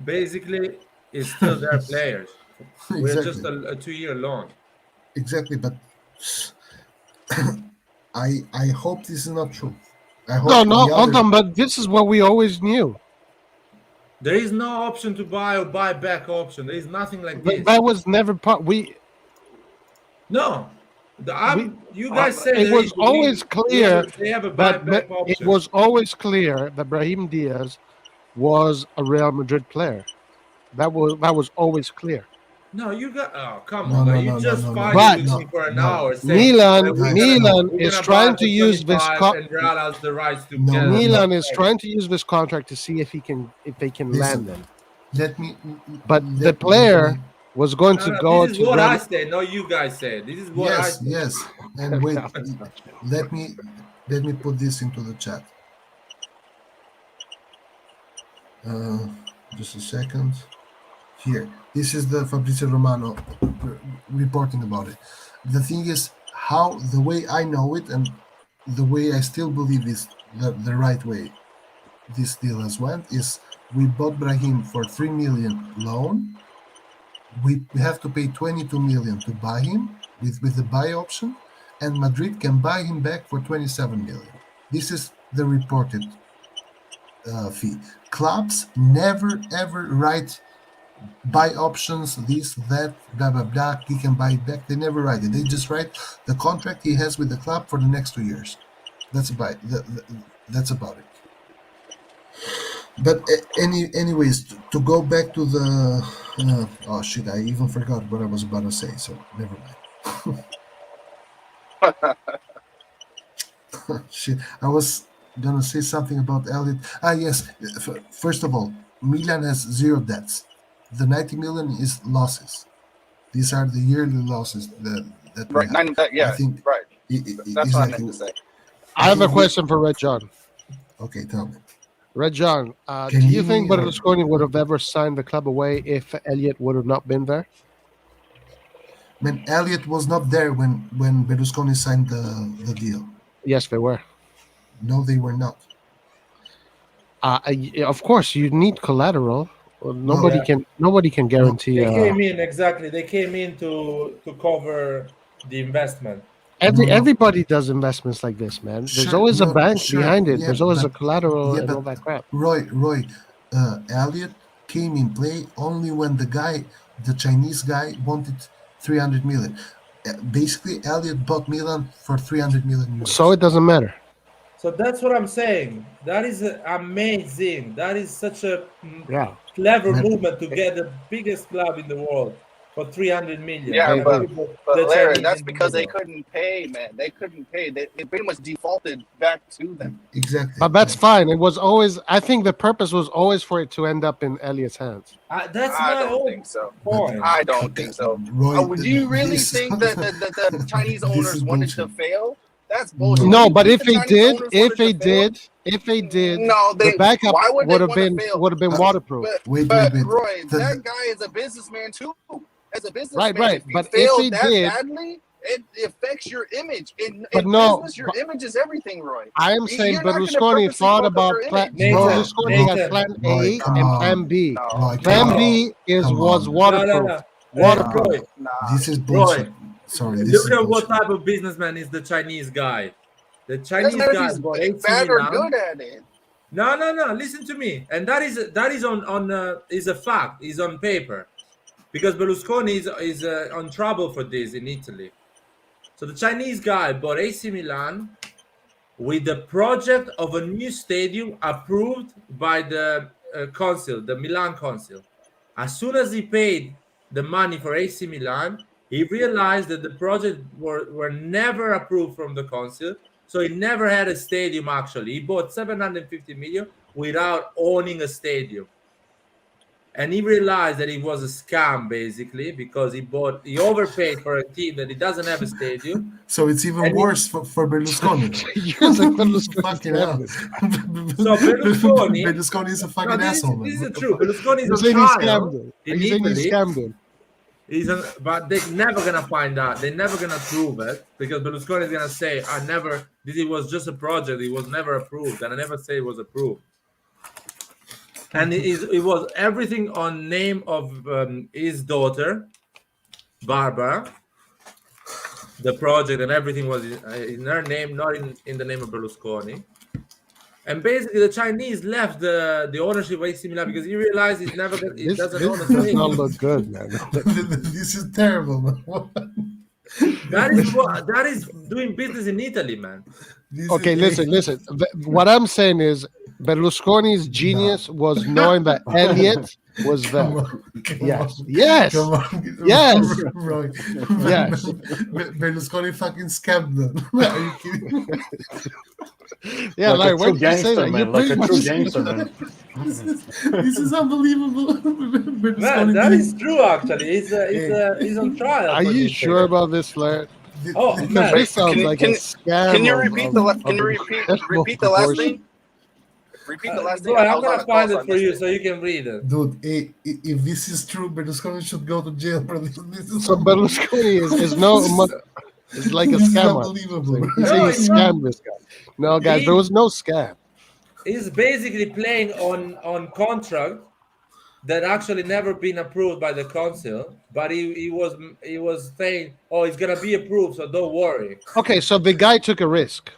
basically, it's still their players. We're just Exactly. a 2-year loan. Exactly, but I hope this is not true. I hope No, the hold other- on, but this is what we always knew. There is no option to buy or buy back option. There is nothing like But this. that was never part. No. You guys said It there was is- always clear they have a that buyback option. it was always clear that Brahim Diaz was a Real Madrid player. That was always clear. No, you got. Oh, come No, on! no, man. You no, just no, no, fighting no. with me for an No. hour. saying Milan that we're Milan we're is gonna trying buy to for use this 25 and Real has the rights to No, get no, Milan it. is trying to use this contract to see if they can Listen, land them. let me. But let the player me- was going to go This is to what Real. I said. No, you guys said. This is what I Yes, said. yes, and wait. let me put this into the chat. Just a second. Here, this is the Fabrizio Romano reporting about it. The thing is, how the way I know it and the way I still believe is the right way this deal has went is we bought Brahim for 3 million loan. We have to pay 22 million to buy him with the buy option, and Madrid can buy him back for 27 million. This is the reported fee. Clubs never ever write buy options, this, that, blah blah blah. He can buy it back. They never write it. They just write the contract he has with the club for the next 2 years. That's about that's about it. But anyways, to go back to the oh shit, I even forgot what I was about to say. So never mind. Shit, I was gonna say something about Elliot. Yes. First of all, Milan has 0 debts. The 90 million is losses. These are the yearly losses that we Right. have. Yeah. I think right. That's what I meant to say. I have a question for Red John. Okay, tell me. Red John, do Can you you- think Berlusconi would have ever signed the club away if Elliot would have not been there? Man, Elliot was not there when Berlusconi signed the deal. Yes, they were. No, they were not. Of course, you need collateral. Well, nobody can guarantee. They came in exactly. They came in to cover the investment. Everybody does investments like this, man. There's always a bank behind it. There's always a collateral and all that crap. Roy, Elliot came in play only when the Chinese guy wanted 300 million. Basically, Elliot bought Milan for 300 million euros. So it doesn't matter. So that's what I'm saying. That is amazing. That is such a clever movement to get the biggest club in the world for 300 million. Yeah, but Larry, that's because they couldn't pay, man. They couldn't pay. They pretty much defaulted back to them. Exactly. But that's fine. It was always. I think the purpose was always for it to end up in Elliot's hands. I don't think so. Point. I don't think so. Roy, Do you really think that the Chinese owners wanted to fail? That's bullshit. No, but if they did, no, the backup why would would have been waterproof. Wait. Roy, that guy is a businessman too. As a businessman, Right. If you But fail if they that did, badly, it affects your image. In no, business, your image is everything, Roy. I am saying You're not gonna Berlusconi purposely thought fuck up about your plan. image. Berlusconi had plan A and plan B. Roy, Plan B was waterproof. Waterproof. This is bullshit. Roy, Sorry, this look is at bullshit. what type of businessman is the Chinese guy. The Doesn't Chinese matter guy if bought he's 80 bad or Milan. good at it. No. Listen to me, and that is on is a fact. Is on paper, because Berlusconi is on trouble for this in Italy. So the Chinese guy bought AC Milan with the project of a new stadium approved by the council, the Milan council. As soon as he paid the money for AC Milan, he realized that the project were never approved from the council. So he never had a stadium actually. He bought 750 million without owning a stadium. And he realized that it was a scam basically because he overpaid for a team that he doesn't have a stadium. So it's even worse for Berlusconi. Fucking hell. So Berlusconi is a fucking asshole. This is true. Berlusconi is You're on saying he trial scammed him. in You're saying he Italy. scammed him. But they're never gonna find out. They're never gonna prove it because Berlusconi is gonna say, it was just a project. It was never approved, and I never say it was approved." And it was everything on name of his daughter, Barbara. The project and everything was in her name, not in the name of Berlusconi. And basically, the Chinese left the ownership of AC Milan because he realized it doesn't own a This does stadium. not look good, man. This is terrible, man. That is doing business in Italy, man. Okay, listen. What I'm saying is Berlusconi's genius was knowing that Elliot was there. Yes. Come on. Yes. Right. Yes. Berlusconi fucking scammed them. Are you kidding? Yeah, like like a true gangster, man. Like a true gangster, man. This is unbelievable. Man, that is true. Actually, he's on trial. Are you sure about this, Flair? Oh, Because man. this sounds like a scam. Can you repeat the last thing? Repeat the last thing. Bro, I'm gonna find it for you so you can read it. Dude, if this is true, Berlusconi should go to jail, bro. This is So Berlusconi is no. It's like a This is scammer. unbelievable. He's saying he scammed this guy. No, guys, there was no scam. He's basically playing on contract that actually never been approved by the council, but he was saying, "Oh, it's gonna be approved, so don't worry." Okay, so the guy took a risk.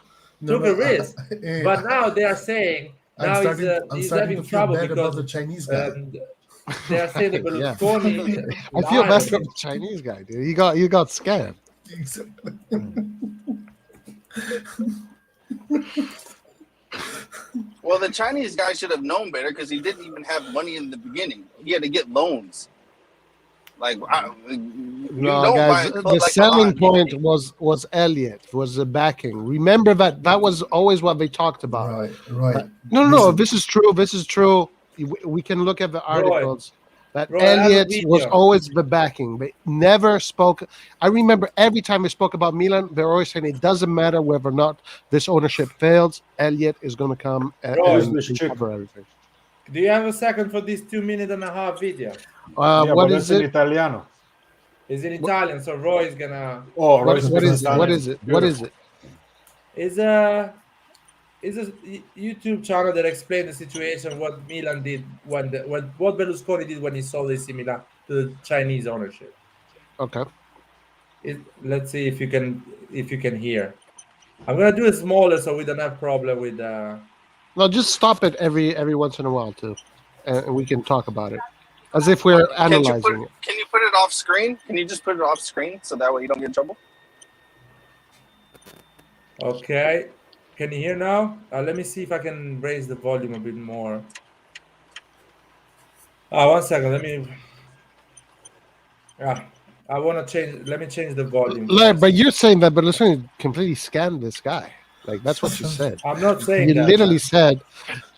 Took a risk, but now they are saying now I'm he's starting having to feel trouble bad about because the Chinese guy. they are saying that Yeah. Berlusconi. I feel bad for the Chinese guy, dude. You got scammed. Well, the Chinese guy should have known better because he didn't even have money in the beginning. He had to get loans. Like, No, guys, the selling point was Elliot, was the backing. Remember that was always what they talked about. Right. No, this is true. This is true. We can look at the articles. That Roy, I have a Elliot was video. always the backing. They never spoke. I remember every time they spoke about Milan, they're always saying it doesn't matter whether or not this ownership fails. Elliot is going to come and cover everything. Do you have a second for this 2.5-minute video? What is it? In Italiano. It's in Italian, so Roy is gonna. Oh, What is it? It's YouTube channel that explained the situation, what Milan did what Berlusconi did when he sold AC Milan to the Chinese ownership. Okay. Let's see if you can hear. I'm gonna do it smaller so we don't have problem with. No, just stop it every once in a while too, and we can talk about it as if we're analyzing it. Can you put it off screen? Can you just put it off screen so that way you don't get in trouble? Okay, can you hear now? Let me see if I can raise the volume a bit more. 1 second. Let me. I want to change. Let me change the volume. But you're saying that Berlusconi completely scammed this guy. Like that's what you said. I'm not saying you that. literally said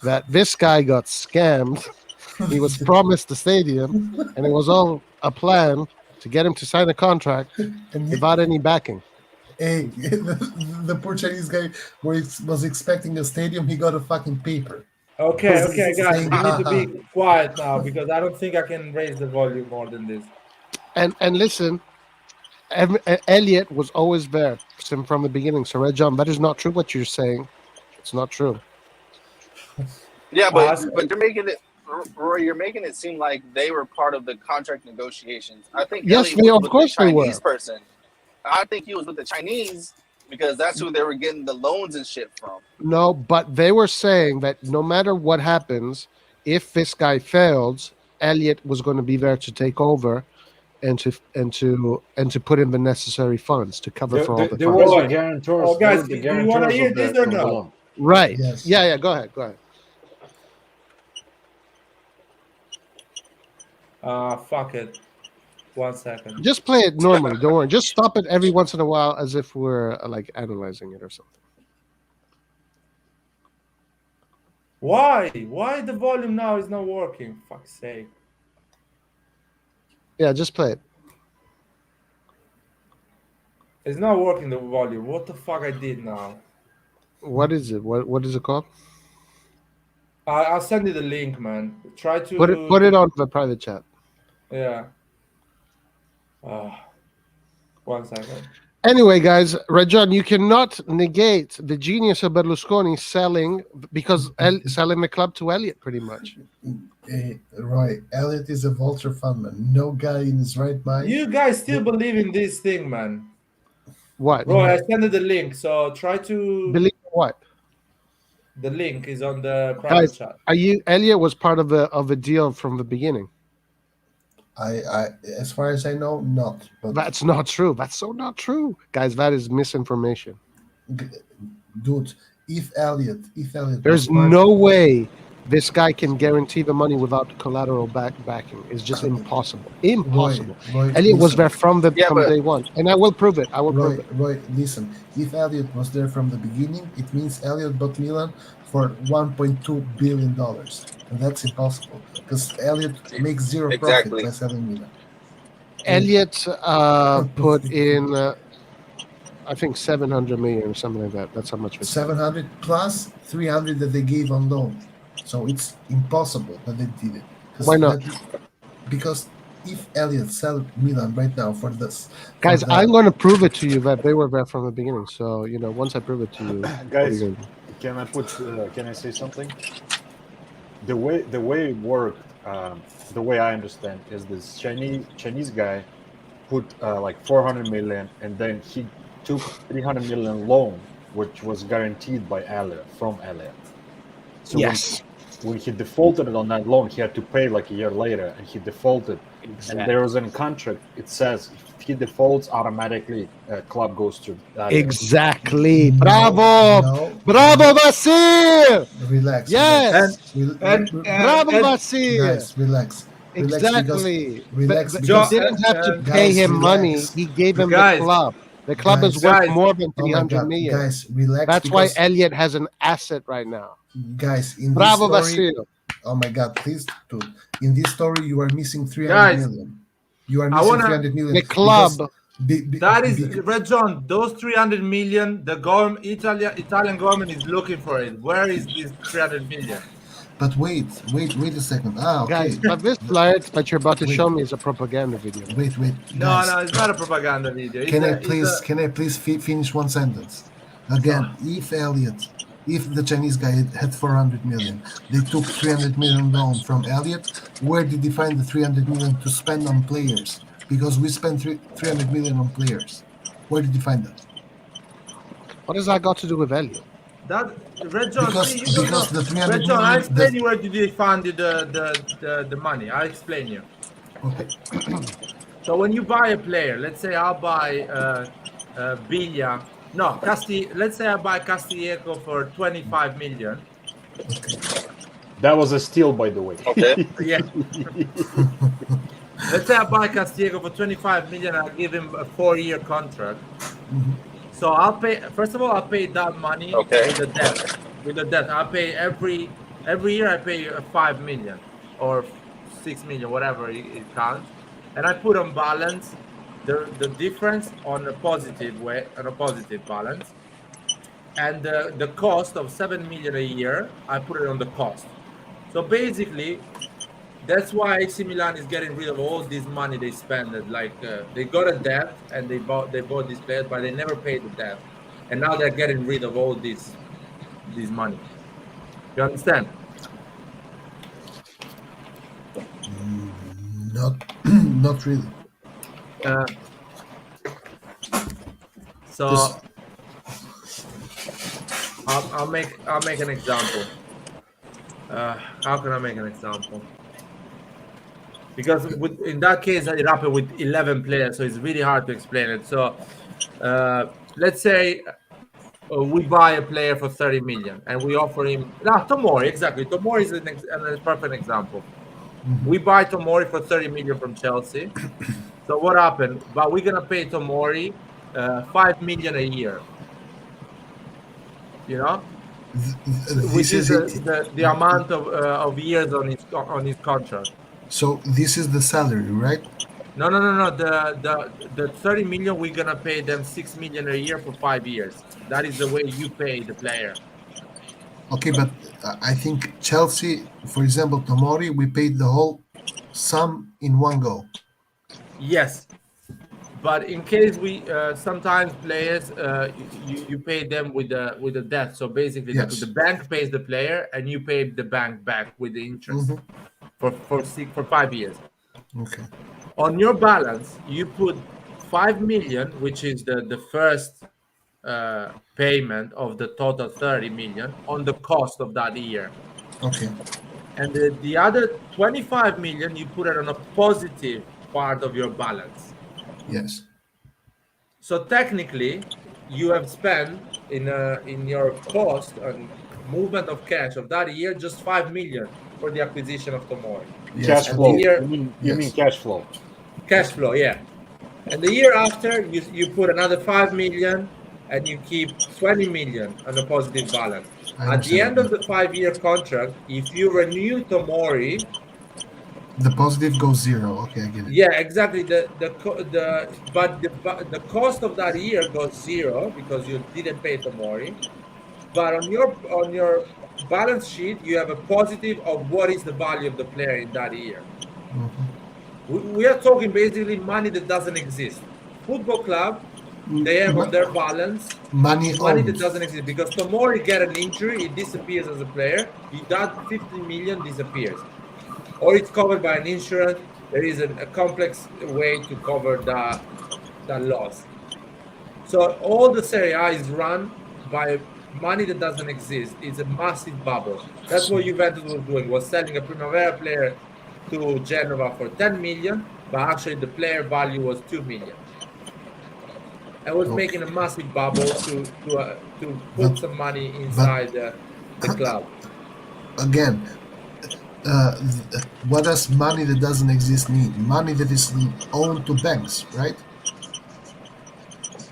that this guy got scammed. He was promised the stadium, and it was all a plan to get him to sign a contract without any backing. Hey, the poor Chinese guy was expecting a stadium. He got a fucking paper. Okay, guys, we need to be quiet now because I don't think I can raise the volume more than this. And listen, Elliot was always there from the beginning. So, Red John, that is not true what you're saying. It's not true. Yeah, but you're making it, Roy. You're making it seem like they were part of the contract negotiations. I think yes, Elliot was of course the they were. Chinese person. I think he was with the Chinese because that's who they were getting the loans and shit from. No, but they were saying that no matter what happens, if this guy fails, Elliot was going to be there to take over and to put in the necessary funds to cover for all the there funds. was a guarantor. Oh, guys, do you want to hear this or no? Right. Yes. Yeah. Go ahead. Fuck it. 1 second. Just play it normally. Don't worry. Just stop it every once in a while as if we're like analyzing it or something. Why the volume now is not working? Fuck's sake. Yeah, just play it. It's not working, the volume. What the fuck I did now? What is it? What is it called? I'll send you the link, man. Try to put it on the private chat. Yeah. 1 second. Anyway, guys, Rajan, you cannot negate the genius of Berlusconi selling the club to Elliot, pretty much. Right, Elliot is a vulture fund man. No guy in his right mind. You guys still believe in this thing, man? What? Bro, I sent you the link, so try to believe what? The link is on the private chat. Elliot was part of a deal from the beginning. I as far as I know, not. But that's not true. That's so not true, guys. That is misinformation. Dude, if Elliot, there's no way this guy can guarantee the money without collateral backing. It's just impossible. Impossible. Roy, Elliot was there from day one, and I will prove it. Prove it. Roy, listen. If Elliot was there from the beginning, it means Elliot bought Milan for $1.2 billion, and that's impossible because Elliot makes zero profit by selling Milan. Elliot put in, I think 700 million or something like that. That's how much. 700 plus 300 that they gave on loan. So it's impossible that they did it. Why not? Because if Elliot sell Milan right now for this, guys, I'm going to prove it to you that they were there from the beginning. So once I prove it to you, guys, can I say something? The way it worked, the way I understand, is this Chinese guy put like 400 million, and then he took 300 million loan, which was guaranteed by Elliot from Elliot. So yes. When he defaulted on that loan, he had to pay like a year later, and he defaulted. Exactly. And there was in contract, it says if he defaults, automatically club goes to that. Exactly. Bravo, Vasil. Relax. Yes. Bravo, Vasil. Guys, relax. Exactly. Relax. He didn't have to pay him money. He gave him the club. The club is worth more than 300 million. Guys, relax. That's why Elliot has an asset right now. Guys, in Bravo, this story, Vasil. Oh my God, please, dude. In this story, you are missing 300 million. You are missing 300 million. The club. That is, Red John, those 300 million, the Italian government is looking for it. Where is this 300 million? But wait a second. Okay. Guys, but this slide that you're about to show me is a propaganda video. Wait. No, it's not a propaganda video. Can I please finish one sentence? Again, if Elliot If the Chinese guy had 400 million, they took 300 million loan from Elliott. Where did he find the 300 million to spend on players? Because we spent 300 million on players. Where did he find that? What has that got to do with Elliot? That Red John, Because see, you don't know. the 300 Red John, million. I explain you where did they find the money. I explain you. Okay. So when you buy a player, let's say I'll buy Villa. No, let's say I buy Castillejo for 25 million. That was a steal, by the way. Okay. Yeah. Let's say I buy Castillejo for 25 million. I'll give him a 4-year contract. So I'll pay. First of all, I'll pay that money with the debt. With the debt, I'll pay every year. I pay 5 million or 6 million, whatever it counts, and I put on balance the difference on a positive way, on a positive balance, and the cost of 7 million a year. I put it on the cost. So basically, that's why AC Milan is getting rid of all this money they spend. Like they got a debt and they bought these players, but they never paid the debt, and now they're getting rid of all this money. You understand? Not really. So I'll make an example. How can I make an example? Because in that case, it happened with 11 players, so it's really hard to explain it. So let's say we buy a player for 30 million and we offer him Tomori. Exactly, Tomori is a perfect example. We buy Tomori for 30 million from Chelsea. So what happened? But we're gonna pay Tomori 5 million a year. You know, which is the amount of years on his contract. So this is the salary, right? No. The 30 million, we're gonna pay them 6 million a year for 5 years. That is the way you pay the player. Okay, but I think Chelsea, for example, Tomori, we paid the whole sum in one go. Yes, but in case we sometimes players you pay them with the debt. So basically, the bank pays the player, and you pay the bank back with the interest for 5 years. Okay. On your balance, you put 5 million, which is the first payment of the total 30 million on the cost of that year. Okay. And the other 25 million, you put it on a positive part of your balance. Yes. So technically, you have spent in your cost and movement of cash of that year just 5 million for the acquisition of Tomori. Yes. Cash flow. You mean cash flow? Cash flow, yeah. And the year after, you put another 5 million, and you keep 20 million on a positive balance. At the end of the 5-year contract, if you renew Tomori, the positive goes zero. Okay, I get it. Yeah, exactly. The cost of that year goes zero because you didn't pay Tomori. But on your balance sheet, you have a positive of what is the value of the player in that year. We are talking basically money that doesn't exist. Football club, they have on their balance money that doesn't exist because Tomori get an injury, it disappears as a player. That 15 million disappears, or it's covered by an insurance. There is a complex way to cover that loss. So all the Serie A is run by money that doesn't exist. It's a massive bubble. That's what Juventus was doing, was selling a Primavera player to Genova for 10 million, but actually the player value was 2 million. I was making a massive bubble to put some money inside the club. Again, what does money that doesn't exist mean? Money that is owned to banks, right?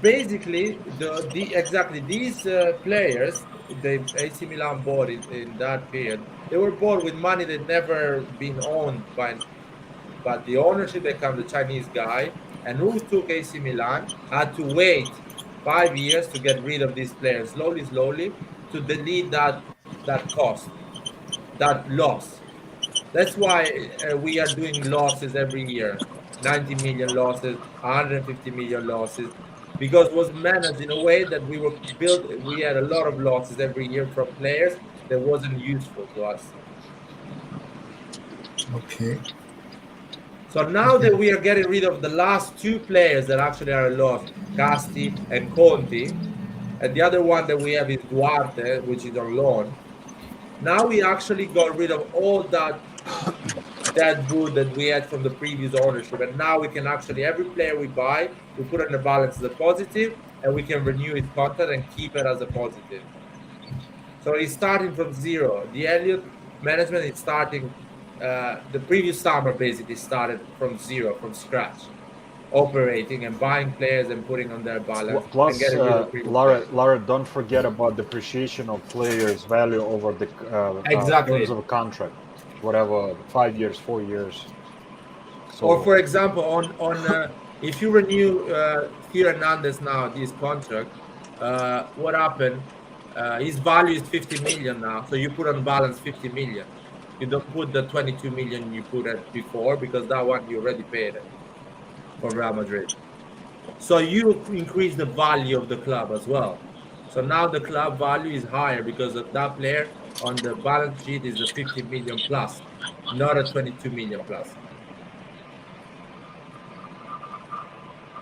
Basically, exactly these players, the AC Milan bought in that period. They were bought with money that never been owned but the ownership became the Chinese guy, and who took AC Milan had to wait 5 years to get rid of these players slowly to delete that cost, that loss. That's why we are doing losses every year. 90 million losses, 150 million losses. because it was managed in a way that we had a lot of losses every year from players that wasn't useful to us. Okay. So now that we are getting rid of the last two players that actually are lost, Casti and Conti, and the other one that we have is Duarte, which is on loan. Now we actually got rid of all that wood that we had from the previous ownership, and now we can actually, every player we buy, we put on the balance as a positive, and we can renew his contract and keep it as a positive. So he's starting from zero. The Elliott management is starting. The previous summer basically started from zero, from scratch, operating and buying players and putting on their balance and Plus, getting rid of previous players. Lara, don't forget about depreciation of players' value over the Exactly. terms of a contract, whatever, 5 years, 4 years. So, Or for example, on if you renew Theo Hernandez now his contract, what happened? His value is 50 million now, so you put on balance 50 million. You don't put the 22 million you put at before, because that one you already paid it for Real Madrid. So you increase the value of the club as well. So now the club value is higher because of that player on the balance sheet is a 50 million plus, not a 22 million plus.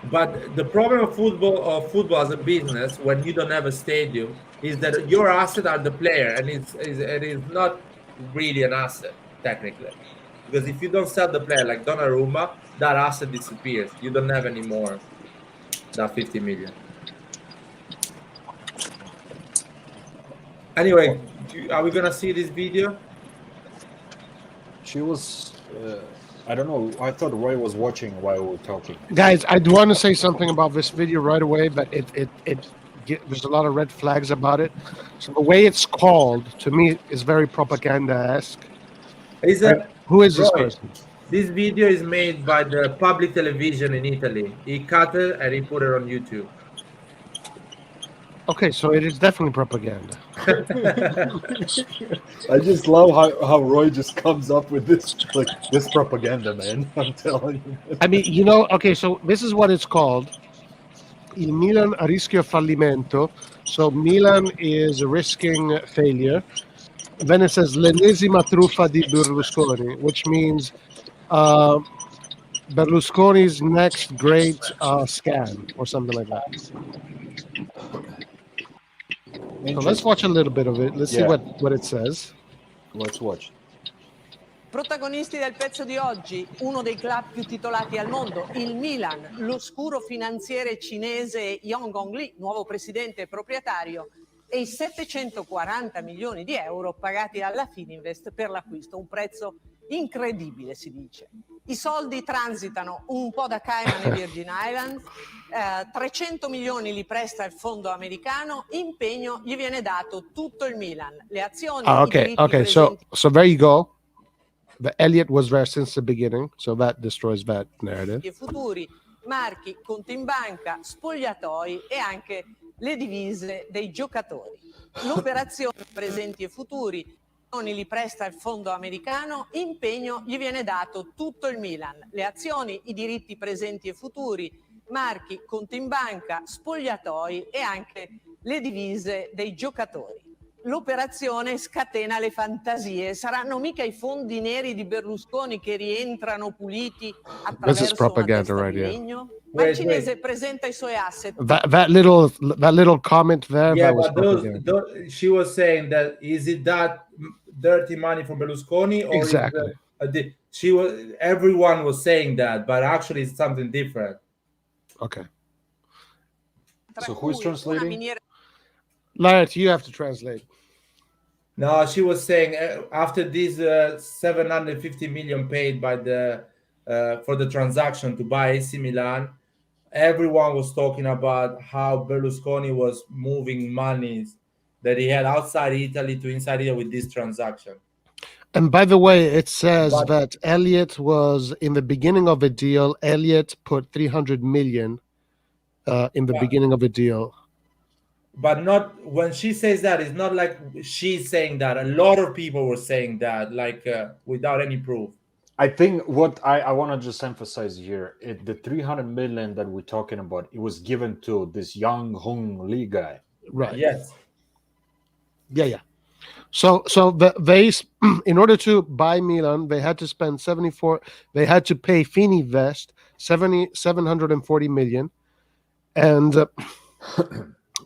But the problem of football as a business, when you don't have a stadium, is that your asset are the player, and it is not really an asset technically, because if you don't sell the player like Donnarumma, that asset disappears. You don't have anymore that 50 million. Anyway, are we gonna see this video? she was, I don't know, I thought Roy was watching while we were talking. Guys, I do want to say something about this video right away, but there's a lot of red flags about it. So the way it's called, to me, is very propaganda-esque. Who is this person? This video is made by the public television in Italy. He cut it and he put it on YouTube. Okay, so it is definitely propaganda. I just love how Roy just comes up with this propaganda, man. I'm telling you. I mean, okay, so this is what it's called. Il Milan a rischio fallimento. So Milan is risking failure. Then it says l'ennesima truffa di Berlusconi, which means Berlusconi's next great scam or something like that. So let's watch a little bit of it. Let's see what it says. Let's watch. Protagonisti del pezzo di oggi, uno dei club più titolati al mondo, il Milan, l'oscuro finanziere cinese Yong Hongli, nuovo presidente e proprietario, e i 740 milioni di euro pagati alla Fininvest per l'acquisto, un prezzo incredibile, si dice. I soldi transitano un po' da Cayman e Virgin Islands, 300 milioni li presta il fondo americano, impegno gli viene dato tutto il Milan, le azioni, i diritti presenti. So there you go. The Elliott was there since the beginning, so that destroys that narrative. E futuri, marchi, conti in banca, spogliatoi e anche le divise dei giocatori. L'operazione presenti e futuri li presta il fondo americano, impegno gli viene dato tutto il Milan, le azioni, i diritti presenti e futuri, marchi, conti in banca, spogliatoi e anche le divise dei giocatori. L'operazione scatena le fantasie. Saranno mica i fondi neri di Berlusconi che rientrano puliti attraverso una testa di legno? Ma il cinese presenta i suoi asset. That little comment there. Yeah, that was but she was saying that is it that dirty money from Berlusconi, or exactly? Everyone was saying that, but actually it's something different. Okay. So who's translating? Larry, you have to translate. No, she was saying after this 750 million paid by for the transaction to buy AC Milan, everyone was talking about how Berlusconi was moving monies that he had outside Italy to inside Italy with this transaction. And by the way, it says that Elliott was in the beginning of a deal. Elliott put 300 million in the beginning of a deal. But not when she says that, it's not like she's saying that. A lot of people were saying that, like without any proof. I think what I want to just emphasize here, the 300 million that we're talking about, it was given to this Yang Hong Lee guy. Right. Yes. Yeah. So they in order to buy Milan, they had to spend 74. They had to pay Fininvest 740 million, and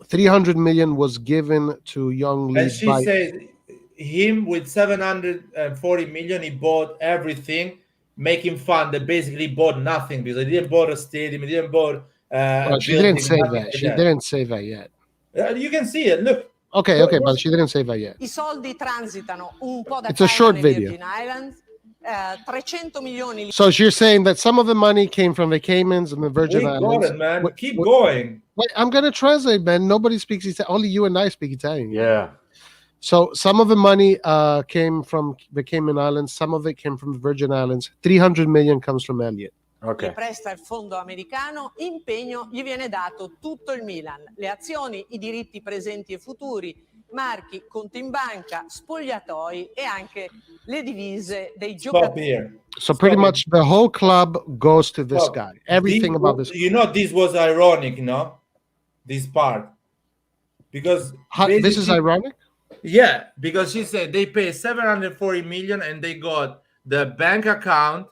300 million was given to Young Lee. And she said him with 740 million, he bought everything, making fun that basically bought nothing because he didn't bought a stadium, he didn't bought she didn't say that. like She didn't say that yet. You can see it. Look. Okay, but she didn't say that yet. I soldi transitano un po' da It's a short video. Virgin Islands. 300 milioni. So you're saying that some of the money came from the Caymans and the Virgin Islands. Got it, man. Keep going. Wait, I'm gonna translate, man. Nobody speaks Italian. Only you and I speak Italian. Yeah. So some of the money came from the Cayman Islands. Some of it came from the Virgin Islands. 300 million comes from Elliott. Okay. Presta il fondo americano, impegno gli viene dato tutto il Milan, le azioni, i diritti presenti e futuri, marchi, conti in banca, spogliatoi e anche le divise dei giocatori. So pretty much the whole club goes to this guy. Everything about this. You know, this was ironic, no? This part. Because this is ironic? Yeah, because she said they pay 740 million and they got the bank account,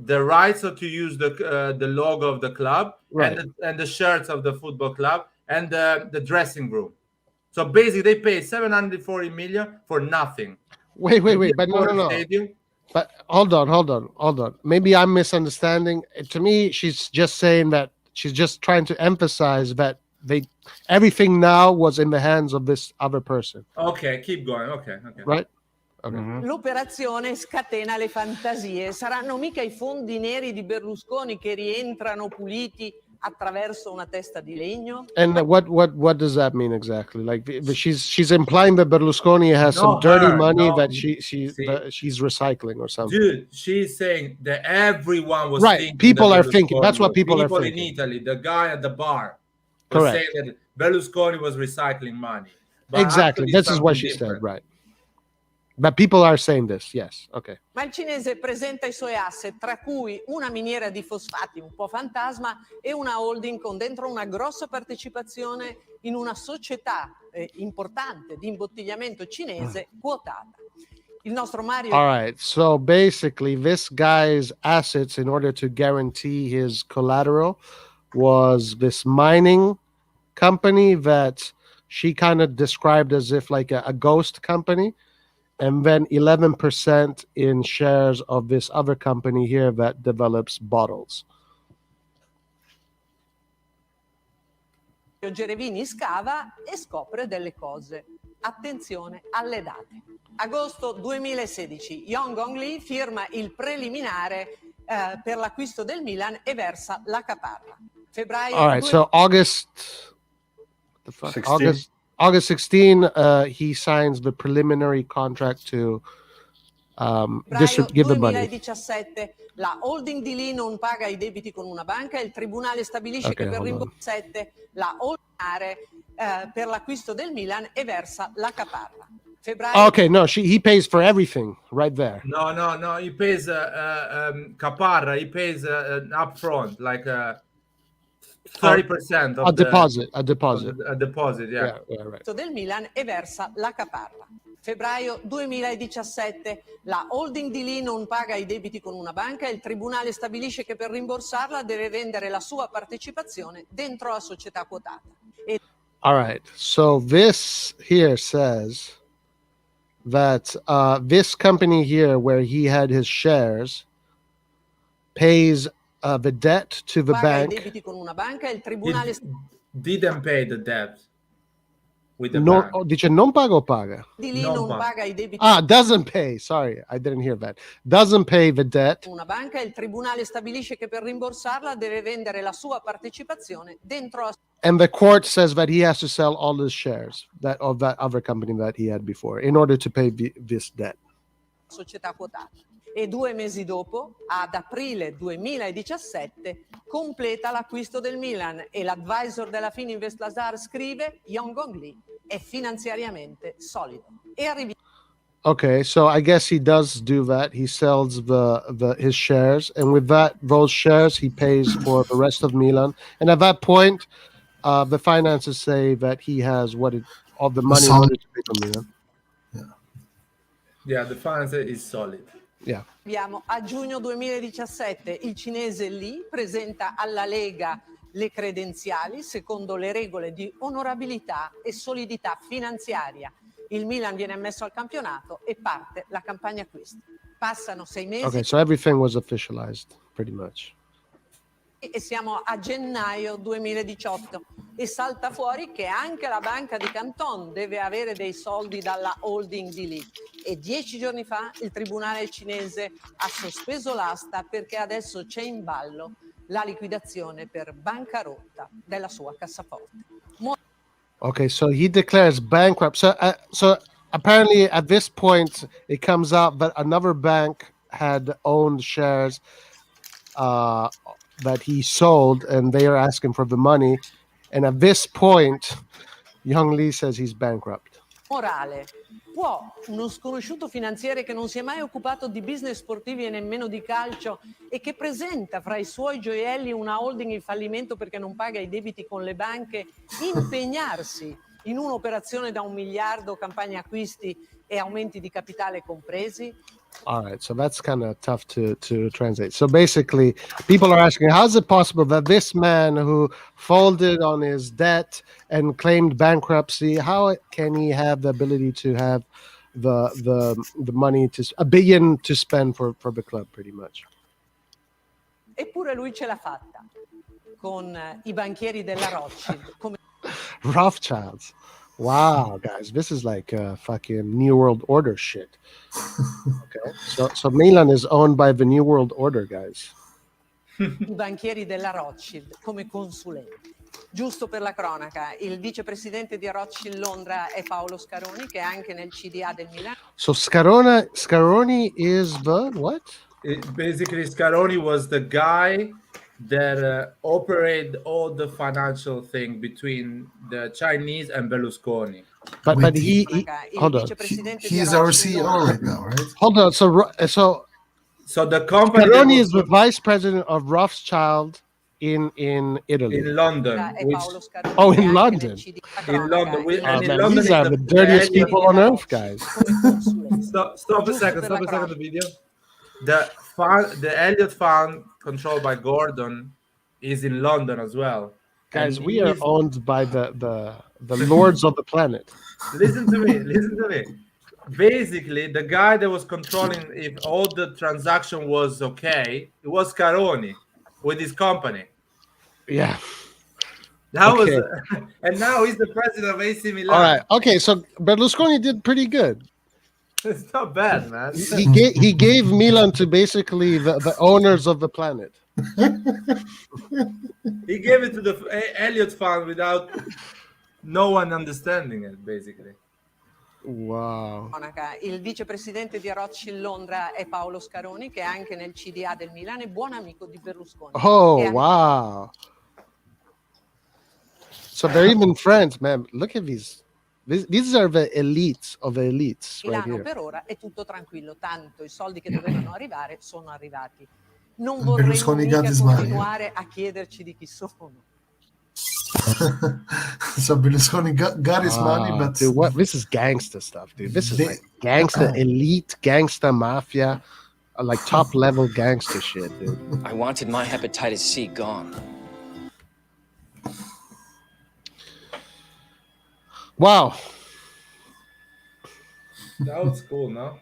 the rights to use the logo of the club, right, and the shirts of the football club, and the dressing room. So basically, they pay 740 million for nothing. Wait, but no. But hold on. Maybe I'm misunderstanding. To me, she's just saying that she's just trying to emphasize that everything now was in the hands of this other person. Okay, keep going. Okay. Right? Okay. L'operazione scatena le fantasie. Saranno mica i fondi neri di Berlusconi che rientrano puliti attraverso una testa di legno? And what does that mean exactly? Like she's implying that Berlusconi has some dirty money that she's recycling or something. Dude, she's saying that everyone was right. Thinking people that are thinking. That's what people are thinking. People in Italy, the guy at the bar was Correct. saying that Berlusconi was recycling money. But exactly. This is what she said, right? But people are saying this, yes. Okay. Ma il cinese presenta i suoi asset, tra cui una miniera di fosfati un po' fantasma e una holding con dentro una grossa partecipazione in una società importante di imbottigliamento cinese quotata. Il nostro Mario. All right. So basically, this guy's assets, in order to guarantee his collateral, was this mining company that she kind of described as if like a ghost company. And then 11% in shares of this other company here that develops bottles. Gerevini scava e scopre delle cose. Attenzione alle date. Agosto 2016, Young Hong Lee firma il preliminare per l'acquisto del Milan e versa la caparra. Febbraio. All right, so August 16, he signs the preliminary contract to give the money. 2017, la holding di Lee non paga i debiti con una banca e il tribunale stabilisce che per rimborsare la holding per l'acquisto del Milan e versa la caparra. Febbraio. Okay, no, he pays for everything right there. No, he pays caparra, he pays upfront, like 30% of a deposit. A deposit, yeah. Right. Del Milan e versa la caparra. Febbraio 2017, la holding di Lee non paga i debiti con una banca e il tribunale stabilisce che per rimborsarla deve vendere la sua partecipazione dentro la società quotata. All right, so this here says that this company here where he had his shares pays the debt to the bank. Didn't pay the debt with the no, bank. Dice non paga o paga? Doesn't pay. Sorry, I didn't hear that. Doesn't pay the debt. Una banca, il tribunale stabilisce che per rimborsarla deve vendere la sua partecipazione dentro la. And the court says that he has to sell all his shares of that other company that he had before in order to pay this debt. Società quotata. E 2 mesi dopo, ad aprile 2017, completa l'acquisto del Milan e l'advisor della Fininvest Lazar scrive: Young Hong Lee è finanziariamente solido. E Okay, so I guess he does do that. He sells his shares, and with those shares, he pays for the rest of Milan. And at that point, the finances say that he has all the money in solid- order to pay for Milan. Yeah, the finance is solid. Yeah. Abbiamo a giugno 2017 il cinese Li presenta alla Lega le credenziali secondo le regole di onorabilità e solidità finanziaria. Il Milan viene ammesso al campionato e parte la campagna acquisti. Passano 6 mesi. Okay, so everything was officialized, pretty much. E siamo a gennaio 2018 e salta fuori che anche la banca di Canton deve avere dei soldi dalla holding di lì. E 10 giorni fa il tribunale cinese ha sospeso l'asta perché adesso c'è in ballo la liquidazione per bancarotta della sua cassaforte. Okay, so he declares bankrupt. So apparently at this point, it comes out that another bank had owned shares that he sold, and they are asking for the money. And at this point, Young Lee says he's bankrupt. Morale. Può uno sconosciuto finanziere che non si è mai occupato di business sportivi e nemmeno di calcio e che presenta fra i suoi gioielli una holding in fallimento perché non paga i debiti con le banche, impegnarsi in un'operazione da 1 miliardo, campagne acquisti e aumenti di capitale compresi? All right, so that's kind of tough to translate. So basically, people are asking, how is it possible that this man who folded on his debt and claimed bankruptcy, how can he have the ability to have the money $1 billion to spend for the club, pretty much? Eppure lui ce l'ha fatta con i banchieri della Rothschild. Rothschilds. Wow, guys, this is like fucking New World Order shit. Okay, so Milan is owned by the New World Order, guys. I banchieri della Rothschild come consulenti. Giusto per la cronaca, il vicepresidente di Rothschild Londra è Paolo Scaroni, che è anche nel CDA del Milan. So Scaroni is the what? Basically, Scaroni was the guy that operated all the financial thing between the Chinese and Berlusconi. But he hold on. He's our CEO right now, right? Hold on. So the company Scaroni is the vice president of Rothschild in Italy. In London. Oh, in London. In London. These are the dirtiest people on earth, guys. Stop a second the video. The Elliott Fund, controlled by Gordon, is in London as well. Guys, we are owned by the lords of the planet. Listen to me. Basically, the guy that was controlling if all the transaction was okay, it was Scaroni with his company. Yeah. That was, and now he's the president of AC Milan. All right. Okay, so Berlusconi did pretty good. It's not bad, man. He gave Milan to basically the owners of the planet. He gave it to the Elliott Fund without no one understanding it, basically. Wow. Il vicepresidente di Rothschild Londra è Paolo Scaroni, che è anche nel CDA del Milan e buon amico di Berlusconi. Oh, wow. So they're even friends, man. Look at these. These are the elites of the elites right Milano here. per ora è tutto tranquillo, tanto i soldi che dovevano arrivare sono arrivati. Non vorremmo mica continuare a chiederci di chi sono. So Berlusconi got his money, but dude, what? This is gangster stuff, dude. This is like gangster elite, gangster mafia, like top level gangster shit, dude. I wanted my hepatitis C gone. Wow. That was cool, no?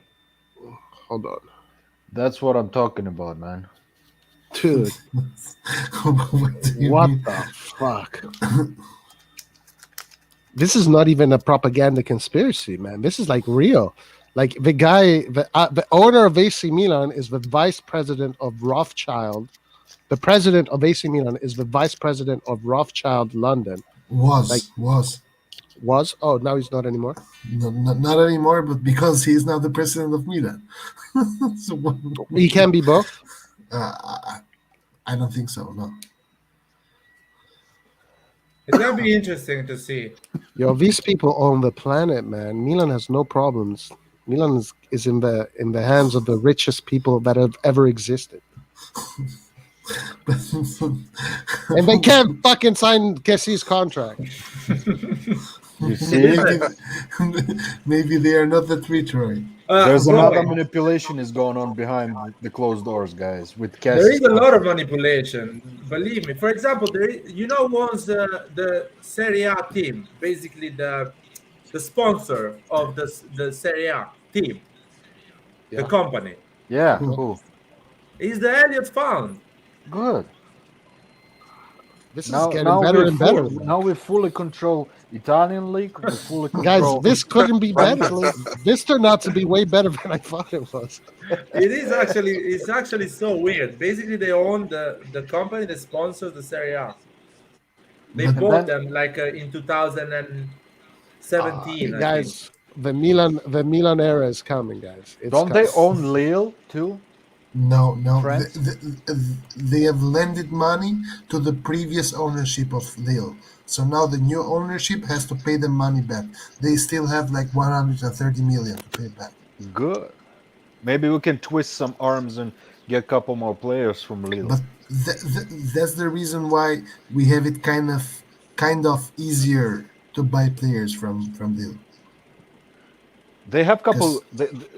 Hold on. That's what I'm talking about, man. Dude. What the fuck? This is not even a propaganda conspiracy, man. This is like real. Like the guy, the owner of AC Milan is the vice president of Rothschild. The president of AC Milan is the vice president of Rothschild London. Was. Oh, now he's not anymore? No, not anymore, but because he's now the president of Milan. So, he can be both? I don't think so, no. It's going to be interesting to see. Yo, these people own the planet, man. Milan has no problems. Milan is in the hands of the richest people that have ever existed, and they can't fucking sign Kessi's contract. You see, maybe they are not that rich, Roy. there's Roy, another manipulation is going on behind the closed doors, guys. With there Cassie's is a lot of contract. manipulation. Believe me. For example, who owns the Serie A team, basically the sponsor of the Serie A team, the Yeah. company. Yeah, Mhm. who? Is the Elliott Fund. Good. This is Now, getting better and better. now we fully control Italian league. We fully Guys, control. this couldn't be French better. league. This turned out to be way better than I thought it was. It's actually so weird. Basically, they own the company that sponsors the Serie A. They But bought then- them like in 2017, I think. Guys, the Milan era is coming, guys. It's Don't they coming. own Lille too? no, France? they have lended money to the previous ownership of Lille. So now the new ownership has to pay them money back. They still have like 130 million to pay back. Good. Maybe we can twist some arms and get a couple more players from Lille. But that's the reason why we have it kind of easier to buy players from Lille. They have couple.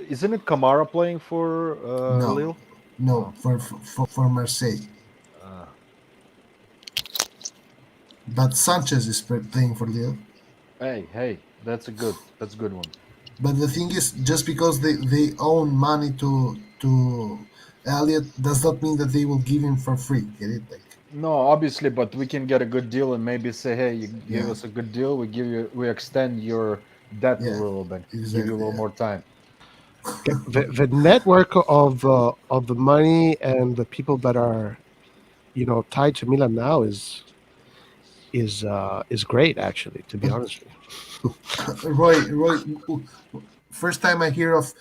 Isn't it Kamara playing for No, Lille? no, for Marseille. But Sanchez is playing for Lille. Hey, that's a good one. But the thing is, just because they own money to Elliot does not mean that they will give him for free. Get it? Like, No, obviously, but we can get a good deal and maybe say, hey, you give Yeah. us a good deal. We extend your debt Yeah, a little bit, give exactly, you a little yeah. more time. The network of the money and the people that are, tied to Milan now is great, actually. To be honest with you. Roy, first time I hear of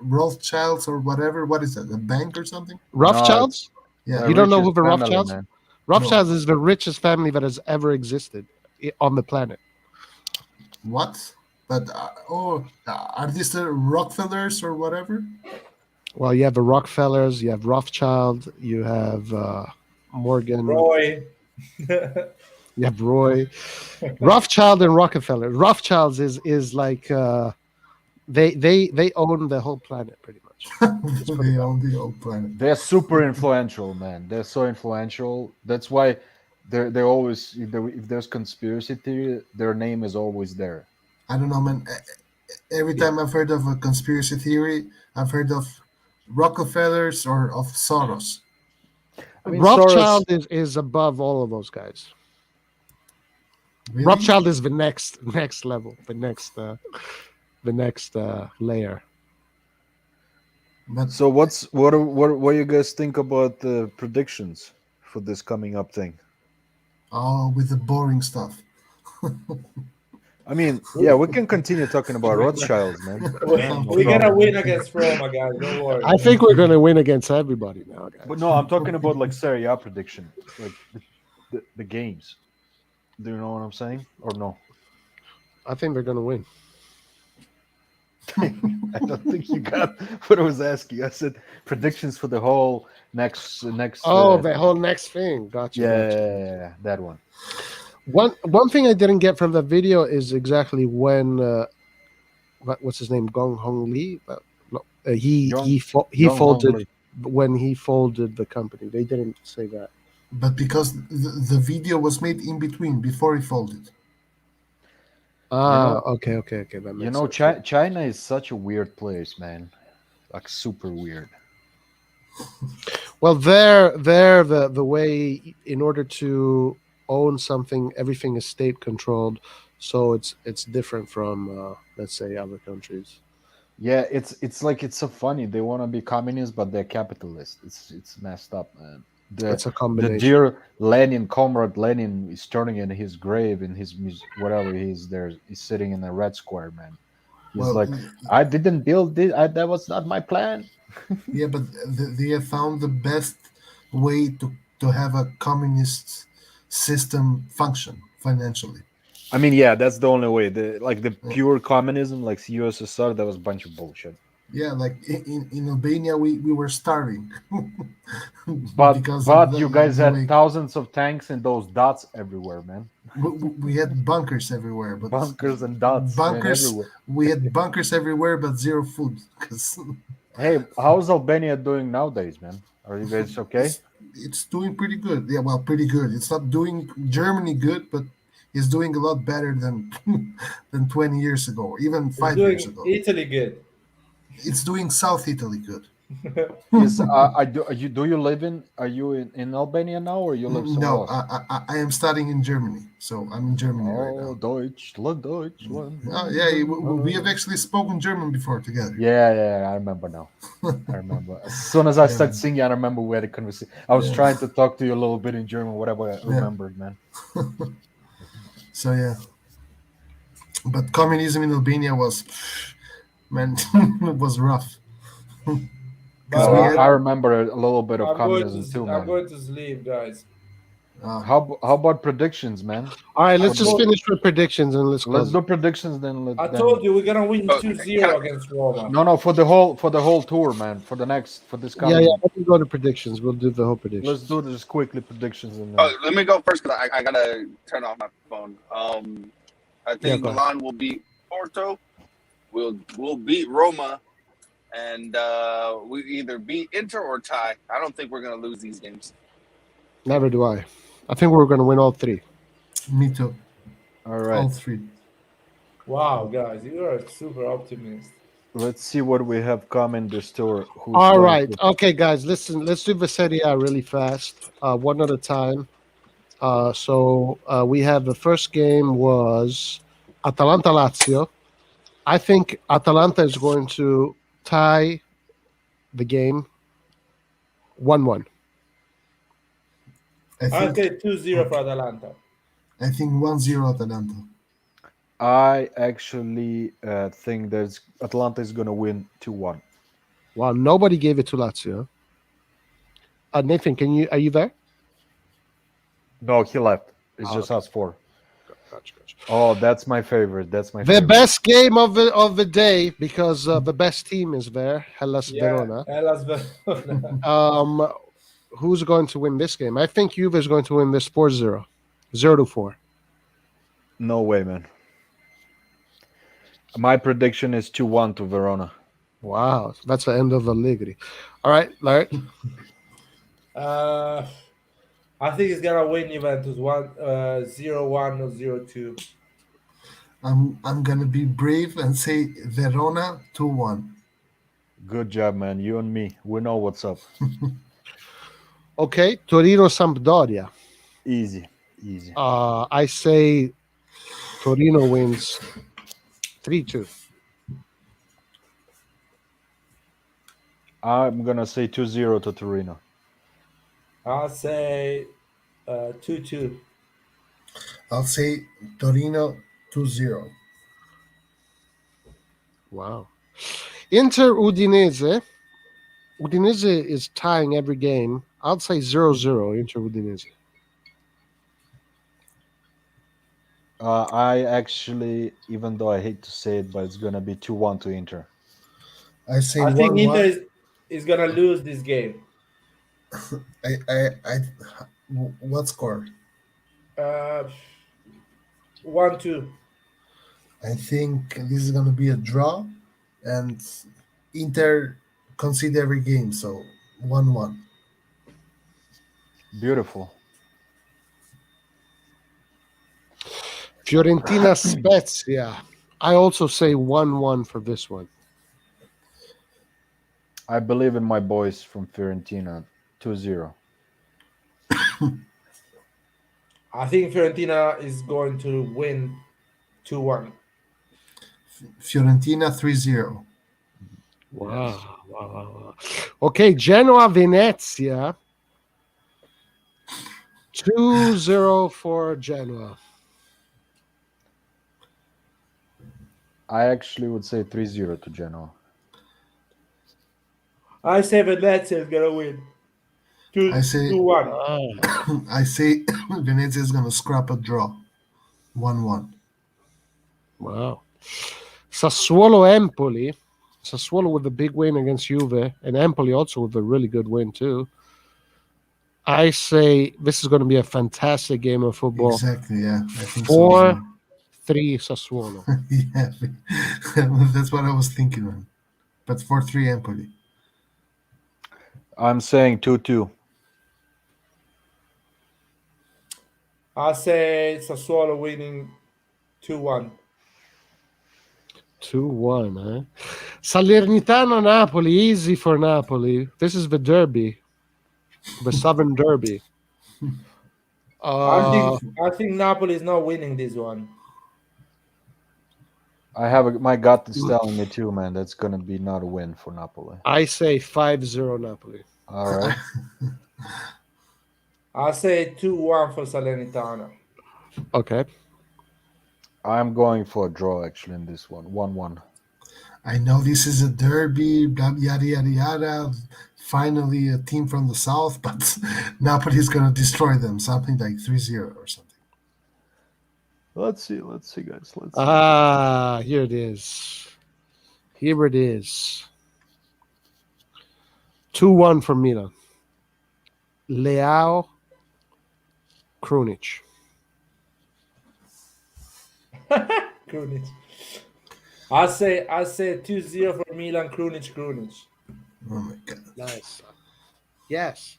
Rothschilds or whatever. What is that? A bank or something? Rothschilds? Yeah. You don't know richest who the family, Rothschilds? man. Rothschilds is the richest family that has ever existed on the planet. What? But are these the Rockefellers or whatever? Well, you have the Rockefellers, you have Rothschild, you have Morgan, Roy. you have Roy, Rothschild and Rockefeller. Rothschilds is like they own the whole planet pretty much. They own the whole planet. They're super influential, man. They're so influential. That's why they're always if there's conspiracy theory, their name is always there. I don't know, man. Every time I've heard of a conspiracy theory, I've heard of Rockefellers or of Soros. I mean, Rothschild is above all of those guys. Really? Rothschild is the next level, the next layer. But So what do you guys think about the predictions for this coming up thing? with the boring stuff. I mean, yeah, we can continue talking about Rothschilds, man. We're gonna win against Roma, guys. Don't worry. I think we're going to win against everybody now, guys. But no, I'm talking about like Serie A prediction, like the games. Do you know what I'm saying, or no? I think they're going to win. I don't think you got what I was asking. I said predictions for the whole next. Oh, the whole next thing. Gotcha. Yeah, that one. One thing I didn't get from the video is exactly when what's his name, Gong Hong Lee. He Gong folded Hong Lee. when he folded the company. They didn't say that. But because the video was made in between, before he folded. Okay. That makes sense. China is such a weird place, man. Like super weird. Well, there the way in order to own something, everything is state controlled, so it's different from let's say other countries. Yeah, it's like it's so funny. They want to be communist, but they're capitalist. It's messed up, man. It's a The combination. dear Lenin, comrade Lenin, is turning in his grave in his whatever he's there. He's sitting in a red square, man. He's Well, like, I didn't build this. That was not my plan. Yeah, but they have found the best way to have a communist system function financially. I mean, yeah, that's the only way. The pure communism, like USSR, that was a bunch of bullshit. Yeah, like in Albania, we were starving. But because but you guys the had way thousands of tanks and those dots everywhere, man. we had bunkers everywhere, but Bunkers and dots, man, bunkers. everywhere. We had bunkers everywhere, but zero food. 'Cause Hey, how's Albania doing nowadays, man? Are you guys okay? it's doing pretty good. Yeah, well, pretty good. It's not doing Germany good, but it's doing a lot better than than 20 years ago, even It's 5 years doing ago. Italy good. It's doing South Italy good. Is do you live in? Are you in Albania now, or you live somewhere No, else? I am studying in Germany, so I'm in Germany right now. Oh, Deutschland, Deutschland. Oh, yeah, we have actually spoken German before together. Yeah, I remember now. I remember. As soon as I started singing, I remember we had a conversation. I was trying to talk to you a little bit in German, whatever I remembered, man. So yeah, but communism in Albania was, man, it was rough. I remember a little bit of I'm going communism too, I'm man. going to sleep, guys. How about predictions, man? All right, let's just finish with predictions and let's Let's close. do predictions then. I told you we're gonna win 2-0 against Roma. No, for the whole tour, man. For this coming. Yeah. Let me go to predictions. We'll do the whole predictions. Let's do this quickly predictions and. Let me go first because I gotta turn off my phone. I think Milan will beat Porto. We'll beat Roma, and we either beat Inter or tie. I don't think we're gonna lose these games. Never do I. I think we're going to win all three. Me too. All right. All three. Wow, guys, you are super optimist. Let's see what we have coming this tour. All right. Okay, guys, listen. Let's do the Serie A really fast, one at a time. So we have the first game was Atalanta-Lazio. I think Atalanta is going to tie the game 1-1. I'll say 2-0 for Atalanta. I think 1-0 Atalanta. I actually think that Atalanta is going to win 2-1. Wow, nobody gave it to Lazio. Nathan, are you there? No, he left. It's just us four. Gotcha. Oh, that's my favorite. The best game of the day because the best team is there, Hellas Verona. Hellas Verona. Who's going to win this game? I think Juve is going to win this 4-0. 0-4. No way, man. My prediction is 2-1 to Verona. Wow, that's the end of Allegri. All right, Larry. I think he's gonna win Juventus 0-1 or 0-2. I'm gonna be brave and say Verona 2-1. Good job, man. You and me, we know what's up. Okay, Torino Sampdoria. Easy. I say Torino wins 3-2. I'm gonna say 2-0 to Torino. I'll say 2-2. I'll say Torino 2-0. Wow. Inter Udinese. Udinese is tying every game. I'll say 0-0 Inter Udinese. I actually, even though I hate to say it, but it's gonna be 2-1 to Inter. I say I think 1-1. Inter is gonna lose this game. What score? 1-2. I think this is gonna be a draw, and Inter concede every game, so 1-1. Beautiful. Fiorentina Spezia. I also say 1-1 for this one. I believe in my boys from Fiorentina. 2-0. I think Fiorentina is going to win 2-1. Fiorentina 3-0. Wow. Okay, Genoa Venezia. 2-0 for Genoa. I actually would say 3-0 to Genoa. I say Venezia is gonna win. I say 2-1. I say Venezia is gonna scrap a draw. 1-1. Wow. Sassuolo-Empoli. Sassuolo with a big win against Juve, and Empoli also with a really good win too. I say this is going to be a fantastic game of football. Exactly, yeah. I think so as well. 4-3 Sassuolo. Yeah, that's what I was thinking, man. But 4-3 Empoli. I'm saying 2-2. I say Sassuolo winning 2-1. 2-1, eh? Salernitano-Napoli, easy for Napoli. This is the derby, the Southern Derby. I think Napoli is not winning this one. My gut is telling me too, man. That's gonna be not a win for Napoli. I say 5-0 Napoli. All right. I say 2-1 for Salernitano. Okay. I'm going for a draw actually in this one. 1-1. I know this is a derby, blah, yada, yada, yada. Finally, a team from the south, but Napoli is going to destroy them. Something like 3-0 or something. Let's see, guys. Let's see. Here it is. Here it is. 2-1 for Milan. Leao, Krunic. Krunic. I say 2-0 for Milan. Krunic. Oh my god. Nice. Yes.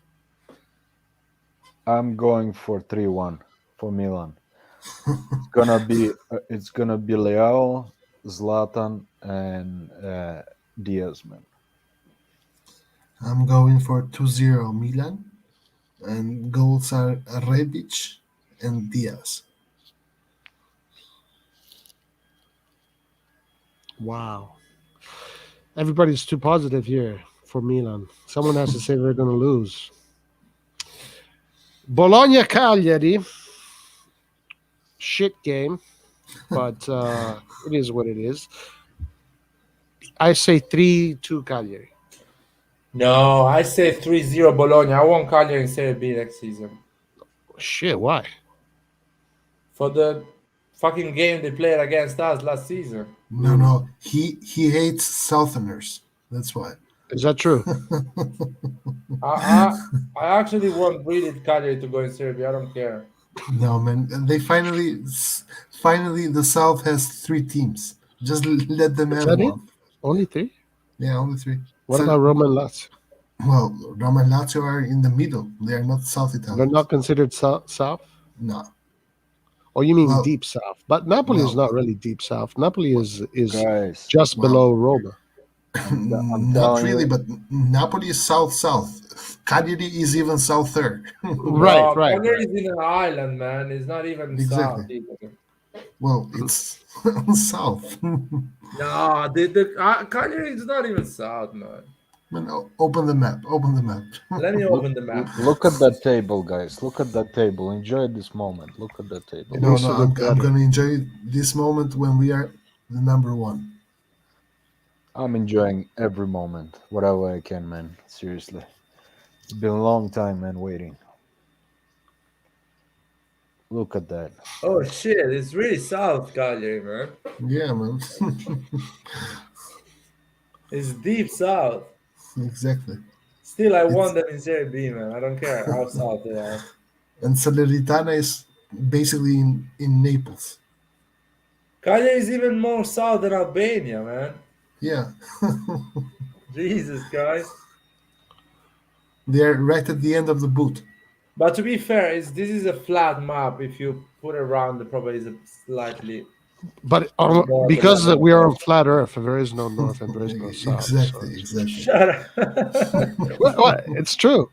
I'm going for 3-1 for Milan. It's gonna be Leao, Zlatan, and Diaz, man. I'm going for 2-0 Milan, and goals are Rebic and Diaz. Wow. Everybody's too positive here for Milan. Someone has to say they're going to lose. Bologna-Cagliari. Shit game, but it is what it is. I say 3-2 Cagliari. No, I say 3-0 Bologna. I want Cagliari in Serie B next season. Shit, why? For the fucking game they played against us last season. No. He hates Southerners. That's why. Is that true? I actually want really Cagliari to go in Serie B. I don't care. No, man. They finally the South has 3 teams. Just let them have one. Only 3? Yeah, only 3. What about Roma and Lazio? Well, Roma and Lazio are in the middle. They are not South Italian. They're not considered South? No. Oh, you mean deep South? But Napoli is not really deep South. Napoli is guys, just below Roma. Not really, but Napoli is south. Cagliari is even souther. Right. Cagliari is in an island, man. It's not even south. Either. Well, it's south. No, Cagliari is not even south, man. Man, open the map. Let me open the map. Look at that table, guys. Look at that table. Enjoy this moment. Look at that table. No, I'm going to enjoy this moment when we are the number 1. I'm enjoying every moment, whatever I can, man. Seriously. It's been a long time, man, waiting. Look at that. Oh, shit. It's really south, Cagliari, man. Yeah, man. It's deep south. Exactly. Still, I want them in Serie B, man. I don't care how south they are. And Salernitana is basically in Naples. Cagliari is even more south than Albania, man. Yeah. Jesus, guys. They're right at the end of the boot. But to be fair, this is a flat map. If you put it around, the probably is a slightly. But because we are on flat Earth, there is no north and there is no south. Exactly. Shut up. What? It's true.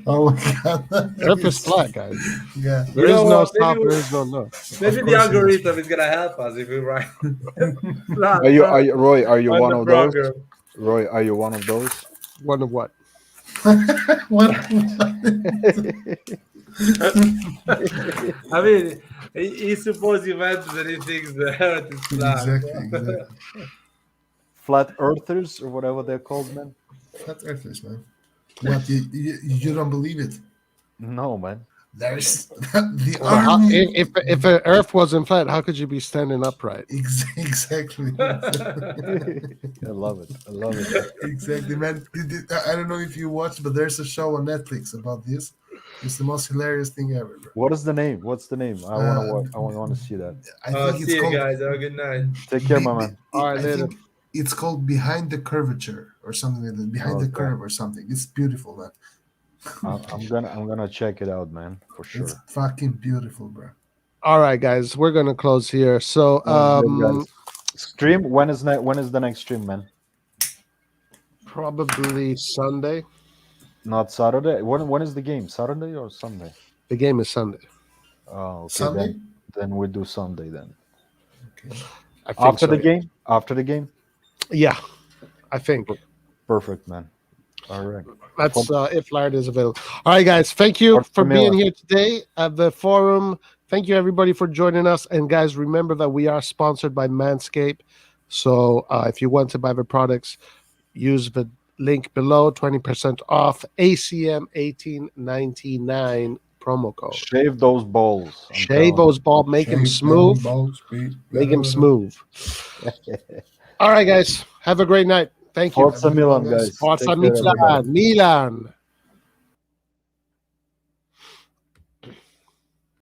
Oh my god. Earth is flat, guys. Yeah. There is no south, there is no north. Maybe the algorithm is gonna help us if we write. Are you Roy? Are you one of those? Roy, are you one of those? One of what? I mean, he supposed Juventus and he thinks the earth is flat. Exactly. Flat earthers or whatever they're called, man. Flat earthers, man. What? You don't believe it? No, man. There's the Well, how, army. if the Earth wasn't flat, how could you be standing upright? Exactly. I love it. I love it. Exactly, man. I don't know if you watched, but there's a show on Netflix about this. It's the most hilarious thing ever, bro. What is the name? What's the name? I want to see that. I think see it's called. you guys. Have a good night. Take care, my man. All right, I later. think it's called Behind the Curvature or something like that. Behind the Okay. Curve or something. It's beautiful, man. I'm gonna check it out, man, for sure. It's fucking beautiful, bro. All right, guys, we're gonna close here. So, Guys. Stream when is the next stream, man? probably Sunday. Not Saturday. When is the game? Saturday or Sunday? The game is Sunday. Oh, okay. Sunday? Then we do Sunday then. Okay. I think After so, the yeah. game? After the game? Yeah, I think Perfect, man. All right. that's if Lard is available. All right, guys, thank you Forza for being Milan. here today at the forum. Thank you, everybody, for joining us. And guys, remember that we are sponsored by Manscaped. So if you want to buy the products, use the link below, 20% off, ACM 1899 promo code. Shave those balls. I'm Shave telling those balls, make them smooth. Make them smooth. All right, guys, have a great night. Thank you. Forza Milan, guys. Forza Take care, everybody. Milan.